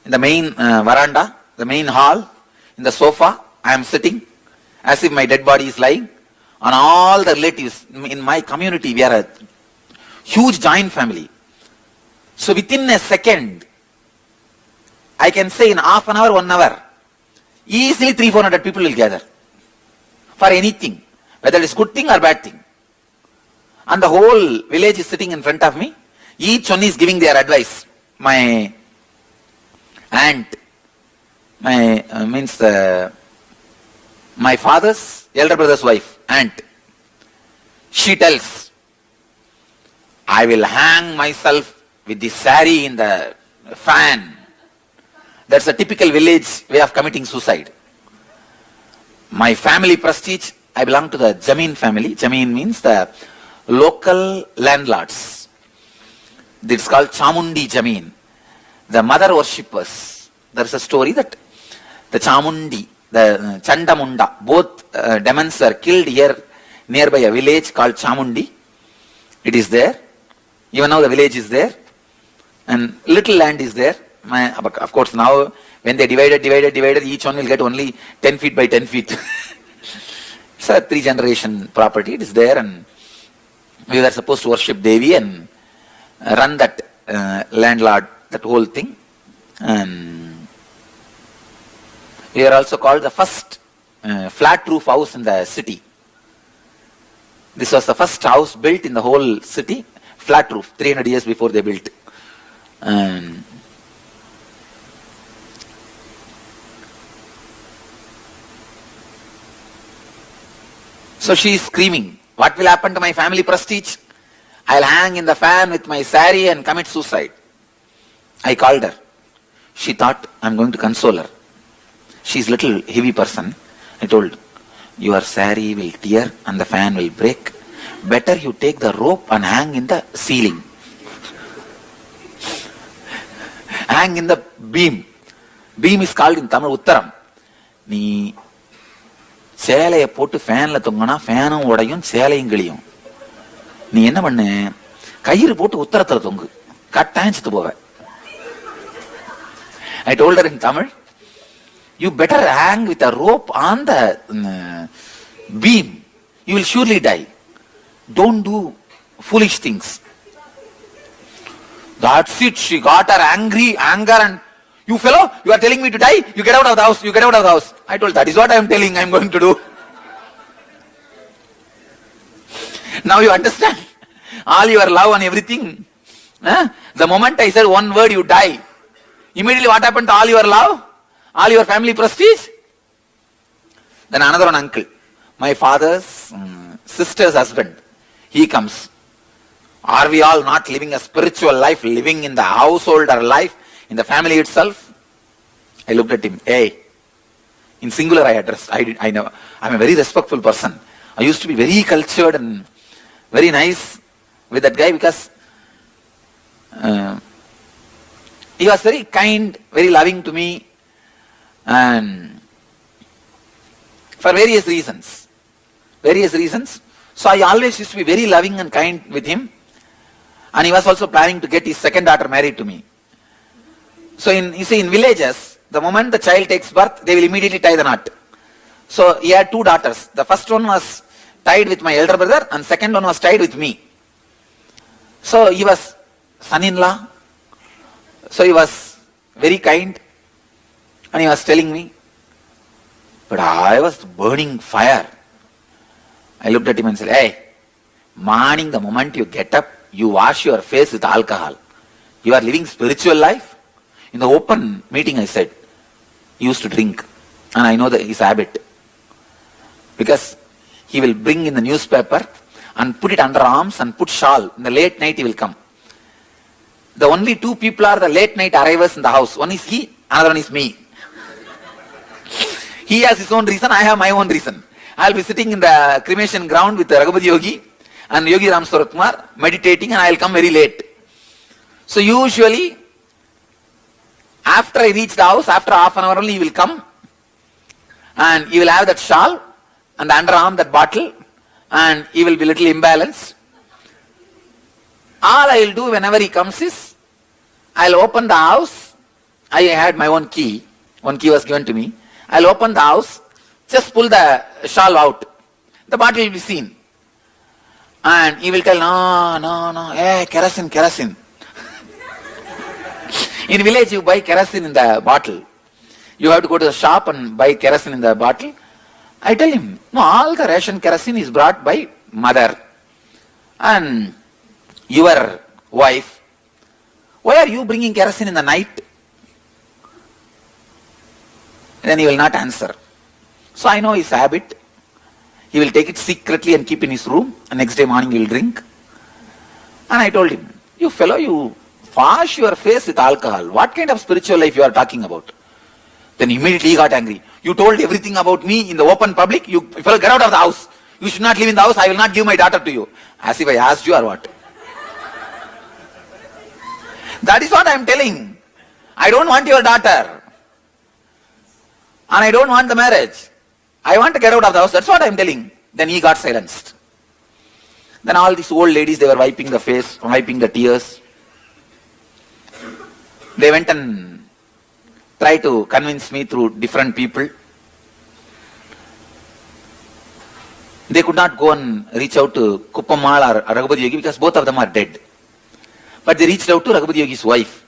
In the main veranda, the main hall, in the sofa, I am sitting as if my dead body is lying. And all the relatives in my community, we are a huge joint family. So within a second, I can say in half an hour, 1 hour, easily 300-400 people will gather for anything, whether it's good thing or bad thing. And the whole village is sitting in front of me. Each one is giving their advice. My aunt, my father's elder brother's wife, aunt, she tells, I will hang myself with the sari in the fan. That's a typical village way of committing suicide. My family prestige, I belong to the Jameen family. Jameen means the local landlords. It's called Chamundi Jameen. The mother worshippers. There's a story that the Chamundi, the Chandamunda, both demons were killed here nearby a village called Chamundi. It is there. Even now the village is there. And little land is there. Of course now when they divided, each one will get only 10 feet by 10 feet. It's a 3-generation property. It is there, and we were supposed to worship Devi and run that landlord, that whole thing. And we are also called the first flat roof house in the city. This was the first house built in the whole city, flat roof, 300 years before they built. So she is screaming, what will happen to my family prestige? I'll hang in the fan with my sari and commit suicide. I called her. She thought I'm going to console her. She's a little heavy person. I told, your sari will tear and the fan will break. Better you take the rope and hang in the ceiling. Hang in the beam. Beam is called in Tamil Uttaram. நீ சேலையை போட்டு ஃபேன்ல தொங்கினா ஃபேனும் உடையும் சேலையும் கிளியும். நீ என்ன பண்ணு, கயிறு போட்டு உத்தரத்துல தொங்கு, கட்டாயம் செத்து போவ. I told her in Tamil, you better hang with a rope on the beam. You will surely die. Don't do foolish things. That's it. She got her anger, and you fellow, you are telling me to die? You get out of the house. You get out of the house. I told, that is what I am telling I am going to do. Now you understand all your love and everything. The moment I said one word, you die. Immediately what happened to all your love? All your family prestige? Then another one uncle, my father's sister's husband, he comes. Are we all not living a spiritual life, living in the household or life, in the family itself? I looked at him. Hey, in singular I addressed. I know. I'm a very respectful person. I used to be very cultured and very nice with that guy because He was very kind, very loving to me, and for various reasons. So I always used to be very loving and kind with him. And he was also planning to get his second daughter married to me. So in villages, the moment the child takes birth, they will immediately tie the knot. So he had two daughters. The first one was tied with my elder brother, and second one was tied with me. So he was son-in-law. So he was very kind, and he was telling me, but I was burning fire. I looked at him and said, hey, morning the moment you get up, you wash your face with alcohol. You are living spiritual life? In the open meeting I said, he used to drink, and I know that his habit. Because he will bring in the newspaper and put it under arms and put shawl. In the late night he will come. The only two people are the late night arrivals in the house. One is he, another one is me. He has his own reason, I have my own reason. I will be sitting in the cremation ground with Raghupati Yogi and Yogi Ram Suratkumar meditating, and I will come very late. So usually, after I reach the house, after half an hour only he will come, and he will have that shawl and the underarm, that bottle, and he will be little imbalanced. All I will do whenever he comes is, I will open the house. I had my own key. One key was given to me. I will open the house, just pull the shawl out. The bottle will be seen. And he will tell, no, hey, kerosene. In village, you buy kerosene in the bottle. You have to go to the shop and buy kerosene in the bottle. I tell him, no, all the ration kerosene is brought by mother and your wife. Why are you bringing kerosene in the night? Then he will not answer. So I know his habit. He will take it secretly and keep in his room, and next day morning he will drink. And I told him, you fellow, you wash your face with alcohol. What kind of spiritual life you are talking about? Then immediately he got angry. You told everything about me in the open public. You fellow, get out of the house. You should not live in the house. I will not give my daughter to you. As if I asked you or what? That is what I am telling. I don't want your daughter. And I don't want the marriage. I want to get out of the house. That's what I am telling. Then he got silenced. Then all these old ladies, they were wiping the face, wiping the tears. They went and tried to convince me through different people. They could not go and reach out to Kuppamal or Raghupati Yogi because both of them are dead. But they reached out to Raghupati Yogi's wife.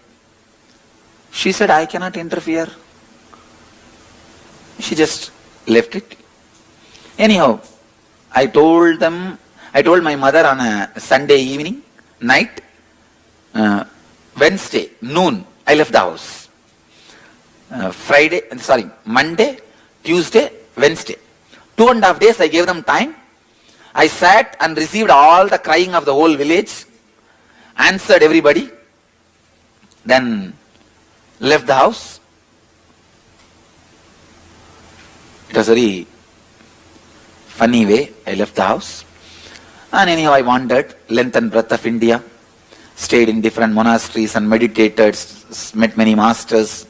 She said, I cannot interfere. She just left it. Anyhow, I told my mother on a Sunday evening, night, Wednesday, noon, I left the house. Monday, Tuesday, Wednesday. 2.5 days I gave them time. I sat and received all the crying of the whole village, answered everybody, then left the house. It was a very funny way I left the house. And anyhow I wandered length and breadth of India, stayed in different monasteries and meditated, met many masters,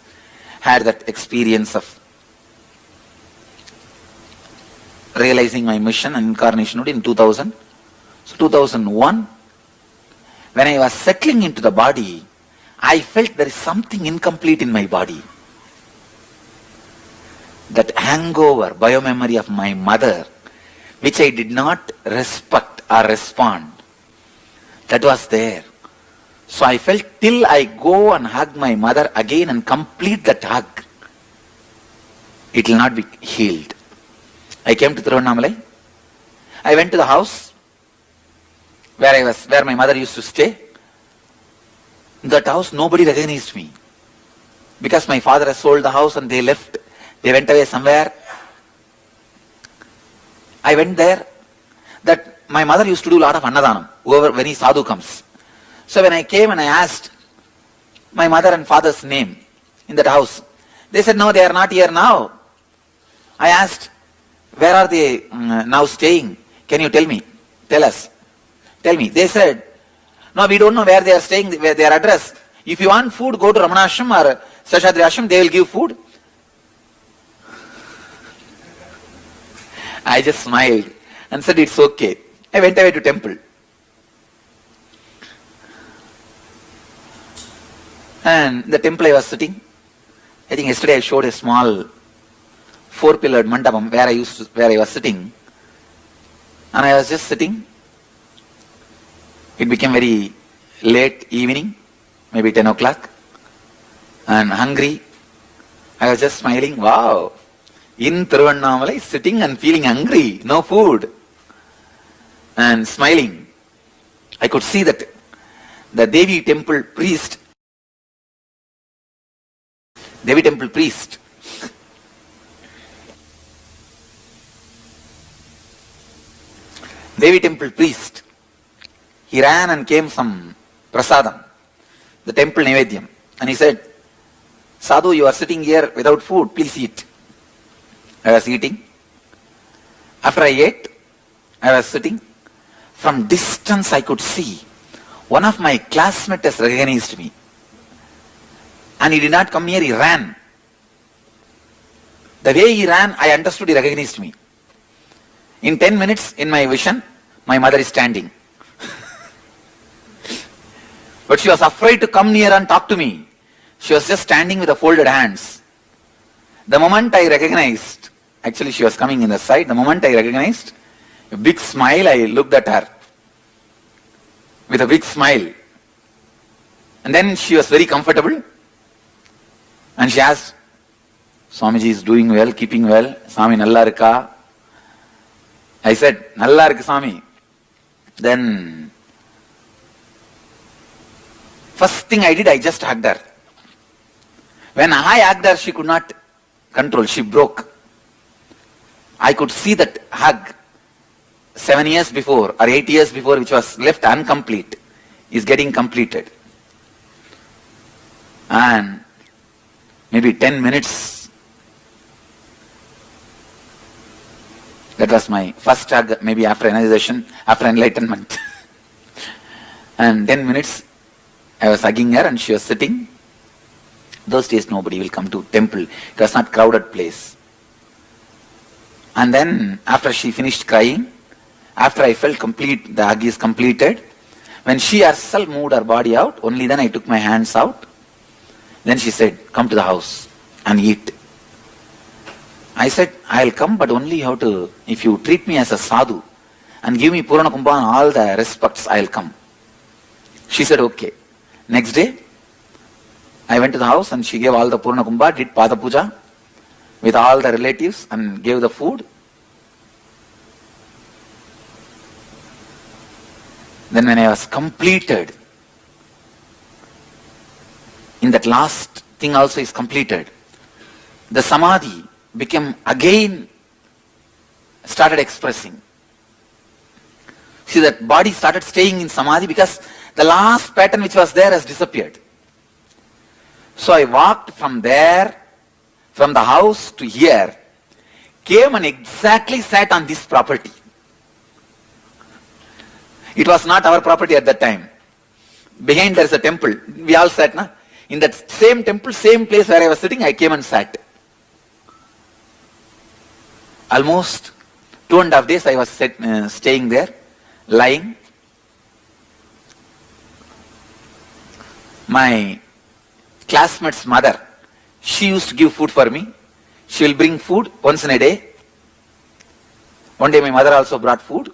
had that experience of realizing my mission and incarnation in 2000. So 2001, when I was settling into the body, I felt there is something incomplete in my body. That hangover, biomemory of my mother, which I did not respect or respond, that was there. So I felt till I go and hug my mother again and complete that hug, it will not be healed. I came to Tiruvannamalai. I went to the house where my mother used to stay. In that house, nobody recognized me. Because my father has sold the house and they left. They went away somewhere. I went there. That my mother used to do a lot of annadanam, when any sadhu comes. So when I came and I asked my mother and father's name in that house, they said, no, they are not here now. I asked, where are they now staying? Can you tell me? Tell us. Tell me. They said, no, we don't know where they are staying, where their address. If you want food, go to Ramana Ashram or Seshadri Ashram, they will give food. I just smiled and said, it's okay. I went away to temple. And the temple I was sitting, I think yesterday I showed a small 4-pillared mandapam where I was sitting. And I was just sitting. It became very late evening, maybe 10 o'clock. And hungry. I was just smiling, wow. In Thiruvannamalai, sitting and feeling hungry, no food. And smiling. I could see that the Devi temple priest, Devi temple priest, he ran and came some prasadam, the temple Nevedyam. And he said, Sadhu, you are sitting here without food, please eat. I was eating. After I ate, I was sitting. From distance I could see one of my classmates has recognized me. And he did not come near, he ran. The way he ran, I understood he recognized me. In 10 minutes, in my vision, my mother is standing. But she was afraid to come near and talk to me. She was just standing with the folded hands. The moment I recognized, actually she was coming in the side, the moment I recognized, a big smile, I looked at her. With a big smile. And then she was very comfortable. And she asked, Swamiji is doing well, keeping well. Swami nalla irukka? I said, nalla irukku Swami. Then, first thing I did, I just hugged her. When I hugged her, she could not control, she broke. I could see that hug 7 years before or 8 years before, which was left incomplete, is getting completed. And maybe 10 minutes, that was my first hug, maybe after finalization, after enlightenment. And 10 minutes, I was hugging her and she was sitting. Those days nobody will come to temple. It was not crowded place. And then after she finished crying, after I felt complete, the hug is completed, when she herself moved her body out, only then I took my hands out. Then she said, come to the house and eat. I said, I'll come, but only you have to, if you treat me as a sadhu and give me Purana Kumbha and all the respects, I'll come. She said, okay. Next day, I went to the house and she gave all the Purana Kumbha, did Pada Puja with all the relatives and gave the food. Then when I was completed, in that last thing also is completed, the samadhi became again, started expressing. See, that body started staying in samadhi because the last pattern which was there has disappeared. So I walked from there, from the house to here, came and exactly sat on this property. It was not our property at that time. Behind there is a temple. We all sat, na? In that same temple, same place where I was sitting, I came and sat. Almost 2.5 days I was staying there, lying. My classmate's mother, she used to give food for me. She will bring food once in a day. One day my mother also brought food.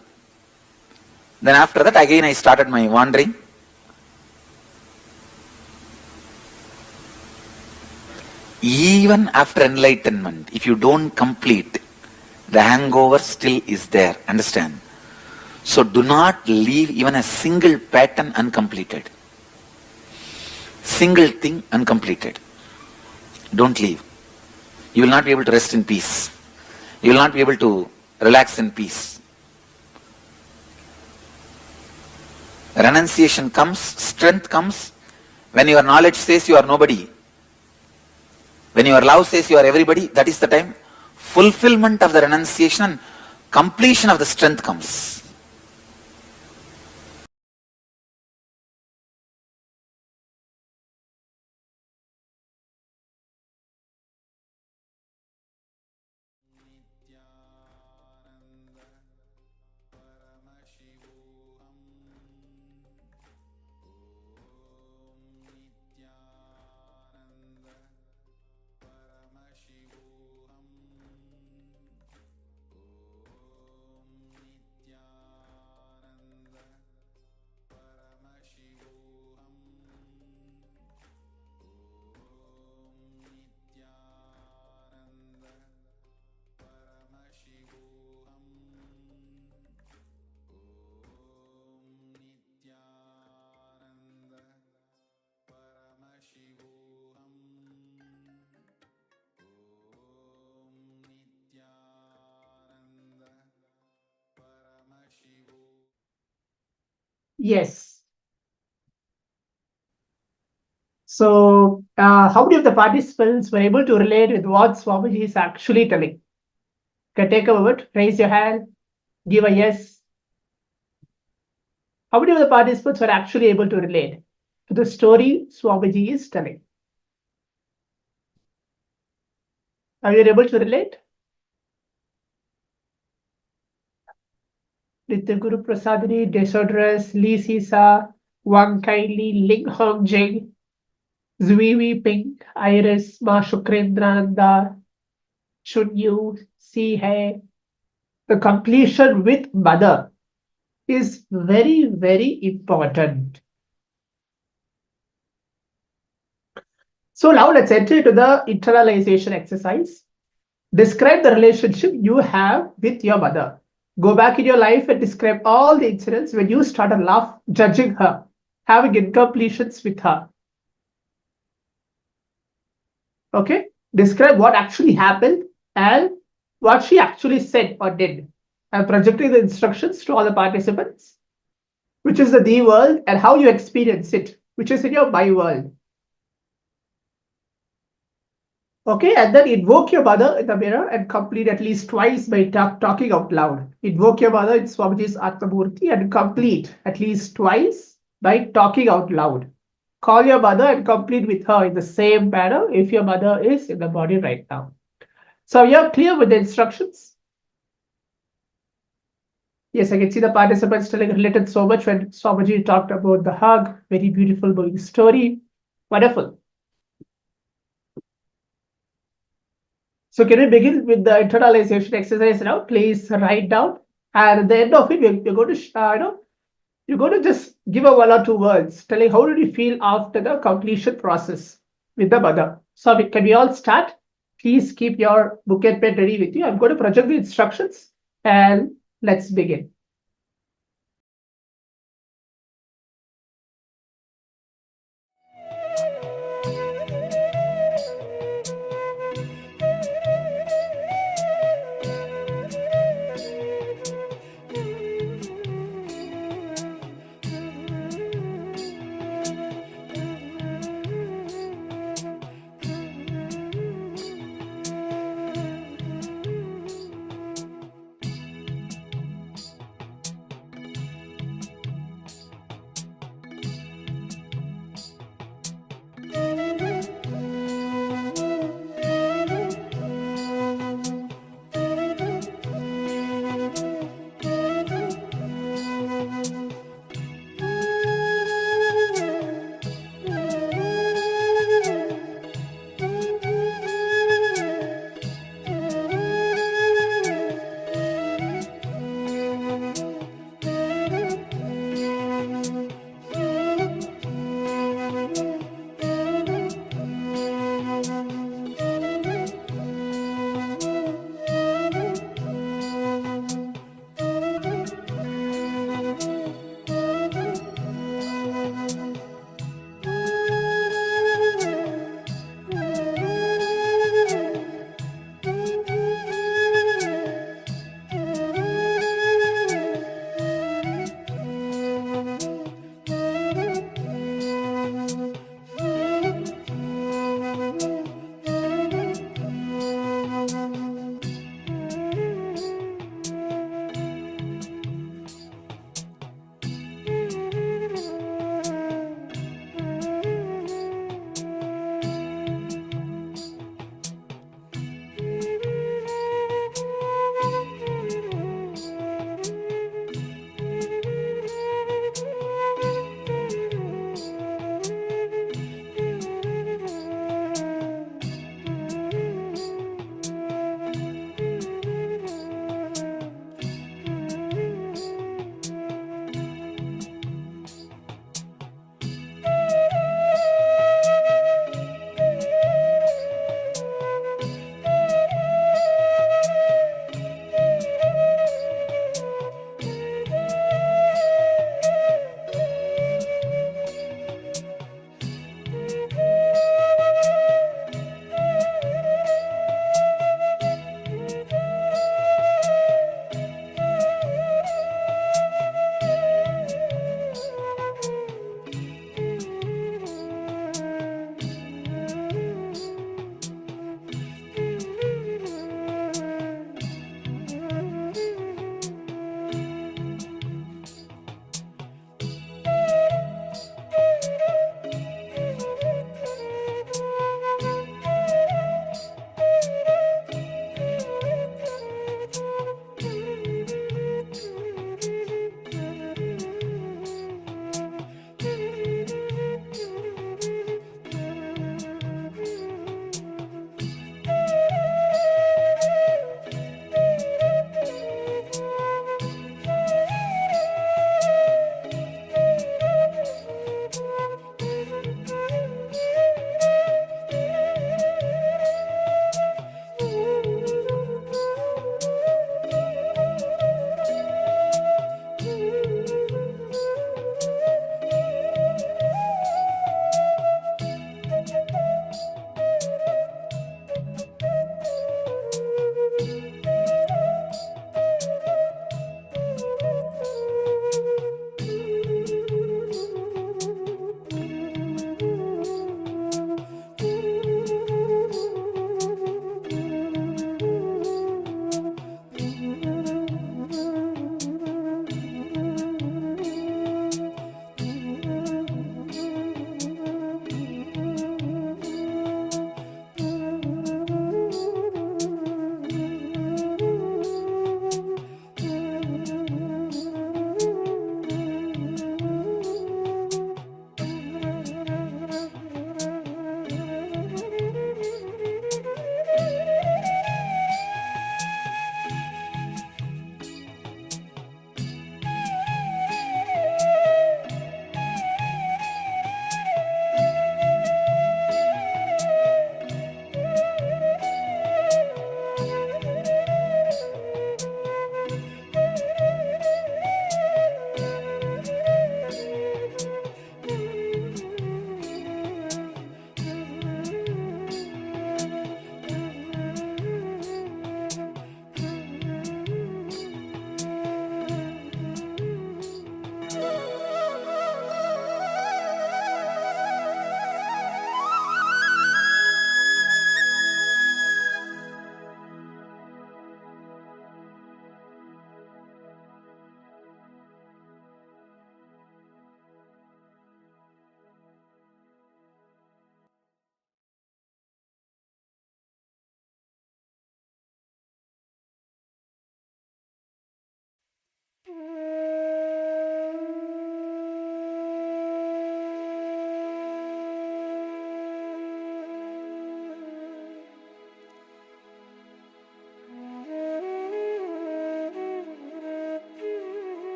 Then after that again I started my wandering. Even after enlightenment, if you don't complete, the hangover still is there. Understand? So do not leave even a single pattern uncompleted. Single thing uncompleted. Don't leave. You will not be able to rest in peace. You will not be able to relax in peace. Renunciation comes, strength comes, when your knowledge says you are nobody. When your love says you are everybody, that is the time fulfillment of the renunciation and completion of the strength comes. Yes. So, how many of the participants were able to relate with what Swamiji is actually telling? Can take a moment, raise your hand, give a yes. How many of the participants were actually able to relate to the story Swamiji is telling? Are you able to relate? Nitya Guru Prasadini, Desodras, Lee Sisa, Wang Kaili, Ling Hong Jing, Zui Wei Ping, Iris, Ma Shukrendraనంద, Chun Yu, Si Hai. The completion with mother is very, very important. So now let's enter into the internalization exercise. Describe the relationship you have with your mother. Go back in your life and describe all the incidents when you started judging her, having incompletions with her. Okay? Describe what actually happened and what she actually said or did. I'm projecting the instructions to all the participants, which is the world, and how you experience it, which is in your my world. Okay, and then invoke your mother in the mirror and complete at least twice by talking out loud. Invoke your mother in Swamiji's Atmamurti and complete at least twice by talking out loud. Call your mother and complete with her in the same manner if your mother is in the body right now. So you're clear with the instructions? Yes, I can see the participants telling related so much when Swamiji talked about the hug. Very beautiful moving story. Wonderful. So can we begin with the internalization exercise now? Please write down, and at the end of it, you're going to, you're going to just give a 1 or 2 words telling how did you feel after the completion process with the mother. So can we all start? Please keep your book and pen ready with you. I'm going to project the instructions, and let's begin.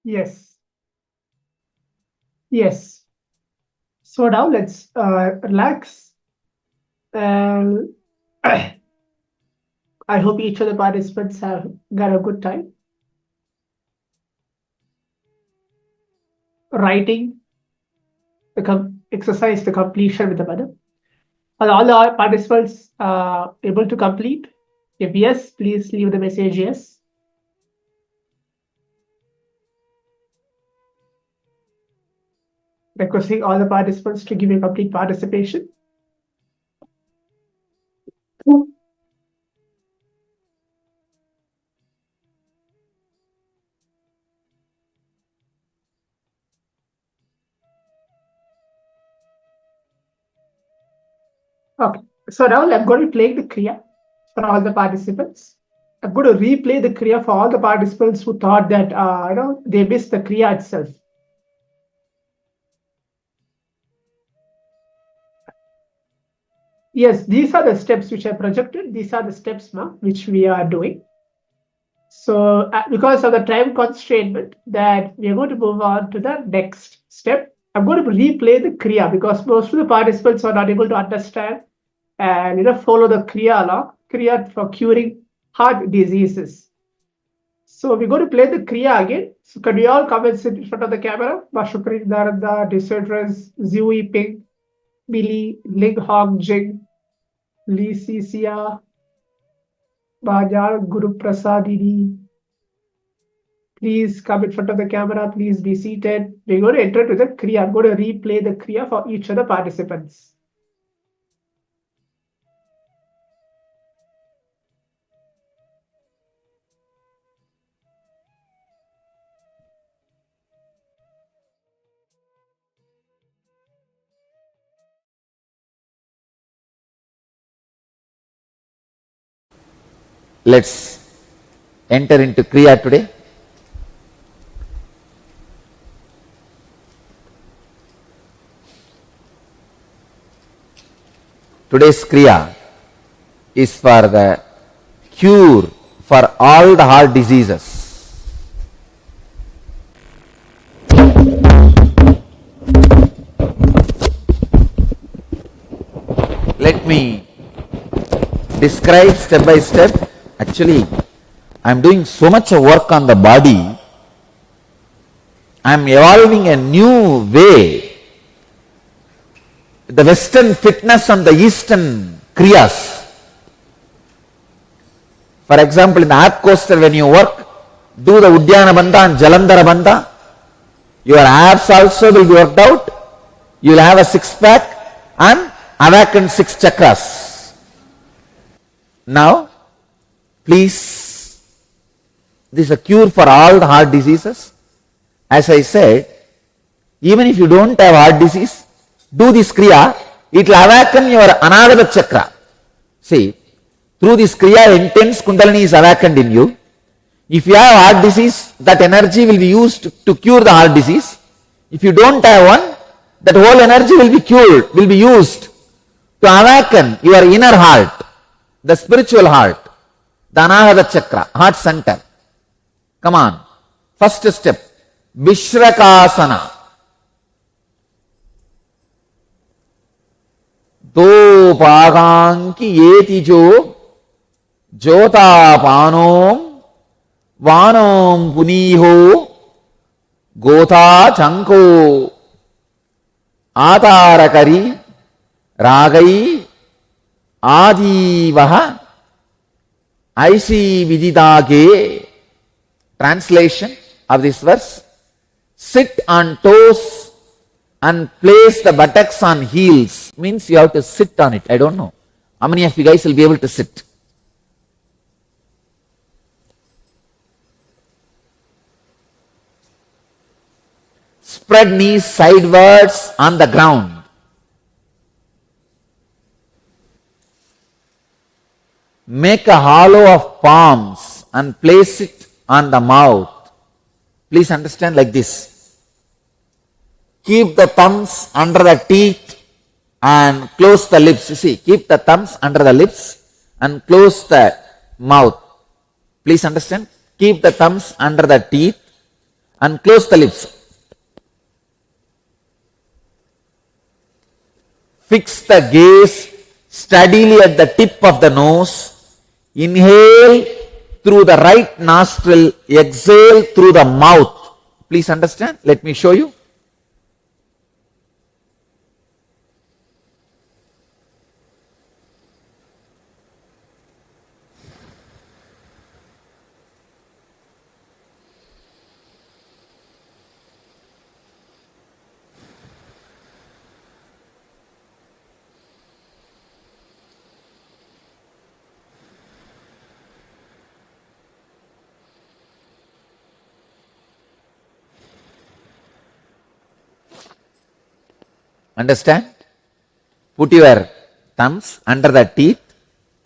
Yes. Yes. So now let's relax, and I hope each of the participants have got a good time. Writing the exercise the completion with the mother. Are all the participants able to complete? If yes, please leave the message yes. Requesting all the participants to give a complete participation. Okay, so now I'm going to play the Kriya for all the participants. I'm going to replay the Kriya for all the participants who thought that they missed the Kriya itself. Yes, these are the steps which I projected. These are the steps now which we are doing. So because of the time constraint that we are going to move on to the next step, I'm going to replay the Kriya because most of the participants are not able to understand and follow the Kriya along, Kriya for curing heart diseases. So we're going to play the Kriya again. So can we all come and sit in front of the camera? Bashukri, Naranda, Desidras, Zui, Ping, Billy, Ling Hong, Jing, Lee Sisia, Bajar, Guru Prasadidi. Please come in front of the camera. Please be seated. We're going to enter to the Kriya. I'm going to replay the Kriya for each of the participants. Let's enter into Kriya today. Today's Kriya is for the cure for all the heart diseases. Let me describe step by step. Actually, I am doing so much work on the body. I am evolving a new way. The Western fitness and the Eastern Kriyas. For example, in the app coaster, when you work, do the Udyana Bandha and Jalandhara Bandha, your abs also will be worked out. You will have a six-pack and awakened 6 chakras. Now, please, this is a cure for all the heart diseases. As I said, even if you don't have heart disease, do this Kriya, it will awaken your Anahata chakra. See, through this Kriya, intense Kundalini is awakened in you. If you have heart disease, that energy will be used to cure the heart disease. If you don't have one, that whole energy will be cured, will be used to awaken your inner heart, the spiritual heart, the Anahata chakra, heart center. Come on. First step, Vishrakasana. दो पागांकी येति जो ज्योतापानों वानों पुनीहो गोता चंको आतारकरी रागई आदीवह ऐसी विदितागे. Translation of this verse: sit on toes and place the buttocks on heels. Means you have to sit on it. I don't know how many of you guys will be able to sit. Spread knees sidewards on the ground. Make a hollow of palms and place it on the mouth. Please understand like this. Keep the thumbs under the teeth and close the lips. You see, keep the thumbs under the lips and close the mouth. Please understand. Keep the thumbs under the teeth and close the lips. Fix the gaze steadily at the tip of the nose. Inhale through the right nostril, exhale through the mouth. Please understand. Let me show you. Understand? Put your thumbs under the teeth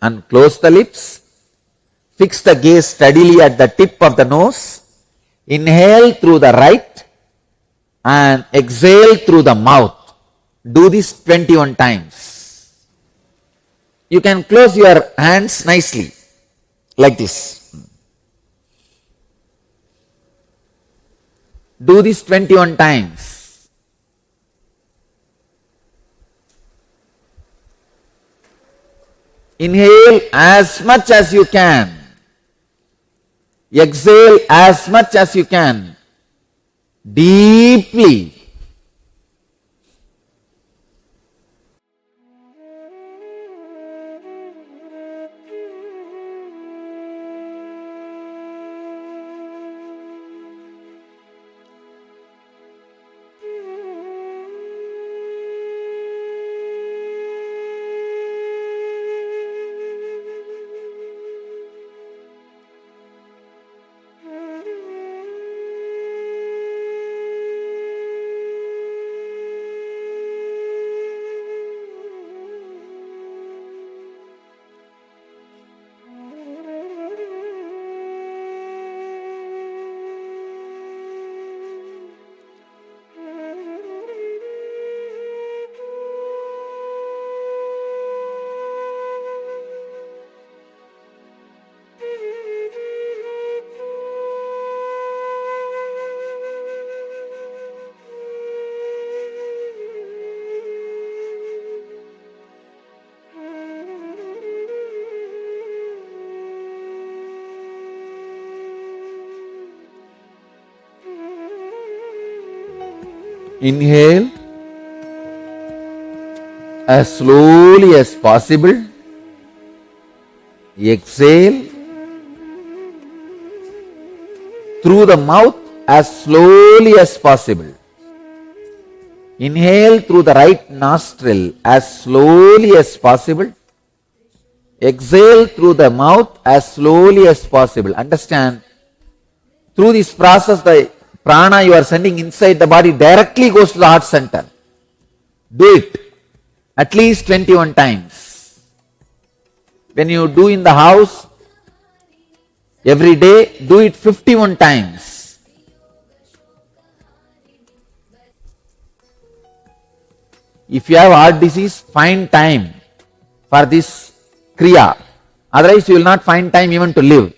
and close the lips. Fix the gaze steadily at the tip of the nose. Inhale through the right and exhale through the mouth. Do this 21 times. You can close your hands nicely like this. Do this 21 times. Inhale as much as you can. Exhale as much as you can. Deeply. Inhale as slowly as possible. Exhale through the mouth as slowly as possible. Inhale through the right nostril as slowly as possible. Exhale through the mouth as slowly as possible. Understand, through this process, the prana you are sending inside the body directly goes to the heart center. Do it at least 21 times. When you do in the house, every day, do it 51 times. If you have heart disease, find time for this Kriya. Otherwise, you will not find time even to live.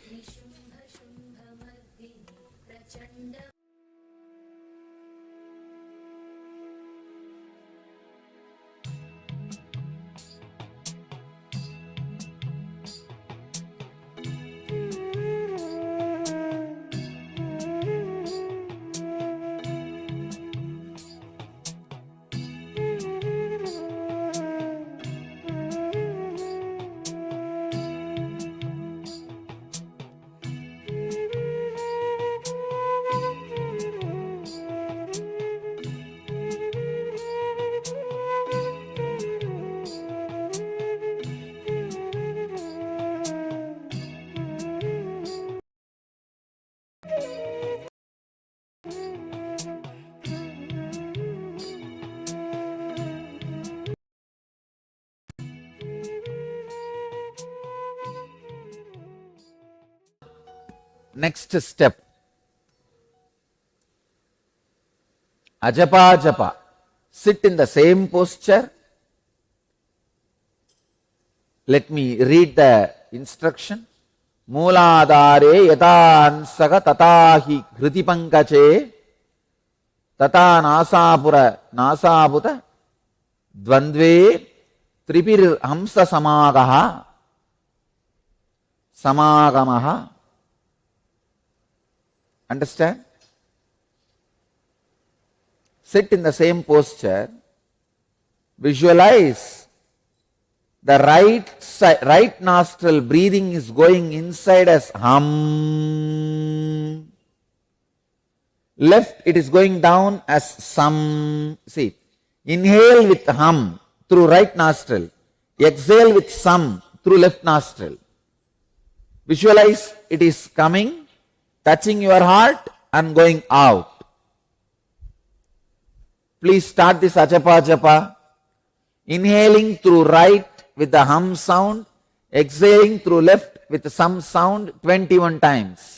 Next step, ajapa japa. Sit in the same posture. Let me read the instruction. मूलाधारे यथा अंसक तथा हि हृति पंकचे तथा नासापुत द्वंद्वे त्रिपिर हंस समागमः. Understand? Sit in the same posture. Visualize the right nostril breathing is going inside as hum. Left it is going down as sum. See, inhale with hum through right nostril. Exhale with sum through left nostril. Visualize it is coming, touching your heart and going out. Please start this ajapa japa. Inhaling through right with the hum sound, exhaling through left with some sound 21 times.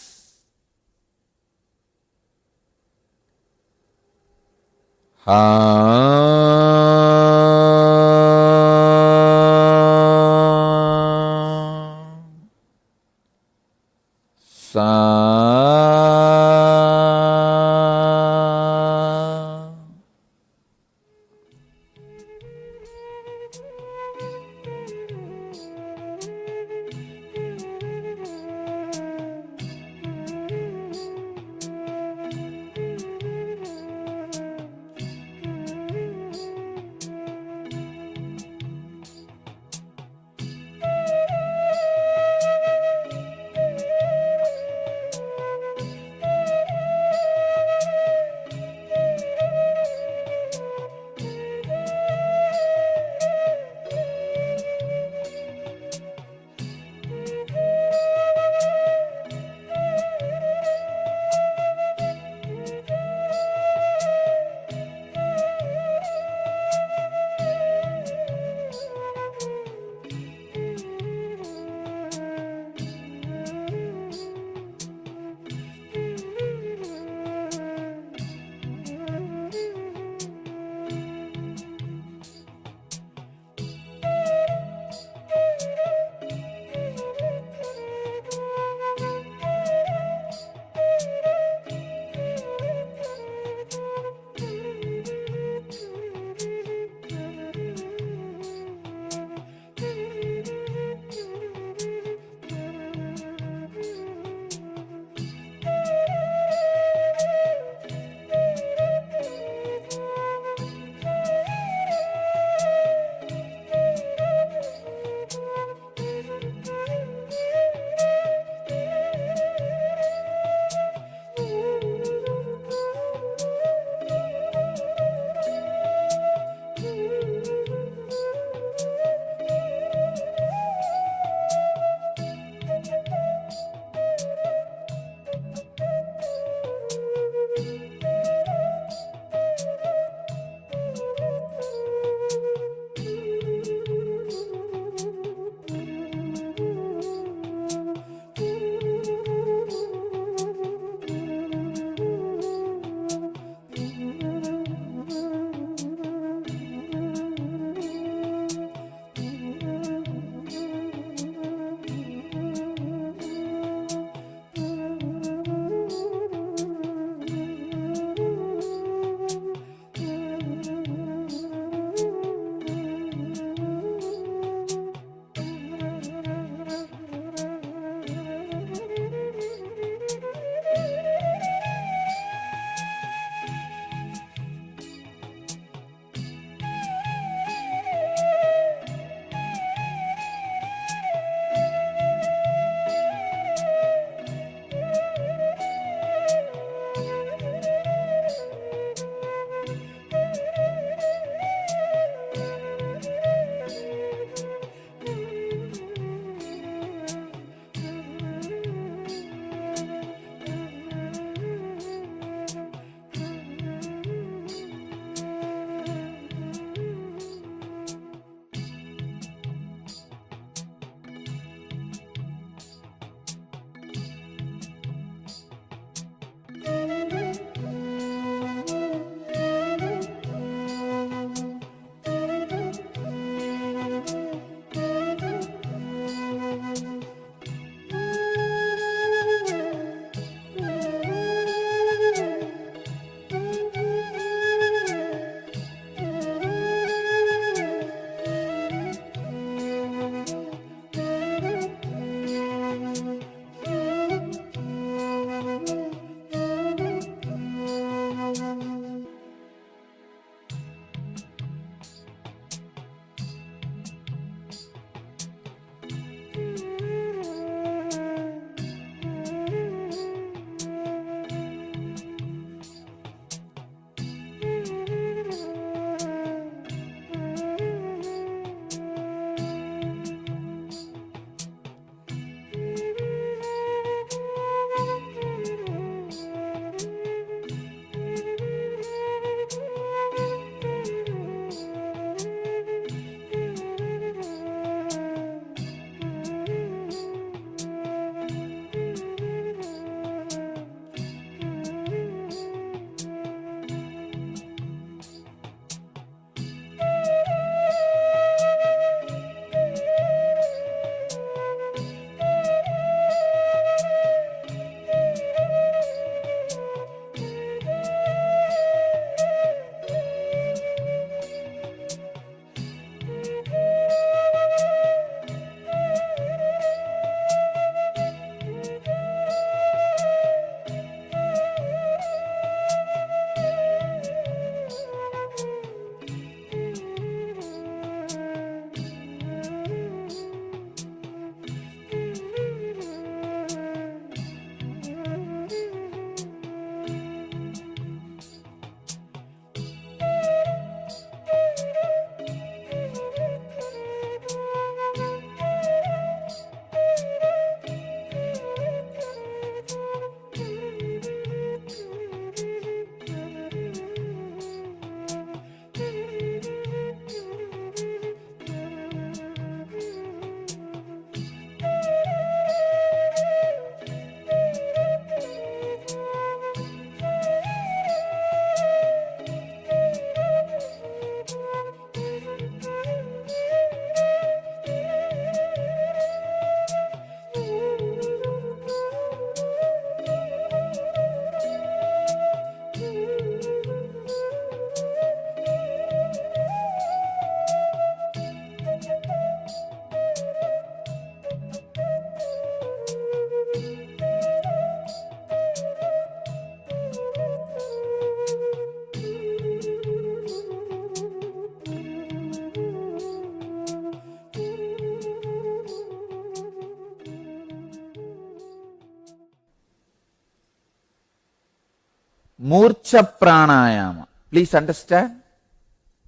Murcha pranayama. Please understand.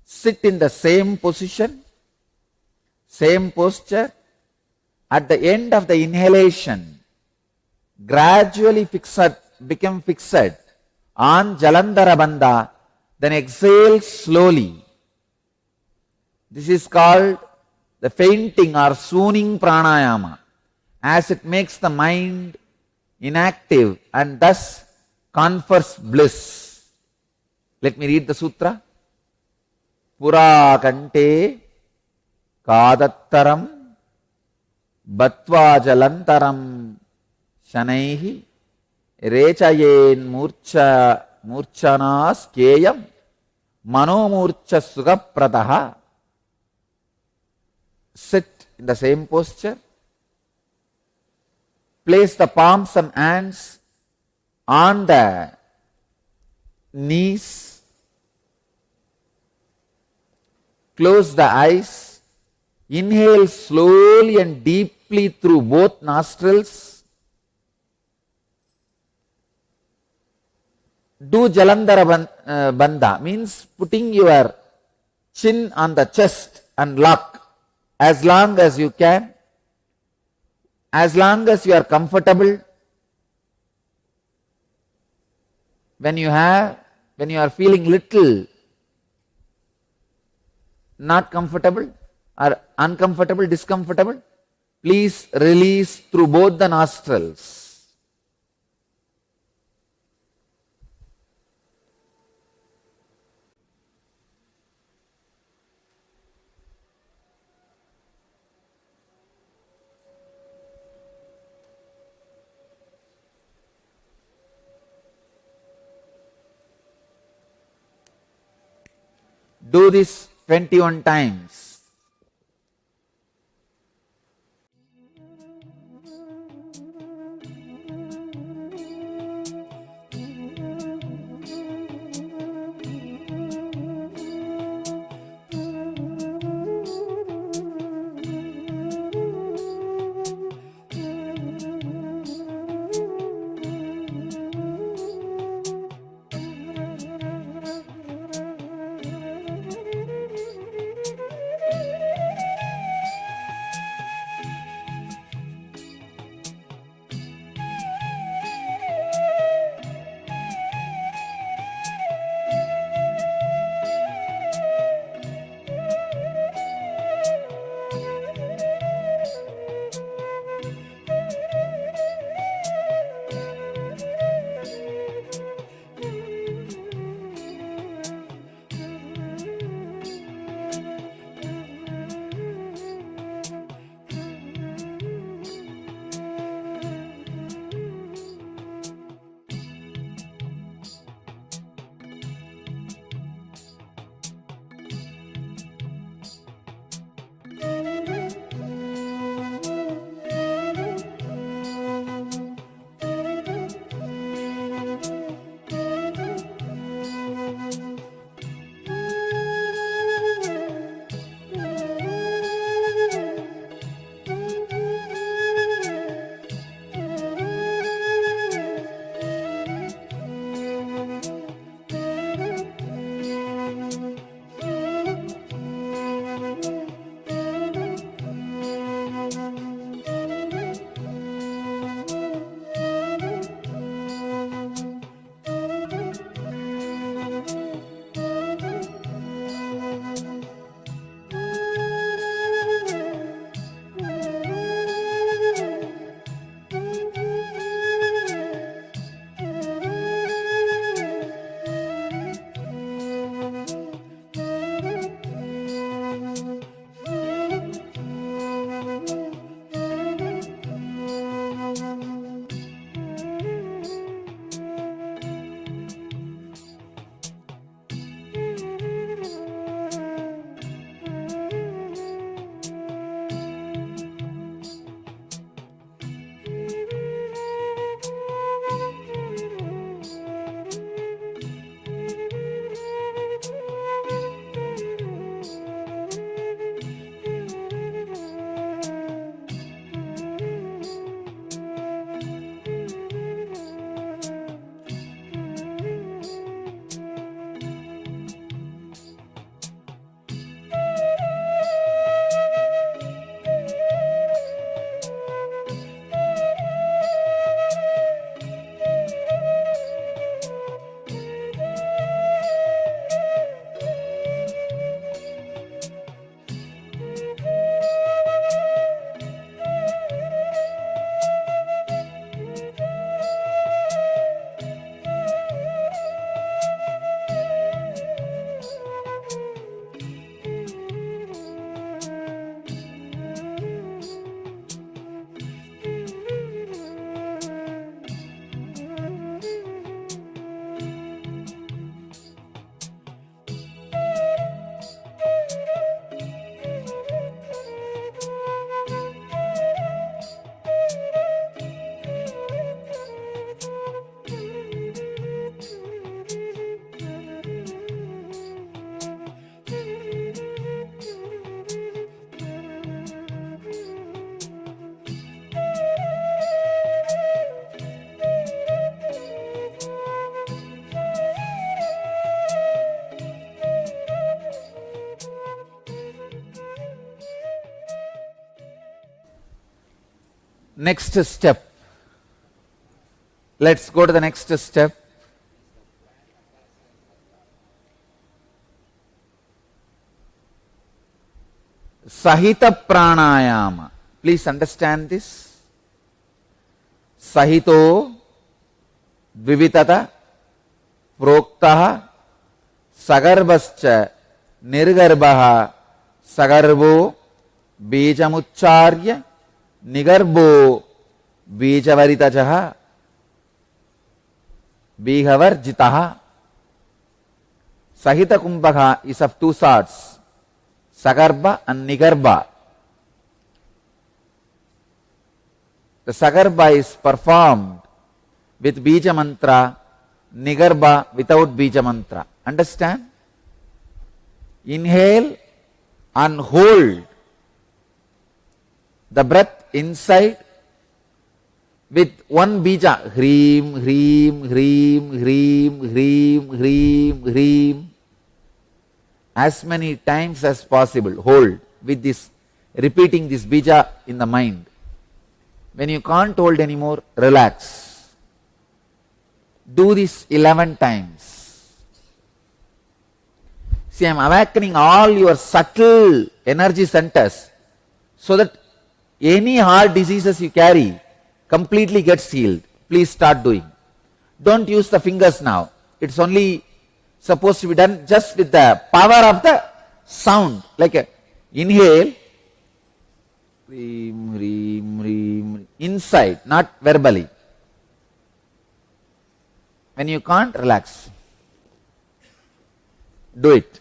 Sit in the same position, same posture. At the end of the inhalation, gradually become fixed on Jalandhara Bandha, then exhale slowly. This is called the fainting or swooning pranayama, as it makes the mind inactive and thus confers bliss. Let me read the sutra. Pura kante kadattaram batva jalantaram shanaihi rechayen murchanas keyam manomurcha sugapradaha. Sit in the same posture. Place the palms and hands on the knees. Close the eyes. Inhale slowly and deeply through both nostrils. Do Jalandhara Bandha, means putting your chin on the chest and lock as long as you can, as long as you are comfortable. When you are feeling little not comfortable or uncomfortable, discomfortable, please release through both the nostrils. Do this 21 times. next step. Let's go to the next step. Sahita pranayama. Please understand this. Sahito dvivitata proktaha sagarbhascha nirgarbha sagarbo bejamucharya nigarbo bejavaritajaha bihavarjitaha. Sahita kumbhaka is of two sorts, Sagarbha and Nigarbha. The Sagarbha is performed with Bija mantra, Nigarbha without Bija mantra. Understand? Inhale and hold the breath inside with one Bija. Hreem, Hreem, Hreem, Hreem, Hreem, Hreem, Hreem. As many times as possible. Hold with this, repeating this Bija in the mind. When you can't hold anymore, relax. Do this 11 times. See, I am awakening all your subtle energy centers so that any heart diseases you carry completely gets healed. Please start doing. Don't use the fingers now. It's only supposed to be done just with the power of the sound. Like a inhale, reem, reem, reem, inside, not verbally. When you can't, relax. Do it.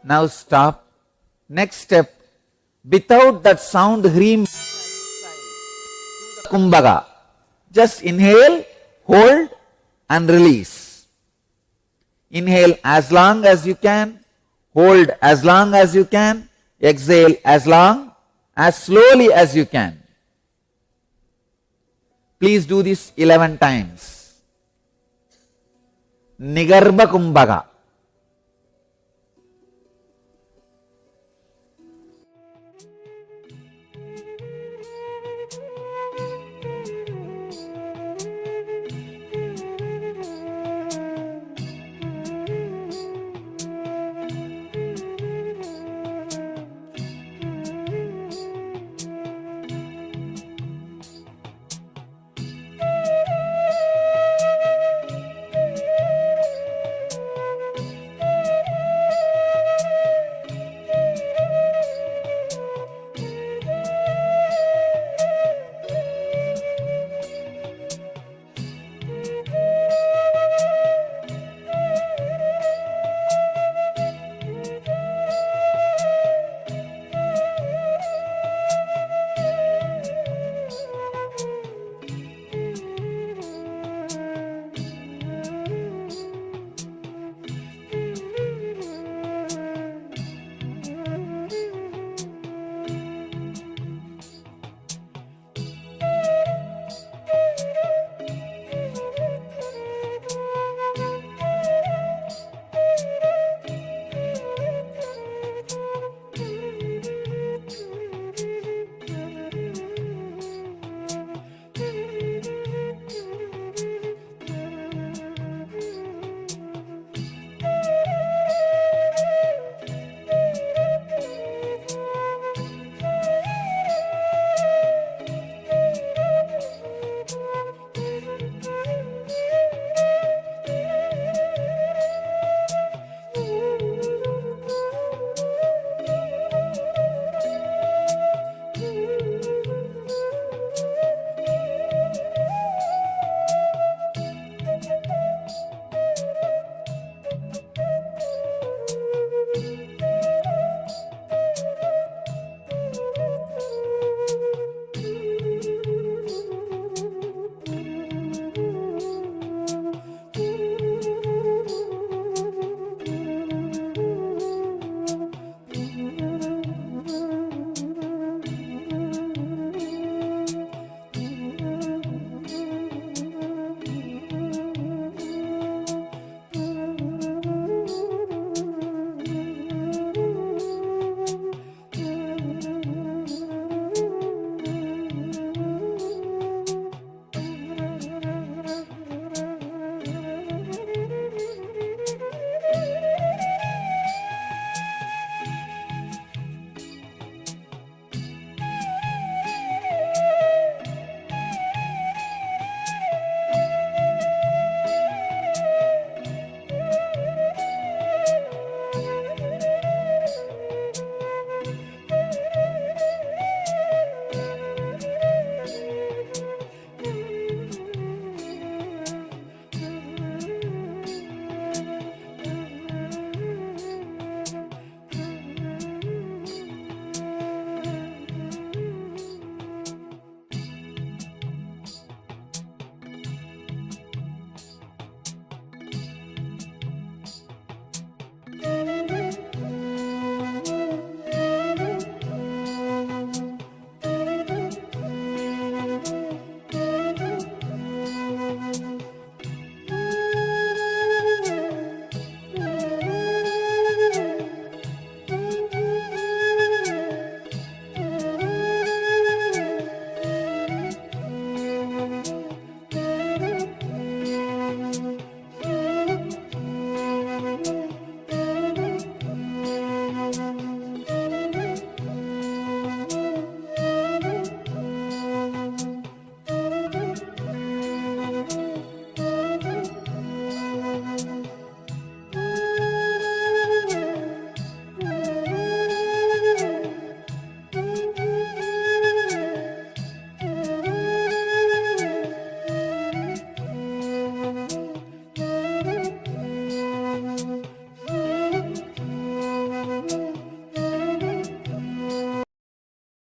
Now stop. Next step, without that sound hreem, kumbaga. Just inhale, hold and release. Inhale as long as you can, hold as long as you can, exhale as long, as slowly as you can. Please do this 11 times. Nigarbha kumbaga.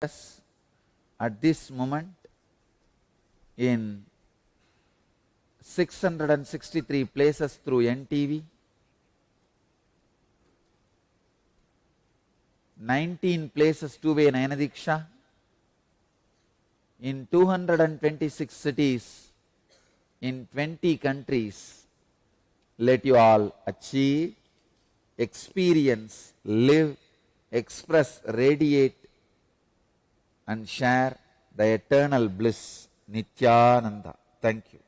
us at this moment in 663 places through NTV, 19 places two-way Nayanadiksha, in 226 cities, in 20 countries. Let you all achieve, experience, live, express, radiate, and share the eternal bliss, Nityananda. Thank you.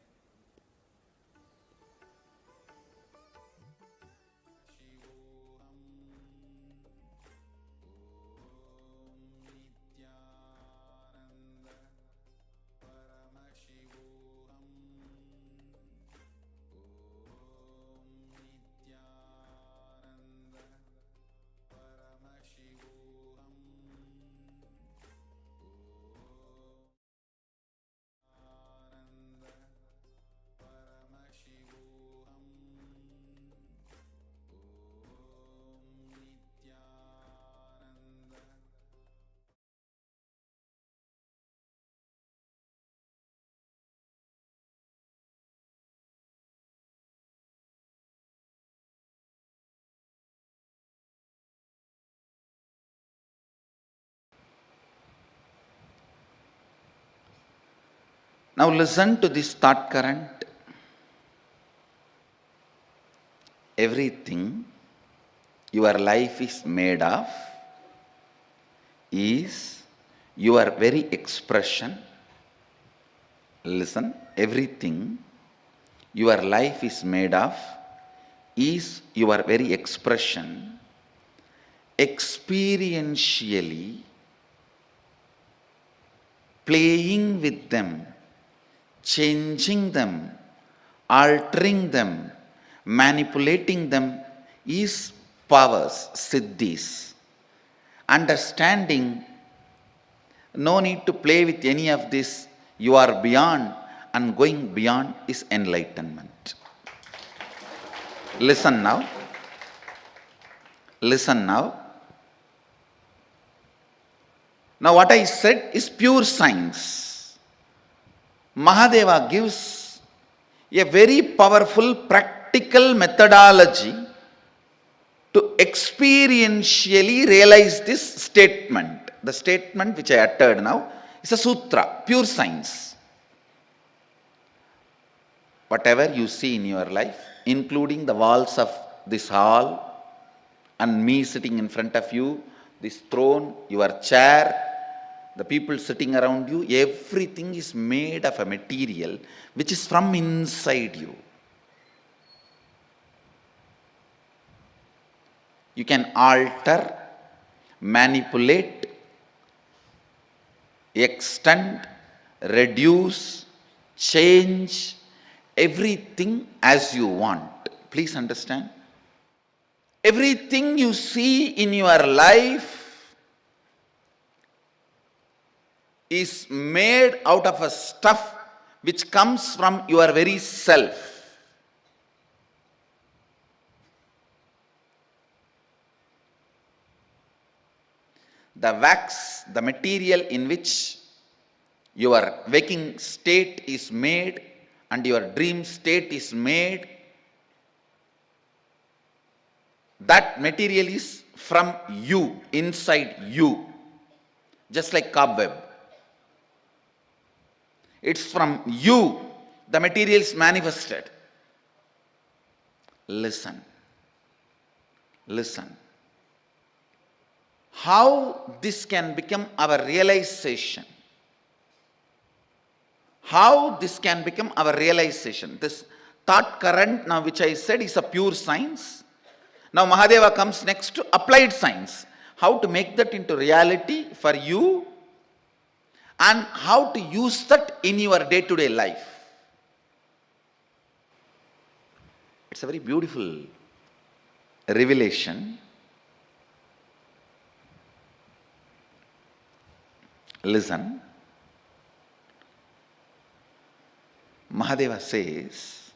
Now listen to this thought current. Everything your life is made of is your very expression. Listen, everything your life is made of is your very expression, experientially playing with them, changing them, altering them, manipulating them is powers, siddhis. Understanding, no need to play with any of this, you are beyond, and going beyond is enlightenment. Listen now. Listen now. Now what I said is pure science. Mahadeva gives a very powerful practical methodology to experientially realize this statement. The statement which I uttered now is a sutra, pure science. Whatever you see in your life, including the walls of this hall and me sitting in front of you, this throne, your chair, the people sitting around you, everything is made of a material which is from inside you. You can alter, manipulate, extend, reduce, change everything as you want. Please understand. Everything you see in your life is made out of a stuff which comes from your very self. The wax, the material in which your waking state is made and your dream state is made, that material is from you, inside you, just like cobweb. It's from you, the material is manifested. Listen. Listen. How this can become our realization? How this can become our realization? This thought current now which I said is a pure science. Now Mahadeva comes next to applied science. How to make that into reality for you and how to use that in your day-to-day life. It's a very beautiful revelation. Listen. Mahadeva says,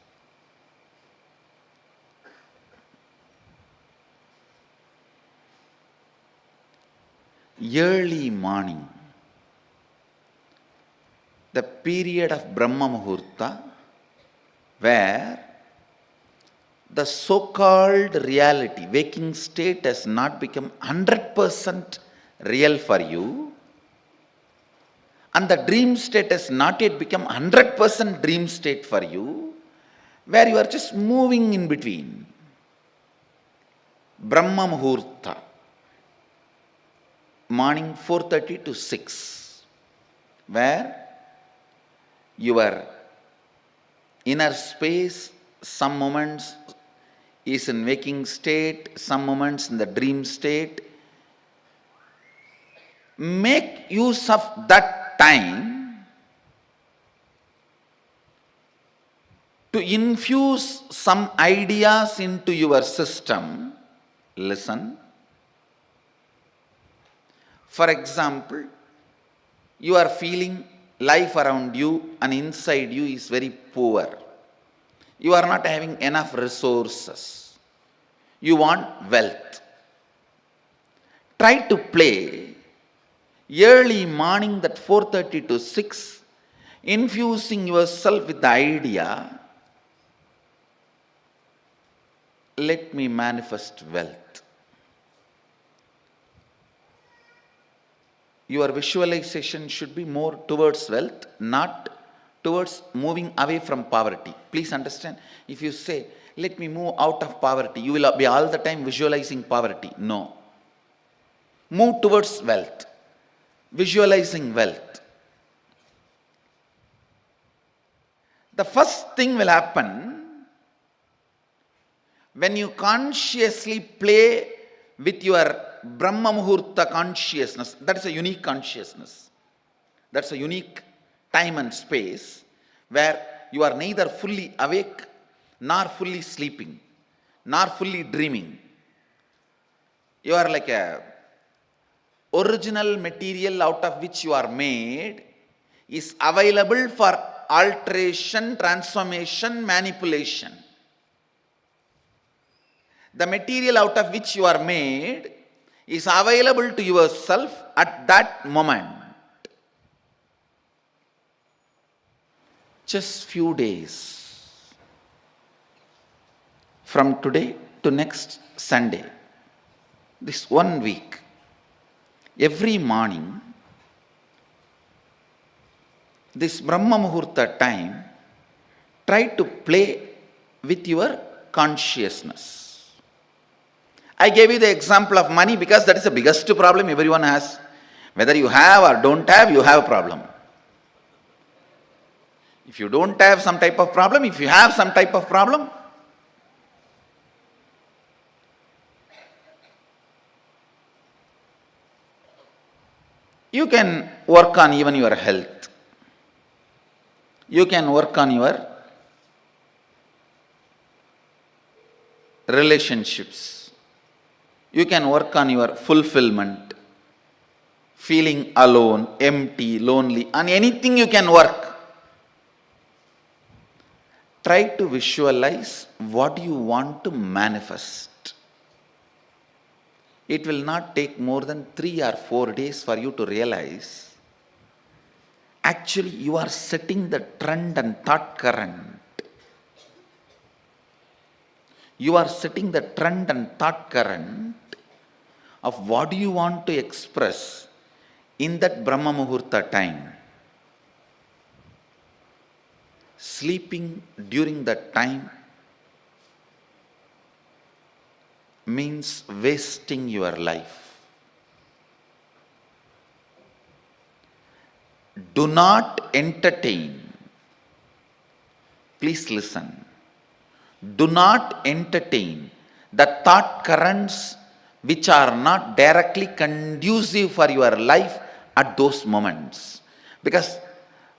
early morning, period of Brahma Muhurta where the so-called reality, waking state has not become 100% real for you, and the dream state has not yet become 100% dream state for you, where you are just moving in between. Brahma Muhurta, morning 4:30 to 6, where your inner space, some moments is in waking state, some moments in the dream state. Make use of that time to infuse some ideas into your system. Listen. For example, you are feeling life around you and inside you is very poor. You are not having enough resources. You want wealth. Try to play early morning, that 4:30 to 6, infusing yourself with the idea, let me manifest wealth. Your visualization should be more towards wealth, not towards moving away from poverty. Please understand, if you say, let me move out of poverty, you will be all the time visualizing poverty. No. Move towards wealth, visualizing wealth. The first thing will happen when you consciously play with your Brahma Muhurta consciousness. That is a unique consciousness. That's a unique time and space where you are neither fully awake, nor fully sleeping, nor fully dreaming. You are like a original material out of which you are made is available for alteration, transformation, manipulation. The material out of which you are made is available to yourself at that moment. Just few days from today to next Sunday, this 1 week, every morning, this Brahma Muhurta time, try to play with your consciousness. I gave you the example of money because that is the biggest problem everyone has. Whether you have or don't have, you have a problem. If you don't have some type of problem, if you have some type of problem, you can work on even your health. You can work on your relationships. You can work on your fulfillment, feeling alone, empty, lonely, on anything you can work. Try to visualize what you want to manifest. It will not take more than 3 or 4 days for you to realize, actually you are setting the trend and thought current. You are setting the trend and thought current of what you want to express in that Brahma Muhurta time. Sleeping during that time means wasting your life. Do not entertain. Please listen. Do not entertain the thought currents which are not directly conducive for your life at those moments. Because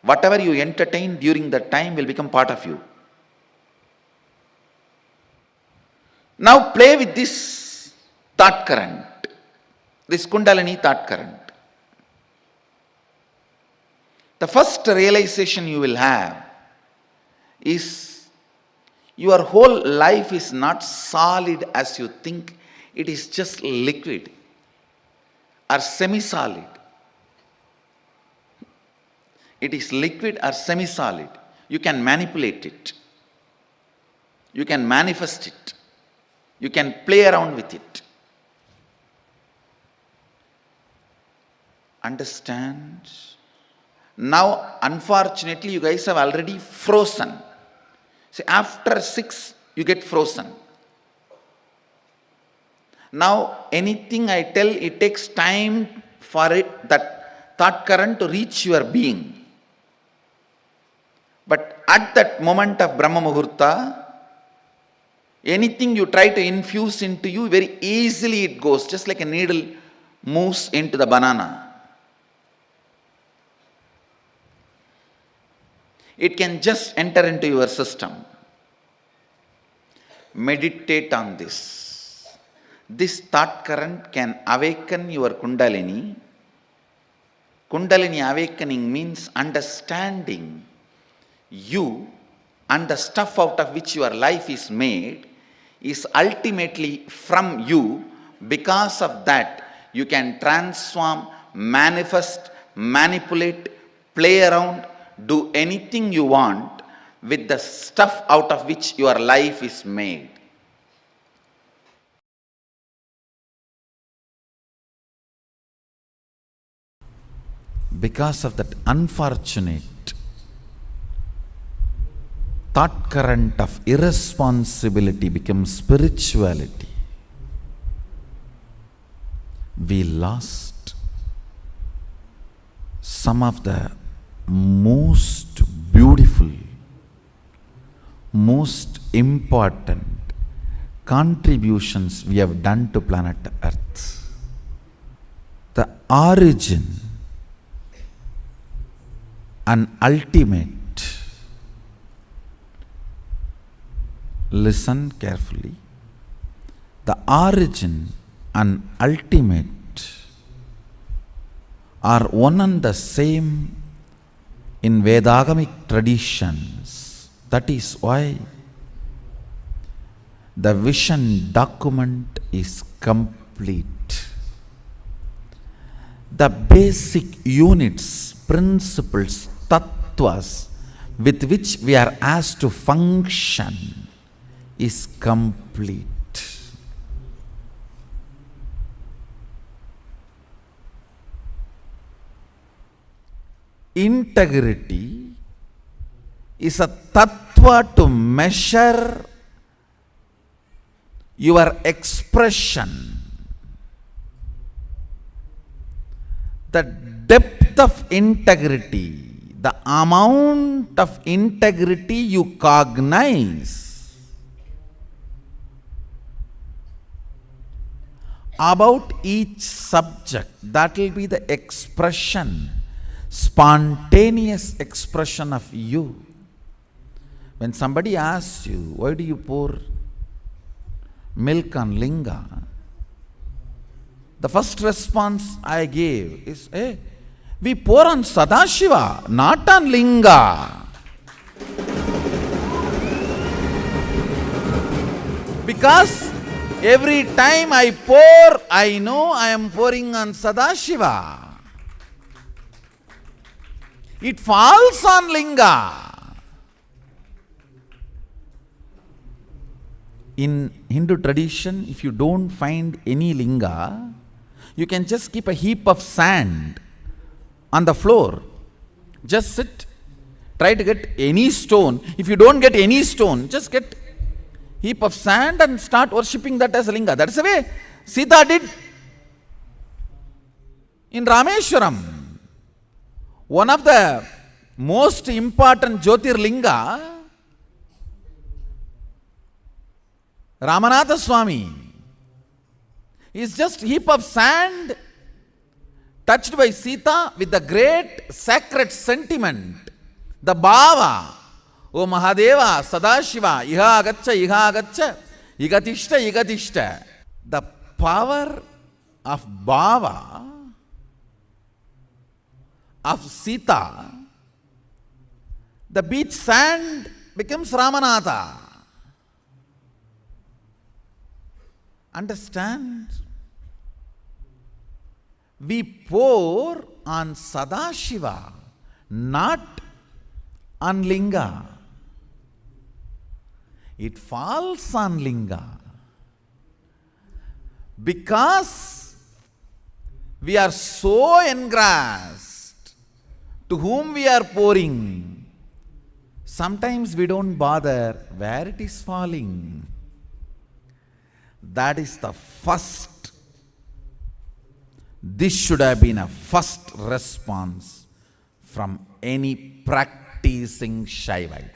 whatever you entertain during that time will become part of you. Now play with this thought current, this Kundalini thought current. The first realization you will have is your whole life is not solid as you think. It is just liquid or semi-solid. it is liquid or semi-solid. You can manipulate it. You can manifest it. You can play around with it. Understand? Now, unfortunately, you guys have already frozen. See, after 6, you get frozen. Now, anything I tell, it takes time for it, that thought current to reach your being. But at that moment of Brahma Muhurta, anything you try to infuse into you, very easily it goes, just like a needle moves into the banana. It can just enter into your system. Meditate on this. This thought current can awaken your Kundalini. Kundalini awakening means understanding you and the stuff out of which your life is made is ultimately from you. Because of that, you can transform, manifest, manipulate, play around, do anything you want with the stuff out of which your life is made. Because of that unfortunate thought current of irresponsibility becomes spirituality, we lost some of the most beautiful, most important contributions we have done to planet Earth. The origin and ultimate, listen carefully, the origin and ultimate are one and the same in Vedagamic traditions. That is why the vision document is complete. The basic units, principles, tattvas with which we are asked to function is complete. Integrity is a tattva to measure your expression. The depth of integrity, the amount of integrity you cognize about each subject, that will be the expression, spontaneous expression of you. When somebody asks you, why do you pour milk on linga? The first response I gave is, hey, we pour on Sadashiva, not on linga. Because every time I pour, I know I am pouring on Sadashiva. It falls on linga. In Hindu tradition, if you don't find any linga, you can just keep a heap of sand on the floor. Just sit, try to get any stone. If you don't get any stone, just get heap of sand and start worshipping that as a linga. That's the way Sita did in Rameshwaram. One of the most important Jyotirlinga, Ramanatha Swami, is just heap of sand touched by Sita with the great sacred sentiment, the bhava, O Mahadeva, Sadashiva, iha agaccha, igatishta. The power of bhava of Sita, the beach sand becomes Ramanatha. Understand? We pour on Sadashiva, not on linga. It falls on linga. Because we are so engrossed to whom we are pouring, sometimes we don't bother where it is falling. That is the first. This should have been a first response from any practicing Shaivite.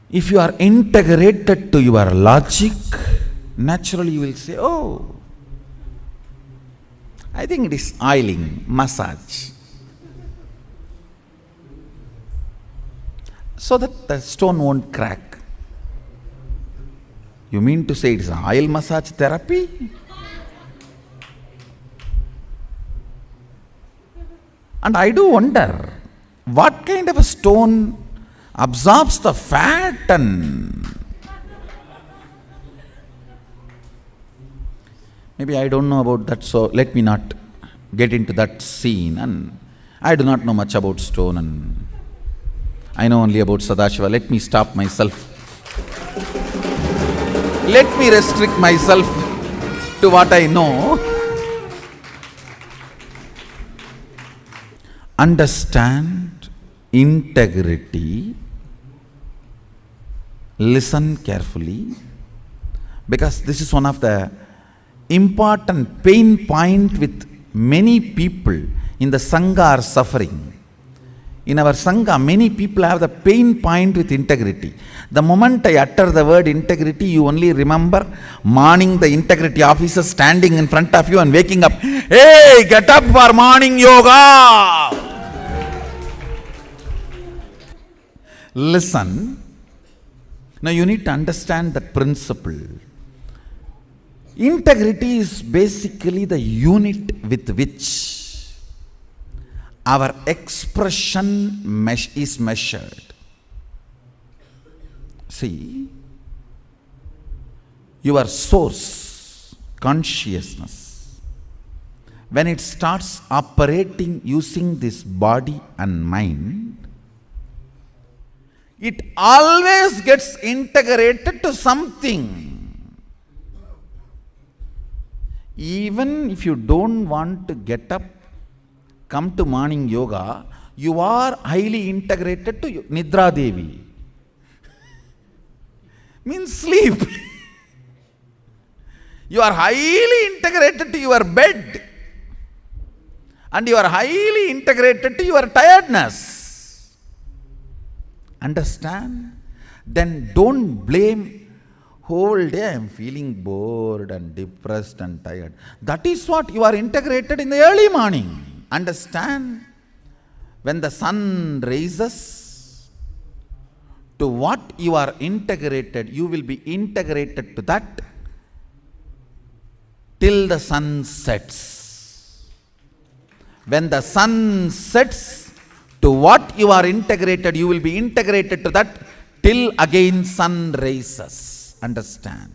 If you are integrated to your logic, naturally you will say, oh, I think it is oiling, massage. So that the stone won't crack. You mean to say it is oil massage therapy? And I do wonder, what kind of a stone absorbs the fat and maybe I don't know about that, so let me not get into that scene. And I do not know much about stone, and I know only about Sadashiva. Let me stop myself. Let me restrict myself to what I know. Understand integrity. Listen carefully, because this is one of the important pain point with many people in the Sangha are suffering. In our Sangha, many people have the pain point with integrity. The moment I utter the word integrity, you only remember morning the integrity officer standing in front of you and waking up. Hey, get up for morning yoga! Listen. Now you need to understand that principle. Integrity is basically the unit with which our expression is measured. See, your source, consciousness, when it starts operating using this body and mind, it always gets integrated to something. Even if you don't want to get up, come to morning yoga, you are highly integrated to Nidra Devi. Means sleep. You are highly integrated to your bed. And you are highly integrated to your tiredness. Understand? Then don't blame, whole day I am feeling bored and depressed and tired. That is what you are integrated in the early morning. Understand? When the sun rises, to what you are integrated, you will be integrated to that till the sun sets. When the sun sets, to what you are integrated, you will be integrated to that till again sun rises. Understand?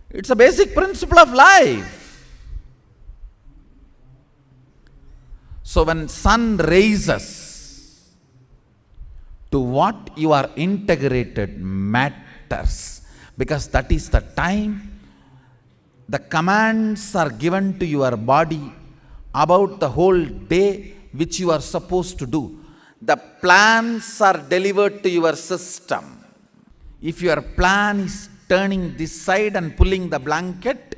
It's a basic principle of life. So when sun rises, to what you are integrated matters, because that is the time the commands are given to your body about the whole day which you are supposed to do. The plans are delivered to your system. If your plan is turning this side and pulling the blanket,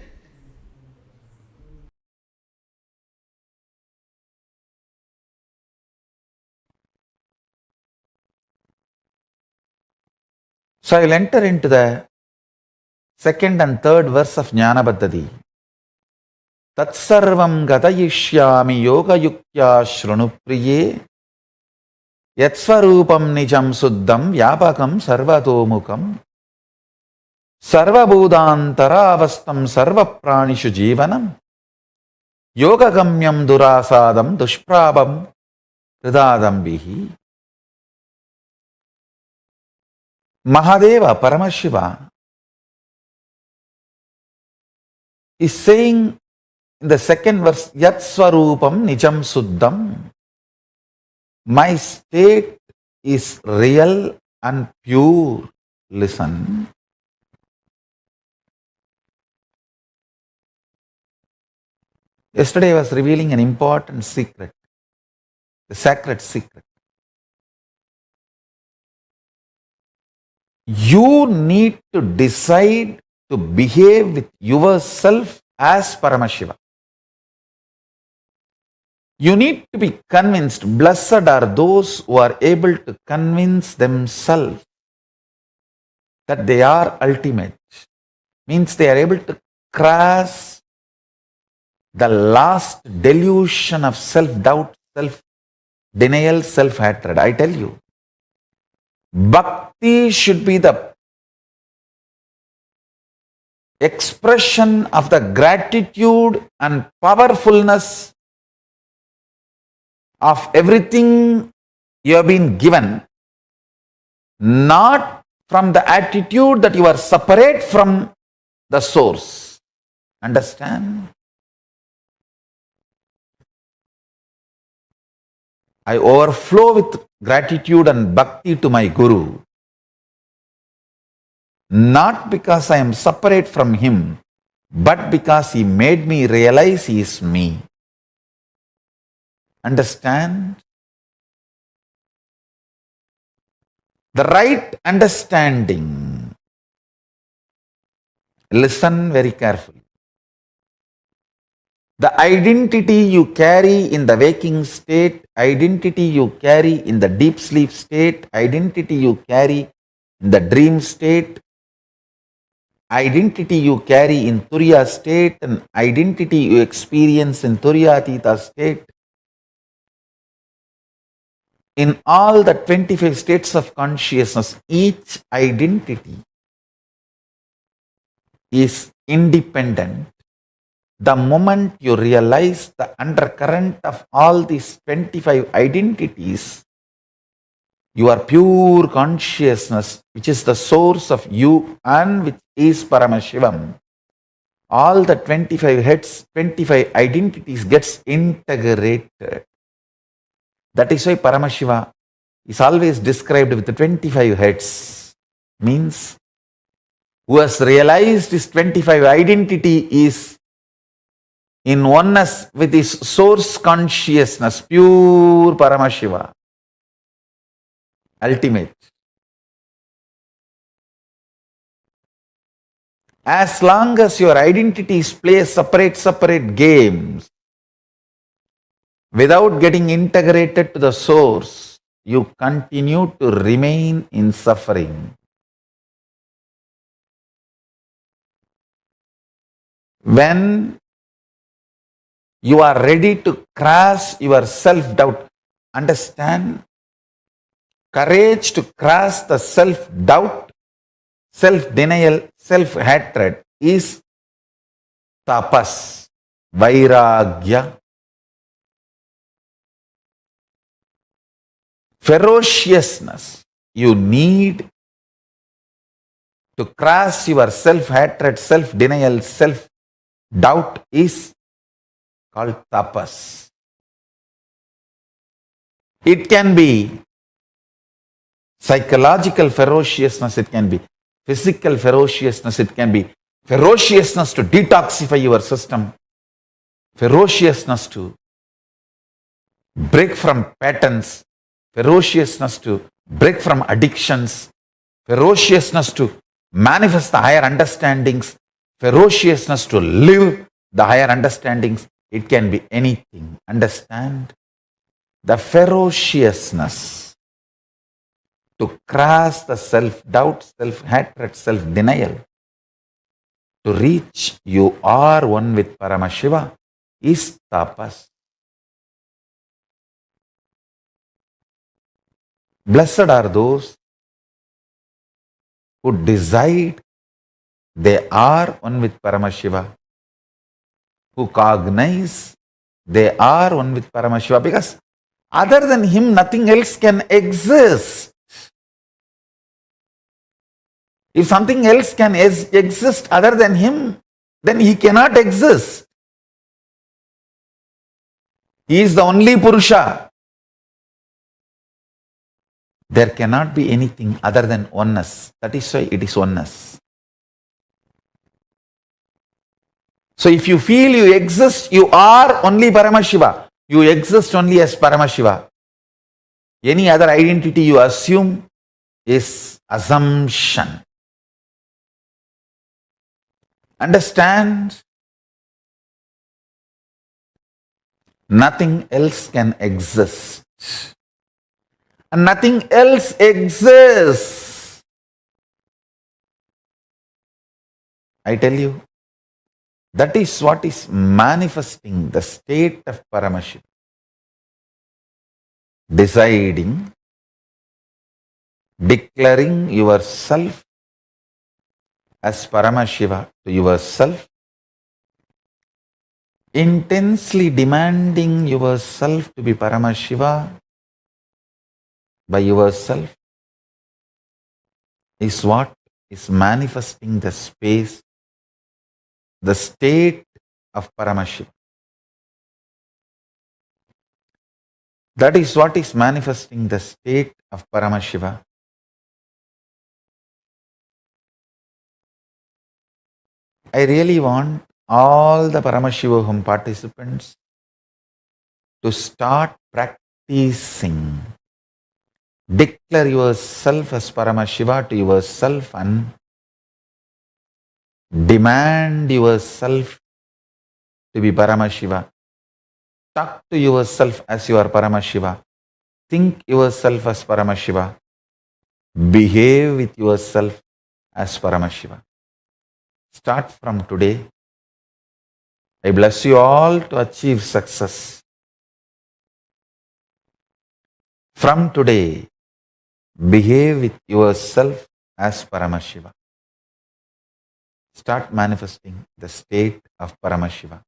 so I will enter into the second and third verse of Jnana Paddhati. Tatsarvam gatayishyami yoga yuktya shrunupriye yatsvarupam nijam suddham vyapakam sarvatomukam sarvabhudantaravastam sarvapranishu jivanam yogagamyam durasadam dushprabam hridadambihi. Mahadeva, Paramashiva, is saying in the second verse, Yat Swarupam Nijam Suddham. My state is real and pure. Listen. Yesterday I was revealing an important secret, the sacred secret. You need to decide to behave with yourself as Paramashiva. You need to be convinced. Blessed are those who are able to convince themselves that they are ultimate. Means they are able to cross the last delusion of self-doubt, self-denial, self-hatred. I tell you, bhakti should be the expression of the gratitude and powerfulness of everything you have been given, not from the attitude that you are separate from the source. Understand? I overflow with gratitude and bhakti to my Guru, not because I am separate from him, but because he made me realize he is me. Understand? The right understanding. Listen very carefully. The identity you carry in the waking state, identity you carry in the deep sleep state, identity you carry in the dream state, identity you carry in Turiya state, and identity you experience in Turiyatita state, in all the 25 states of consciousness, each identity is independent. The moment you realize the undercurrent of all these 25 identities, your pure consciousness, which is the source of you and which is Paramashivam, all the 25 heads, 25 identities gets integrated. That is why Paramashiva is always described with the 25 heads. Means, who has realized his 25 identity is in oneness with his source consciousness, pure Paramashiva, ultimate. As long as your identities play separate games, without getting integrated to the source, you continue to remain in suffering. When you are ready to cross your self-doubt, understand, courage to cross the self-doubt, self-denial, self-hatred is tapas, vairagya. Ferociousness you need to cross your self-hatred, self-denial, self-doubt is called tapas. It can be psychological ferociousness, it can be physical ferociousness, it can be ferociousness to detoxify your system, ferociousness to break from patterns, ferociousness to break from addictions, ferociousness to manifest the higher understandings, ferociousness to live the higher understandings. It can be anything. Understand? The ferociousness to cross the self-doubt, self-hatred, self-denial, to reach you are one with Paramashiva is tapas. Blessed are those who decide they are one with Paramashiva, who cognize they are one with Paramashiva, because other than him nothing else can exist. If something else can exist other than him, then he cannot exist. He is the only Purusha. There cannot be anything other than oneness. That is why it is oneness. So if you feel you exist, you are only Paramashiva. You exist only as Paramashiva. Any other identity you assume is assumption. Understand? Nothing else can exist. And nothing else exists. I tell you, that is what is manifesting the state of Paramashiva. Deciding, declaring yourself as Paramashiva to yourself, intensely demanding yourself to be Paramashiva by yourself is what is manifesting the space, the state of Paramashiva. That is what is manifesting the state of Paramashiva. I really want all the Paramashivoham participants to start practicing. Declare yourself as Paramashiva to yourself and demand yourself to be Paramashiva. Talk to yourself as you are Paramashiva. Think yourself as Paramashiva. Behave with yourself as Paramashiva. Start from today. I bless you all to achieve success. From today, behave with yourself as Paramashiva. Start manifesting the state of Paramashiva.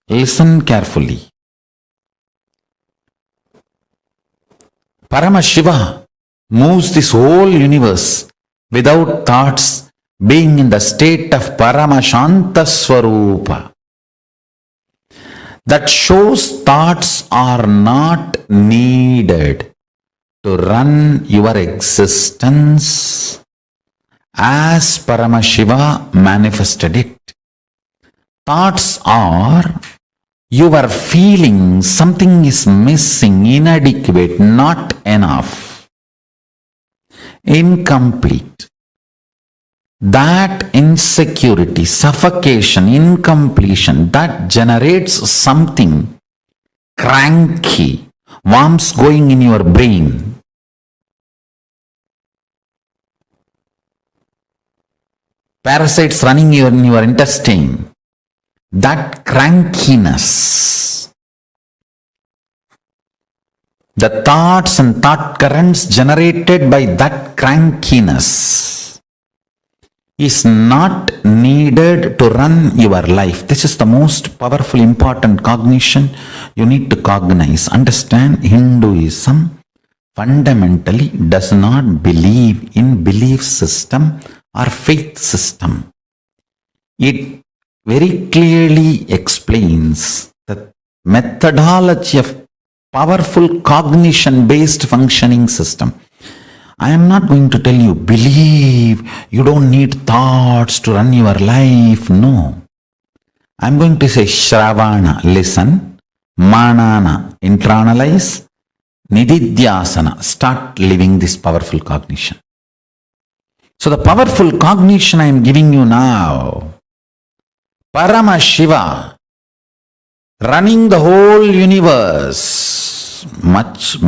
Listen carefully. Paramashiva moves this whole universe without thoughts, being in the state of Paramashanta Swarupa. That shows thoughts are not needed to run your existence as Paramashiva manifested it. Thoughts are your feeling something is missing, inadequate, not enough, incomplete. That insecurity, suffocation, incompletion, that generates something cranky, worms going in your brain. Parasites running in your intestine. That crankiness, the thoughts and thought currents generated by that crankiness is not needed to run your life. This is the most powerful, important cognition you need to cognize. Understand, Hinduism fundamentally does not believe in belief system or faith system. It very clearly explains the methodology of powerful cognition-based functioning system. I am not going to tell you, believe, you don't need thoughts to run your life. No. I am going to say, Shravana, listen, Manana, internalize, Nididhyasana, start living this powerful cognition. So the powerful cognition I am giving you now, Paramashiva, running the whole universe, much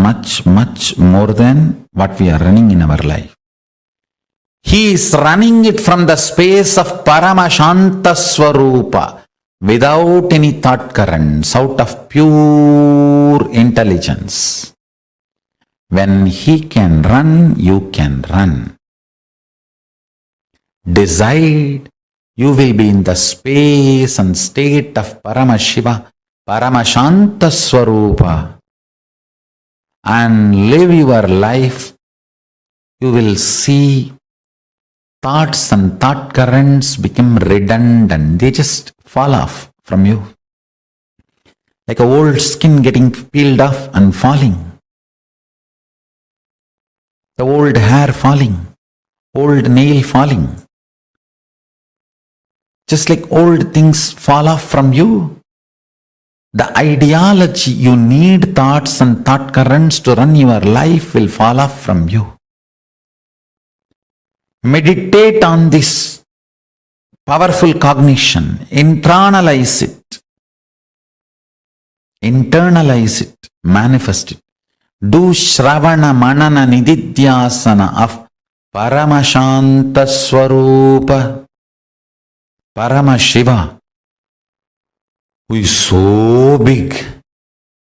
more than what we are running in our life. He is running it from the space of Paramashanta Swarupa, without any thought currents, out of pure intelligence. When he can run, you can run. Decide. You will be in the space and state of Paramashiva, Paramashanta Swarupa. and live your life, you will see thoughts and thought currents become redundant. They just fall off from you. Like a old skin getting peeled off and falling. The old hair falling. Old nail falling. Just like old things fall off from you. The ideology you need thoughts and thought currents to run your life will fall off from you. Meditate on this powerful cognition. Internalize it. Internalize it. Manifest it. Do Shravana Manana Nididhyasana of Paramashanta Swarupa Paramashiva, who is so big,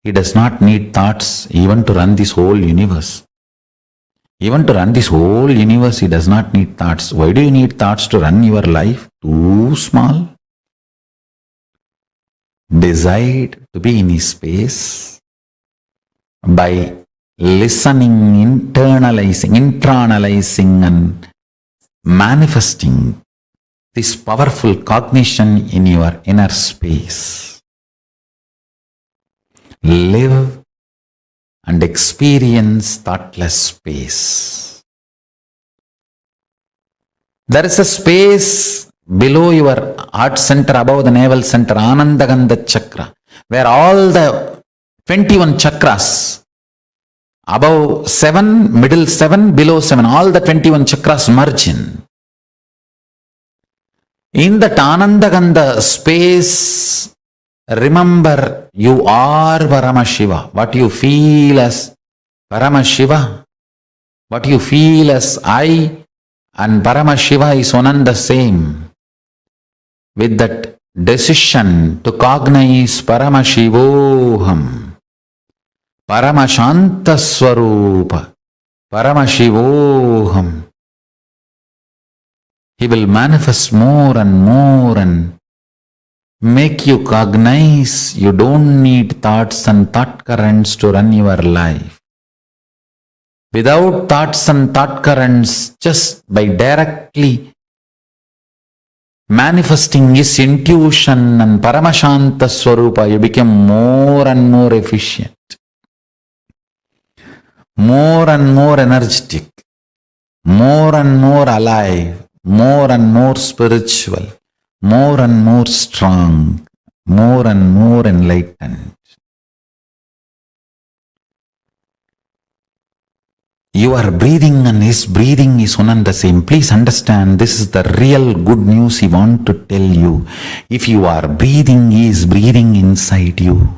he does not need thoughts even to run this whole universe. Even to run this whole universe, he does not need thoughts. Why do you need thoughts to run your life? Too small. Decide to be in his space by listening, internalizing and manifesting this powerful cognition in your inner space. Live and experience thoughtless space. There is a space below your heart center, above the navel center, Anandagandha chakra, where all the 21 chakras, above 7, middle 7, below 7, all the 21 chakras merge in. In that Anandagandha space, remember you are Paramashiva. What you feel as Paramashiva, what you feel as I and Paramashiva is one and the same. With that decision to cognize Paramashivoham, Paramashanta Swarupa, Paramashivoham, he will manifest more and make you cognize you don't need thoughts and thought currents to run your life. Without thoughts and thought currents, just by directly manifesting his intuition and Paramashanta Swarupa, you become more and more efficient, more and more energetic, more and more alive, more and more spiritual, more and more strong, more and more enlightened. Your breathing and his breathing is one and the same. Please understand, this is the real good news he wants to tell you. If you are breathing, he is breathing inside you.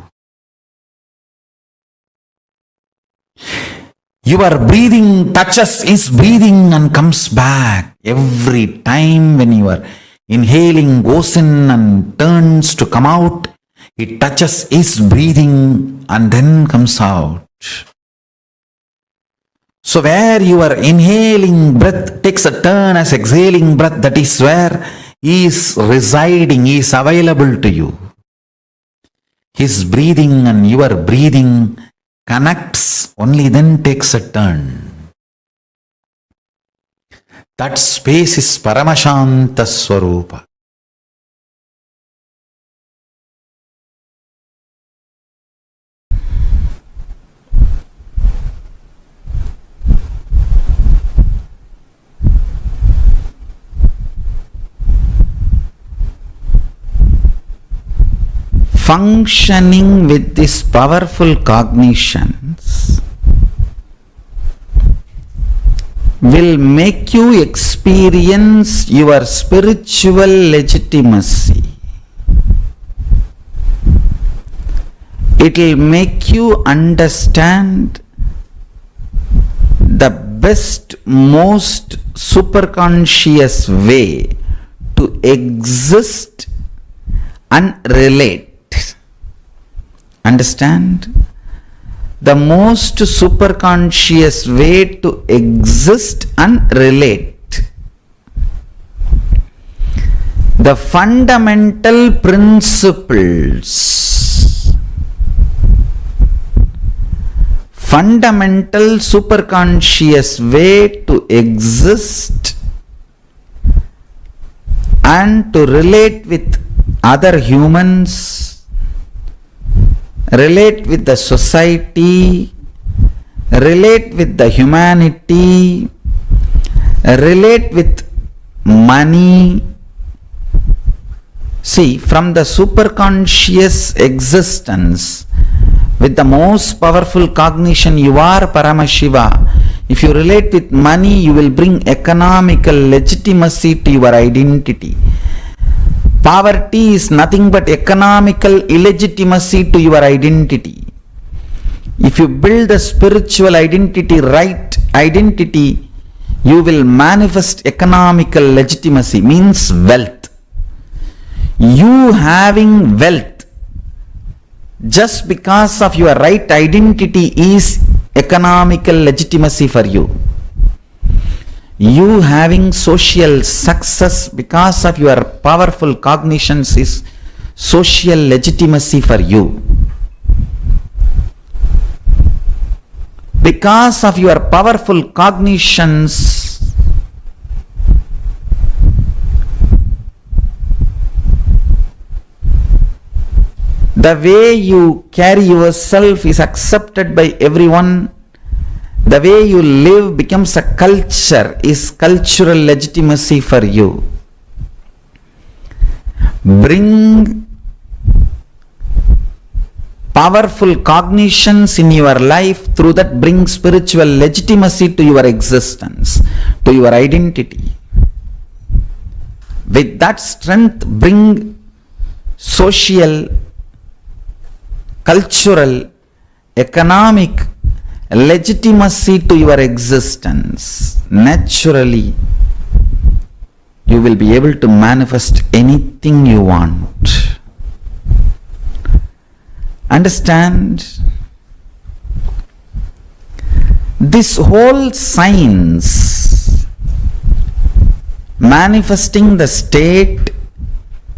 Your breathing touches his breathing and comes back. Every time when you are inhaling, goes in and turns to come out, it touches his breathing and then comes out. So where your inhaling breath takes a turn as exhaling breath, that is where he is residing, he is available to you. His breathing and your breathing connects, only then takes a turn. That space is Paramashanta Swarupa. Functioning with these powerful cognitions will make you experience your spiritual legitimacy. It will make you understand the best, most superconscious way to exist and relate. Understand? The most superconscious way to exist and relate. The fundamental fundamental superconscious way to exist and to relate with other humans, relate with the society, relate with the humanity, relate with money. See, from the superconscious existence, with the most powerful cognition, you are Paramashiva. If you relate with money, you will bring economical legitimacy to your identity. Poverty is nothing but economical illegitimacy to your identity. If you build the spiritual identity, right identity, you will manifest economical legitimacy, means wealth. You having wealth just because of your right identity is economical legitimacy for you. You having social success because of your powerful cognitions is social legitimacy for you. Because of your powerful cognitions, the way you carry yourself is accepted by everyone. The way you live becomes a culture, is cultural legitimacy for you. Bring powerful cognitions in your life, through that bring spiritual legitimacy to your existence, to your identity. With that strength, bring social, cultural, economic legitimacy to your existence. Naturally, you will be able to manifest anything you want. Understand? This whole science, manifesting the state,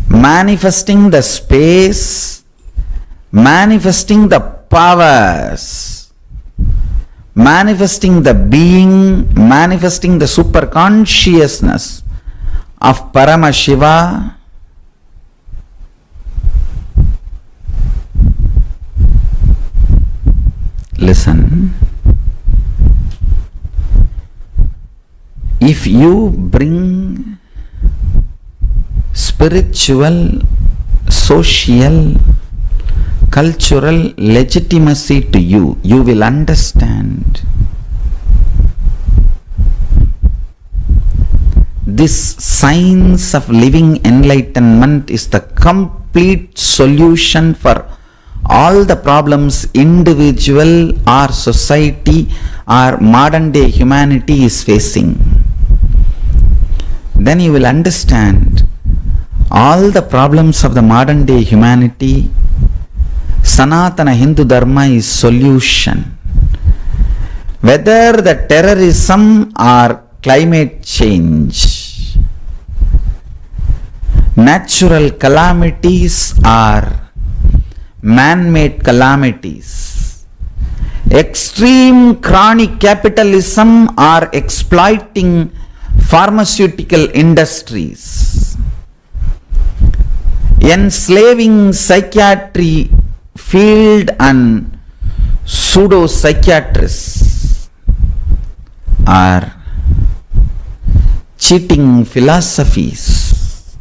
manifesting the space, manifesting the powers, manifesting the being, manifesting the superconsciousness of Paramashiva, listen. If you bring spiritual, social, cultural legitimacy to you, you will understand this science of living enlightenment is the complete solution for all the problems individual or society or modern day humanity is facing. Then you will understand all the problems of the modern day humanity. Sanatana Hindu Dharma is solution. Whether the terrorism or climate change, natural calamities or man-made calamities, extreme chronic capitalism or exploiting pharmaceutical industries, enslaving psychiatry field and pseudo-psychiatrists, or cheating philosophies,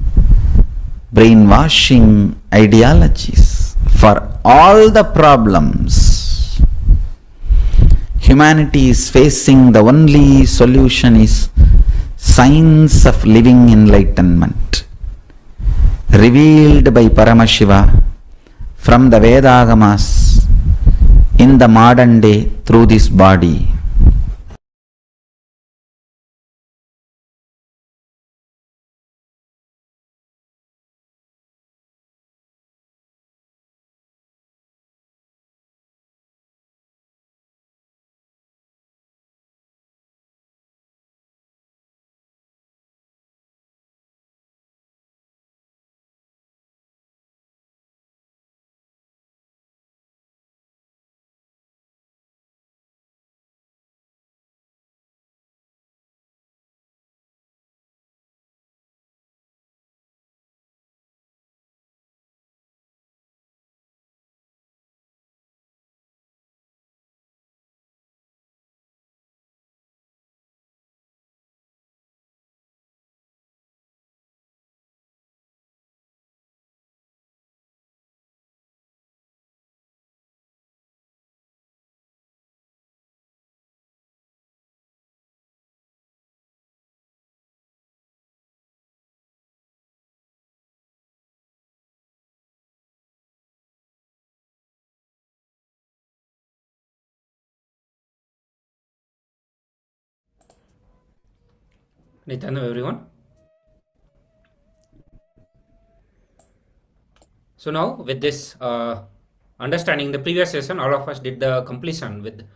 brainwashing ideologies. For all the problems humanity is facing, the only solution is science of living enlightenment, revealed by Paramashiva from the Vedagamas in the modern day through this body. Nityanam, everyone. So now with this understanding, the previous session all of us did the completion with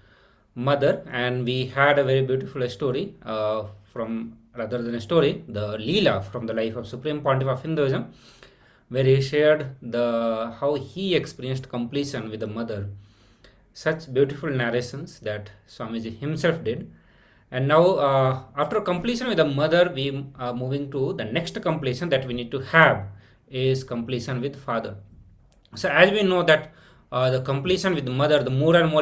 mother, and we had a very beautiful story from, rather than a story, the Leela from the life of Supreme Pontiff of Hinduism, where he shared the how he experienced completion with the mother. Such beautiful narrations that Swamiji himself did. And now, after completion with the mother, we are moving to the next completion that we need to have is completion with father. So, as we know that the completion with the mother, the more and more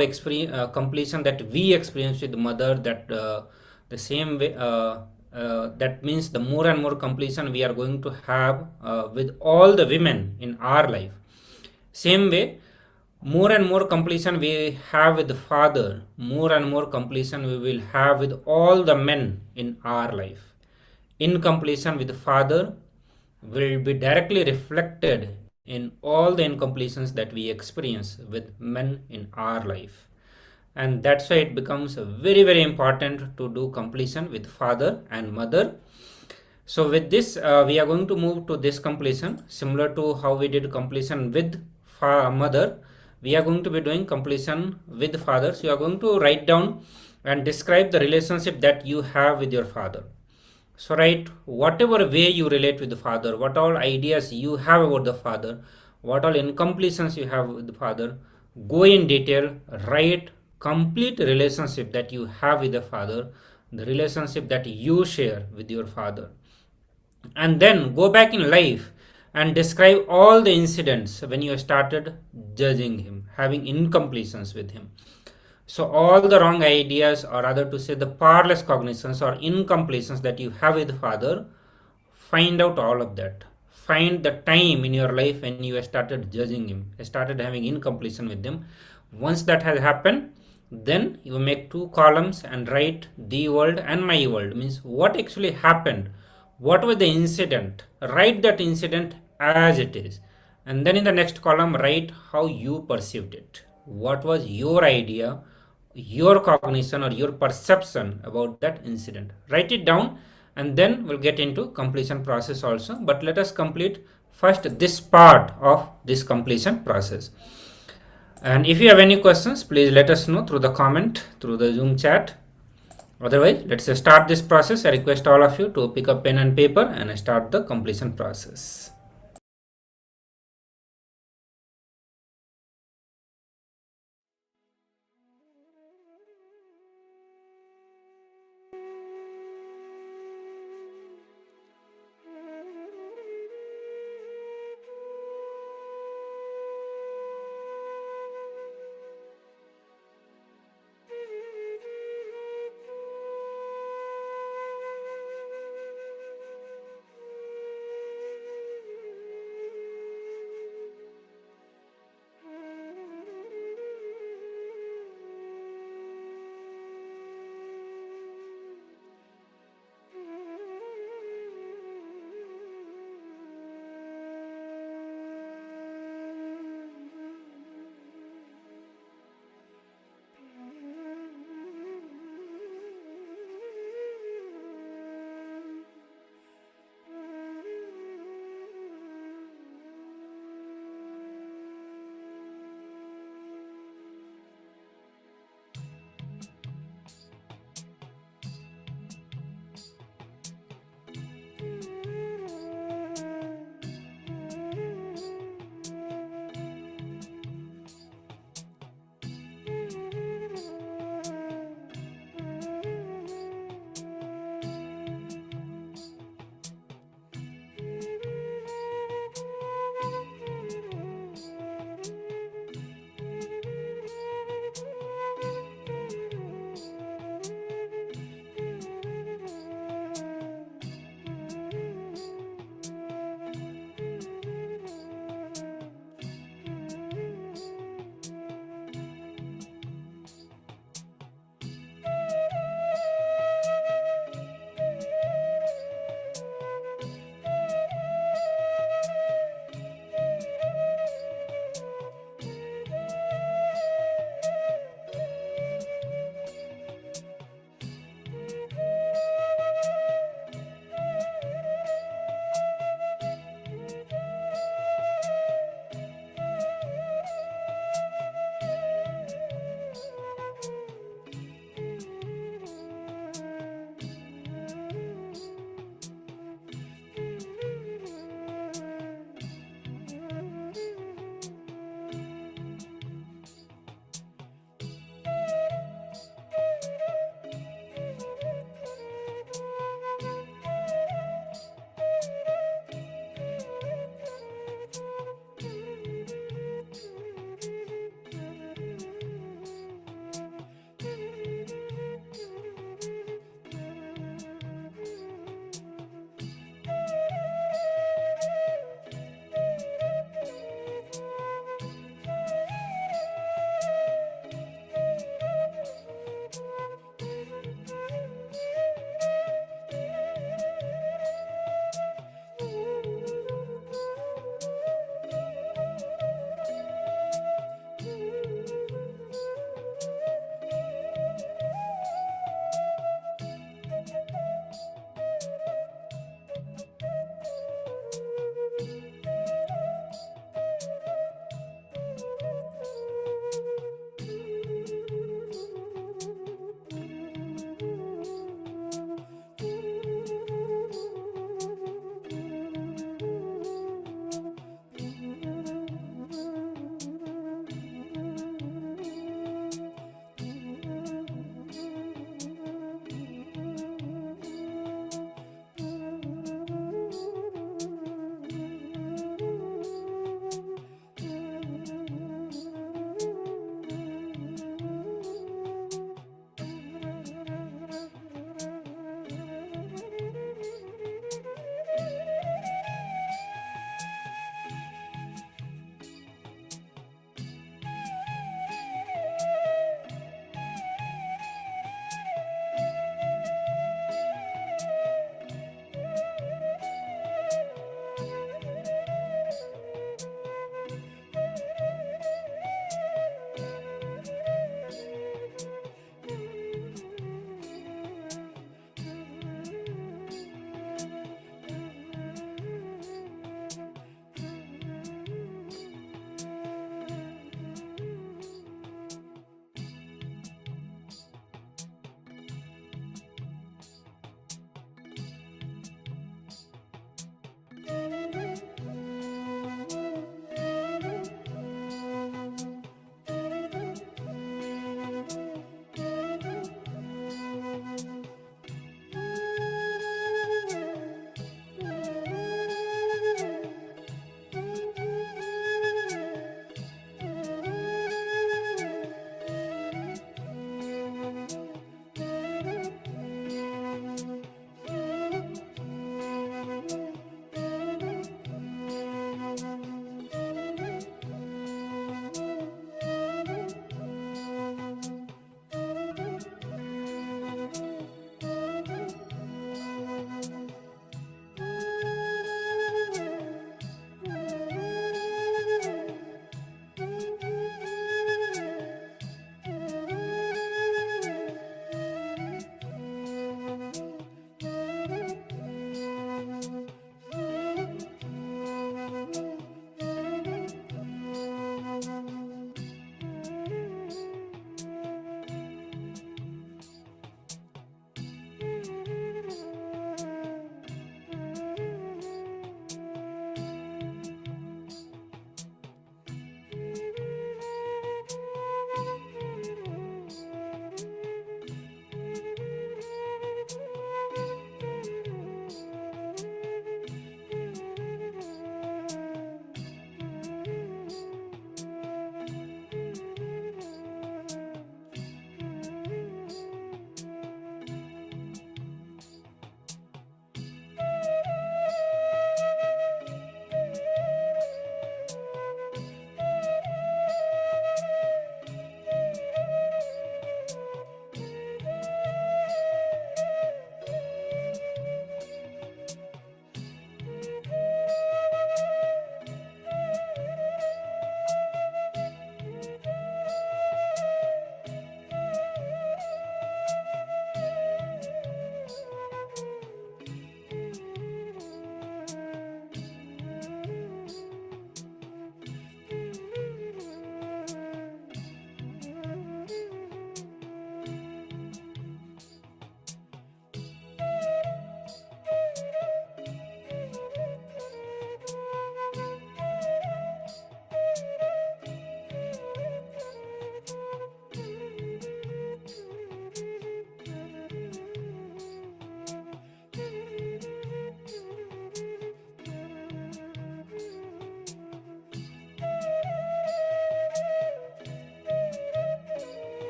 completion that we experience with the mother, that the same way, that means the more and more completion we are going to have with all the women in our life. Same way, more and more completion we have with the father, more and more completion we will have with all the men in our life. Incompletion with the father will be directly reflected in all the incompletions that we experience with men in our life. And that's why it becomes very, very important to do completion with father and mother. So with this, we are going to move to this completion, similar to how we did completion with mother. We are going to be doing completion with father. So you are going to write down and describe the relationship that you have with your father. So write whatever way you relate with the father, what all ideas you have about the father, what all incompletions you have with the father. Go in detail, write complete relationship that you have with the father, the relationship that you share with your father. And then go back in life and describe all the incidents when you started judging him, having incompletions with him. So all the wrong ideas, or rather to say the powerless cognitions or incompletions that you have with father, find out all of that. Find the time in your life when you started judging him, started having incompletion with him. Once that has happened, then you make two columns and write the world and my world, means what actually happened, what was the incident. Write that incident as it is, and then in the next column write how you perceived it, what was your idea, your cognition or your perception about that incident. Write it down, and then we'll get into completion process also. But let us complete first this part of this completion process. And if you have any questions, please let us know through the comment, through the Zoom chat. Otherwise, let's start this process. I request all of you to pick up pen and paper and start the completion process.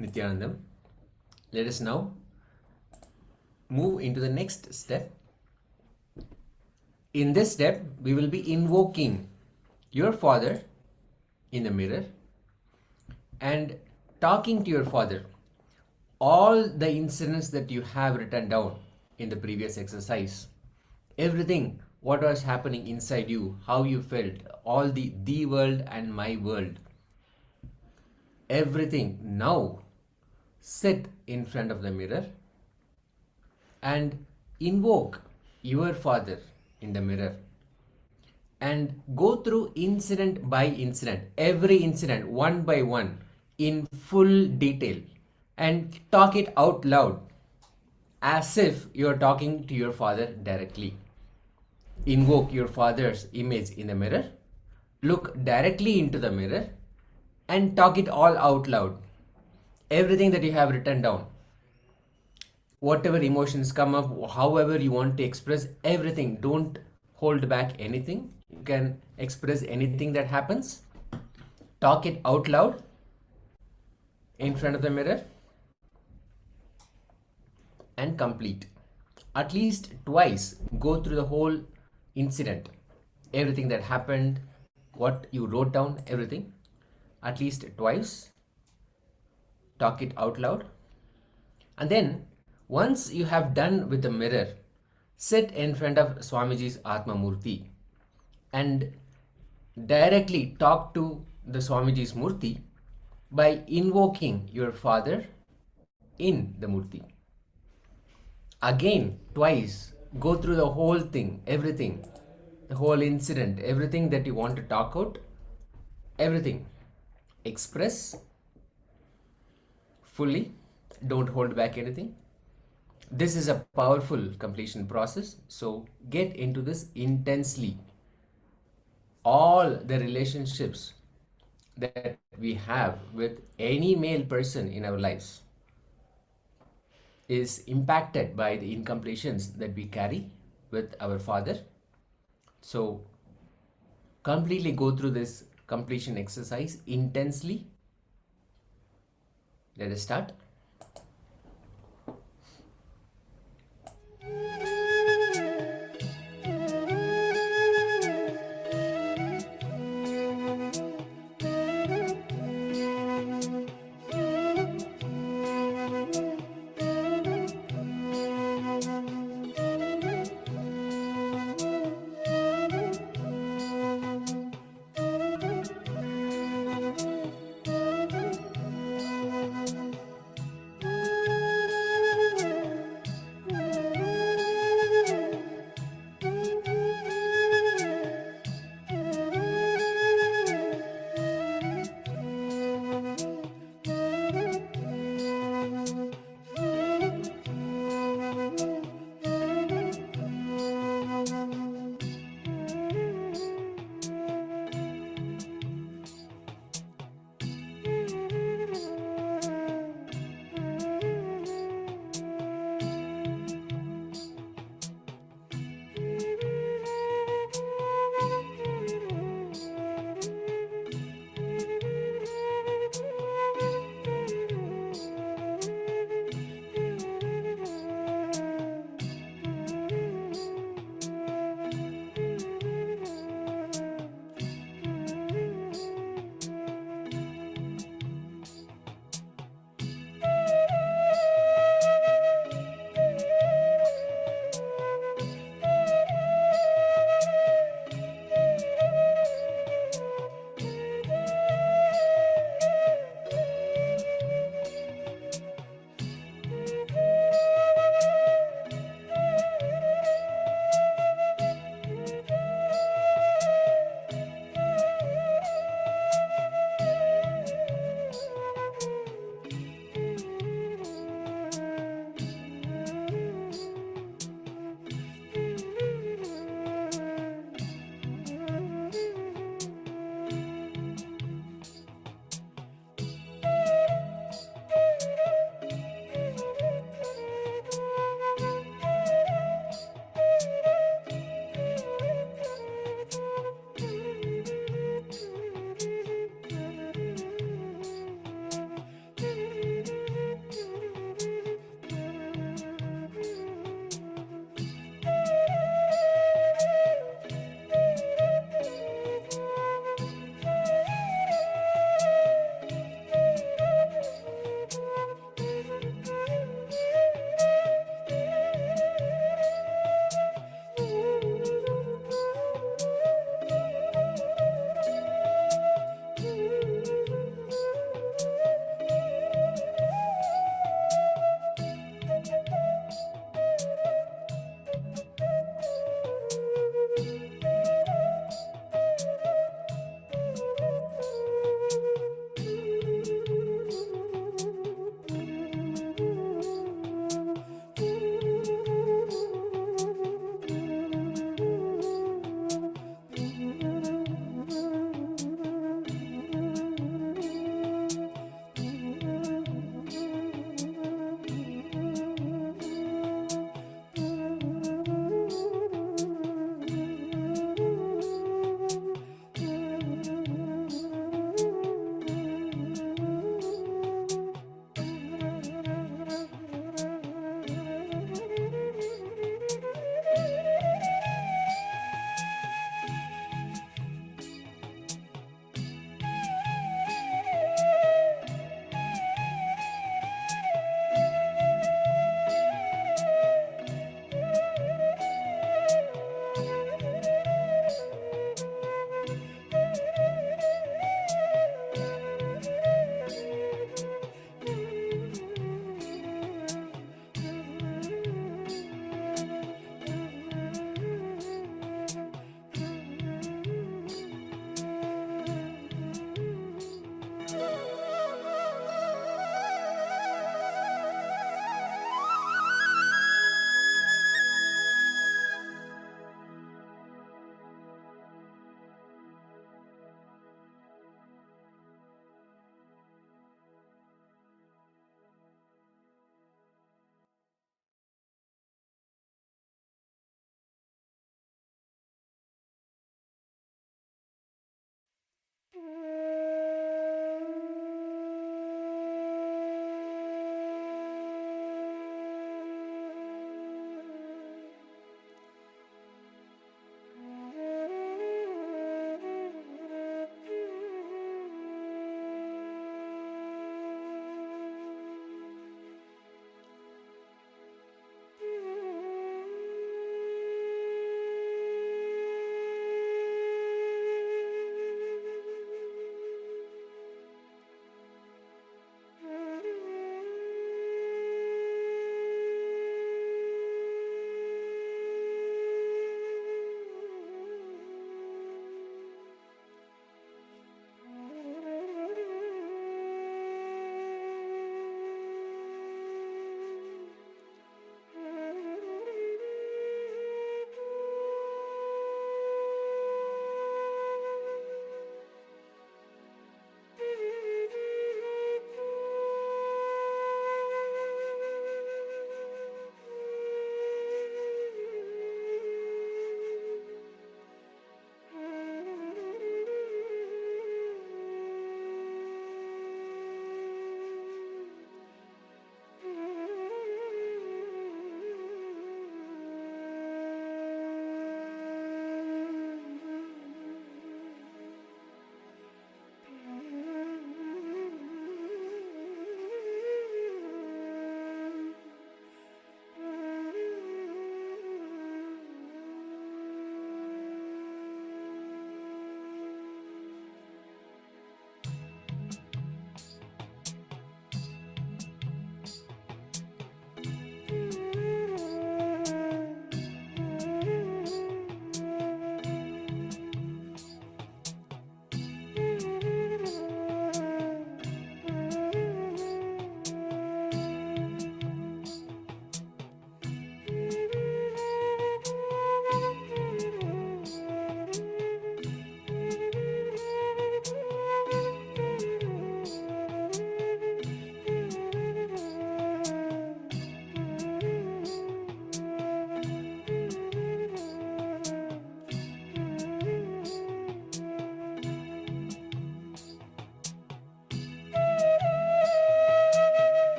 Nityanandam. Let us now move into the next step. In this step, we will be invoking your father in the mirror and talking to your father. All the incidents that you have written down in the previous exercise, everything, what was happening inside you, how you felt, all the world and my world, everything. Now sit in front of the mirror and invoke your father in the mirror and go through incident by incident, every incident one by one in full detail, and talk it out loud as if you are talking to your father directly. Invoke your father's image in the mirror, look directly into the mirror, and talk it all out loud. Everything that you have written down, whatever emotions come up, however you want to express everything, don't hold back anything. You can express anything that happens. Talk it out loud in front of the mirror and complete. At least twice go through the whole incident, everything that happened, what you wrote down, everything. At least twice. Talk it out loud. And then once you have done with the mirror, sit in front of Swamiji's Atma Murti and directly talk to the Swamiji's Murti by invoking your father in the Murti. Again, twice, go through the whole thing, everything, the whole incident, everything that you want to talk out, everything. Express fully, don't hold back anything. This is a powerful completion process, so get into this intensely. All the relationships that we have with any male person in our lives is impacted by the incompletions that we carry with our father. So completely go through this completion exercise intensely. Let us start.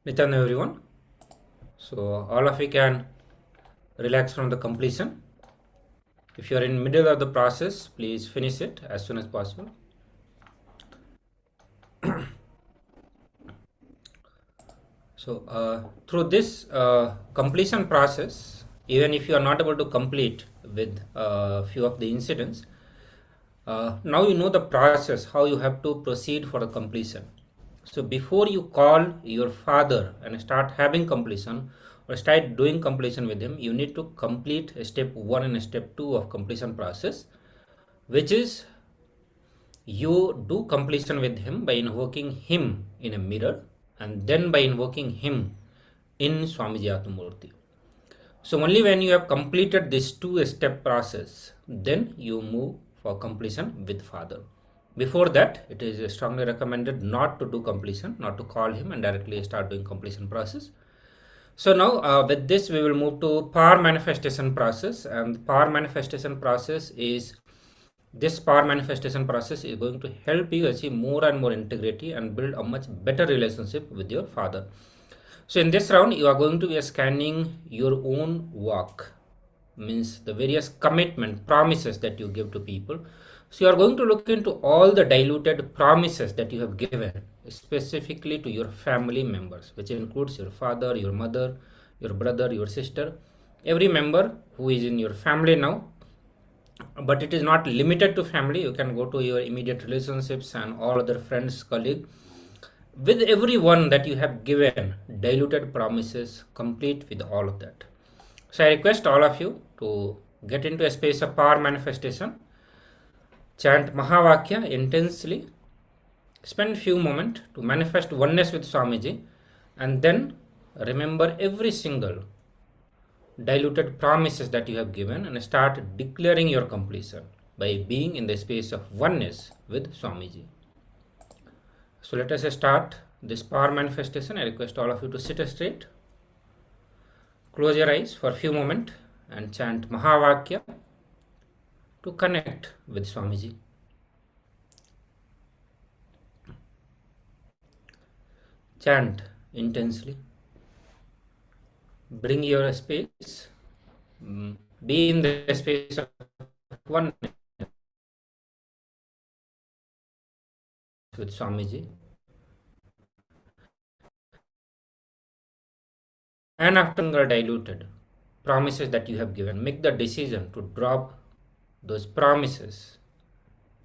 Nityan, everyone. So all of you can relax from the completion. If you are in middle of the process, please finish it as soon as possible. So through this completion process, even if you are not able to complete with a few of the incidents, now you know the process, how you have to proceed for the completion. So before you call your father and start having completion or start doing completion with him, you need to complete step 1 and step 2 of completion process, which is you do completion with him by invoking him in a mirror and then by invoking him in Swamiji Atmamurti. So only when you have completed this 2-step process, then you move for completion with father. Before that, it is strongly recommended not to do completion, not to call him and directly start doing completion process. So now with this, we will move to power manifestation process, and power manifestation process is this power manifestation process is going to help you achieve more and more integrity and build a much better relationship with your father. So in this round, you are going to be scanning your own work, means the various commitment promises that you give to people. So you are going to look into all the diluted promises that you have given specifically to your family members, which includes your father, your mother, your brother, your sister, every member who is in your family now. But it is not limited to family. You can go to your immediate relationships and all other friends, colleagues. With everyone that you have given diluted promises, complete with all of that. So I request all of you to get into a space of power manifestation. Chant Mahavakya intensely. Spend few moments to manifest oneness with Swamiji, and then remember every single diluted promises that you have given and start declaring your completion by being in the space of oneness with Swamiji. So let us start this power manifestation. I request all of you to sit straight, close your eyes for a few moments and chant Mahavakya to connect with Swamiji. Chant intensely. Bring your space. Be in the space of oneness with Swamiji. And after diluted promises that you have given, make the decision to drop those promises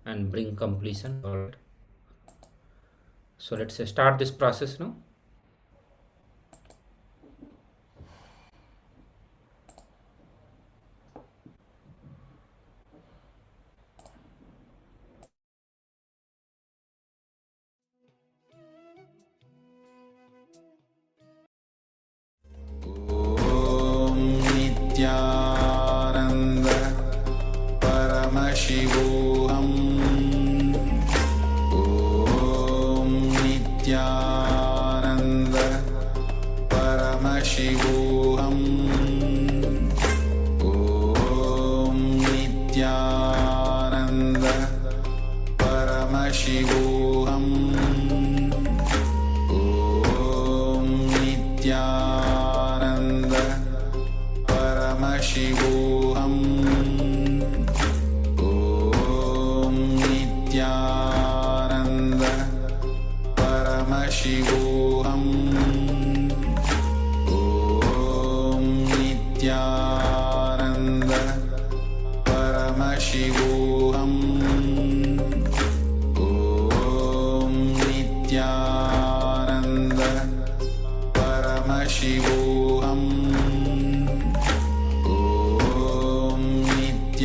and bring completion forward. So let's start this process now. Nityanand परमशिवोऽहम् ॐ नित्यानन्द परमशिवोऽहम् ॐ नित्यानन्द परमशिवोऽहम् ॐ नित्यानन्द परमशिवोऽहम् ॐ नित्यानन्द परमशिवोऽहम् ॐ नित्यानन्द परमशिवोऽहम् ॐ नित्यानन्द परमशिवोऽहम् नित्यानन्द परमशिवोऽहम् ॐ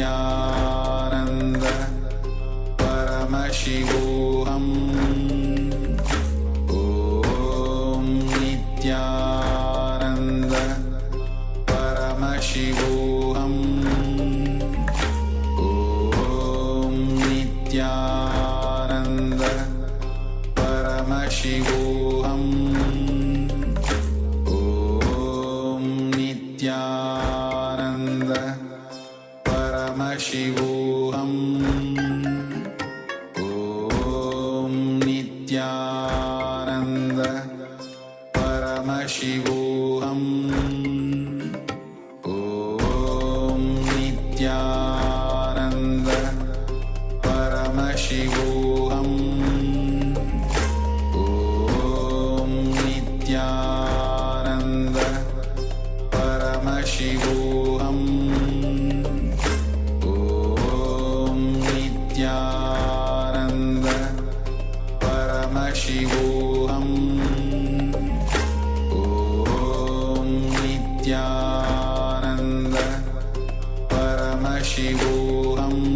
नित्यानन्द परमशिवोऽहम् ॐ नित्यानन्द परमशिवोऽहम् ॐ नित्यानन्द परमशिवोऽहम् ॐ नित्यानन्द परमशिवोऽहम् ॐ नित्यानन्द परमशिवोऽहम् ॐ नित्यानन्द परमशिवोऽहम् ॐ नित्यानन्द परमशिवोऽहम् ॐ नित्यानन्द परमशिवोऽहम् ॐ नित्यानन्द परमशिवोऽहम्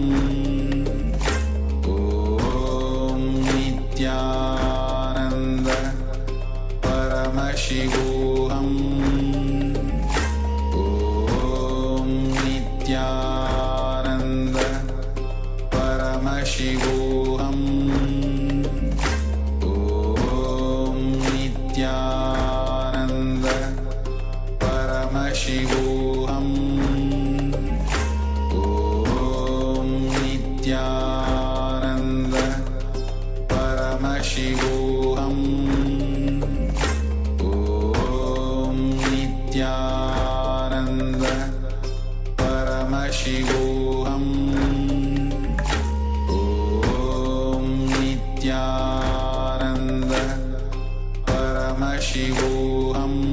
ॐ नित्यानन्द परमशिवोऽहम् ॐ नित्यानन्द परमशिवोऽहम् ॐ नित्यानन्द परमशिवोऽहम् ॐ नित्यानन्द परमशिवोऽहम् ॐ नित्यानन्द परमशिवोऽहम्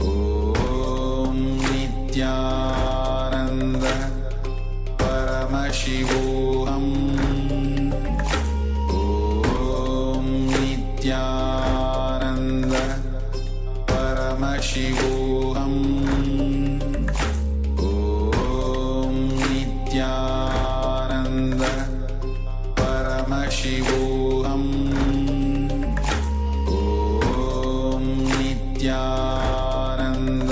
ॐ नित्यानन्द परमशिवोऽहम् ॐ नित्यानन्द परमशिवोऽहम् ॐ नित्यानन्द परमशिवोऽहम् ॐ Nityanand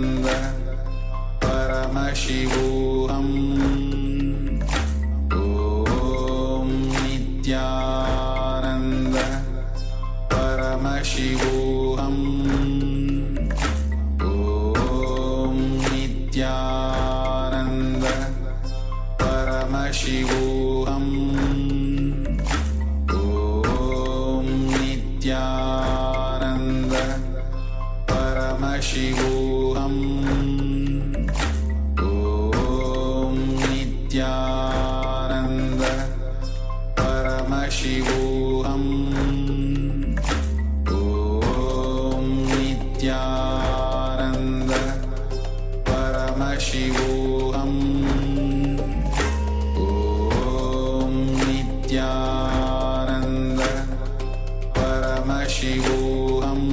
Paramashivoham Om Nityananda Paramashivoham Om Nityananda Paramashivoham Om Nityananda Paramashivoham Om Nityananda Paramashivoham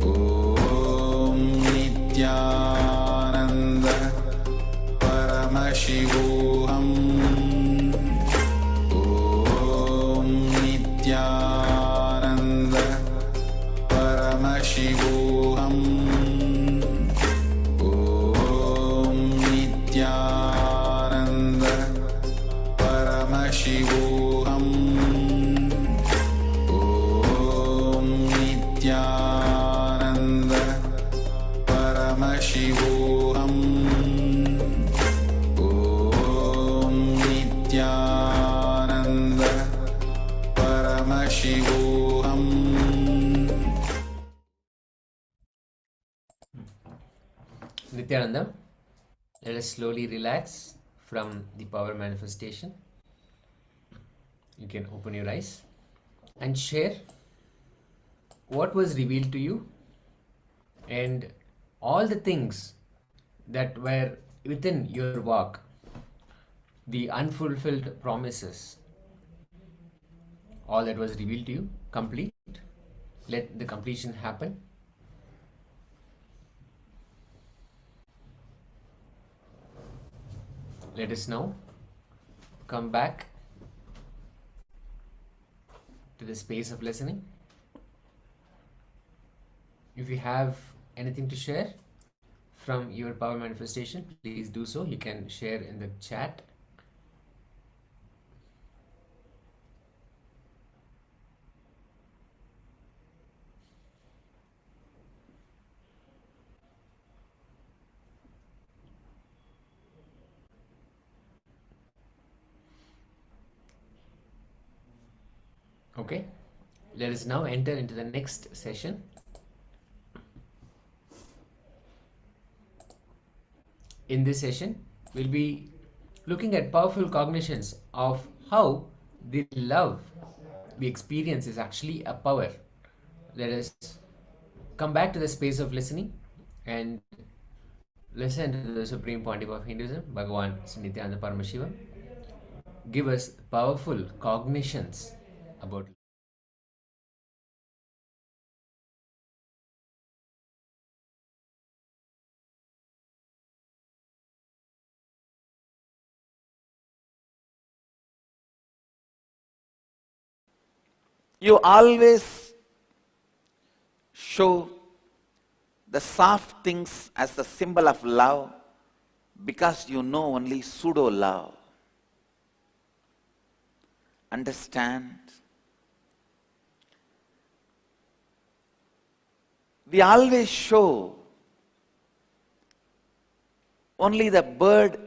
Om Nityananda Paramashivoham Om Nityananda Paramashivoham Om Nityananda Paramashivoham Om Nityananda Paramashivoham Om Nityananda Paramashivoham. Nityananda, let us slowly relax from the power manifestation. You can open your eyes and share what was revealed to you and all the things that were within your walk, the unfulfilled promises, all that was revealed to you, complete. Let the completion happen. Let us now come back to the space of listening. If you have anything to share from your power manifestation, please do so. You can share in the chat. Okay, let us now enter into the next session. In this session, we'll be looking at powerful cognitions of how the love we experience is actually a power. Let us come back to the space of listening and listen to the Supreme Pontiff of Hinduism, Bhagavan Nityananda Paramashiva, give us powerful cognitions about You always show the soft things as the symbol of love because you know only pseudo love. Understand? We always show only the bird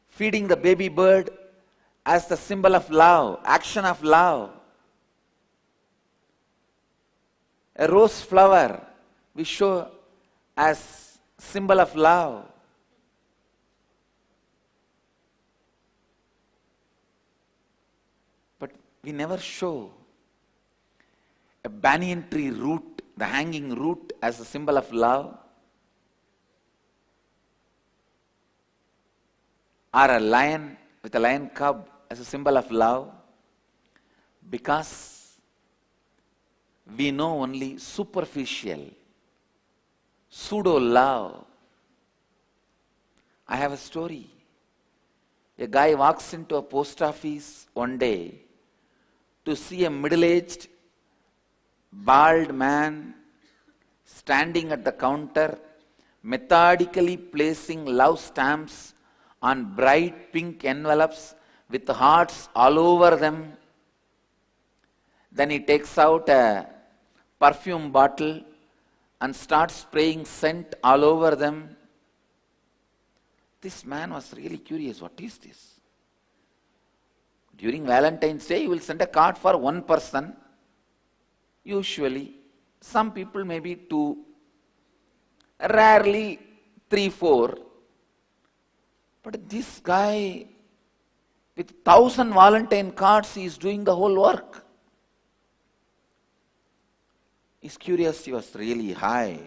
feeding the baby bird as the symbol of love, action of love. A rose flower we show as symbol of love. But we never show a banyan tree root, the hanging root, as a symbol of love. Or a lion with a lion cub as a symbol of love. Because we know only superficial, pseudo love. I have a story. A guy walks into a post office one day to see a middle-aged, bald man standing at the counter, methodically placing love stamps on bright pink envelopes with hearts all over them. Then he takes out a perfume bottle and starts spraying scent all over them. This man was really curious, what is this? During Valentine's Day, you will send a card for one person, usually. Some people maybe two, rarely 3, 4. But this guy, with 1,000 Valentine cards, he is doing the whole work. His curiosity was really high.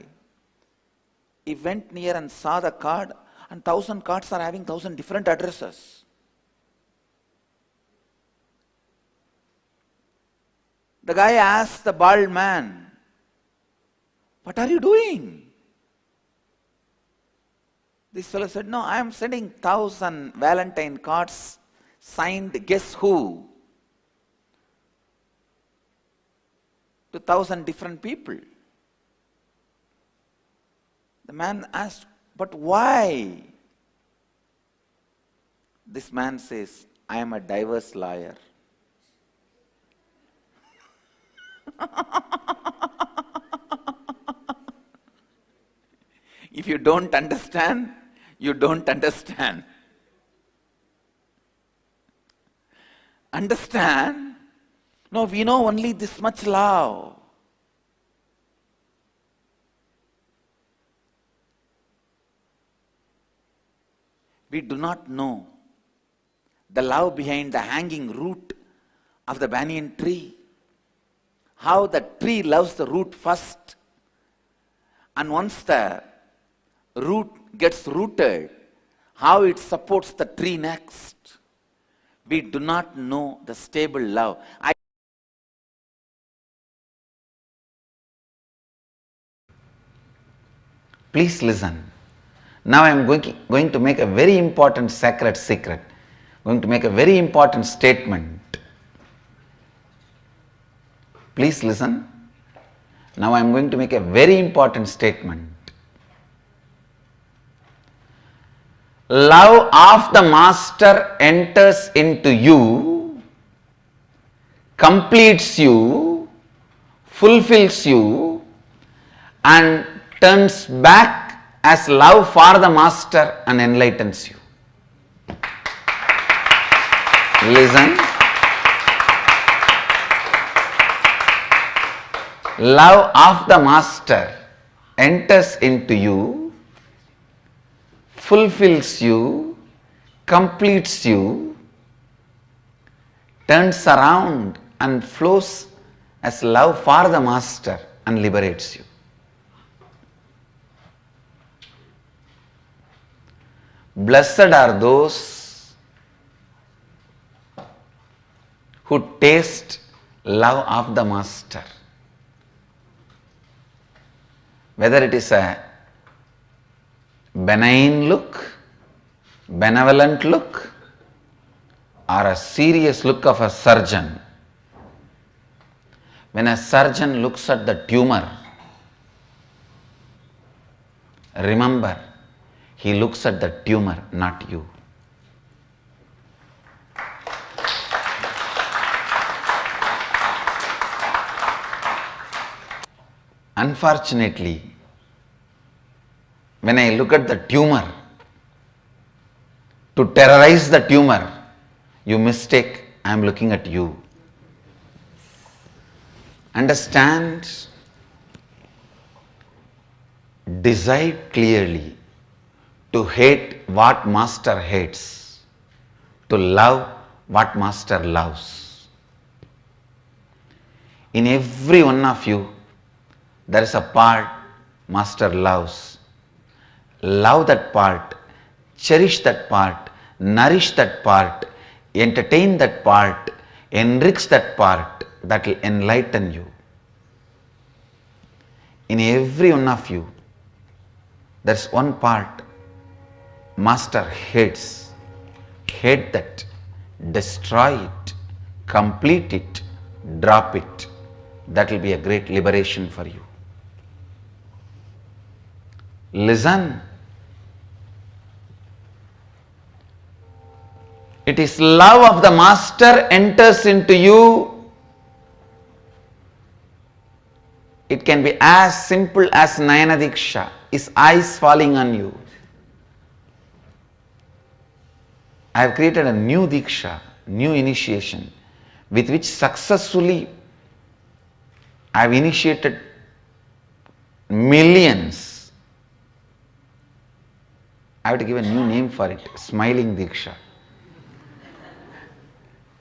He went near and saw the card, and 1,000 cards are having 1,000 different addresses. The guy asked the bald man, "What are you doing?" This fellow said, "No, I am sending 1,000 Valentine cards signed guess who to 1,000 different people." The man asked, "But why?" This man says, "I am a divorce lawyer." If you don't understand, you don't understand. Understand? No, we know only this much love. We do not know the love behind the hanging root of the banyan tree. How the tree loves the root first, and once the root gets rooted, how it supports the tree next. We do not know the stable love. Please listen. Now I am going to make a very important sacred secret. Going to make a very important statement. Please listen. Now I am going to make a very important statement. Love of the Master enters into you, completes you, fulfills you, and turns back as love for the Master and enlightens you. Listen. Love of the Master enters into you, fulfills you, completes you, turns around and flows as love for the Master and liberates you. Blessed are those who taste love of the Master. Whether it is a benign look, benevolent look, or a serious look of a surgeon. When a surgeon looks at the tumor, remember, he looks at the tumor, not you. Unfortunately, when I look at the tumor, to terrorize the tumor, you mistake I am looking at you. Understand, decide clearly to hate what Master hates, to love what Master loves. In every one of you, there is a part Master loves. Love that part, cherish that part, nourish that part, entertain that part, enrich that part, that will enlighten you. In every one of you, there is one part Master hates. Hate that, destroy it, complete it, drop it. That will be a great liberation for you. Listen. It is love of the Master enters into you. It can be as simple as Nayana Diksha, his eyes falling on you. I have created a new Diksha, new initiation, with which successfully I have initiated millions. I have to give a new name for it, smiling Diksha.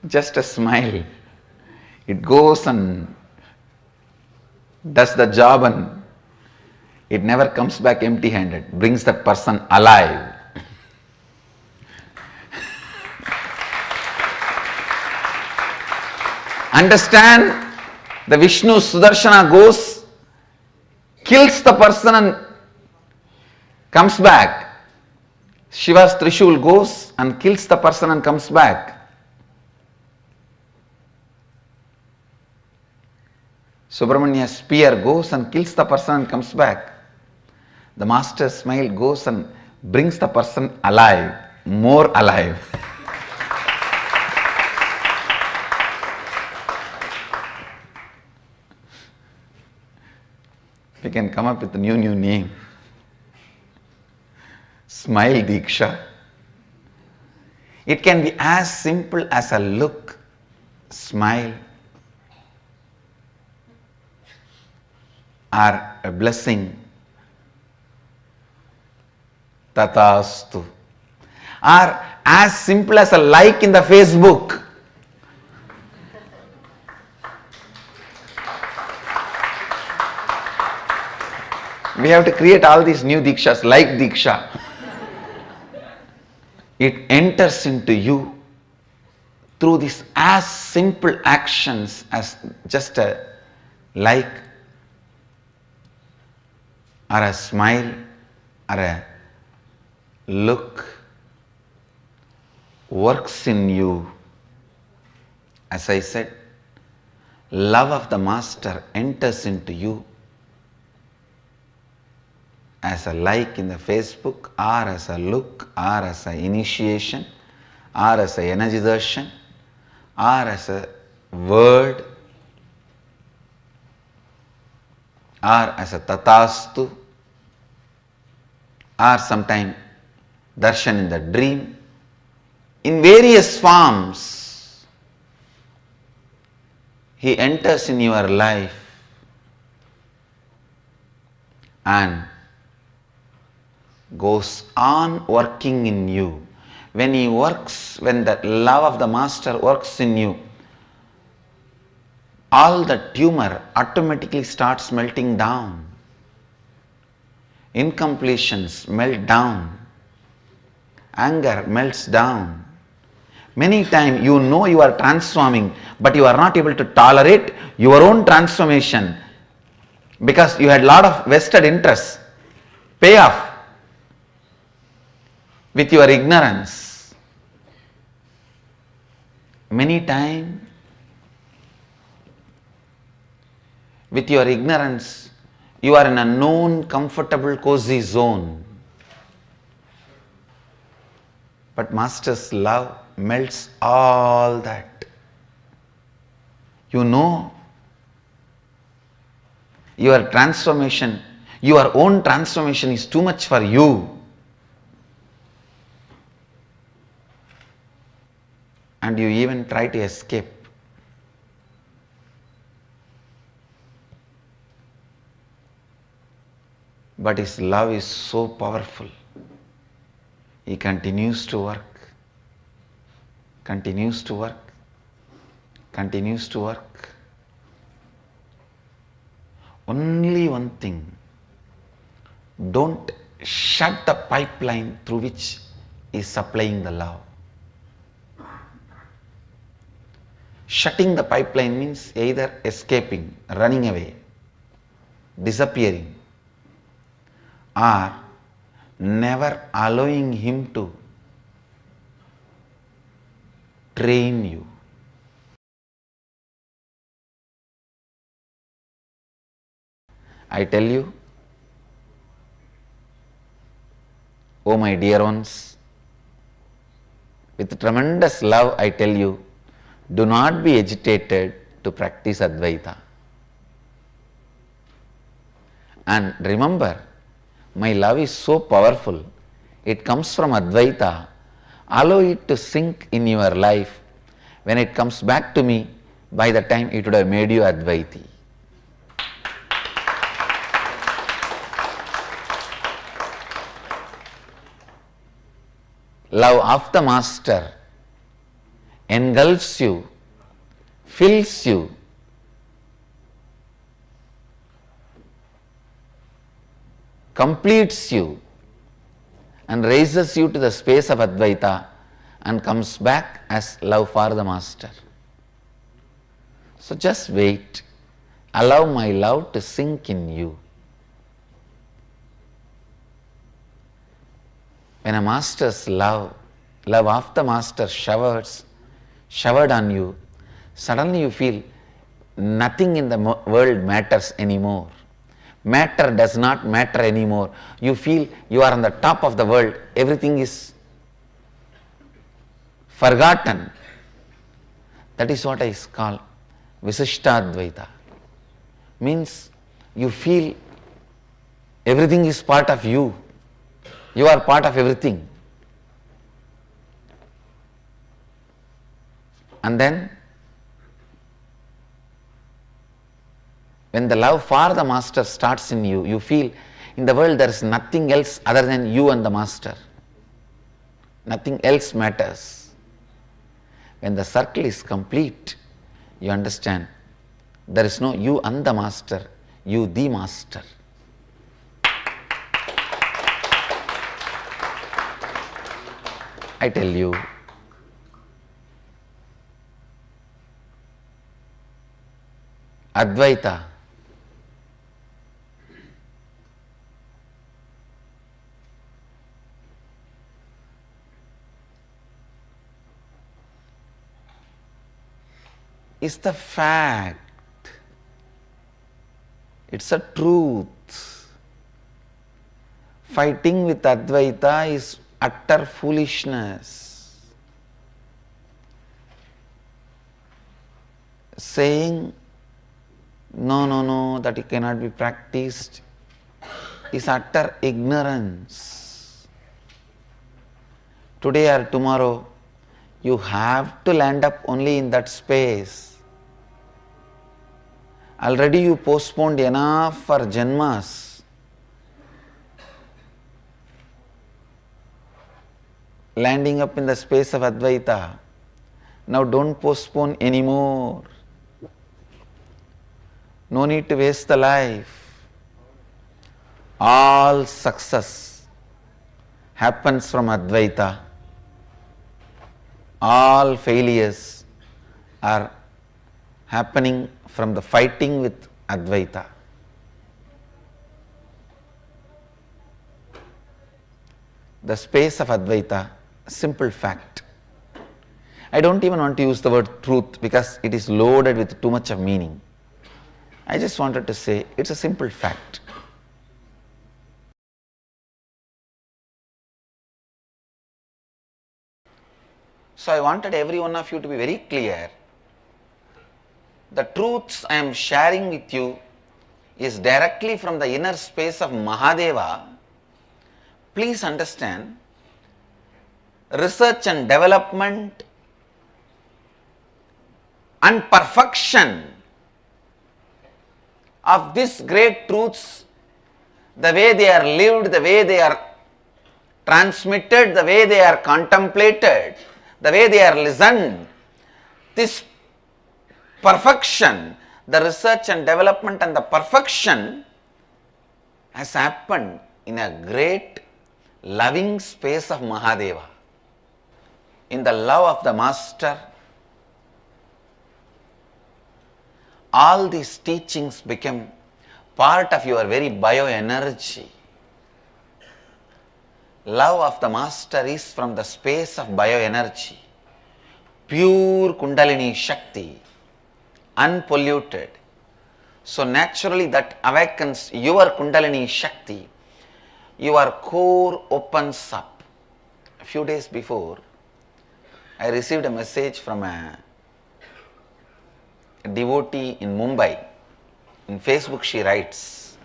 Just a smile. It goes and does the job and it never comes back empty-handed, brings the person alive. Understand, the Vishnu Sudarshana goes, kills the person and comes back. Shiva's Trishul goes and kills the person and comes back. Subramania's spear goes and kills the person and comes back. The master's smile goes and brings the person alive, more alive. We can come up with a new name. Smile Diksha. It can be as simple as a look, smile, or a blessing, tatastu, or as simple as a like in the Facebook. We have to create all these new Dikshas, like Diksha. It enters into you through these as simple actions as just a like, or a smile, or a look, works in you. As I said, love of the master enters into you as a like in the Facebook, or as a look, or as an initiation, or as an energization, or as a word, or as a tatastu, or sometime darshan in the dream, in various forms. He enters in your life and goes on working in you. When he works, when the love of the master works in you, all the tumor automatically starts melting down. Incompletions melt down. Anger melts down. Many times you know you are transforming, but you are not able to tolerate your own transformation because you had a lot of vested interests. Payoff with your ignorance. Many times with your ignorance, you are in a known, comfortable, cozy zone. But Master's love melts all that. You know your transformation, your own transformation is too much for you. And you even try to escape. But his love is so powerful. He continues to work, continues to work, continues to work. Only one thing, don't shut the pipeline through which he is supplying the love. Shutting the pipeline means either escaping, running away, disappearing, or never allowing him to train you. I tell you, oh my dear ones, with tremendous love I tell you, do not be agitated to practice Advaita. And remember, my love is so powerful. It comes from Advaita, Allow it to sink in your life. When it comes back to me, by the time it would have made you Advaiti. Love of the Master engulfs you, fills you, completes you, and raises you to the space of Advaita and comes back as love for the Master. So just wait. Allow my love to sink in you. When a Master's love of the Master showered on you, suddenly you feel nothing in the world matters anymore. Matter does not matter anymore. You feel you are on the top of the world. Everything is forgotten. That is what I call Visishtadvaita. Means you feel everything is part of you. You are part of everything. And then when the love for the Master starts in you, you feel in the world there is nothing else other than you and the Master. Nothing else matters. When the circle is complete, you understand there is no you and the Master, you the Master. I tell you, Advaita is the fact. It's a truth. Fighting with Advaita is utter foolishness. Saying no, that it cannot be practiced is utter ignorance. Today or tomorrow, you have to land up only in that space. Already you postponed enough for Janmas. Landing up in the space of Advaita. Now don't postpone anymore. No need to waste the life. All success happens from Advaita. All failures are happening from the fighting with Advaita. The space of Advaita, simple fact. I don't even want to use the word truth because it is loaded with too much of meaning. I just wanted to say it's a simple fact. So I wanted every one of you to be very clear. The truths I am sharing with you is directly from the inner space of Mahadeva. Please understand, research and development and perfection of these great truths, the way they are lived, the way they are transmitted, the way they are contemplated, the way they are listened, this perfection, the research and development and the perfection has happened in a great loving space of Mahadeva. In the love of the Master, all these teachings become part of your very bioenergy. Love of the Master is from the space of bioenergy, pure Kundalini Shakti, unpolluted. So naturally that awakens your Kundalini Shakti, your core opens up. A few days before, I received a message from a devotee in Mumbai. In Facebook she writes,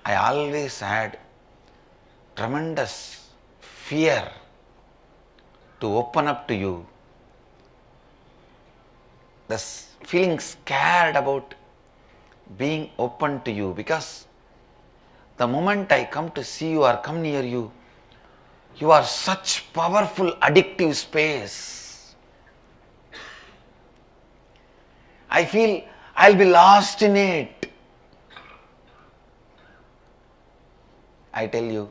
I always had tremendous fear to open up to you, this feeling scared about being open to you, because the moment I come to see you or come near you, you are such powerful addictive space. I feel I'll be lost in it. I tell you,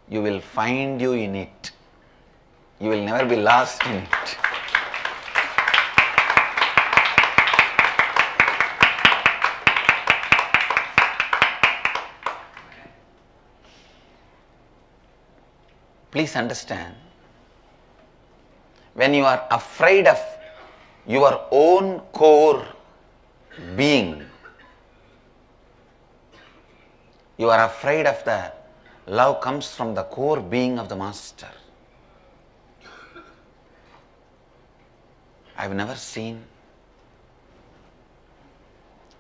you will find you in it. You will never be lost in it. Please understand, when you are afraid of your own core being, you are afraid of the love comes from the core being of the Master. I've never seen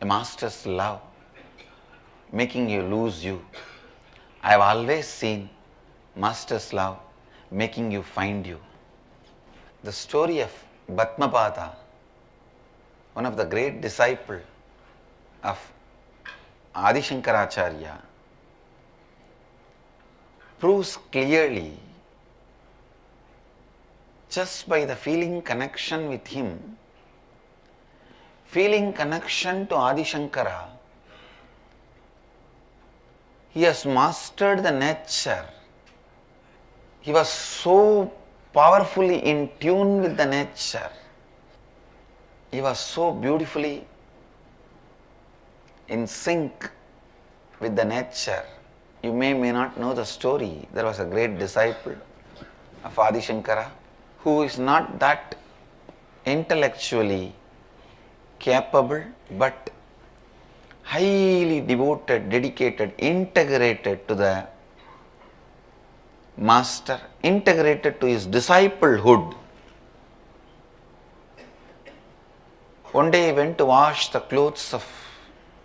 a Master's love making you lose you. I've always seen Master's love making you find you. The story of Bhatmapada, one of the great disciples of Adi Shankaracharya, proves clearly, just by the feeling connection with him, feeling connection to Adi Shankara, he has mastered the nature. He was so powerfully in tune with the nature. He was so beautifully in sync with the nature. You may not know the story. There was a great disciple of Adi Shankara who is not that intellectually capable, but highly devoted, dedicated, integrated to the Master, integrated to his disciplehood. One day he went to wash the clothes of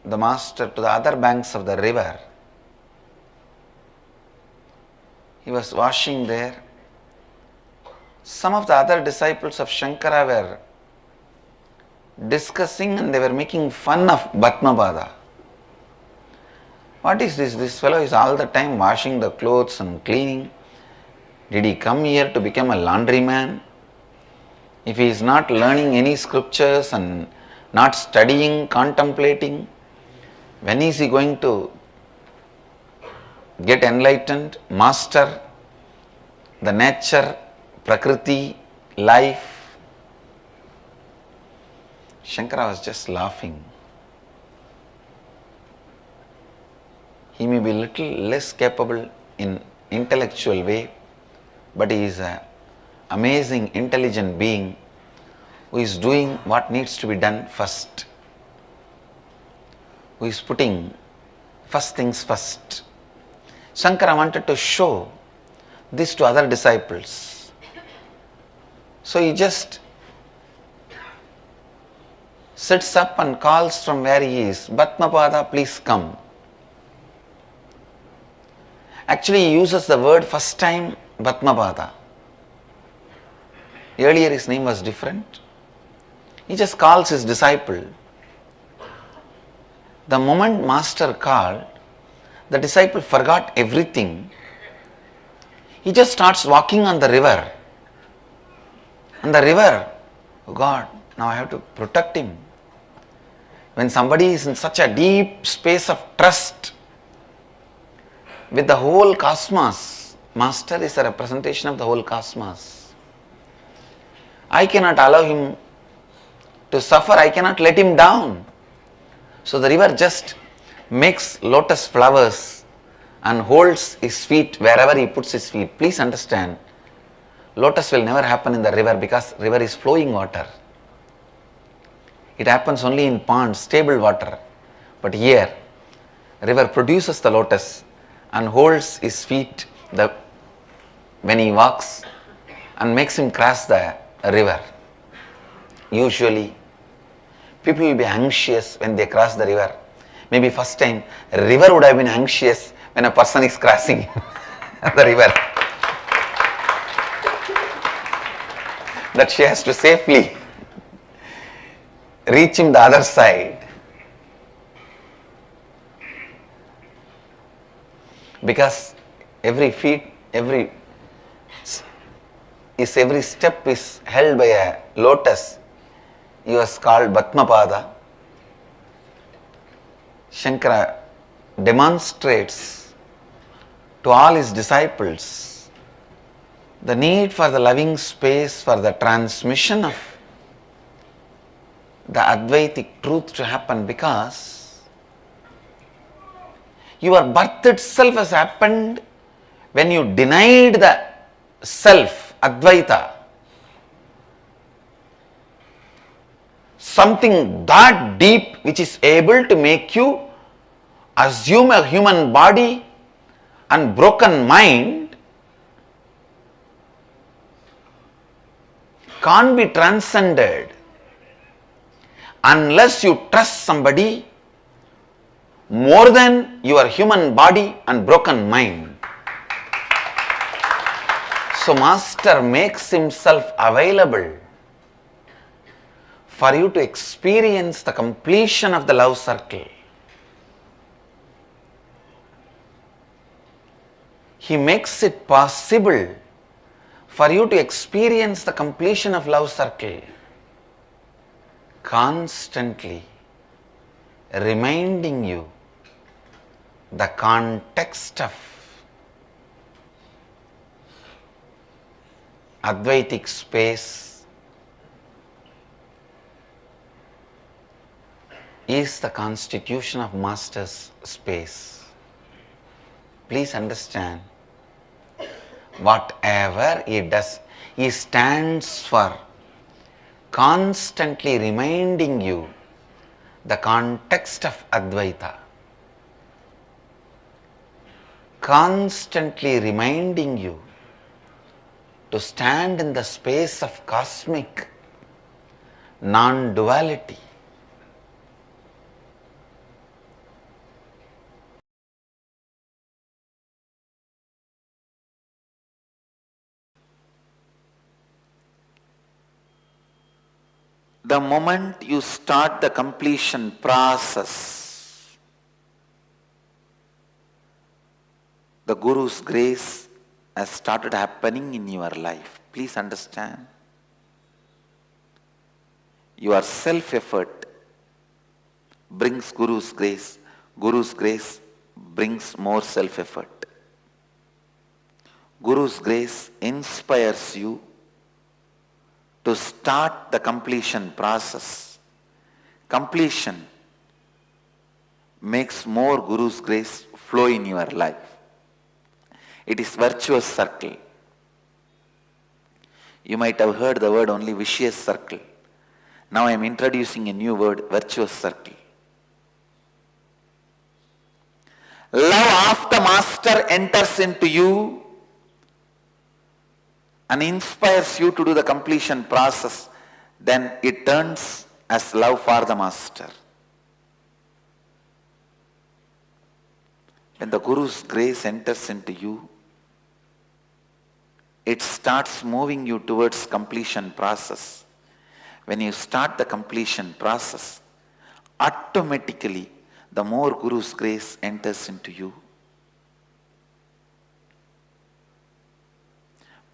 the Master to the other banks of the river. He was washing there. Some of the other disciples of Shankara were discussing and they were making fun of Bhatmapada. What is this? This fellow is all the time washing the clothes and cleaning. Did he come here to become a laundryman? If he is not learning any scriptures and not studying, contemplating, when is he going to get enlightened, master the nature, Prakriti, life? Shankara was just laughing. He may be little less capable in intellectual way, but he is an amazing, intelligent being who is doing what needs to be done first, who is putting first things first. Shankara wanted to show this to other disciples. So he just sits up and calls from where he is, Bhatmapada, please come. Actually, he uses the word first time, Bhatmapada. Earlier his name was different. He just calls his disciple. The moment Master called, the disciple forgot everything. He just starts walking on the river. And the river, oh God, now I have to protect him. When somebody is in such a deep space of trust with the whole cosmos, Master is a representation of the whole cosmos. I cannot allow him to suffer, I cannot let him down. So the river just makes lotus flowers and holds his feet wherever he puts his feet. Please understand, lotus will never happen in the river because river is flowing water. It happens only in ponds, stable water. But here, river produces the lotus and holds his feet when he walks and makes him cross the river. Usually, people will be anxious when they cross the river. Maybe first time, river would have been anxious when a person is crossing the river. that she has to safely reach him the other side. Because every step is held by a lotus. He was called Bhatmapada. Shankara demonstrates to all his disciples the need for the loving space for the transmission of the Advaitic truth to happen, because your birth itself has happened when you denied the self, Advaita. Something that deep which is able to make you assume a human body and broken mind can't be transcended unless you trust somebody more than your human body and broken mind. So Master makes himself available for you to experience the completion of the love circle. He makes it possible for you to experience the completion of love circle, constantly reminding you the context of Advaitic space is the constitution of Master's space. Please understand, whatever he does, he stands for constantly reminding you the context of Advaita, constantly reminding you to stand in the space of cosmic non-duality. The moment you start the completion process, the Guru's grace has started happening in your life. Please understand. Your self-effort brings Guru's grace. Guru's grace brings more self-effort. Guru's grace inspires you to start the completion process. Completion makes more Guru's grace flow in your life. It is virtuous circle. You might have heard the word only vicious circle. Now I am introducing a new word, virtuous circle. Love of the Master enters into you and inspires you to do the completion process. Then it turns as love for the Master. When the Guru's grace enters into you, it starts moving you towards completion process. When you start the completion process, automatically the more Guru's grace enters into you.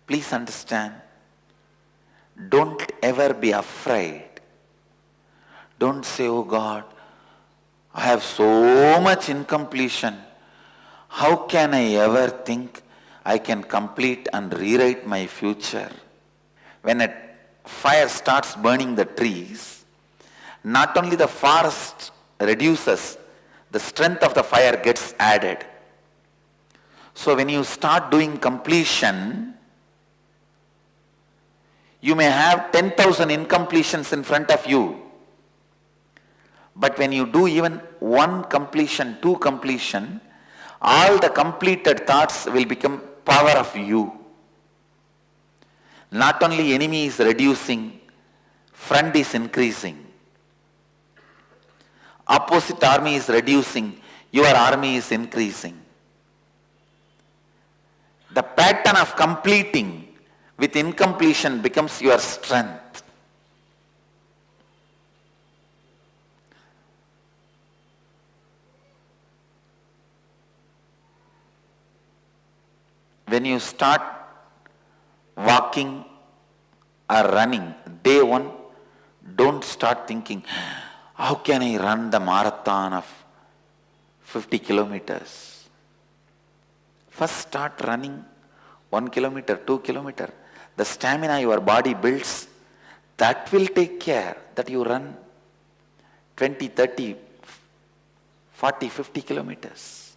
Please understand, don't ever be afraid. Don't say, oh God, I have so much incompletion. How can I ever think I can complete and rewrite my future? When a fire starts burning the trees, not only the forest reduces, the strength of the fire gets added. So when you start doing completion, you may have 10,000 incompletions in front of you. But when you do even one completion, two completion, all the completed thoughts will become power of you. Not only enemy is reducing, friend is increasing. Opposite army is reducing, your army is increasing. The pattern of completing with incompletion becomes your strength. When you start walking or running, day one, don't start thinking, how can I run the marathon of 50 kilometers? First start running 1 kilometer, 2 kilometer. The stamina your body builds, that will take care that you run 20, 30, 40, 50 kilometers.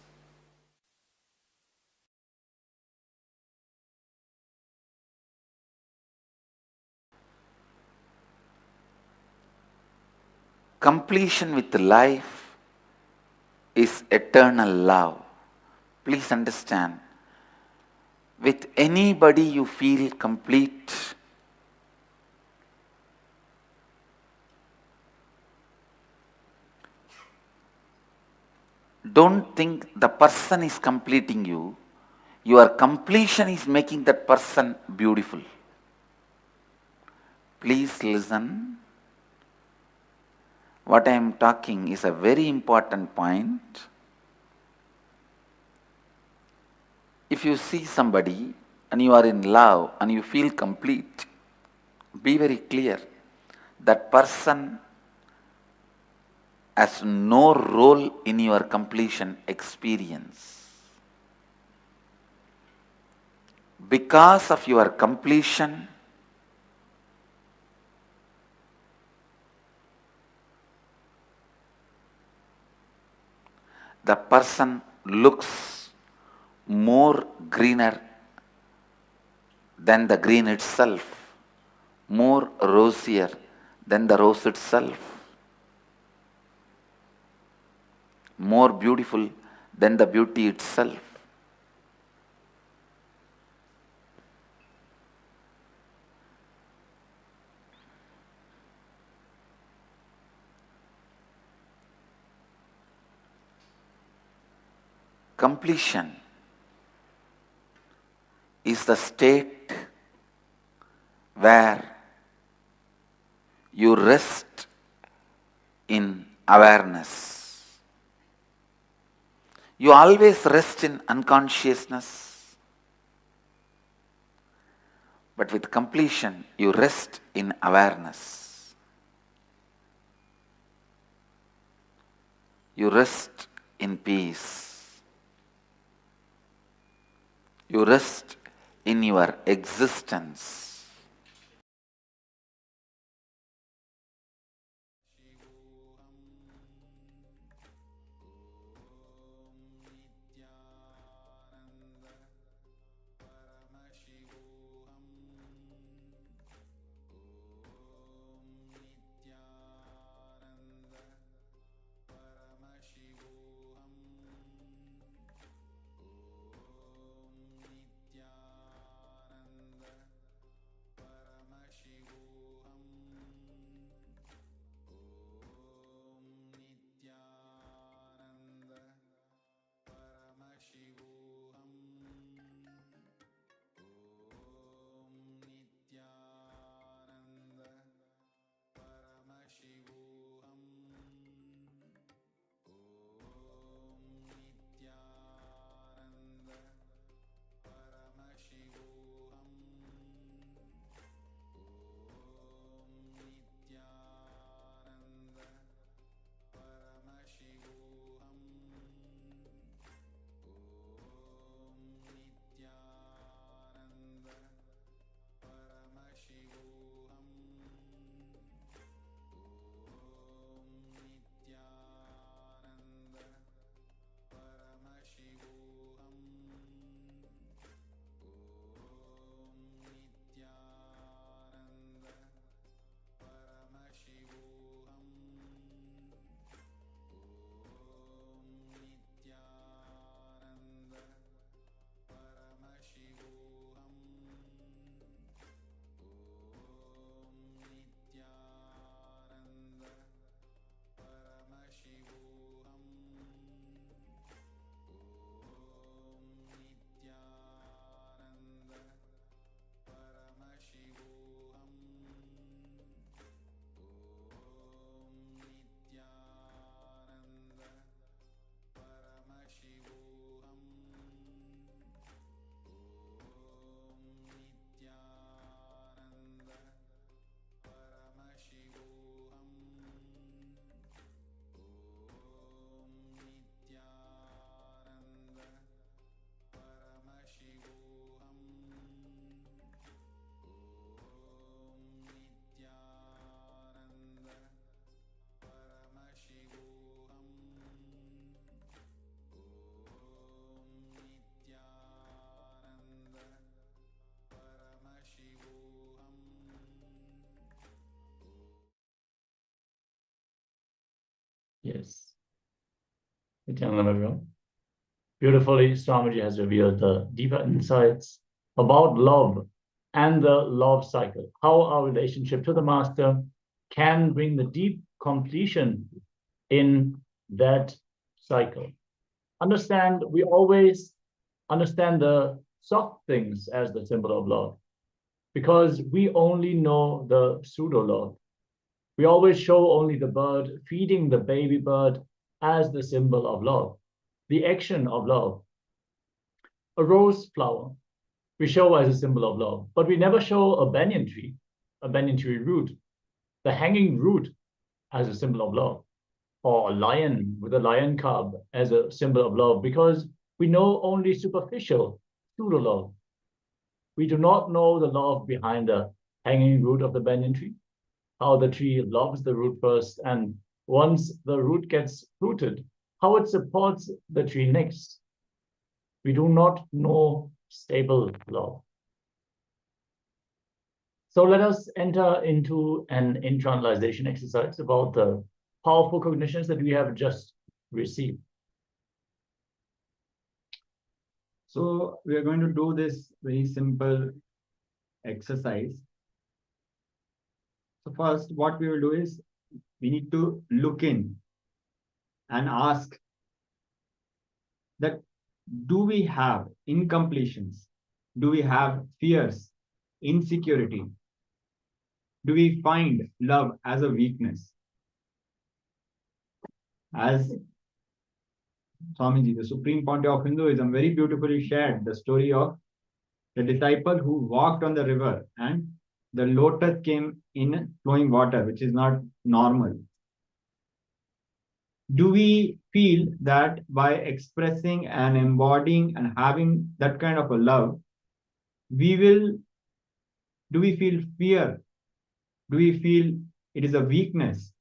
Completion with life is eternal love. Please understand, with anybody you feel complete, don't think the person is completing you. Your completion is making that person beautiful. Please listen. What I am talking is a very important point. If you see somebody and you are in love and you feel complete, be very clear. That person has no role in your completion experience. Because of your completion, the person looks more greener than the green itself, more rosier than the rose itself, more beautiful than the beauty itself. Completion is the state where you rest in awareness. You always rest in unconsciousness, but with completion you rest in awareness. You rest in peace. You rest in your existence. Yes. Beautifully, Swamiji has revealed the deeper insights about love and the love cycle, how our relationship to the Master can bring the deep completion in that cycle. Understand, we always understand the soft things as the symbol of love because we only know the pseudo love. We always show only the bird feeding the baby bird as the symbol of love, the action of love. A rose flower we show as a symbol of love, but we never show a banyan tree root, the hanging root as a symbol of love, or a lion with a lion cub as a symbol of love, because we know only superficial pseudo love. We do not know the love behind the hanging root of the banyan tree, how the tree loves the root first, and once the root gets rooted, how it supports the tree next. We do not know stable love. So let us enter into an internalization exercise about the powerful cognitions that we have just received. So we are going to do this very simple exercise. So first, what we will do is we need to look in and ask that do we have incompletions? Do we have fears, insecurity? Do we find love as a weakness? As Swamiji, the Supreme Pontiff of Hinduism, very beautifully shared the story of the disciple who walked on the river and the lotus came in flowing water, which is not normal. Do we feel that by expressing and embodying and having that kind of a love, do we feel fear? Do we feel it is a weakness?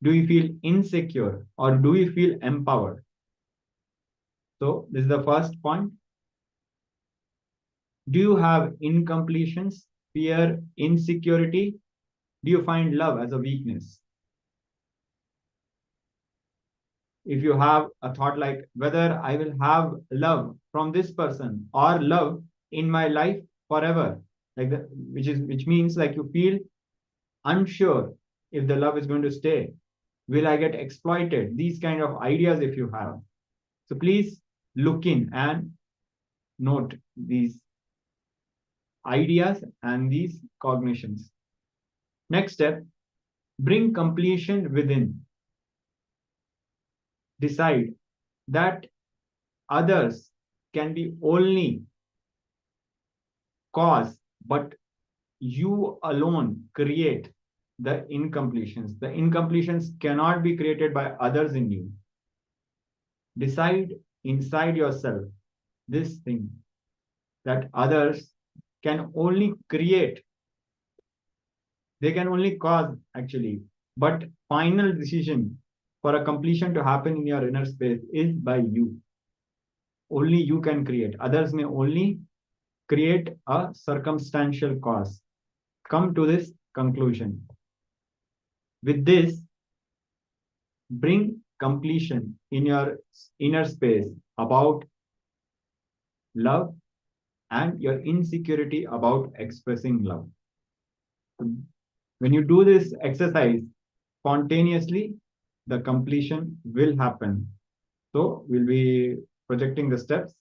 Do we feel insecure or do we feel empowered? So this is the first point. Do you have incompletions, fear, insecurity? Do you find love as a weakness? If you have a thought like whether I will have love from this person or love in my life forever, like that, which means like you feel unsure if the love is going to stay. Will I get exploited? These kind of ideas if you have. So please look in and note these ideas and these cognitions. Next step, bring completion within. Decide that others can be only cause, but you alone create the incompletions. The incompletions cannot be created by others in you. Decide inside yourself this thing that others can only create. They can only cause actually, but final decision for a completion to happen in your inner space is by you. Only you can create. Others may only create a circumstantial cause. Come to this conclusion. With this, bring completion in your inner space about love and your insecurity about expressing love. When you do this exercise, spontaneously, the completion will happen. So we'll be projecting the steps.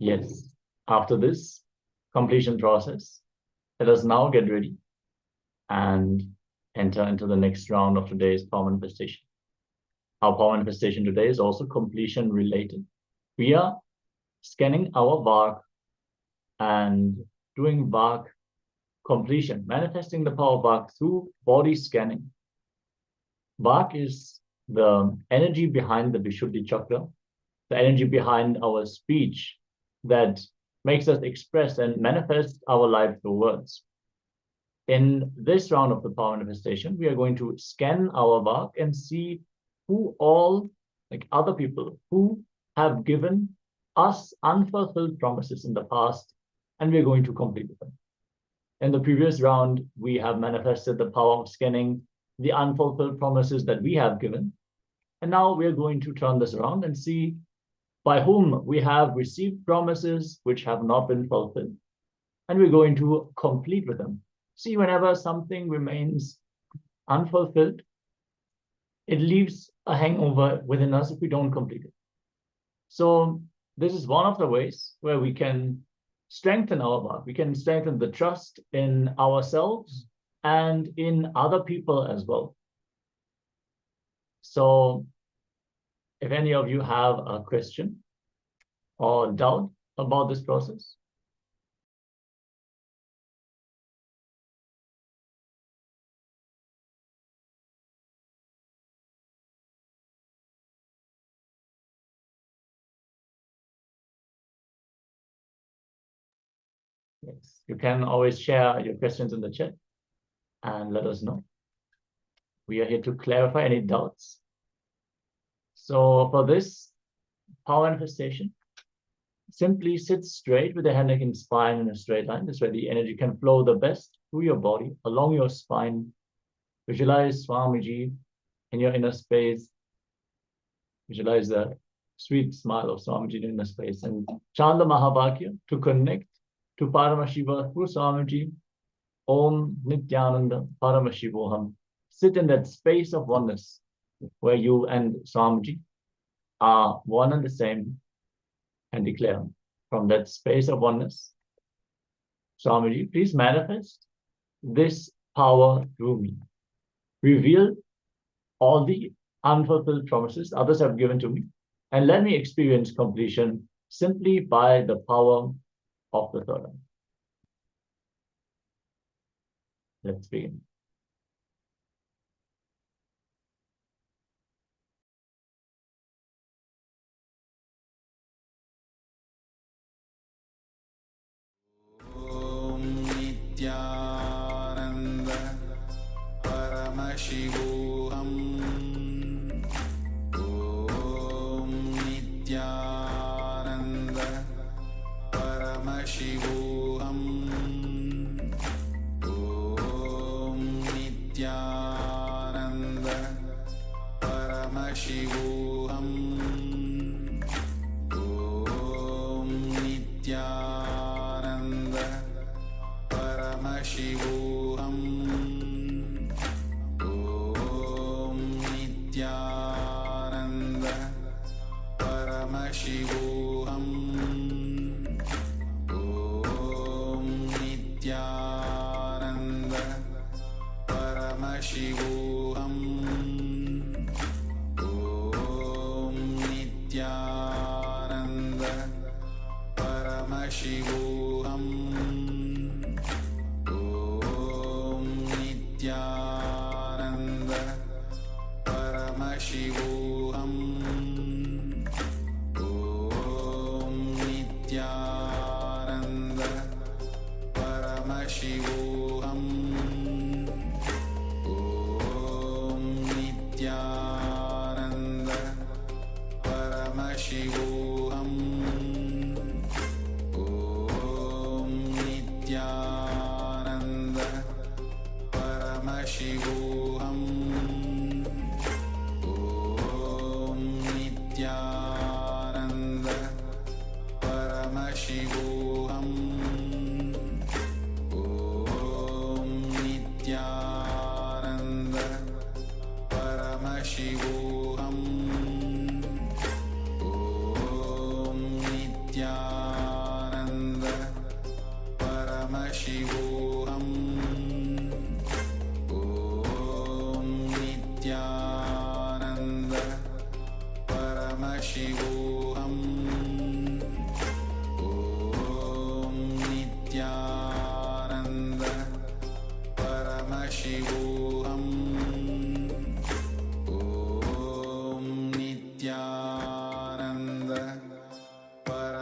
Yes, after this completion process, let us now get ready and enter into the next round of today's power manifestation. Our power manifestation today is also completion related. We are scanning our Vak and doing Vak completion, manifesting the power of Vak through body scanning. Vak is the energy behind the Vishuddhi chakra, the energy behind our speech that makes us express and manifest our life through words. In this round of the power manifestation, we are going to scan our Vak and see who all, like other people, who have given us unfulfilled promises in the past, and we're going to complete them. In the previous round, we have manifested the power of scanning the unfulfilled promises that we have given. And now we're going to turn this around and see by whom we have received promises which have not been fulfilled. And we're going to complete with them. See, whenever something remains unfulfilled, it leaves a hangover within us if we don't complete it. So this is one of the ways where we can strengthen our Vak. We can strengthen the trust in ourselves and in other people as well. So if any of you have a question or doubt about this process, yes, you can always share your questions in the chat and let us know. We are here to clarify any doubts. So for this power manifestation, simply sit straight with the head, neck, and spine in a straight line. This way the energy can flow the best through your body, along your spine. Visualize Swamiji in your inner space. Visualize the sweet smile of Swamiji in your inner space. And chant the Mahavakya to connect to Paramashiva through Swamiji. Om Nityananda Paramashivoham. Sit in that space of oneness where you and Swamiji are one and the same, and declare from that space of oneness, Swamiji, please manifest this power through me. Reveal all the unfulfilled promises others have given to me, and let me experience completion simply by the power of the third eye. Let's begin. Nityananda Paramashivoham. Om Nityananda Paramashivoham. Om Nityananda Paramashivoham. Om Nityananda Paramashivoham. Om Nityananda Paramashivoham. Om Nityananda Paramashivoham. Om Nityananda Paramashivoham. Om Nityananda Paramashivoham. Om Nityananda Paramashivoham. Om Nityananda Paramashivoham. Om Nityananda Paramashivoham. Om Nityananda Paramashivoham. Om Nityananda Paramashivoham. Om Nityananda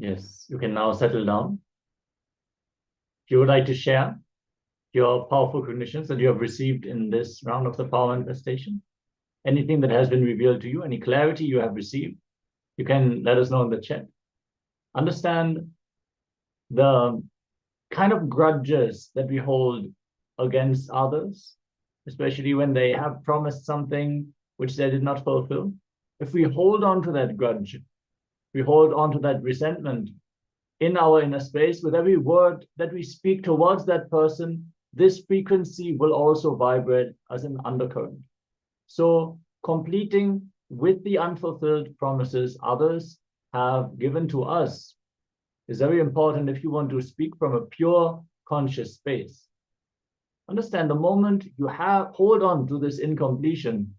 Yes, you can now settle down. If you would like to share your powerful cognitions that you have received in this round of the power manifestation, anything that has been revealed to you, any clarity you have received, you can let us know in the chat. Understand the kind of grudges that we hold against others, especially when they have promised something which they did not fulfill. If we hold on to that grudge, we hold on to that resentment in our inner space, with every word that we speak towards that person, this frequency will also vibrate as an undercurrent. So completing with the unfulfilled promises others have given to us is very important if you want to speak from a pure conscious space. Understand, the moment you hold on to this incompletion,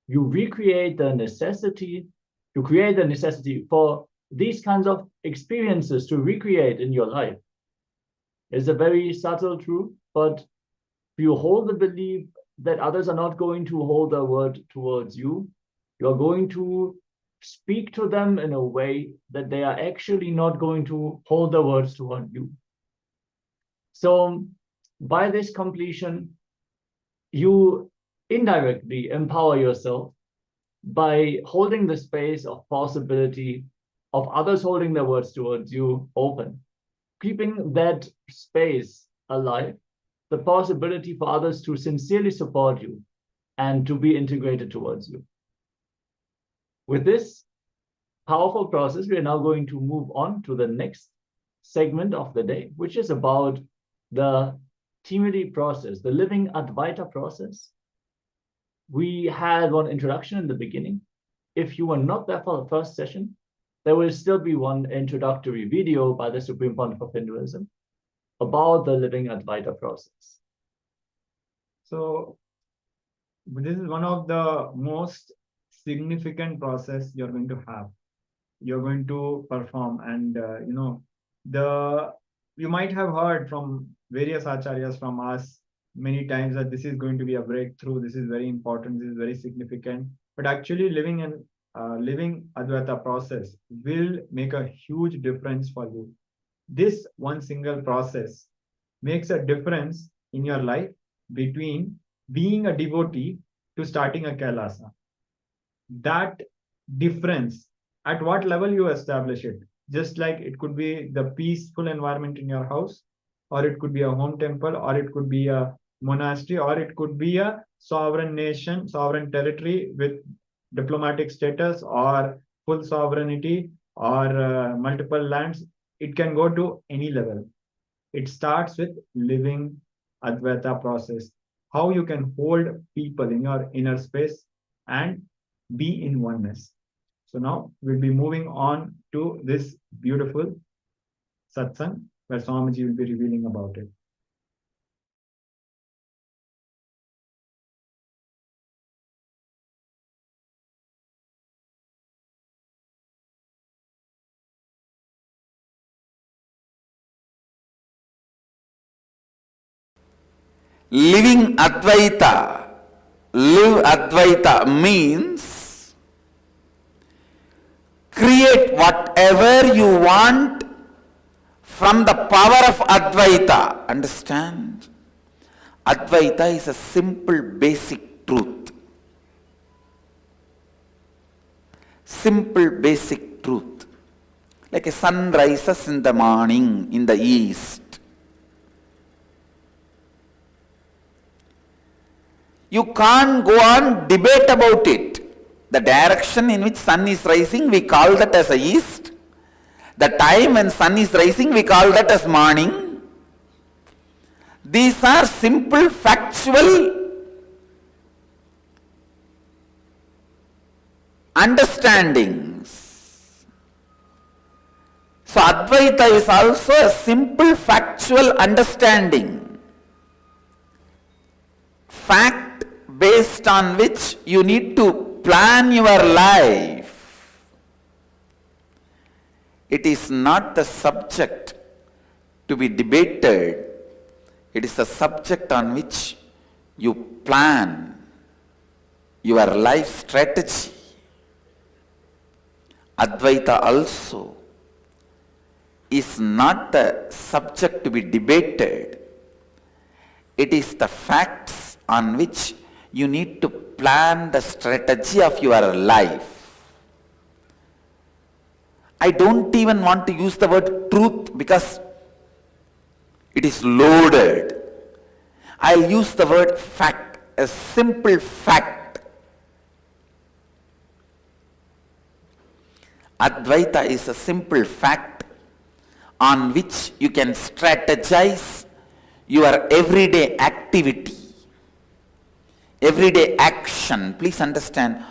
you recreate the necessity, you create the necessity for these kinds of experiences to recreate in your life. It's a very subtle truth, but if you hold the belief that others are not going to hold their word towards you, you're going to speak to them in a way that they are actually not going to hold their words toward you. So by this completion, you indirectly empower yourself by holding the space of possibility of others holding their words towards you open, keeping that space alive, the possibility for others to sincerely support you and to be integrated towards you. With this powerful process, we are now going to move on to the next segment of the day, which is about the Timidi process, the living Advaita process. We had one introduction in the beginning. If you were not there for the first session, there will still be one introductory video by the Supreme Pontiff of Hinduism about the living Advaita process. So this is one of the most significant process you're going to have. You're going to perform, and you might have heard from various acharyas from us many times that this is going to be a breakthrough, this is very important, this is very significant. But actually living Advaita process will make a huge difference for you. This one single process makes a difference in your life between being a devotee to starting a Kailasa. That difference, at what level you establish it, just like it could be the peaceful environment in your house, or it could be a home temple, or it could be a monastery, or it could be a sovereign nation, sovereign territory with diplomatic status or full sovereignty, or multiple lands. It can go to any level. It starts with living Advaita process, how you can hold people in your inner space and be in oneness. So now we'll be moving on to this beautiful satsang where Swamiji will be revealing about it. Living Advaita, live Advaita means create whatever you want from the power of Advaita. Understand? Advaita is a simple basic truth. Simple basic truth. Like a sun rises in the morning in the east. You can't go on debate about it. The direction in which sun is rising, we call that as a east. The time when sun is rising, we call that as morning. These are simple factual understandings. So Advaita is also a simple factual understanding. Fact based on which you need to plan your life. It is not the subject to be debated. It is the subject on which you plan your life strategy. Advaita also is not the subject to be debated. It is the facts on which you need to plan the strategy of your life. I don't even want to use the word truth because it is loaded. I'll use the word fact, a simple fact. Advaita is a simple fact on which you can strategize your everyday activity, everyday action. Please understand,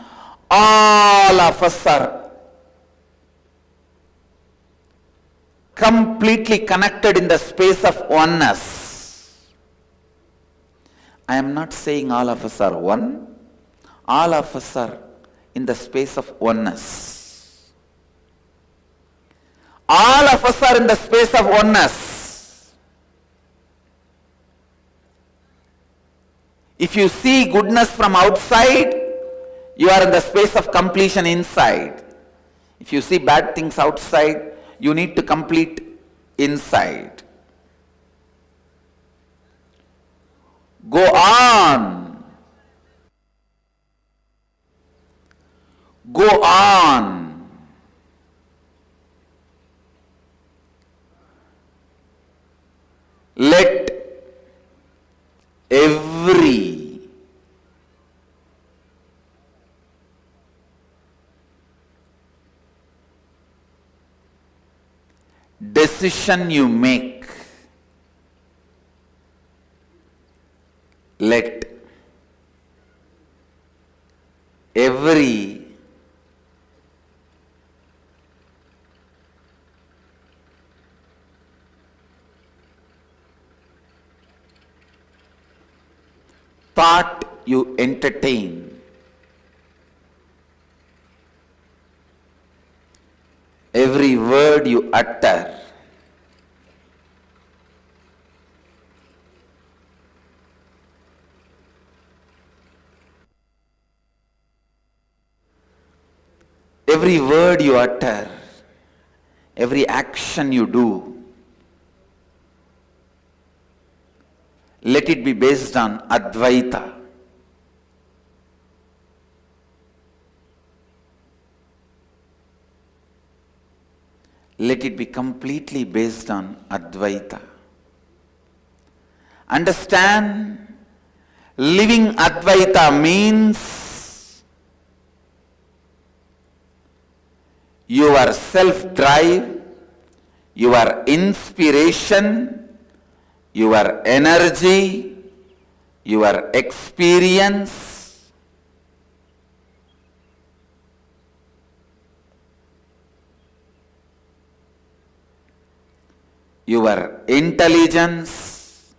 all of us are completely connected in the space of oneness. I am not saying all of us are one. All of us are in the space of oneness. All of us are in the space of oneness. If you see goodness from outside, you are in the space of completion inside. If you see bad things outside, you need to complete inside. Go on. Go on. Let every decision you make, let every thought you entertain, every word you utter, every word you utter, every action you do, let it be based on Advaita. Let it be completely based on Advaita. Understand, living Advaita means your self-drive, your inspiration, your energy, your experience, your intelligence,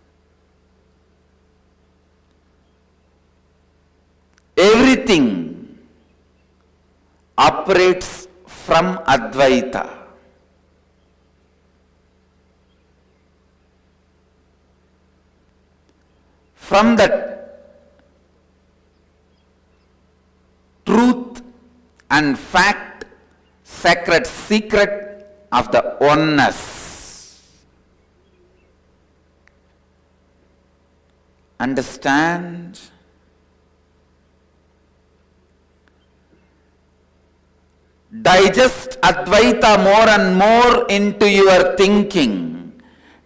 everything operates from Advaita. From the truth and fact, sacred secret of the oneness. Understand? Digest Advaita more and more into your thinking.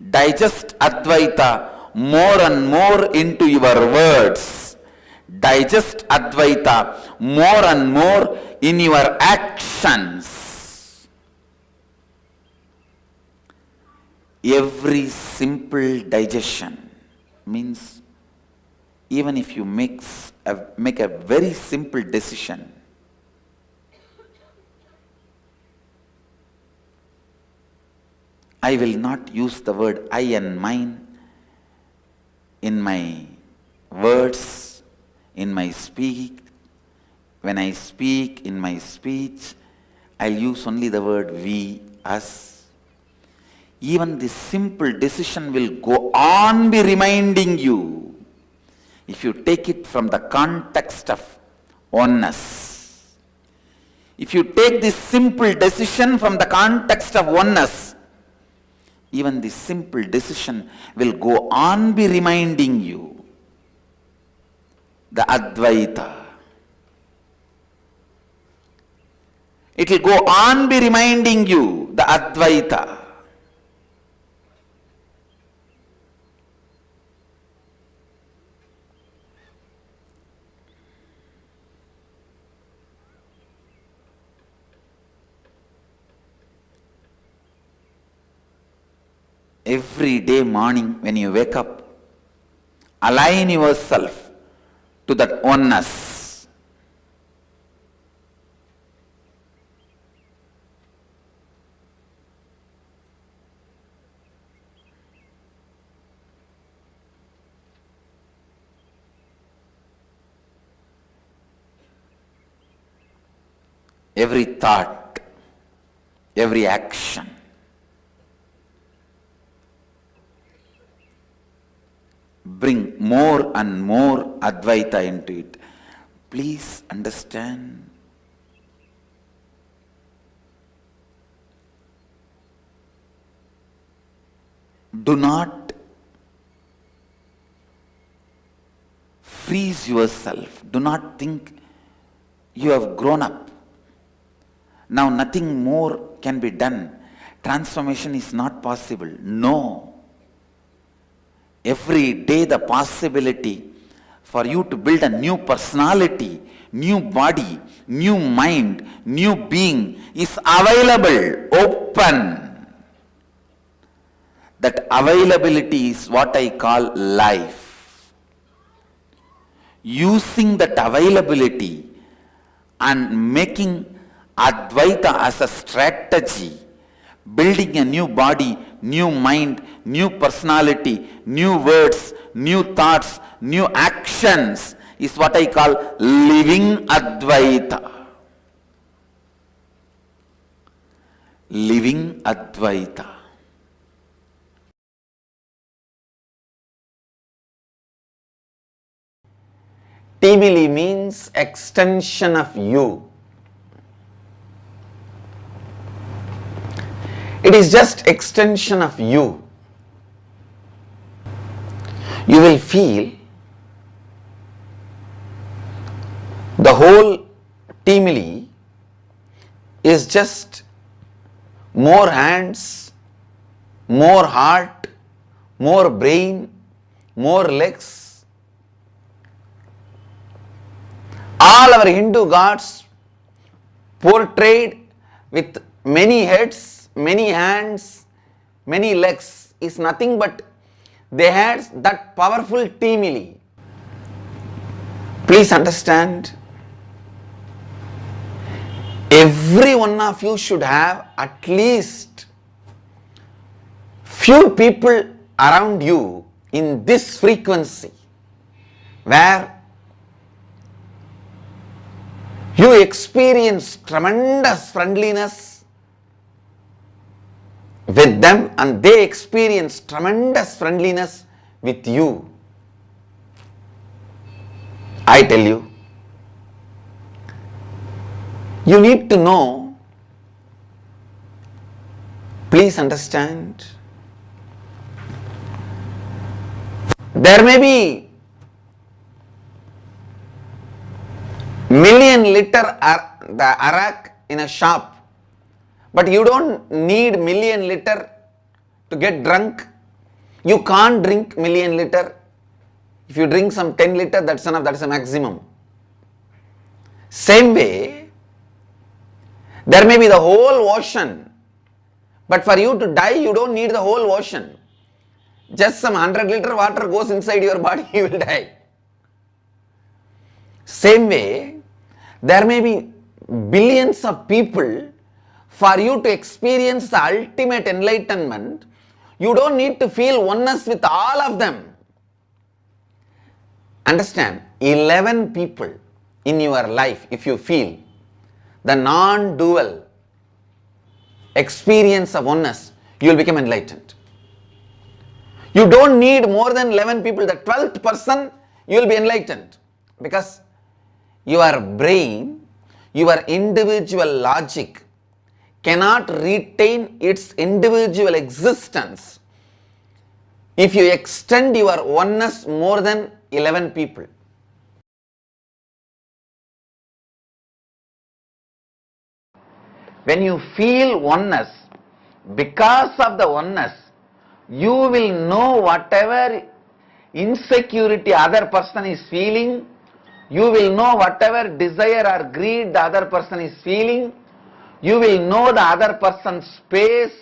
Digest Advaita more and more into your words. Digest Advaita more and more in your actions. Every simple digestion means even if you make a very simple decision, I will not use the word I and mine in my words, in my speak. When I speak in my speech, I'll use only the word we, us. Even this simple decision will go on be reminding you, if you take it from the context of oneness. If you take this simple decision from the context of oneness, even this simple decision will go on be reminding you the Advaita. It will go on be reminding you the Advaita. Every day morning when you wake up, align yourself to that oneness. Every thought, every action, bring more and more Advaita into it. Please understand. Do not freeze yourself. Do not think you have grown up. Now nothing more can be done. Transformation is not possible. No. Every day the possibility for you to build a new personality, new body, new mind, new being is available, open. That availability is what I call life. Using that availability and making Advaita as a strategy, building a new body, new mind, new personality, new words, new thoughts, new actions is what I call living Advaita. Living Advaita. Timili means extension of you. It is just extension of you. You will feel the whole Timili is just more hands, more heart, more brain, more legs. All our Hindu gods portrayed with many heads, many hands, many legs is nothing but they had that powerful Timili. Please understand, every one of you should have at least few people around you in this frequency where you experience tremendous friendliness with them and they experience tremendous friendliness with you. I tell you, you need to know, please understand, there may be million liter the arak in a shop, but you don't need million liter to get drunk. You can't drink million liter. If you drink some 10 liter, that's enough, that's a maximum. Same way, there may be the whole ocean, but for you to die, you don't need the whole ocean. Just some 100 liter water goes inside your body, you will die. Same way, there may be billions of people. For you to experience the ultimate enlightenment, you don't need to feel oneness with all of them. Understand, 11 people in your life, if you feel the non-dual experience of oneness, you will become enlightened. You don't need more than 11 people. The 12th person, you will be enlightened. Because your brain, your individual logic cannot retain its individual existence if you extend your oneness more than 11 people. When you feel oneness, because of the oneness, you will know whatever insecurity other person is feeling, you will know whatever desire or greed the other person is feeling, you will know the other person's space.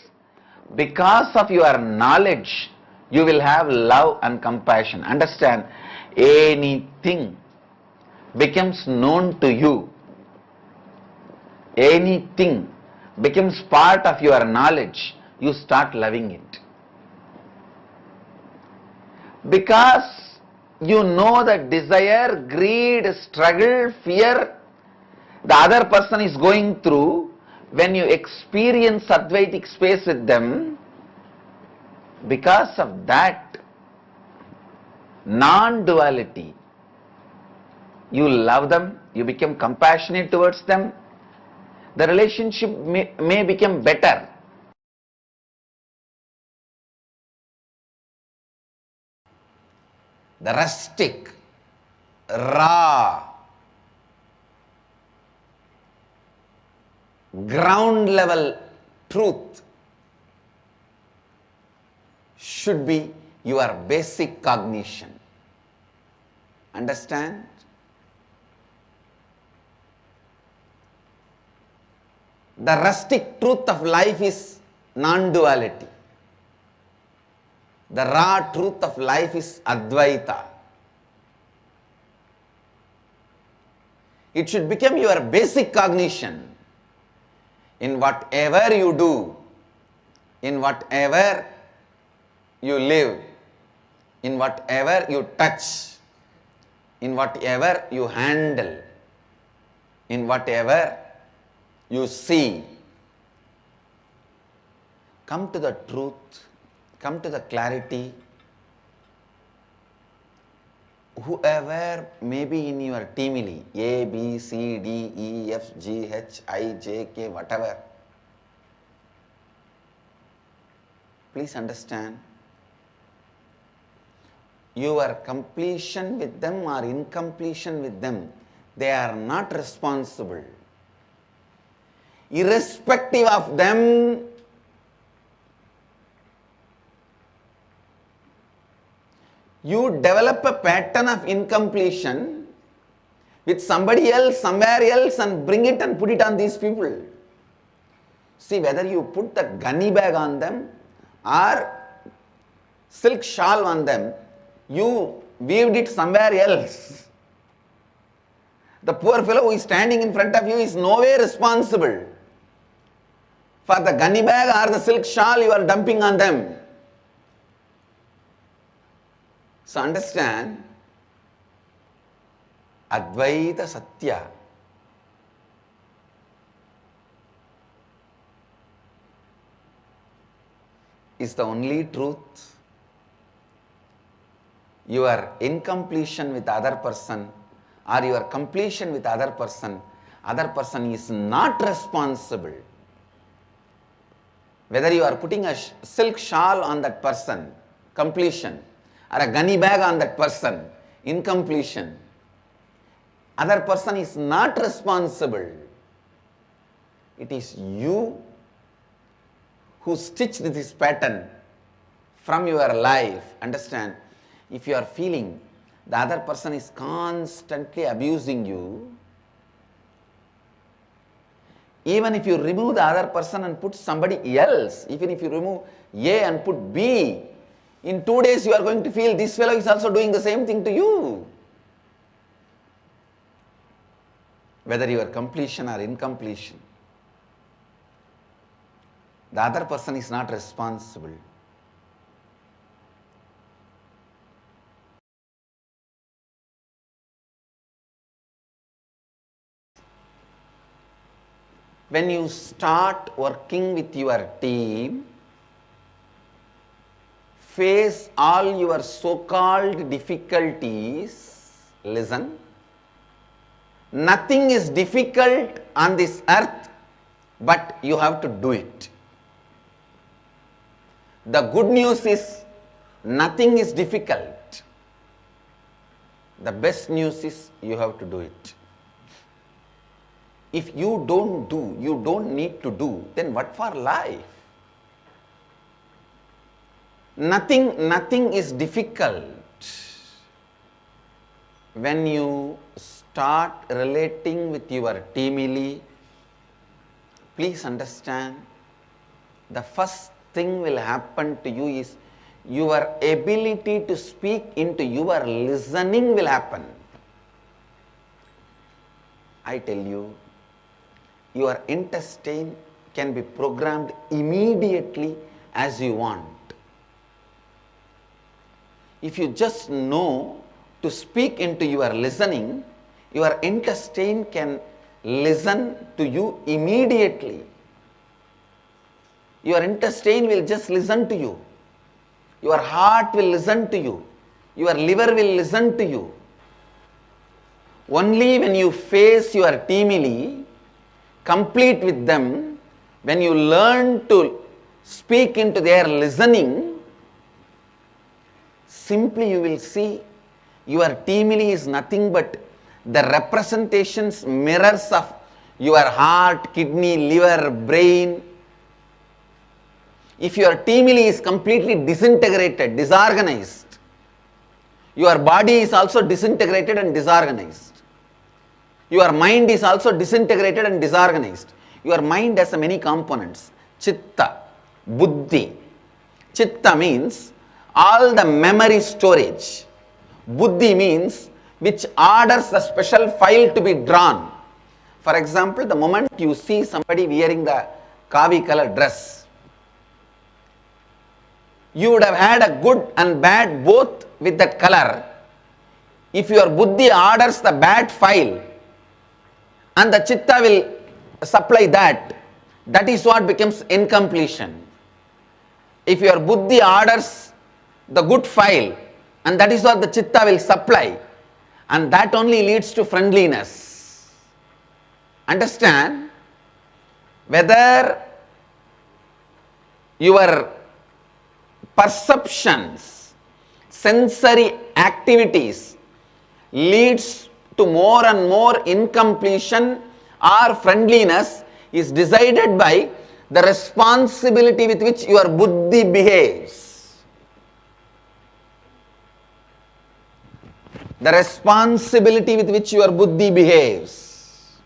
Because of your knowledge, you will have love and compassion. Understand, anything becomes known to you, anything becomes part of your knowledge, you start loving it. Because you know that desire, greed, struggle, fear, the other person is going through, when you experience Advaitic space with them, because of that non-duality, you love them, you become compassionate towards them, the relationship may become better. The rustic, raw, ground level truth should be your basic cognition. Understand? The rustic truth of life is non-duality. The raw truth of life is Advaita. It should become your basic cognition. In whatever you do, in whatever you live, in whatever you touch, in whatever you handle, in whatever you see, come to the truth, come to the clarity. Whoever may be in your teamily, A, B, C, D, E, F, G, H, I, J, K, whatever, please understand, your completion with them or incompletion with them, they are not responsible. Irrespective of them, you develop a pattern of incompletion with somebody else, somewhere else, and bring it and put it on these people. See, whether you put the gunny bag on them or silk shawl on them, you weaved it somewhere else. The poor fellow who is standing in front of you is no way responsible for the gunny bag or the silk shawl you are dumping on them. So understand, Advaita Satya is the only truth. Your incompletion with other person or your completion with other person is not responsible. Whether you are putting a silk shawl on that person, completion, or a gunny bag on that person, incompletion, other person is not responsible. It is you who stitched this pattern from your life. Understand? If you are feeling the other person is constantly abusing you, even if you remove the other person and put somebody else, even if you remove A and put B, in 2 days you are going to feel this fellow is also doing the same thing to you. Whether you are completion or incompletion, the other person is not responsible. When you start working with your team, face all your so-called difficulties, listen, nothing is difficult on this earth but you have to do it. The good news is nothing is difficult. The best news is you have to do it. If you don't do, you don't need to do, then what for life? Nothing is difficult. When you start relating with your teamily, please understand, the first thing will happen to you is your ability to speak into your listening will happen. I tell you, your intestine can be programmed immediately as you want. If you just know to speak into your listening, your intestine can listen to you immediately. Your intestine will just listen to you. Your heart will listen to you. Your liver will listen to you. Only when you face your teamily, complete with them, when you learn to speak into their listening, simply you will see your teamily is nothing but the representations, mirrors of your heart, kidney, liver, brain. If your teamily is completely disintegrated, disorganized, your body is also disintegrated and disorganized. Your mind is also disintegrated and disorganized. Your mind has many components. Chitta, buddhi. Chitta means all the memory storage. Buddhi means which orders the special file to be drawn. For example, the moment you see somebody wearing the kavi color dress, you would have had a good and bad both with that color. If your buddhi orders the bad file and the chitta will supply that, that is what becomes incompletion. If your buddhi orders the good file, and that is what the chitta will supply, and that only leads to friendliness. Understand? Whether your perceptions, sensory activities leads to more and more incompletion or friendliness is decided by the responsibility with which your buddhi behaves. The responsibility with which your buddhi behaves.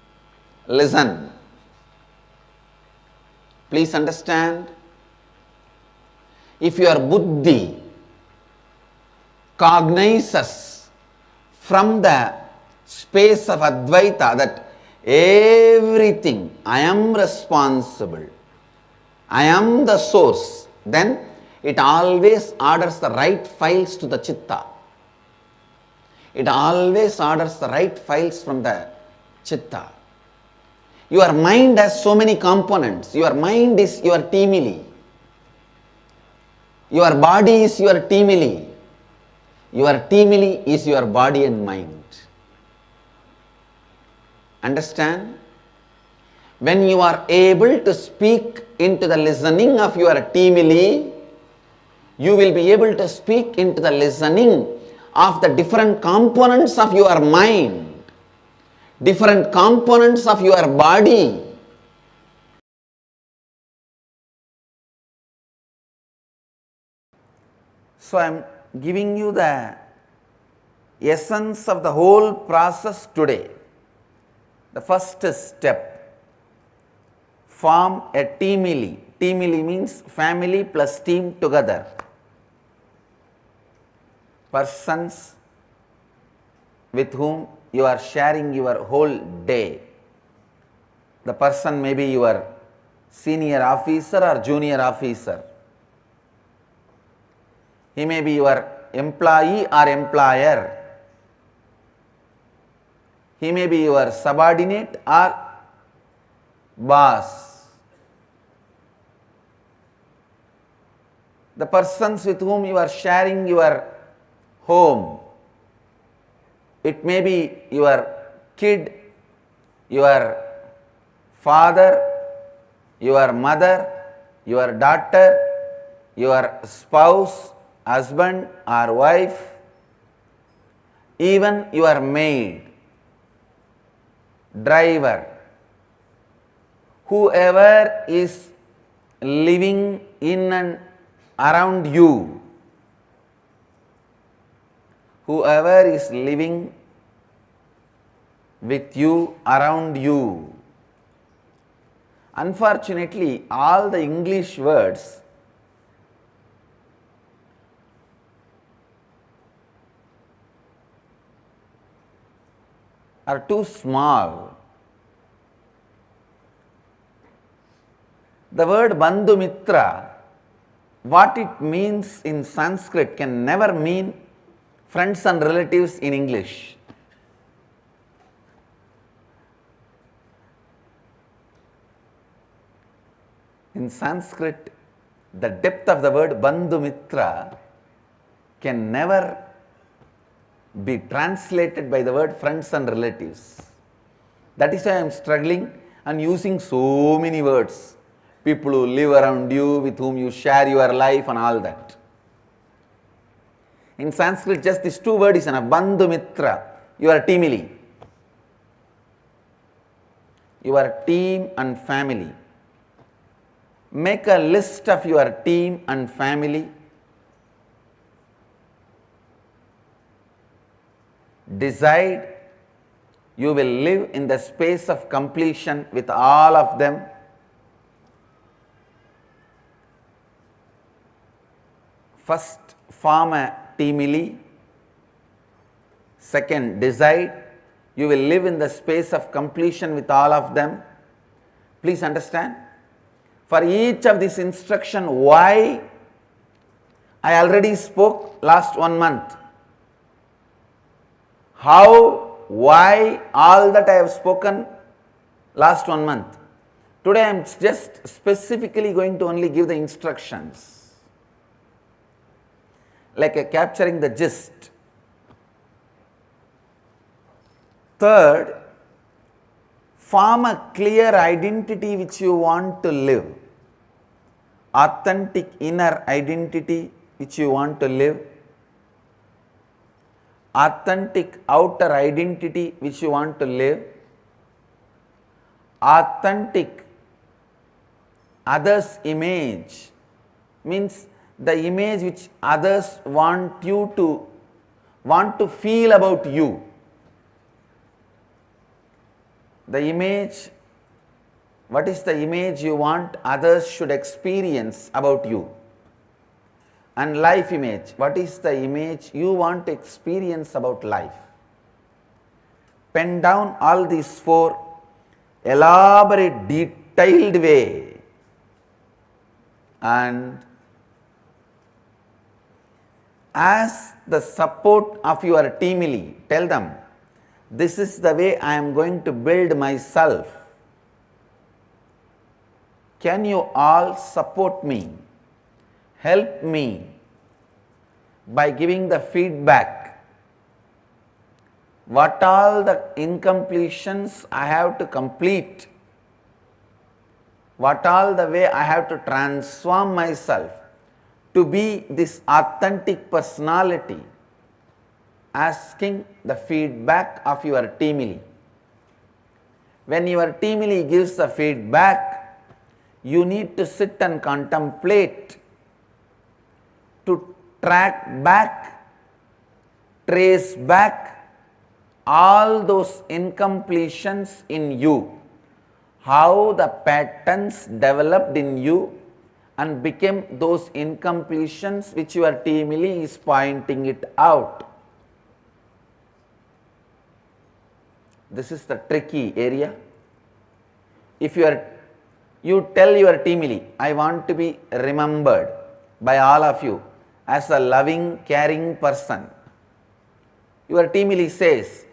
Listen. Please understand. If your buddhi cognizes from the space of Advaita that everything, I am responsible, I am the source, then it always orders the right files to the chitta. It always orders the right files from the chitta. Your mind has so many components. Your mind is your teamily. Your body is your teamily. Your teamily is your body and mind. Understand? When you are able to speak into the listening of your teamily, you will be able to speak into the listening of the different components of your mind, different components of your body. So I am giving you the essence of the whole process today. The first step, form a teamily. Teamily means family plus team together. Persons with whom you are sharing your whole day. The person may be your senior officer or junior officer. He may be your employee or employer. He may be your subordinate or boss. The persons with whom you are sharing your home. It may be your kid, your father, your mother, your daughter, your spouse, husband or wife, even your maid, driver, whoever is living in and around you, whoever is living with you, around you. Unfortunately, all the English words are too small. The word Bandhu Mitra, what it means in Sanskrit can never mean friends and relatives in English. In Sanskrit, the depth of the word Bandhu Mitra can never be translated by the word friends and relatives. That is why I am struggling and using so many words. People who live around you, with whom you share your life and all that. In Sanskrit, just these two words is enough. Bandhu Mitra, your teamily, your team and family. Make a list of your team and family. Decide you will live in the space of completion with all of them. First, form a teamily. Second, decide you will live in the space of completion with all of them. Please understand, for each of these instruction, why I already spoke last 1 month. How, why, all that I have spoken last 1 month. Today I am just specifically going to only give the instructions, like capturing the gist. Third, form a clear identity which you want to live. Authentic inner identity which you want to live. Authentic outer identity which you want to live. Authentic others' image means the image which others want to feel about you. The image, what is the image you want others should experience about you? And life image, what is the image you want to experience about life? Pen down all these 4, elaborate, detailed way, and as the support of your teamily, tell them, this is the way I am going to build myself. Can you all support me? Help me by giving the feedback. What all the incompletions I have to complete? What all the way I have to transform myself to be this authentic personality? Asking the feedback of your teamily. When your teamily gives the feedback, you need to sit and contemplate, to track back, trace back all those incompletions in you, how the patterns developed in you and became those incompletions which your teamily is pointing it out. This is the tricky area. If you tell your teamily, I want to be remembered by all of you as a loving, caring person. Your teamily says,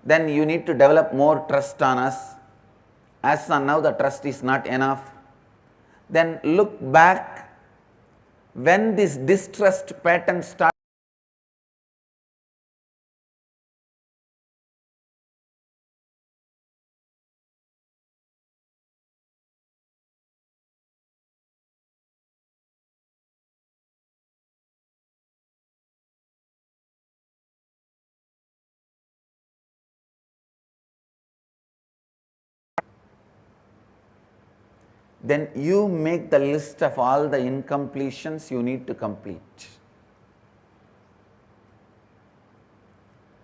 then you need to develop more trust on us. As of now, the trust is not enough. Then look back when this distrust pattern starts. then you make the list of all the incompletions you need to complete.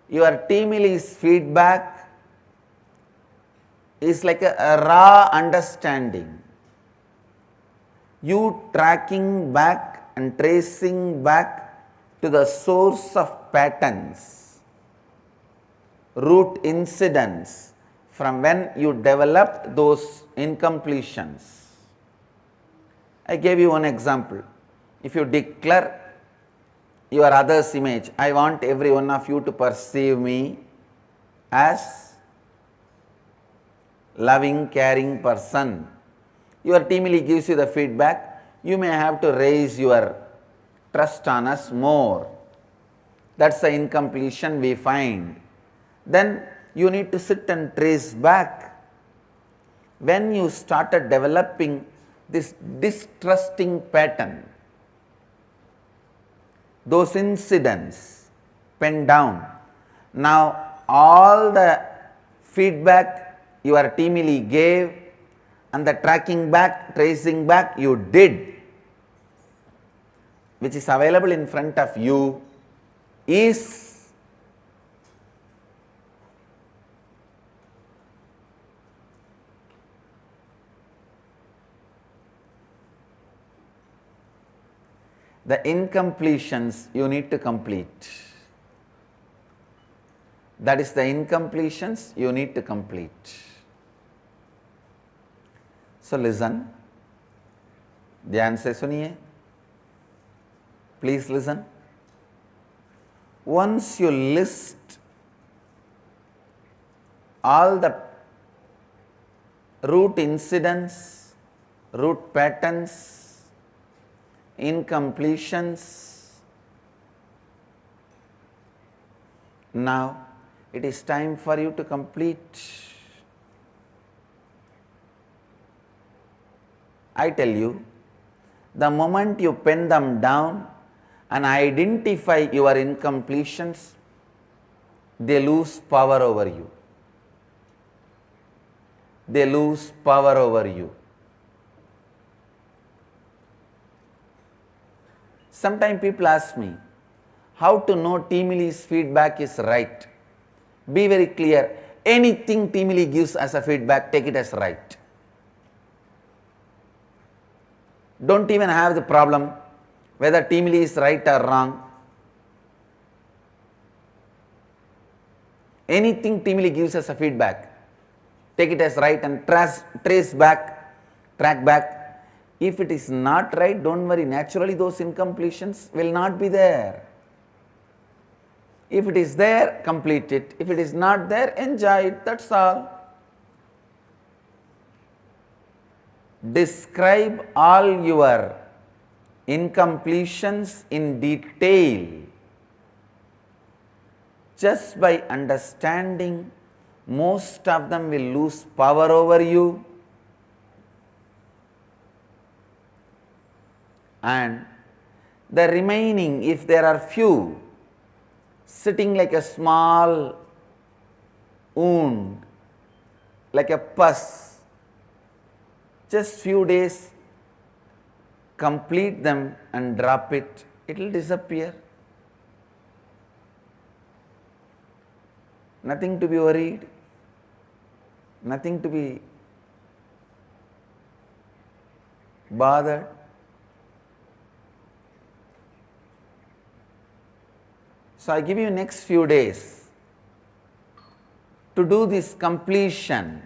Your team lead's feedback is like a raw understanding. You tracking back and tracing back to the source of patterns, root incidents from when you developed those incompletions. I gave you one example. If you declare your other's image, I want every one of you to perceive me as loving, caring person. Your team lead gives you the feedback. You may have to raise your trust on us more. That's the incompletion we find. Then you need to sit and trace back. When you started developing this distrusting pattern, those incidents pen down. Now all the feedback your team lead gave and the tracking back, tracing back you did, which is available in front of you, is the incompletions you need to complete. That is the incompletions you need to complete. So listen, ध्यान से सुनिए, please listen. Once you list all the root incidents, root patterns, incompletions, now it is time for you to complete. I tell you, the moment you pen them down and identify your incompletions, they lose power over you. They lose power over you. Sometimes people ask me, how to know team lead's feedback is right? Be very clear. Anything team lead gives as a feedback, take it as right. Don't even have the problem whether team lead is right or wrong. Anything team lead gives as a feedback, take it as right and trace back, track back. If it is not right, don't worry, naturally those incompletions will not be there. If it is there, complete it. If it is not there, enjoy it, that's all. Describe all your incompletions in detail. Just by understanding, most of them will lose power over you, and the remaining, if there are few, sitting like a small wound, like a pus, just few days, complete them and drop it, it will disappear. Nothing to be worried, nothing to be bothered. So I give you next few days to do this completion.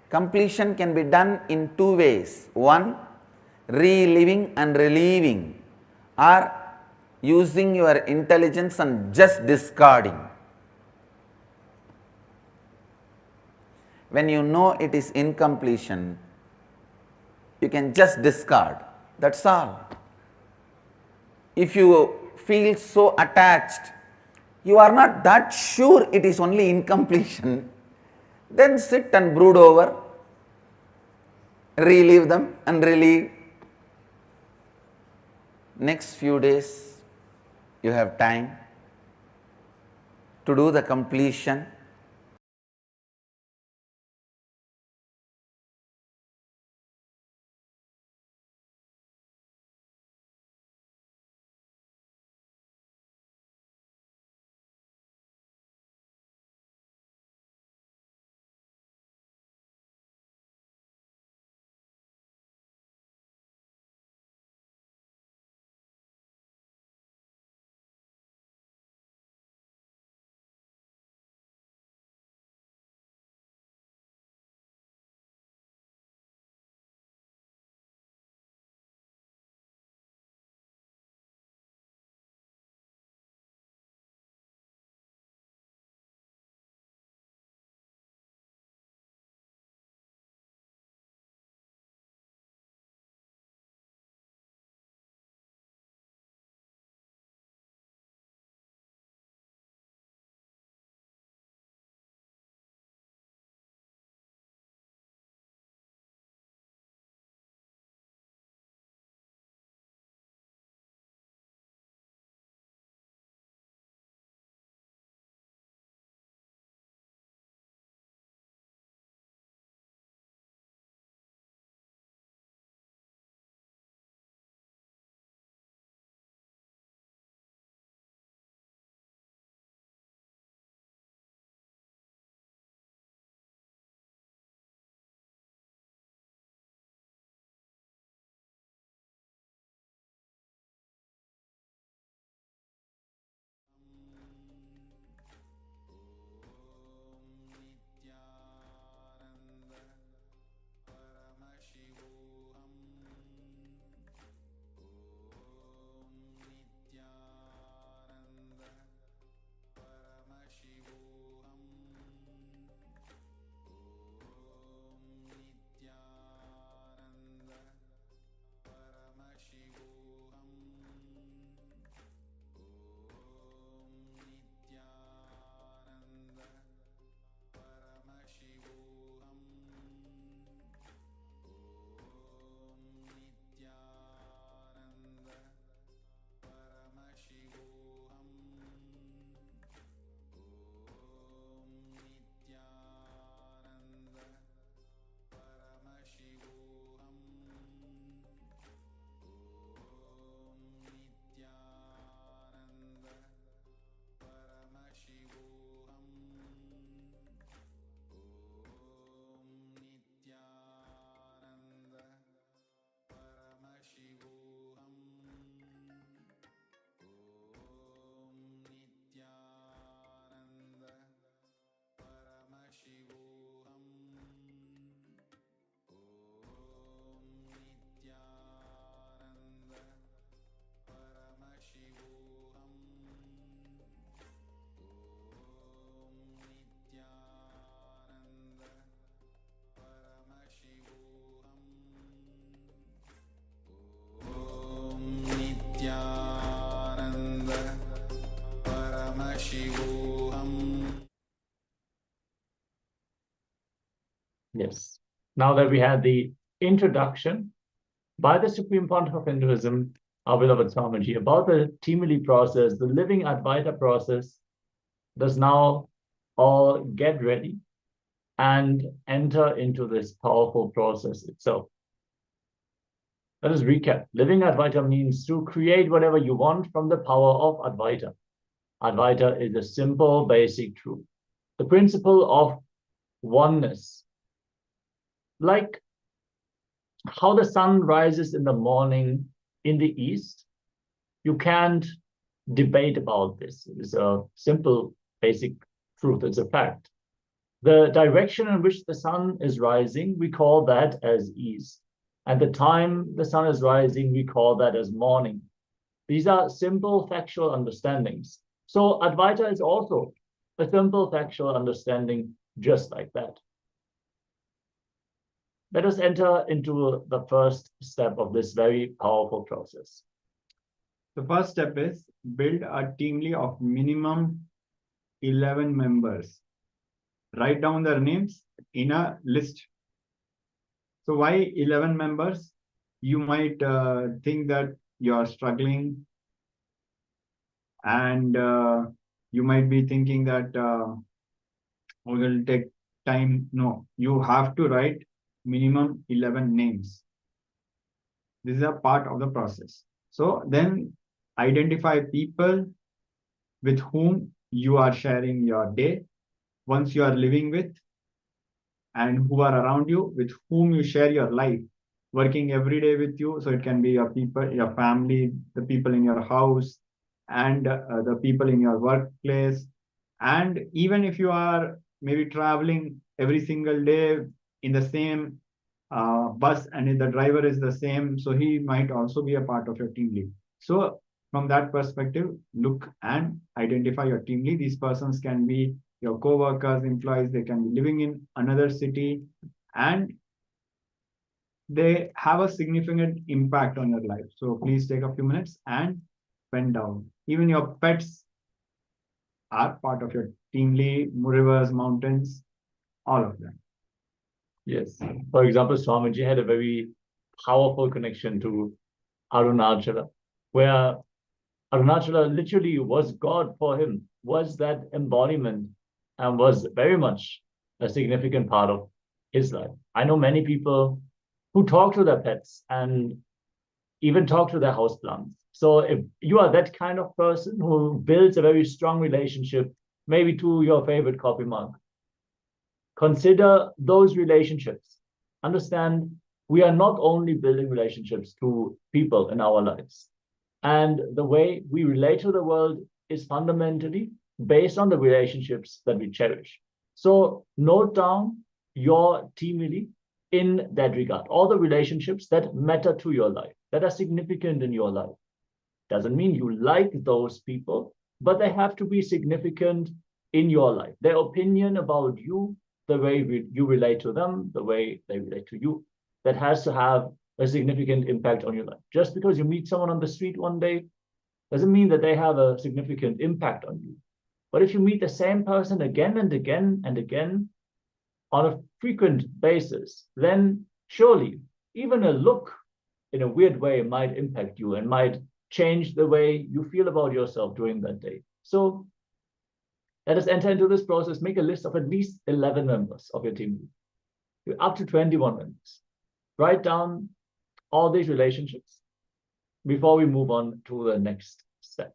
Completion can be done in two ways. One, reliving and relieving, or using your intelligence and just discarding. When you know it is incompletion, you can just discard, that's all. If you feel so attached, you are not that sure it is only incompletion, then sit and brood over, relieve them and relieve. Next few days, you have time to do the completion. Yes. Now that we had the introduction by the Supreme Pontiff of Hinduism, our beloved Swamiji, about the Timili process, the living Advaita process, does now all get ready and enter into this powerful process itself. Let us recap. Living Advaita means to create whatever you want from the power of Advaita. Advaita is a simple, basic truth. The principle of oneness. Like how the sun rises in the morning in the east, you can't debate about this. It is a simple, basic truth. It's a fact. The direction in which the sun is rising, we call that as east. And the time the sun is rising, we call that as morning. These are simple factual understandings. So Advaita is also a simple factual understanding just like that. Let us enter into the first step of this very powerful process. The first step is build a teamly of minimum 11 members. Write down their names in a list. So why 11 members? You might think that you're struggling and you might be thinking that it will take time. No, you have to write minimum 11 names. This is a part of the process. So then identify people with whom you are sharing your day, once you are living with, and who are around you, with whom you share your life, working every day with you. So it can be your people, your family, the people in your house, and the people in your workplace. And even if you are maybe traveling every single day in the same bus and the driver is the same, so he might also be a part of your team lead. So from that perspective, look and identify your team lead. These persons can be your co-workers, employees, they can be living in another city, and they have a significant impact on your life. So please take a few minutes and pen down. Even your pets are part of your team lead, rivers, mountains, all of them. Yes. For example, Swamiji had a very powerful connection to Arunachala, where Arunachala literally was God for him, was that embodiment, and was very much a significant part of his life. I know many people who talk to their pets and even talk to their houseplants. So if you are that kind of person who builds a very strong relationship, maybe to your favorite coffee mug, consider those relationships. Understand we are not only building relationships to people in our lives. And the way we relate to the world is fundamentally based on the relationships that we cherish. So note down your teamily in that regard, all the relationships that matter to your life, that are significant in your life. Doesn't mean you like those people, but they have to be significant in your life. Their opinion about you, the way you relate to them, the way they relate to you, that has to have a significant impact on your life. Just because you meet someone on the street one day doesn't mean that they have a significant impact on you. But if you meet the same person again and again and again on a frequent basis, then surely even a look in a weird way might impact you and might change the way you feel about yourself during that day. So let us enter into this process. Make a list of at least 11 members of your team. You're up to 21 members. Write down all these relationships before we move on to the next step.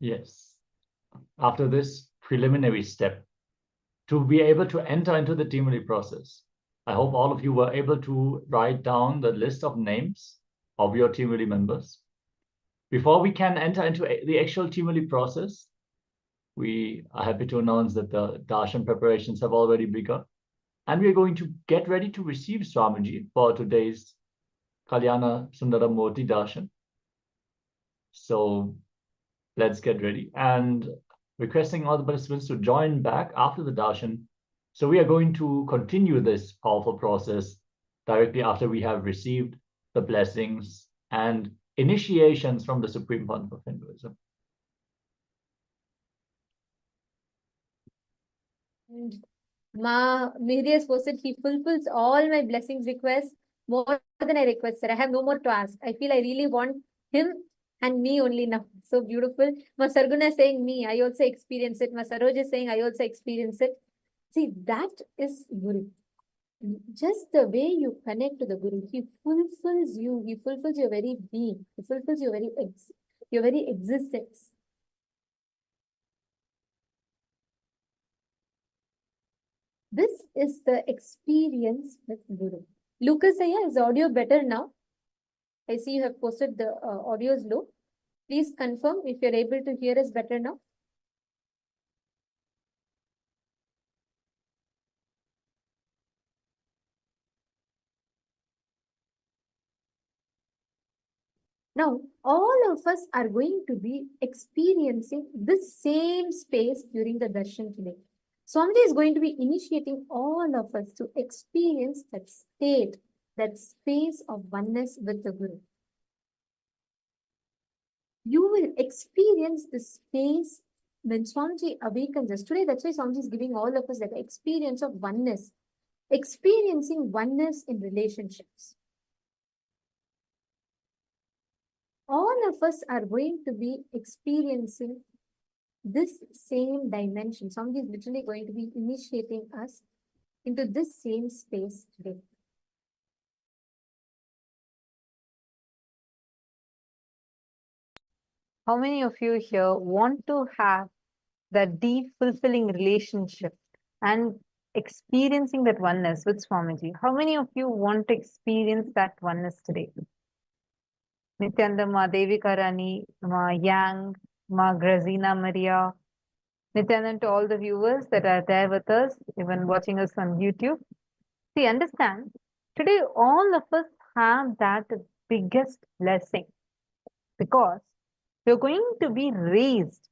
Yes. After this preliminary step, to be able to enter into the team process, I hope all of you were able to write down the list of names of your team members. Before we can enter into the actual team process, we are happy to announce that the darshan preparations have already begun. And we are going to get ready to receive Swamiji for today's Kalyana Sundaramurti darshan. So let's get ready. And requesting all the participants to join back after the darshan. So we are going to continue this powerful process directly after we have received the blessings and initiations from the Supreme Founder of Hinduism. Ma Mihri has posted, he fulfills all my blessings requests more than I requested. I have no more to ask. I feel I really want him and me only now. So beautiful. Ma Sarguna is saying me, I also experience it. Ma Saroj is saying I also experience it. See, that is Guru. Just the way you connect to the Guru, he fulfills you. He fulfills your very being. He fulfills your very existence. This is the experience with Guru. Lucas, is audio better now? I see you have posted the audio is low. Please confirm if you're able to hear us better now. Now, all of us are going to be experiencing this same space during the darshan today. Swamiji is going to be initiating all of us to experience that state, that space of oneness with the Guru. You will experience the space when Swamiji awakens us. Today, that's why Swamiji is giving all of us that experience of oneness, experiencing oneness in relationships. All of us are going to be experiencing this same dimension. Swamiji is literally going to be initiating us into this same space today. How many of you here want to have that deep, fulfilling relationship and experiencing that oneness with Swamiji? How many of you want to experience that oneness today? Nityananda, Ma Devika Rani, Ma Yang, Ma Grazina Maria, Nityananda, to all the viewers that are there with us, even watching us on YouTube. See, understand, today all of us have that biggest blessing because we're going to be raised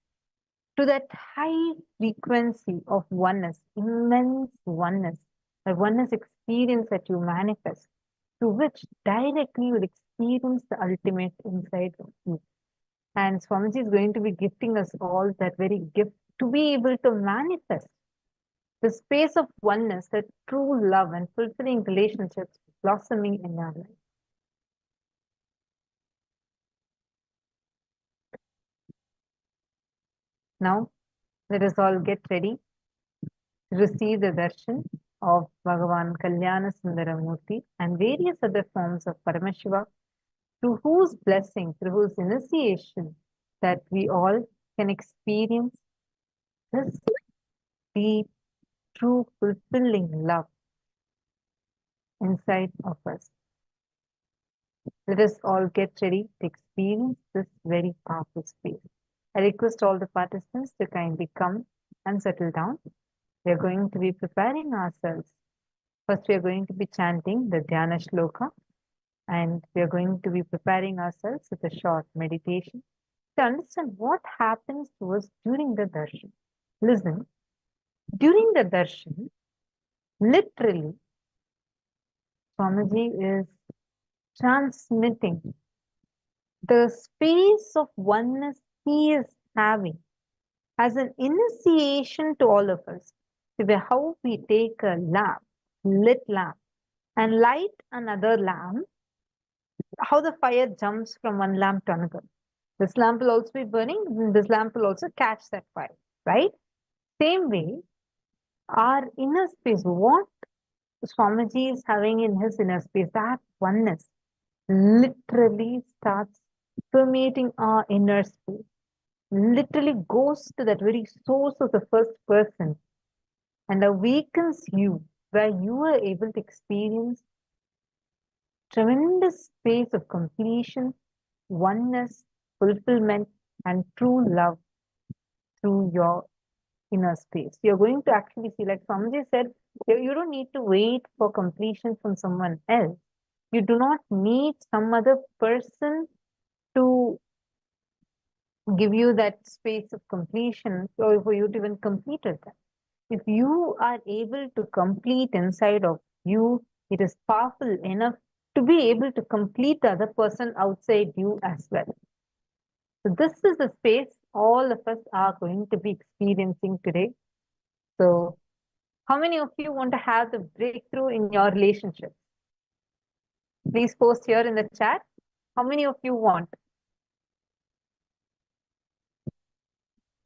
to that high frequency of oneness, immense oneness, a oneness experience that you manifest, to which directly you will experience the ultimate inside of you. And Swamiji is going to be gifting us all that very gift to be able to manifest the space of oneness, that true love and fulfilling relationships blossoming in our life. Now, let us all get ready to receive the darshan of Bhagavan Kalyana Sundaramurti and various other forms of Paramashiva, through whose blessing, through whose initiation, that we all can experience this deep, true, fulfilling love inside of us. Let us all get ready to experience this very powerful space. I request all the participants to kindly come and settle down. We are going to be preparing ourselves. First, we are going to be chanting the Dhyana Shloka, and we are going to be preparing ourselves with a short meditation to understand what happens to us during the darshan. Listen, during the darshan, literally, Swamiji is transmitting the space of oneness he is having as an initiation to all of us. How we take a lamp, lit lamp, and light another lamp, how the fire jumps from one lamp to another. This lamp will also be burning, and this lamp will also catch that fire, right? Same way, our inner space, what Swamiji is having in his inner space, that oneness literally starts permeating our inner space. literally goes to that very source of the first person and awakens you, where you are able to experience tremendous space of completion, oneness, fulfillment, and true love through your inner space. You're going to actually see, like Swamiji said, you don't need to wait for completion from someone else. You do not need some other person to give you that space of completion or for you to even complete it. If you are able to complete inside of you, it is powerful enough to be able to complete the other person outside you as well. So this is the space all of us are going to be experiencing today. So how many of you want to have the breakthrough in your relationship? Please post here in the chat. How many of you want?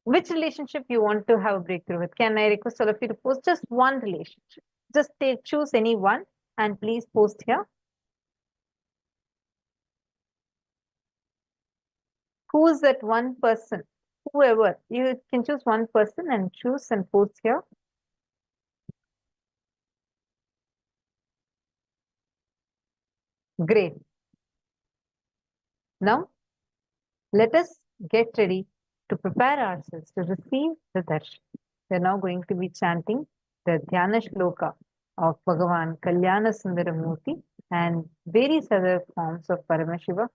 Which relationship you want to have a breakthrough with? Can I request all of you to post just one relationship? Just choose any one and please post here. Who is that one person? Whoever. You can choose one person and choose and post here. Great. Now, let us get ready to prepare ourselves to receive the darshan. We are now going to be chanting the Dhyana Shloka of Bhagavan Kalyana Sundaramurti and various other forms of Paramashiva.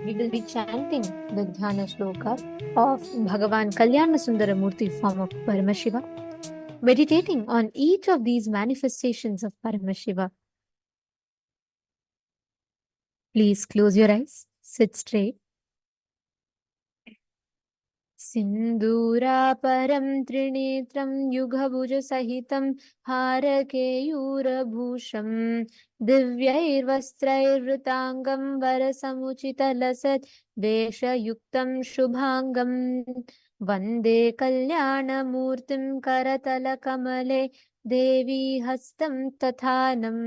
We will be chanting the Dhyana Shloka of Bhagavan Kalyana Sundaramurti form of Paramashiva, meditating on each of these manifestations of Paramashiva. Please close your eyes, sit straight. सिन्दूरापरं त्रिनेत्रं युगभुजसहितं हारकेयूरभूषं दिव्यैर्वस्त्रैर्वृताङ्गं वरसमुचितलसत् वेषयुक्तं शुभाङ्गं वन्दे कल्याणमूर्तिं करतलकमले देवी हस्तं तथानं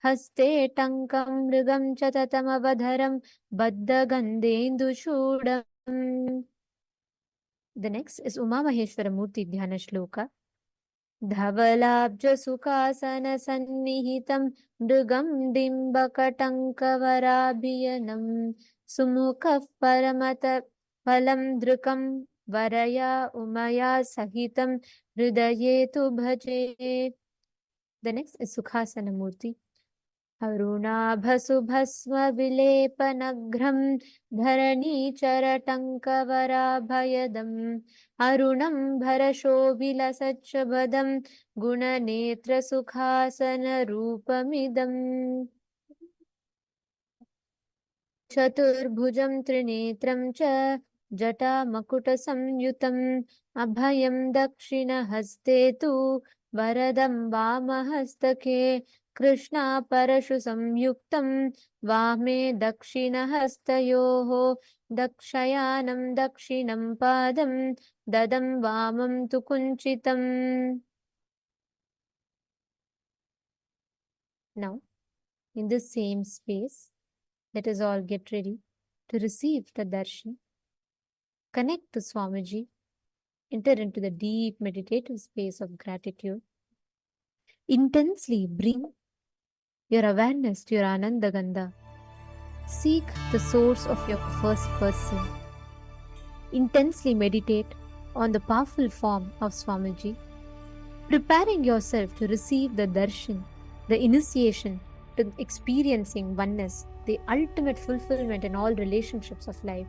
हस्ते टङ्कं मृगं च ततमवधरं बद्धगन्धेन्दुचूडम् The next is Uma Maheshwara Murti Dhyana Shloka. Dhavalabja Sukasana Sannihitam Mrugam Dimbakatankavarabhiyanam Sumukha Paramata Phalam Drukam Varaya Umaya Sahitam Hridayetu Bhaje. The next is Sukhasana Murti. Arunabhasubhasma Vilepanaghram Dharanīcharatankavarabhayadam Arunam Bharashobhilasachabadam Gunanetra Sukhasana Rupamidam Chaturbhujam Trinetram cha Jata Makuta Samyutam Abhayam Dakshina Hastetu Varadam Vamahastake Krishna Parashu Samyuktam Vame Dakshina Hastayoho Dakshayanam Dakshinam Padam Dadam Vamam Tukunchitam. Now, in the same space, let us all get ready to receive the darshan. Connect to Swamiji. Enter into the deep meditative space of gratitude. Intensely bring your awareness to your Ananda Gandha. Seek the source of your first person. Intensely meditate on the powerful form of Swamiji, preparing yourself to receive the darshan, the initiation to experiencing oneness, the ultimate fulfillment in all relationships of life.